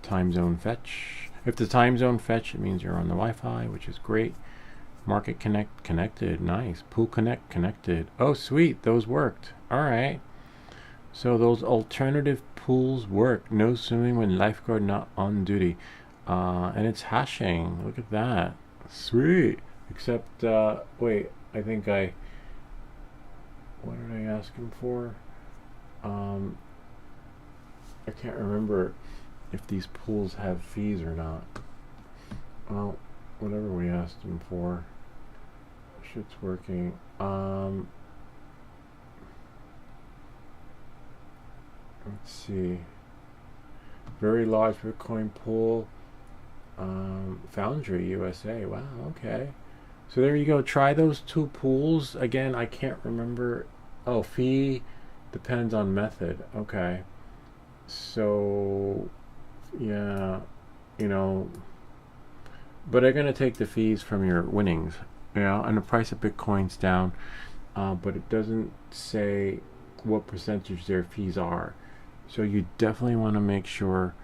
Time zone fetch. If the time zone fetch, it means you're on the Wi-Fi, which is great. Market connect connected. Nice. Pool connect connected. Oh, sweet. Those worked. All right. So those alternative pools work. No swimming when lifeguard not on duty. And it's hashing. Look at that. Sweet. Except, wait. I think what did I ask him for? I can't remember if these pools have fees or not. Well, whatever we asked him for. Shit's working. Let's see. Very large Bitcoin pool. Foundry USA. Wow, okay. So there you go. Try those two pools. Again, I can't remember. Oh, fee depends on method. Okay. So, yeah, you know, but they're going to take the fees from your winnings. Yeah, and the price of Bitcoin's down, but it doesn't say what percentage their fees are. So you definitely want to make sure.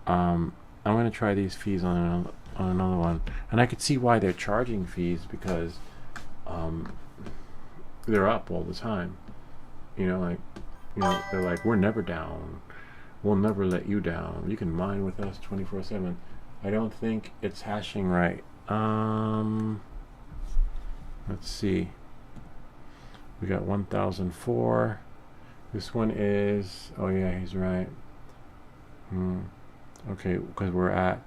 I'm going to try these fees on another one, and I could see why they're charging fees, because they're up all the time. You know, like, they're like, we're never down. We'll never let you down. You can mine with us 24/7. I don't think it's hashing right. Let's see. We got 1004. This one is, oh yeah, he's right. Okay, because we're at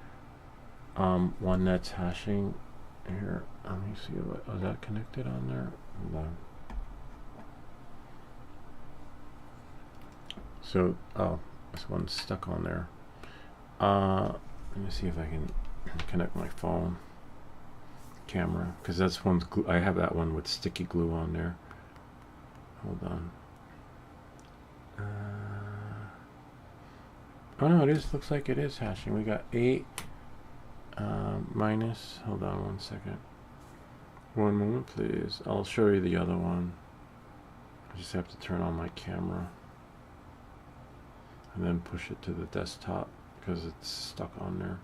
one that's hashing here. Let me see, was that connected on there? Hold on. So, oh, this one's stuck on there. Let me see if I can connect my phone camera, because that's one's glue. I have that one with sticky glue on there. Hold on. Oh no, it is. Looks like it is hashing. We got 8 minus. Hold on 1 second. One moment, please. I'll show you the other one. I just have to turn on my camera and then push it to the desktop because it's stuck on there.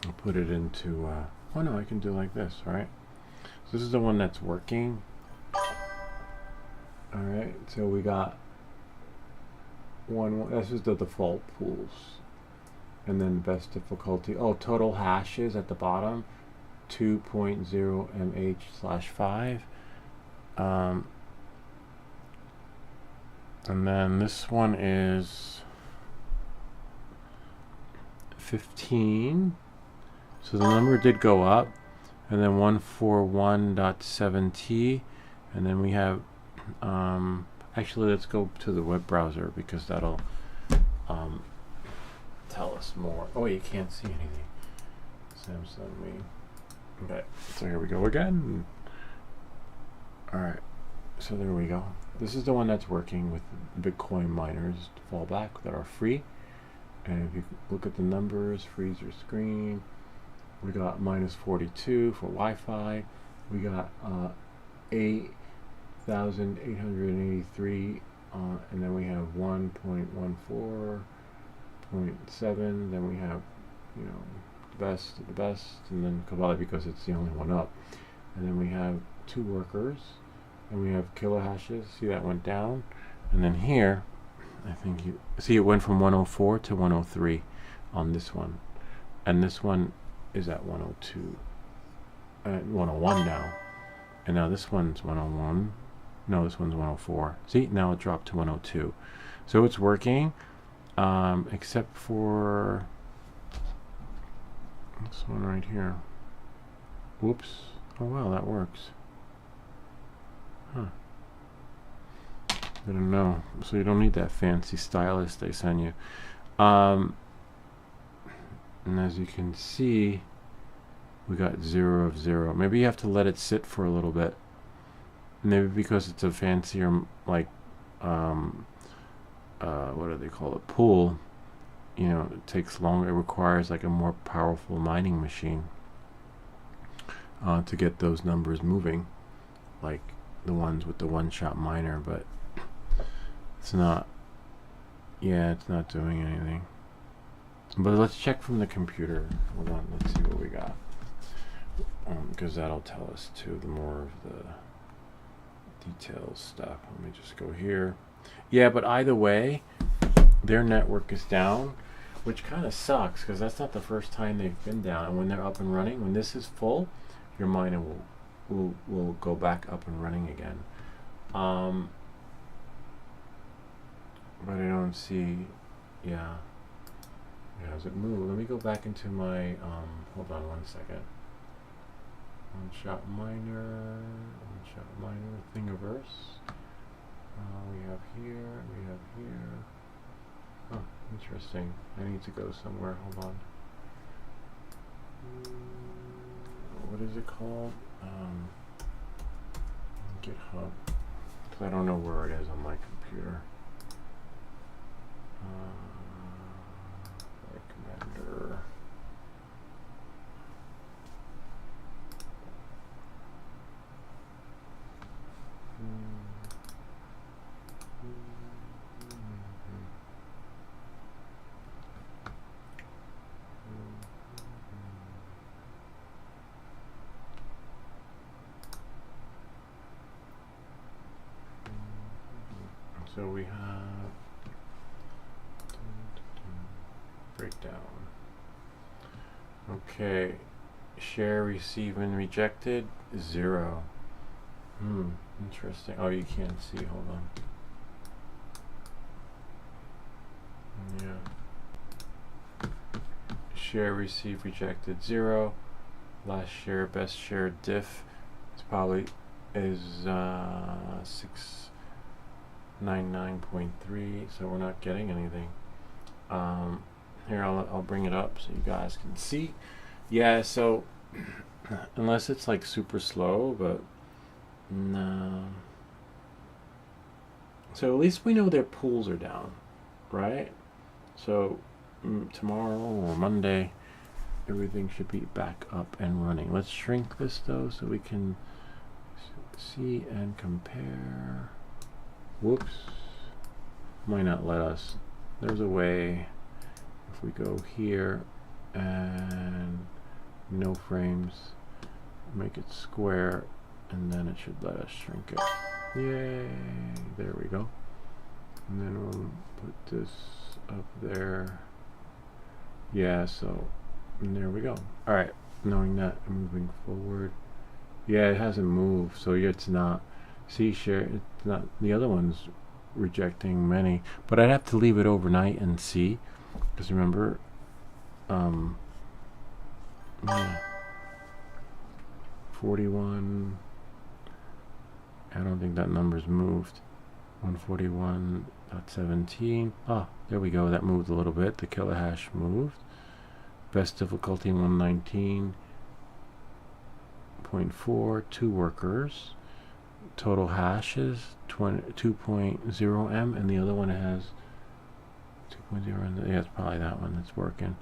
I'll put it into, oh no, I can do like this, right? So this is the one that's working. Alright, so we got one, this is the default pools. And then best difficulty, oh, total hashes at the bottom, 2.0 mh/5. And then this one is 15. So the number did go up, and then 141.7T, and then we have, actually let's go to the web browser because that'll tell us more. Oh, you can't see anything. Samsung me. Okay, so here we go again. Alright, so there we go. This is the one that's working with Bitcoin miners fallback that are free. And if you look at the numbers, freeze your screen. We got -42 for Wi-Fi. We got 8,883, and then we have 1.14.7. Then we have, you know, the best, and then Kabbalah because it's the only one up. And then we have 2 workers, and we have kilohashes. See, that went down, and then here, I think you see it went from 104 to 103 on this one, and this one is at 102 101 now, and now this one's 101. No, this one's 104. See, now it dropped to 102. So it's working, except for this one right here. Whoops. Oh wow, that works. Huh. I don't know. So you don't need that fancy stylus they send you. And as you can see, we got 0 of 0. Maybe you have to let it sit for a little bit. Maybe because it's a fancier like what do they call it, pool, you know, it takes longer. It requires like a more powerful mining machine to get those numbers moving, like the ones with the one-shot miner. But it's not, yeah, it's not doing anything. But let's check from the computer. Hold on, let's see what we got, because that'll tell us too the more of the details stuff. Let me just go here. Yeah, but either way, their network is down, which kind of sucks because that's not the first time they've been down. And when they're up and running, when this is full, your miner will go back up and running again. But I don't see, yeah. Yeah, does it move? Let me go back into my, hold on one second. One-shot miner, Thingiverse. We have here. Oh, interesting. I need to go somewhere. Hold on. What is it called? GitHub. Because I don't know where it is on my computer. Recommender. So we have breakdown. Okay, share receive and rejected 0. Interesting. Oh, you can't see. Hold on. Yeah. Share receive rejected 0. Last share, best share diff. It's probably is 699.3. So we're not getting anything. Here, I'll bring it up so you guys can see. Yeah, so unless it's like super slow, but no. So at least we know their pools are down, right? So tomorrow or Monday, everything should be back up and running. Let's shrink this though so we can see and compare. Whoops. Might not let us. There's a way. If we go here and no frames, make it square, and then it should let us shrink it. Yay! There we go. And then we'll put this up there. Yeah, so and there we go. Alright, knowing that, moving forward. Yeah, it hasn't moved, so it's not. See, share, it's not. The other one's rejecting many, but I'd have to leave it overnight and see. Because remember, yeah, 41. I don't think that number's moved. 141.17. Ah, there we go. That moved a little bit. The killer hash moved. Best difficulty 119.4. 2 workers. Total hashes 2.0 M, and the other one has 2.0. Yeah, it's probably that one that's working.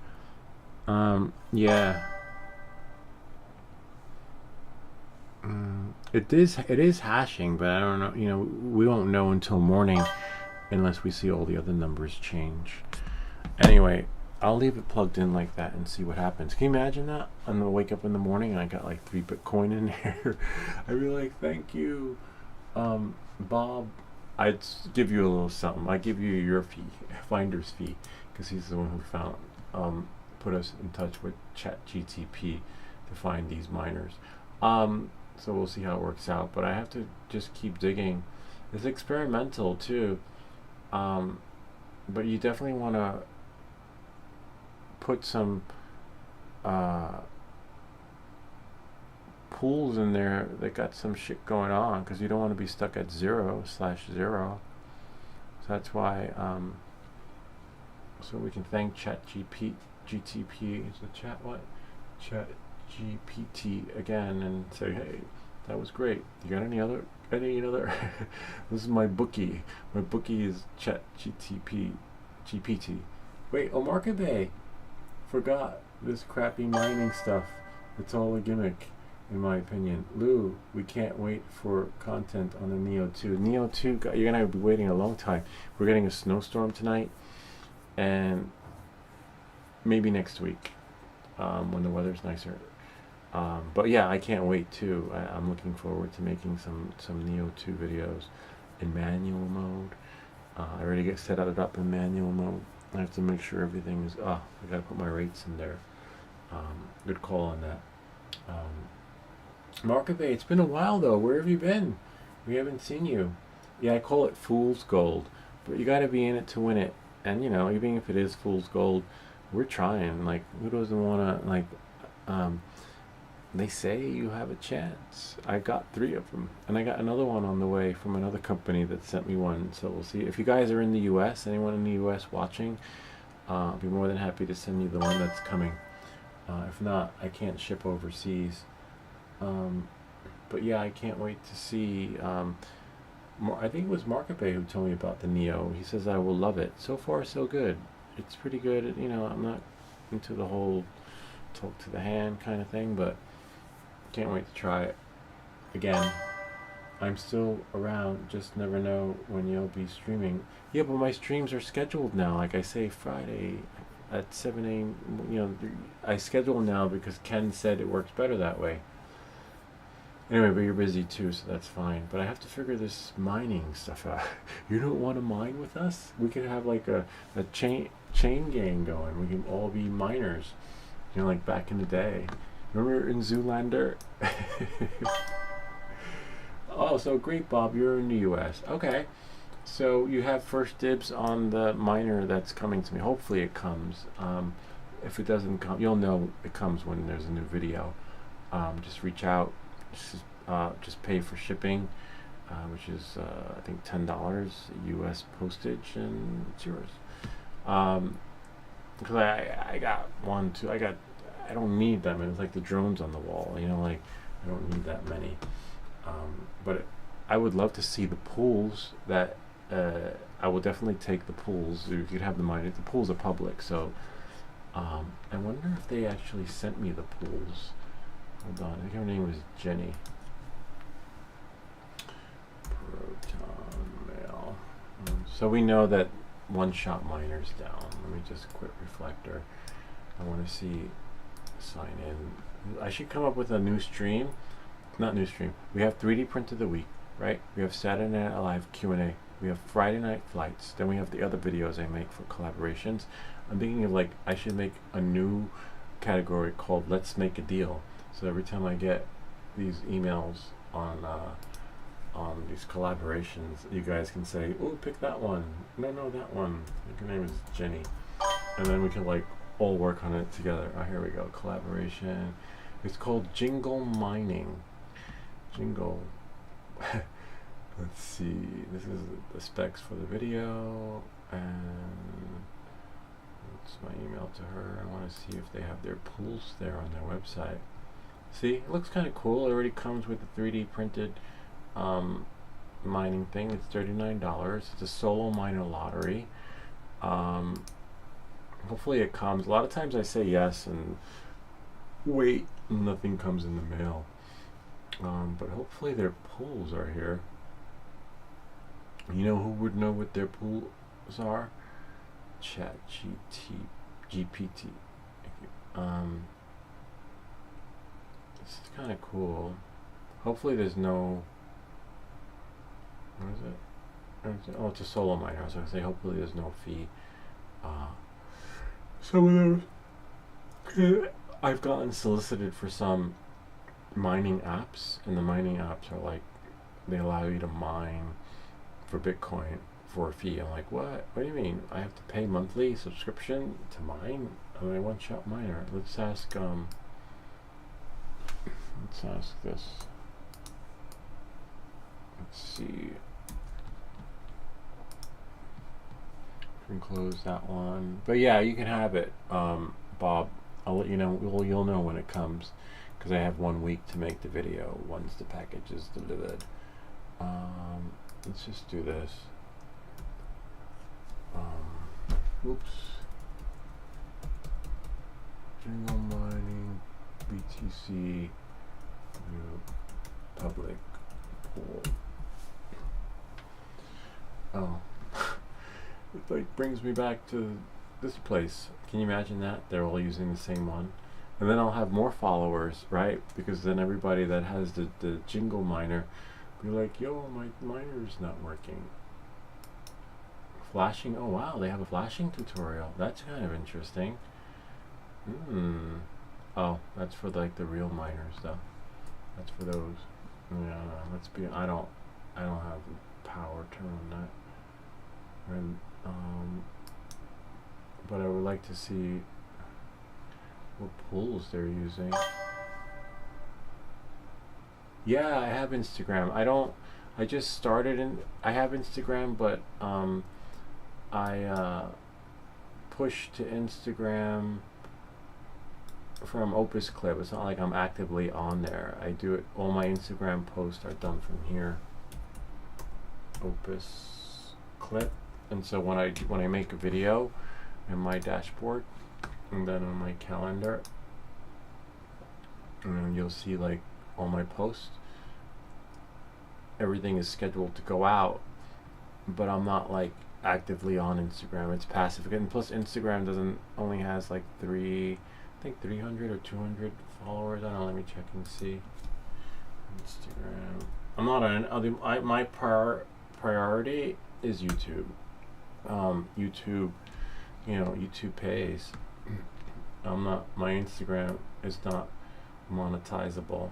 Yeah. It is hashing, but I don't know. You know, we won't know until morning, unless we see all the other numbers change. Anyway, I'll leave it plugged in like that and see what happens. Can you imagine that? I'm gonna wake up in the morning and I got like 3 Bitcoin in there. I'd be like, thank you, Bob. I'd give you a little something. I give you your fee, finder's fee, because he's the one who found, put us in touch with ChatGTP to find these miners. So we'll see how it works out. But I have to just keep digging. It's experimental too. But you definitely want to put some pools in there that got some shit going on, because you don't want to be stuck at 0/0. So that's why, so we can thank GTP, is the chat what? ChatGPT again, and say, hey, That was great. You got any other? This is my bookie. My bookie is Chat GPT. Wait, Market Bay. Forgot this crappy mining stuff. It's all a gimmick, in my opinion. Lou, we can't wait for content on the Neo 2. Neo 2, you're gonna be waiting a long time. We're getting a snowstorm tonight, and maybe next week, when the weather's nicer. But yeah, I can't wait too. I'm looking forward to making some Neo 2 videos in manual mode. I already get set it up in manual mode. I have to make sure everything is. I gotta put my rates in there. Good call on that. Market Bay, it's been a while though. Where have you been? We haven't seen you. Yeah, I call it fool's gold, but you gotta be in it to win it. And you know, even if it is fool's gold, we're trying. Like, who doesn't wanna like? They say you have a chance. I got 3 of them, and I got another one on the way from another company that sent me one. So we'll see. If you guys are in the U.S., anyone in the U.S. watching, I'll be more than happy to send you the one that's coming. If not, I can't ship overseas. But yeah, I can't wait to see. I think it was Market Bay who told me about the Neo. He says I will love it. So far, so good. It's pretty good. You know, I'm not into the whole talk to the hand kind of thing, but can't wait to try it. Again, I'm still around, just never know when you'll be streaming. Yeah, but my streams are scheduled now. Like I say, Friday at 7 a.m. You know, I schedule now because Ken said it works better that way. Anyway, but you're busy too, so that's fine. But I have to figure this mining stuff out. You don't want to mine with us? We could have like a chain gang going. We can all be miners. You know, like back in the day. Remember in Zoolander? Oh, so great, Bob. You're in the U.S. Okay. So you have first dibs on the miner that's coming to me. Hopefully it comes. If it doesn't come, you'll know it comes when there's a new video. Just reach out. Just pay for shipping, which is I think $10 U.S. postage, and it's yours. Because I got 1, 2. I don't need that many. It's like the drones on the wall, you know, like I don't need that many. But I would love to see the pools that I will definitely take the pools. You could have the money. The pools are public, so I wonder if they actually sent me the pools. Hold on, I think her name was Jenny. Proton Mail. So we know that one-shot miner's down. Let me just quit Reflector. I want to see sign in. I should come up with a new stream. Not new stream. We have 3D print of the week, right? We have Saturday Night Live Q&A. We have Friday night flights. Then we have the other videos I make for collaborations. I'm thinking of like I should make a new category called Let's Make a Deal. So every time I get these emails on these collaborations, you guys can say, "Oh, pick that one." No, that one. I think her name is Jenny, and then we can like all work on it together. Oh, here we go. Collaboration. It's called Jingle Mining. Jingle. Let's see. This is the specs for the video, and it's my email to her. I want to see if they have their pools there on their website. See, it looks kind of cool. It already comes with a 3D printed mining thing. It's $39. It's a solo miner lottery. Hopefully it comes. A lot of times I say yes and wait, nothing comes in the mail. But hopefully their pools are here. You know who would know what their pools are? Chat GPT. This is kind of cool. Hopefully there's no. What is it? Oh, it's a solo miner. I was going to say hopefully there's no fee. Some of those. I've gotten solicited for some mining apps, and the mining apps are like they allow you to mine for Bitcoin for a fee. I'm like, what? What do you mean? I have to pay monthly subscription to mine? I'm a one-shot miner. Let's ask this. Let's see. We can close that one. But yeah, you can have it, Bob. I'll let you know. You'll know when it comes because I have 1 week to make the video once the package is delivered. Let's just do this. Oops. Jingle mining, BTC, public pool. Oh, it like brings me back to this place. Can you imagine that? They're all using the same one. And then I'll have more followers, right? Because then everybody that has the jingle miner be like, yo, my miner's not working. Flashing, oh wow, they have a flashing tutorial. That's kind of interesting. Oh, that's for like the real miners though. That's for those. Yeah, let's be, I don't have the power to run that. And, but I would like to see what pools they're using. Yeah, I have Instagram. I just started I have Instagram, but I push to Instagram from Opus Clip. It's not like I'm actively on there. I do it, all my Instagram posts are done from here. Opus Clip. And so when I make a video in my dashboard, and then on my calendar, and you'll see like all my posts, everything is scheduled to go out, but I'm not like actively on Instagram. It's passive. And plus Instagram only has like I think 300 or 200 followers. I don't know, let me check and see. Instagram. I'm not on my priority is YouTube. YouTube, YouTube pays. My Instagram is not monetizable.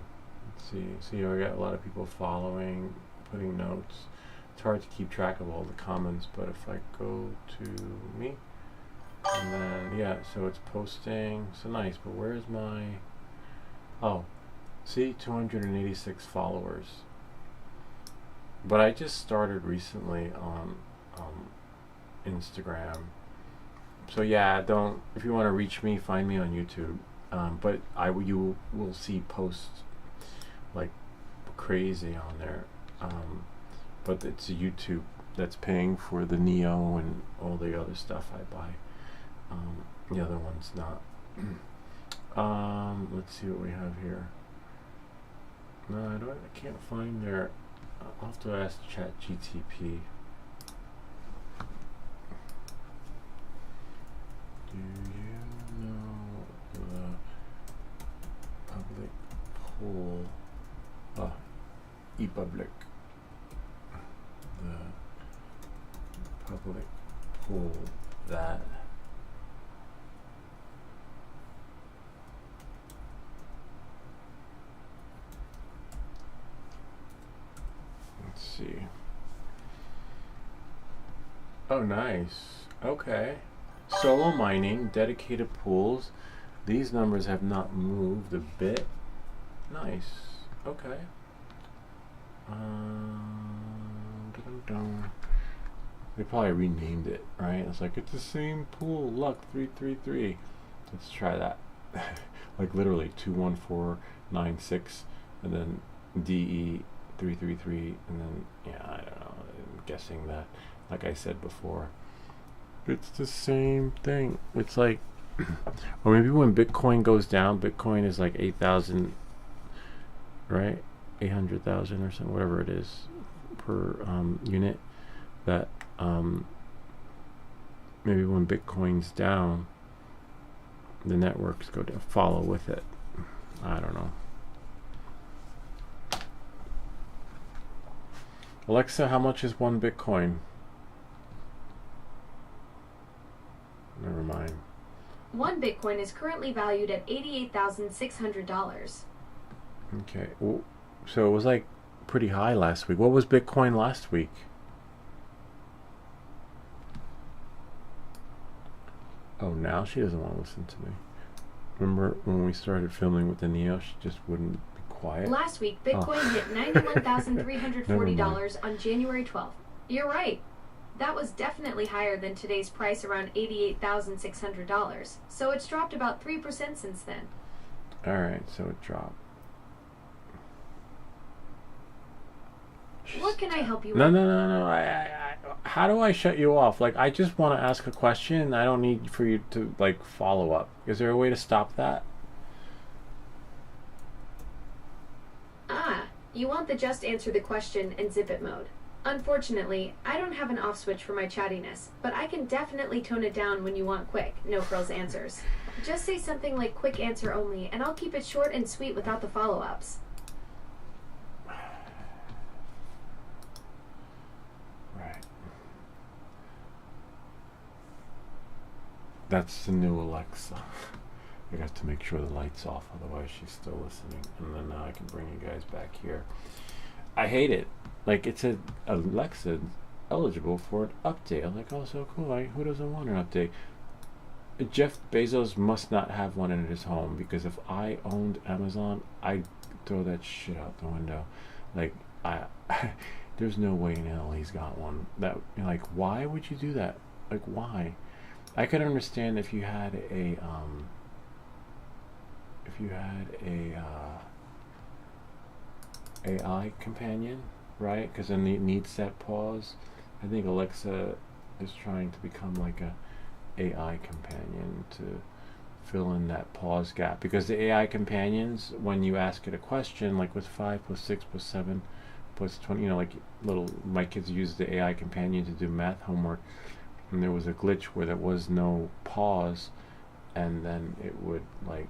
Let's see, I got a lot of people following, putting notes. It's hard to keep track of all the comments, but if I go to me, and then, yeah, so it's posting, so nice, but where's my, oh, see, 286 followers. But I just started recently on Instagram. So yeah, if you want to reach me, find me on YouTube. But you will see posts like crazy on there. But it's YouTube that's paying for the Neo and all the other stuff I buy. The other one's not. Let's see what we have here. No, I can't find their. I'll have to ask ChatGTP. Do you know the public pool? ePublic. The public pool that let's see. Oh, nice. Okay. Solo mining, dedicated pools. These numbers have not moved a bit. Nice. Okay. They probably renamed it, right? It's like, it's the same pool. Luck 333. Let's try that. Like literally 21496 and then DE 333 and then, yeah, I don't know. I'm guessing that, like I said before, it's the same thing. It's like, or maybe when Bitcoin goes down, Bitcoin is like 8,000, right? 800,000 or something, whatever it is per unit. That maybe when Bitcoin's down, the networks go to follow with it. I don't know. Alexa, how much is 1 Bitcoin? Never mind. 1 Bitcoin is currently valued at $88,600. Okay. Well, so it was like pretty high last week. What was Bitcoin last week? Oh, now she doesn't want to listen to me. Remember when we started filming with the Neo, she just wouldn't be quiet? Last week, Bitcoin hit $91,340 on January 12th. You're right. That was definitely higher than today's price, around $88,600. So it's dropped about 3% since then. Alright, so it dropped. What can I help you No, with? no, no, no. How do I shut you off? Like, I just want to ask a question. I don't need for you to, like, follow up. Is there a way to stop that? Ah, you want the just answer the question and zip it mode. Unfortunately, I don't have an off switch for my chattiness, but I can definitely tone it down when you want quick, no frills answers. Just say something like quick answer only, and I'll keep it short and sweet without the follow-ups. Right. That's the new Alexa. I got to make sure the light's off, otherwise she's still listening. And then now I can bring you guys back here. I hate it. Like, it said Alexa eligible for an update. I'm like, oh, so cool. Like, who doesn't want an update? Jeff Bezos must not have one in his home, because if I owned Amazon, I'd throw that shit out the window. Like, there's no way in hell he's got one. That, like, why would you do that? Like, why? I could understand if you had a AI companion, right? Because then it needs that pause. I think Alexa is trying to become like a AI companion to fill in that pause gap, because the AI companions, when you ask it a question, like with 5 plus 6 plus 7 plus 20, you know, like my kids use the AI companion to do math homework, and there was a glitch where there was no pause, and then it would, like,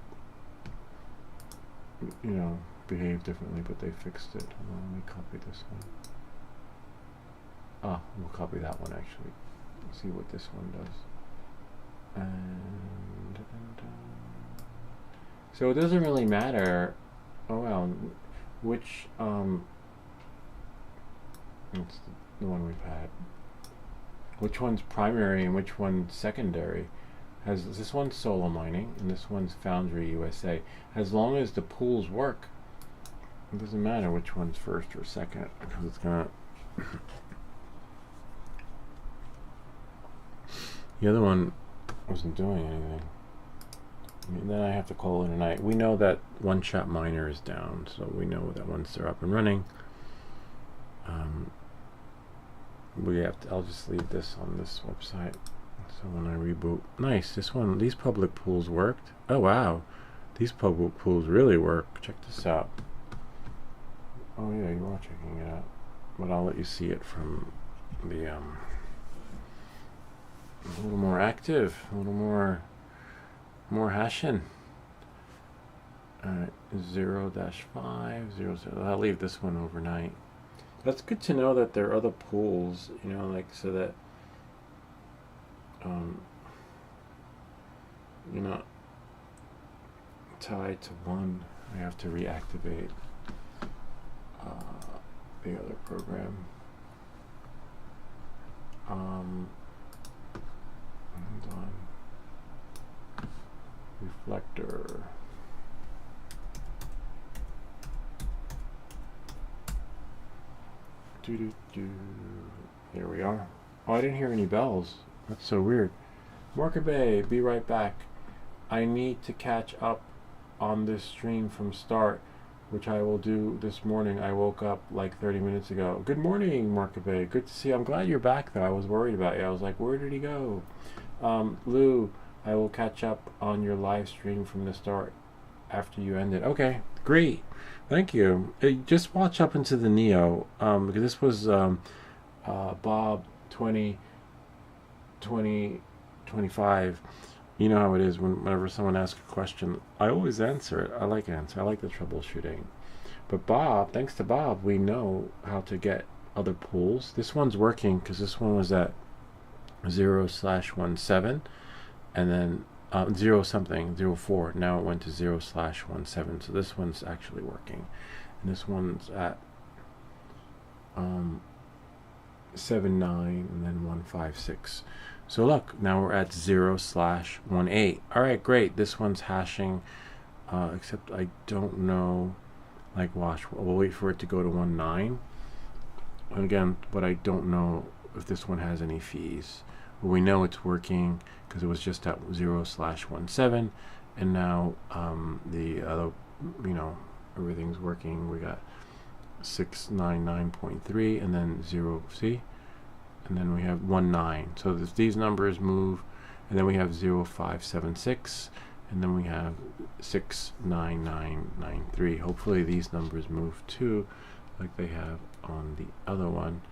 you know, behave differently, but they fixed it. Hold on, let me copy this one. We'll copy that one actually. See what this one does. And so it doesn't really matter. Oh well, which it's the one we've had. Which one's primary and which one's secondary? Has this one's solo mining and this one's Foundry USA. As long as the pools work, it doesn't matter which one's first or second, because it's gonna. The other one wasn't doing anything. I mean, then I have to call it a night. We know that one shot miner is down, so we know that once they're up and running, we have to. I'll just leave this on this website. So when I reboot, nice. This one, these public pools worked. Oh wow, these public pools really work. Check this out. Oh yeah, you are checking it out, but I'll let you see it from the a little more active, a little more hashing. Alright, 0-5, 0, 0. I'll leave this one overnight. That's good to know that there are other pools, you know, like, so that you're not tied to one. I have to reactivate the other program. Hold on. Reflector. There we are. Oh, I didn't hear any bells. That's so weird. Marker Bay, be right back. I need to catch up on this stream from start, which I will do this morning. I woke up like 30 minutes ago. Good morning, Marker Bay. Good to see you. I'm glad you're back, though. I was worried about you. I was like, where did he go? Lou, I will catch up on your live stream from the start after you end it. Okay, great. Thank you. Just watch up into the Neo, because this was Bob 2025. You know how it is whenever someone asks a question, I always answer it. I like answer. I like the troubleshooting. But Bob, thanks to Bob, we know how to get other pools. This one's working because this one was at 0/17, and then 0 something, 04. Now it went to 0/17. So this one's actually working, and this one's at 79 and then 156. So look, now we're at 0/18. All right, great. This one's hashing, except I don't know. Like, watch. We'll wait for it to go to 19. And again, but I don't know if this one has any fees. But we know it's working because it was just at 0/17, and now the other, you know, everything's working. We got 699.3, and then 0C, and then we have 19. So these numbers move, and then we have 0576, and then we have 69993. Hopefully these numbers move too, like they have on the other one.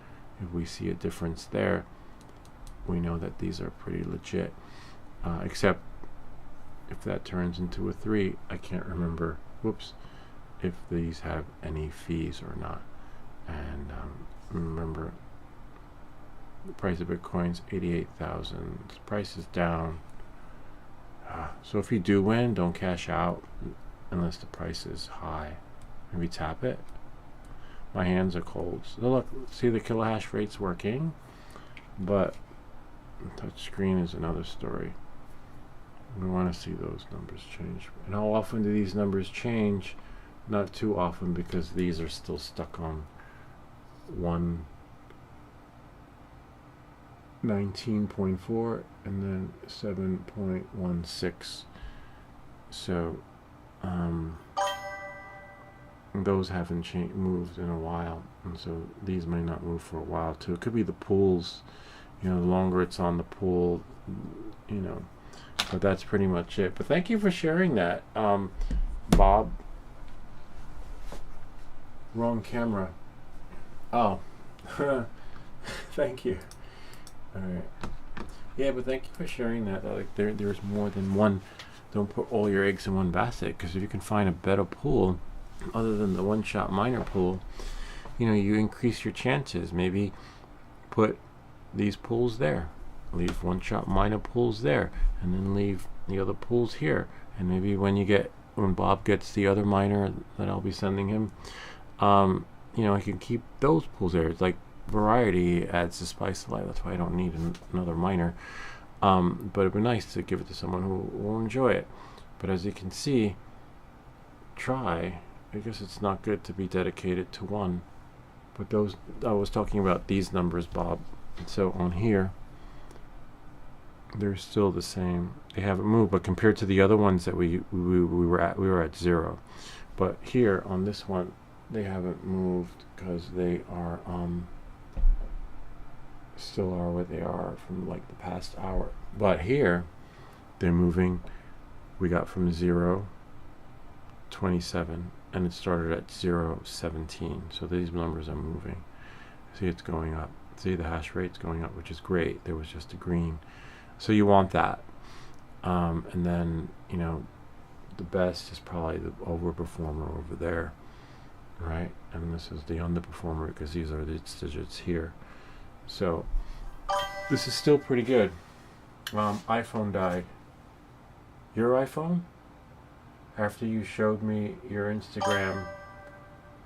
If we see a difference there, we know that these are pretty legit, except if that turns into a 3, I can't remember, whoops, if these have any fees or not. And remember, the price of Bitcoin's 88,000. The price is down. So if you do win, don't cash out unless the price is high. Maybe tap it. My hands are cold. So look, see the kilohash rate's working, but touch screen is another story. We want to see those numbers change. And how often do these numbers change? Not too often, because these are still stuck on 119.4 and then 7.16. So those haven't moved in a while, and so these may not move for a while too. It could be the pools, you know, the longer it's on the pool, you know. But that's pretty much it. But thank you for sharing that, Bob. Wrong camera. Oh. Thank you. Alright. Yeah, but thank you for sharing that. Like there's more than one. Don't put all your eggs in one basket, because if you can find a better pool other than the one-shot miner pool, you know, you increase your chances. Maybe put these pools there, leave one-shot miner pools there, and then leave the other pools here. And maybe when Bob gets the other miner that I'll be sending him, you know, I can keep those pools there. It's like variety adds the spice to life. That's why I don't need another miner. But it'd be nice to give it to someone who will enjoy it. But as you can see, I guess it's not good to be dedicated to one. But those, I was talking about these numbers, Bob. So on here, they're still the same. They haven't moved, but compared to the other ones that we were at 0. But here on this one, they haven't moved because they are still are what they are from like the past hour. But here, they're moving. We got from 0.27, and it started at 0.17. So these numbers are moving. See, it's going up. See, the hash rate's going up, which is great. There was just a green. So you want that. And then, you know, the best is probably the overperformer over there, right? And this is the underperformer, because these are the digits here. So this is still pretty good. iPhone died. Your iPhone? After you showed me your Instagram,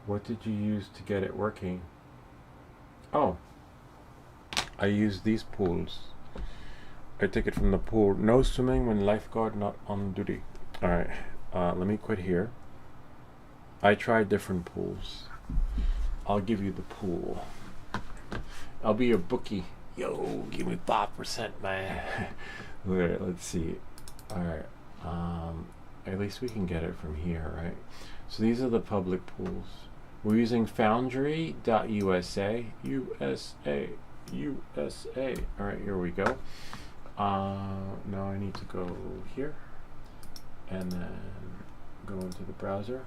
what did you use to get it working? Oh, I used these pools. I take it from the pool. No swimming when lifeguard not on duty. Alright, let me quit here. I tried different pools. I'll give you the pool. I'll be your bookie. Yo, give me 5%, man. Alright, let's see. Alright, at least we can get it from here, right? So these are the public pools. We're using foundry.usa. USA. Alright, here we go. Now I need to go here and then go into the browser.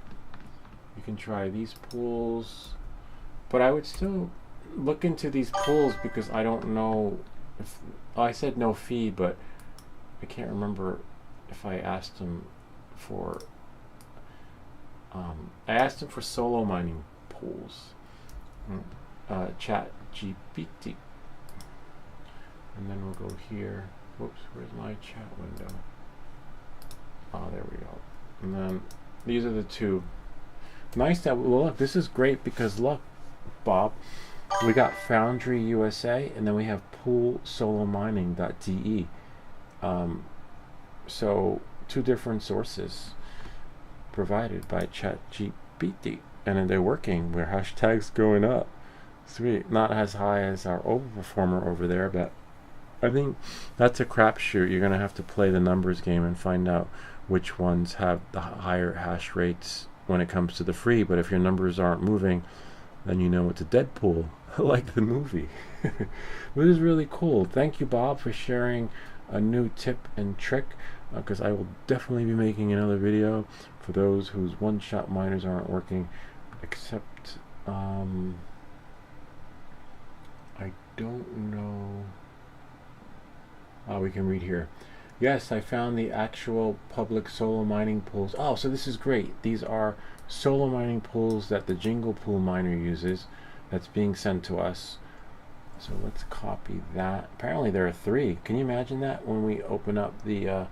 You can try these pools, but I would still look into these pools, because I don't know if I said no fee, but I can't remember if I asked them for I asked them for solo mining pools. Chat GPT, and then we'll go here. Whoops, where's my chat window? Oh, there we go. And then these are the two. Nice that, well, look, this is great, because look, Bob, we got Foundry USA, and then we have poolsolomining.de. So two different sources provided by ChatGPT, and then they're working. Where hashtags going up. Sweet. Not as high as our overperformer over there, but I think that's a crapshoot. You're gonna have to play the numbers game and find out which ones have the higher hash rates when it comes to the free. But if your numbers aren't moving, then you know it's a Deadpool, like the movie. But it is really cool. Thank you, Bob, for sharing a new tip and trick, because I will definitely be making another video for those whose one-shot miners aren't working, except I don't know. Oh, we can read here. Yes, I found the actual public solo mining pools. Oh, so this is great. These are solo mining pools that the Jingle Pool miner uses, that's being sent to us. So let's copy that. Apparently there are 3. Can you imagine that? When we open up the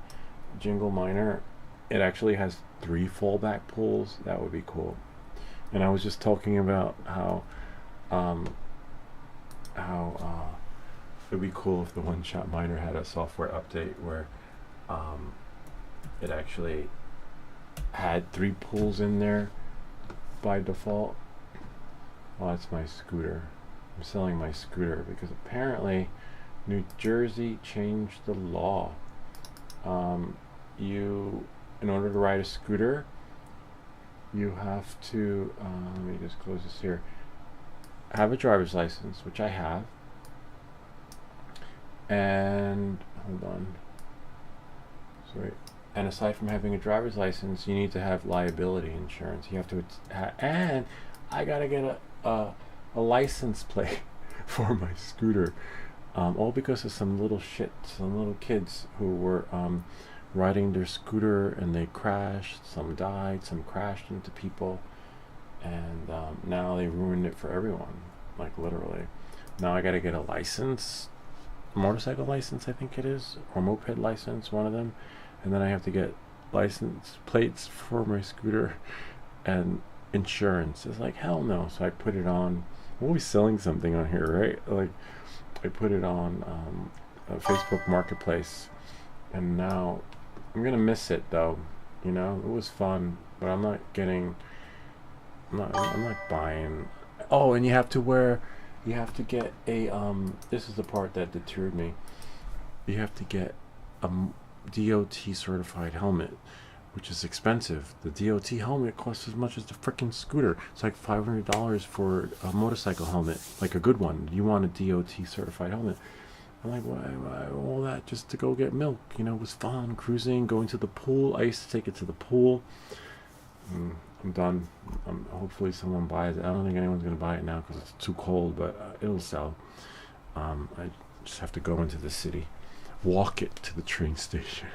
Jingle miner, it actually has 3 fallback pools. That would be cool. And I was just talking about how it'd be cool if the one-shot miner had a software update where it actually had 3 pools in there by default. Oh, that's my scooter. I'm selling my scooter because apparently New Jersey changed the law. In order to ride a scooter, you have to, let me just close this here, have a driver's license, which I have, and hold on, sorry. And aside from having a driver's license, you need to have liability insurance. You have to, and I gotta get a license plate for my scooter, all because of some little kids who were riding their scooter and they crashed. Some died, some crashed into people, and now they ruined it for everyone, like literally. Now I gotta get a license, motorcycle license I think it is, or moped license, one of them, and then I have to get license plates for my scooter and insurance. It's like, hell no. So I put it on, I'm always selling something on here, right? Like I put it on a Facebook Marketplace, and now I'm gonna miss it though. You know, it was fun, but I'm not buying. Oh, and you have to get a this is the part that deterred me. You have to get a DOT certified helmet, which is expensive. The DOT helmet costs as much as the freaking scooter. It's like $500 for a motorcycle helmet, like a good one. You want a DOT certified helmet. I'm like, why all that just to go get milk? You know, it was fun cruising, going to the pool. I used to take it to the pool. I'm done. Hopefully someone buys it. I don't think anyone's gonna buy it now because it's too cold, but it'll sell. I just have to go into the city, walk it to the train station.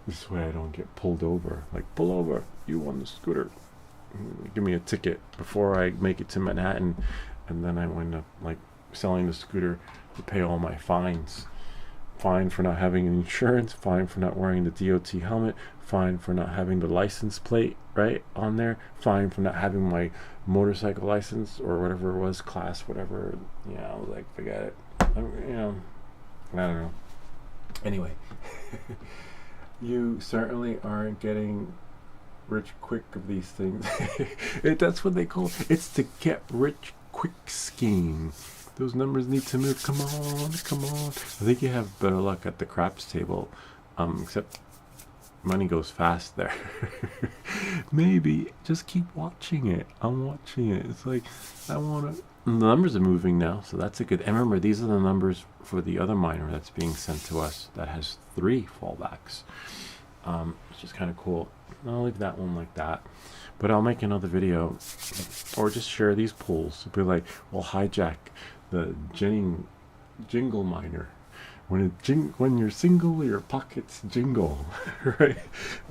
This way I don't get pulled over. Like, pull over, you on the scooter. Give me a ticket before I make it to Manhattan, and then I wind up like selling the scooter to pay all my fines. Fine for not having insurance, fine for not wearing the DOT helmet, fine for not having the license plate right on there, fine for not having my motorcycle license or whatever it was, class, whatever. Yeah, I was like, forget it. You know, I don't know. Anyway, you certainly aren't getting rich quick of these things. That's what they call it. It's the get rich quick scheme. Those numbers need to move. Come on, come on. I think you have better luck at the craps table, except money goes fast there. Maybe just keep watching it. I'm watching it. It's like I want to. The numbers are moving now, so that's a good. And remember, these are the numbers for the other miner that's being sent to us that has 3 fallbacks. It's just kind of cool. I'll leave that one like that, but I'll make another video or just share these pools. Be like, we'll hijack the jingle miner. When you're single, your pockets jingle, right?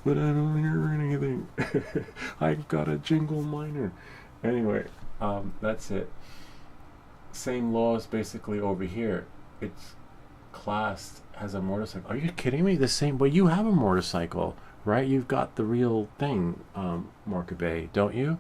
But I don't hear anything. I've got a jingle miner. Anyway, that's it. Same laws basically over here. It's classed as a motorcycle. Are you kidding me? The same, but you have a motorcycle, right? You've got the real thing, Marca Bay, don't you?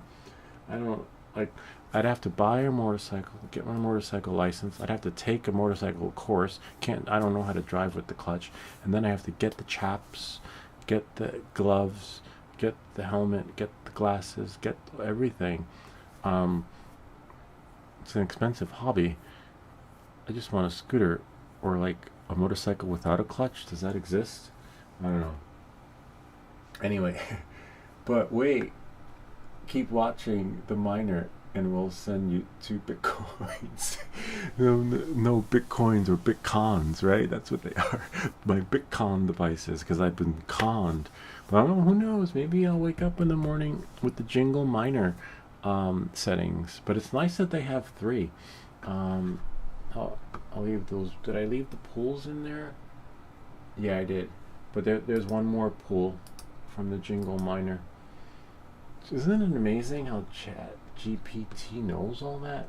I don't, like, I'd have to buy a motorcycle, get my motorcycle license. I'd have to take a motorcycle course. I don't know how to drive with the clutch. And then I have to get the chaps, get the gloves, get the helmet, get the glasses, get everything. It's an expensive hobby. I just want a scooter or like a motorcycle without a clutch. Does that exist? I don't know. Anyway, but wait, keep watching the miner. and we'll send you 2 bitcoins. No bitcoins or bitcons, right? That's what they are. My bitcon devices, because I've been conned. But I don't know, who knows? Maybe I'll wake up in the morning with the jingle miner settings. But it's nice that they have 3. I'll leave those. Did I leave the pools in there? Yeah, I did. But there's one more pool from the jingle miner. Isn't it amazing how Chat GPT knows all that?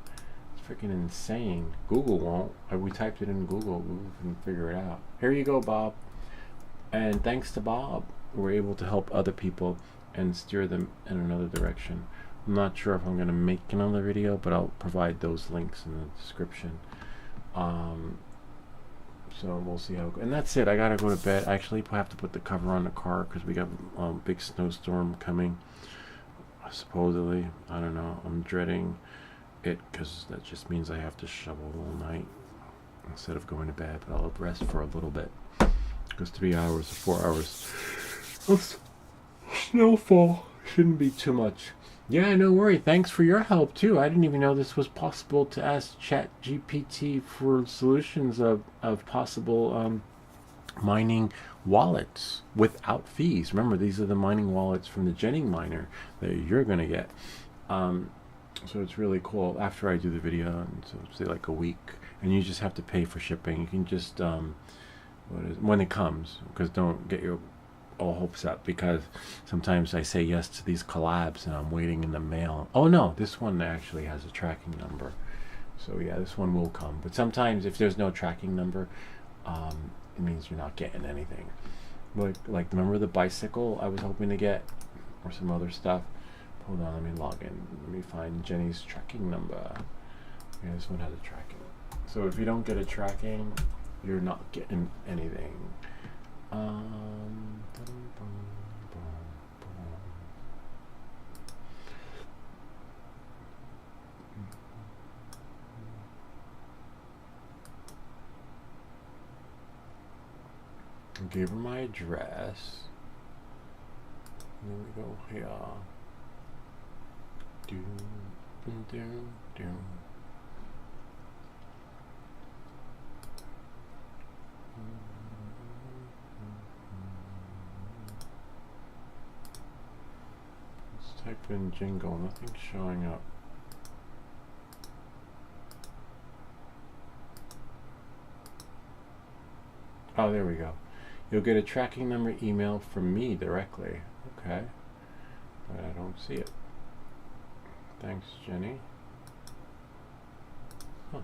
It's freaking insane. Google won't. We typed it in Google. Google can figure it out. Here you go, Bob. And thanks to Bob, we're able to help other people and steer them in another direction. I'm not sure if I'm going to make another video, but I'll provide those links in the description. So we'll see how it goes. And that's it. I gotta go to bed. I actually have to put the cover on the car because we got a big snowstorm coming. Supposedly. I don't know. I'm dreading it because that just means I have to shovel all night instead of going to bed. But I'll rest for a little bit. Because 3 hours or 4 hours of snowfall shouldn't be too much. Yeah, no worry. Thanks for your help too. I didn't even know this was possible to ask ChatGPT for solutions of possible mining wallets without fees. Remember, these are the mining wallets from the Jennings miner that you're gonna get. So it's really cool. After I do the video, so say like a week, and you just have to pay for shipping. You can just when it comes, because don't get your all hopes up, because sometimes I say yes to these collabs and I'm waiting in the mail. Oh no, this one actually has a tracking number, so yeah, this one will come. But sometimes if there's no tracking number, it means you're not getting anything. Like remember the bicycle I was hoping to get, or some other stuff. Hold on, let me log in. Let me find Jenny's tracking number. Yeah, this one has a tracking. So if you don't get a tracking, you're not getting anything. I gave her my address. Here we go here. Do, do, do. Let's type in jingle. Nothing's showing up. Oh, there we go. You'll get a tracking number email from me directly. Okay. But I don't see it. Thanks, Jenny. Huh.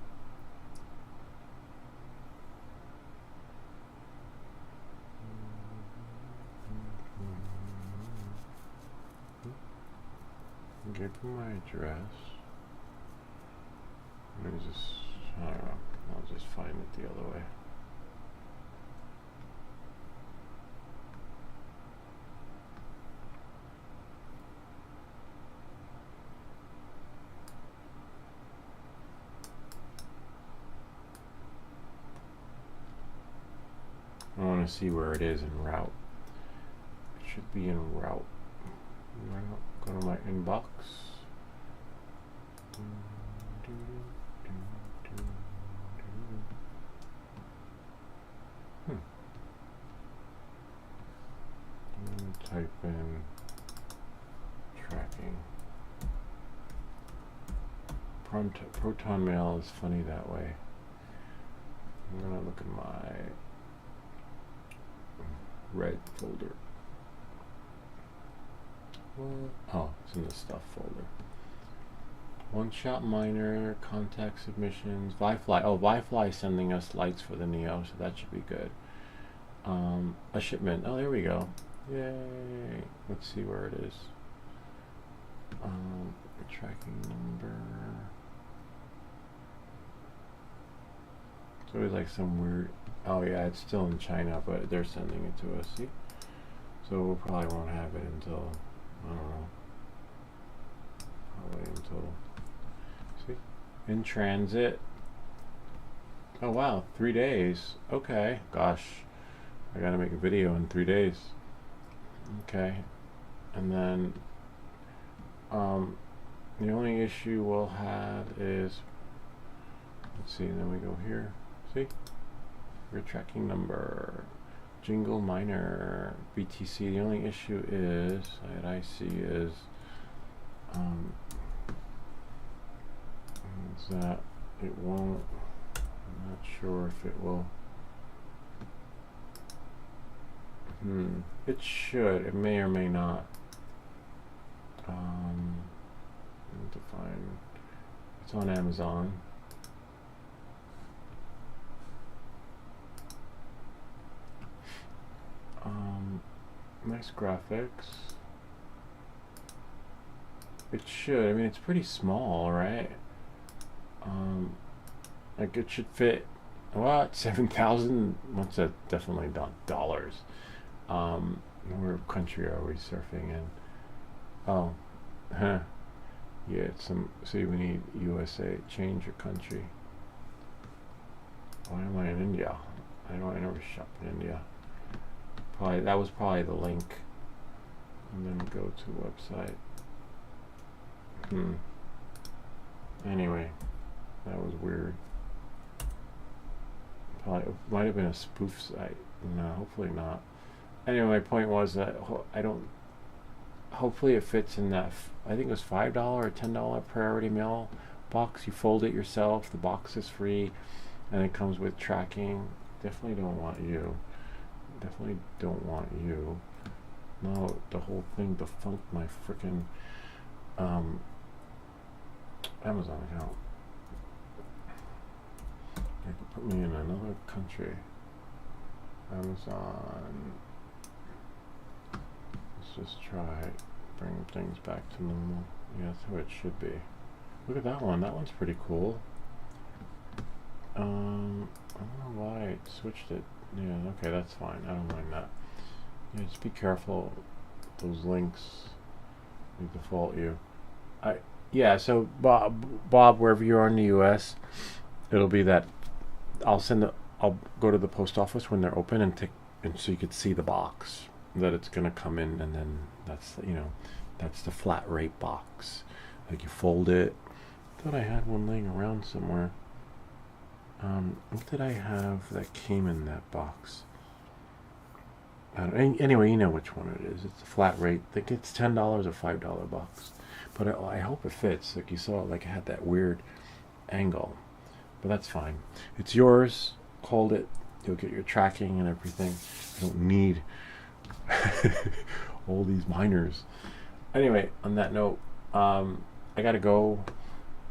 Give them my address. Let me just, I don't know, I'll just find it the other way. I want to see where it is in route. It should be in route. Go to my inbox. Type in tracking. Proton mail is funny that way. I'm gonna look at my red folder. Oh, it's in the stuff folder. One shot miner, contact submissions, Wi-Fi. Oh, Wi-Fi is sending us lights for the Neo, so that should be good. A shipment. Oh, there we go. Yay. Let's see where it is. Tracking number. It's always like some weird. Oh yeah, it's still in China, but they're sending it to us. See? So we'll probably won't have it until, I don't know. Probably until, see? In transit. Oh wow, 3 days. Okay, gosh. I gotta make a video in 3 days. Okay. And then, The only issue we'll have is, let's see, then we go here. See? Your tracking number. Jingle Miner BTC. The only issue is that I see is that it won't. I'm not sure if it will. It should. It may or may not. Need to find. It's on Amazon. Nice graphics. It should. I mean, it's pretty small, right? Like it should fit. What? 7,000? What's that? Definitely not dollars. What country are we surfing in? Oh, huh. Yeah, it's some. See, we need USA. Change your country. Why am I in India? I never shop in India. Probably that was probably the link. And then go to website. Anyway, that was weird. Probably might have been a spoof site. No, hopefully not. Anyway, my point was that I don't. Hopefully, it fits in that. I think it was $5 or $10 priority mail box. You fold it yourself. The box is free, and it comes with tracking. Definitely don't want you. Definitely don't want you. No, the whole thing defunct my freaking Amazon account. They could put me in another country. Amazon. Let's just try bring things back to normal. Yeah, that's how it should be. Look at that one. That one's pretty cool. I don't know why it switched it. Yeah, okay, that's fine. I don't mind that. Yeah, just be careful. Those links, they default you. Yeah. So Bob, wherever you are in the U.S., it'll be that. I'll go to the post office when they're open and so you could see the box that it's gonna come in, and then that's the flat rate box. Like you fold it. I thought I had one laying around somewhere. What did I have that came in that box? Anyway, you know which one it is. It's a flat rate. I think it's $10 or $5 box. But I hope it fits. Like you saw, like it had that weird angle. But that's fine. It's yours. Hold it. You'll get your tracking and everything. I don't need all these miners. Anyway, on that note, I gotta go.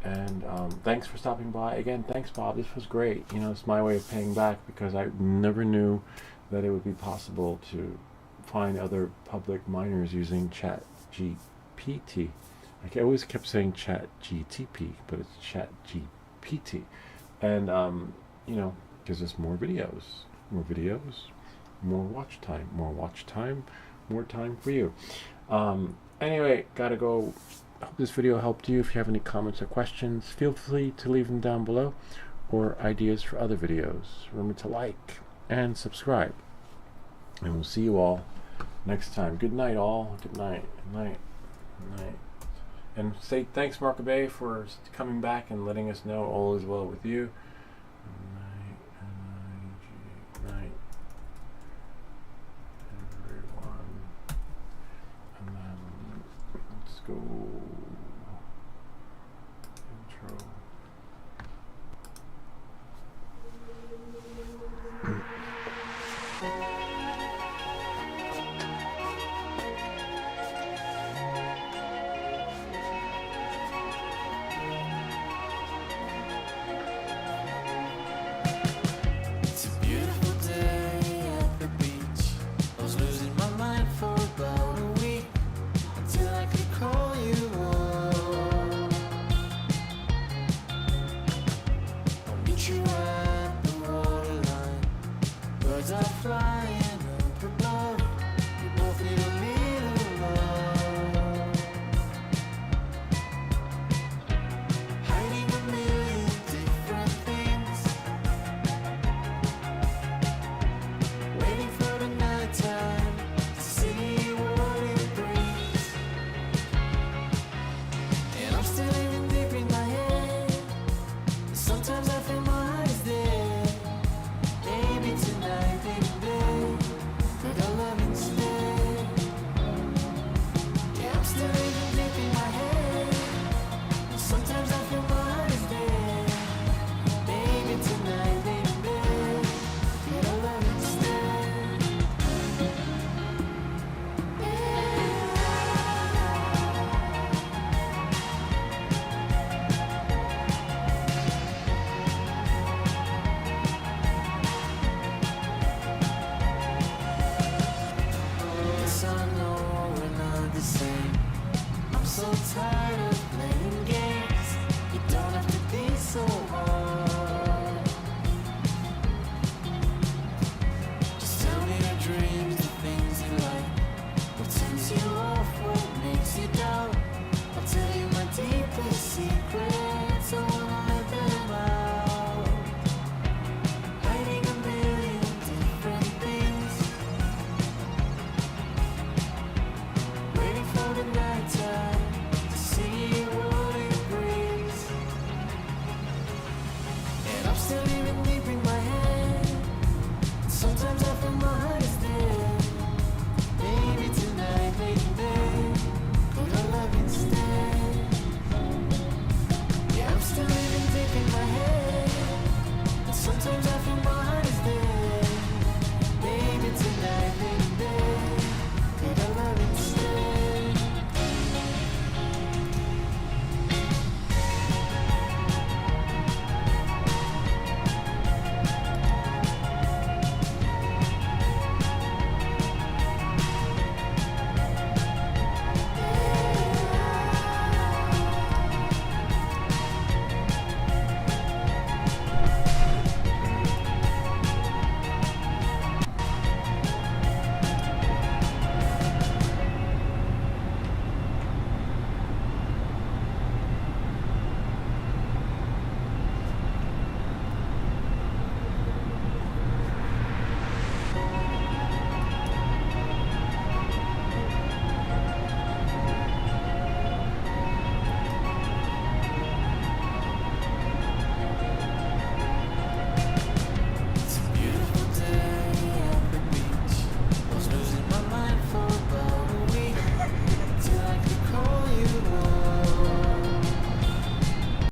And thanks for stopping by. Again, thanks, Bob. This was great. It's my way of paying back because I never knew that it would be possible to find other public miners using ChatGPT. I always kept saying ChatGTP, but it's ChatGPT. And, gives us more videos, more watch time, more time for you. Anyway, gotta go. I hope this video helped you. If you have any comments or questions, feel free to leave them down below, or ideas for other videos. Remember to like and subscribe. And we'll see you all next time. Good night, all. Good night. Good night. Good night. And say thanks, Mark Bay, for coming back and letting us know all is well with you.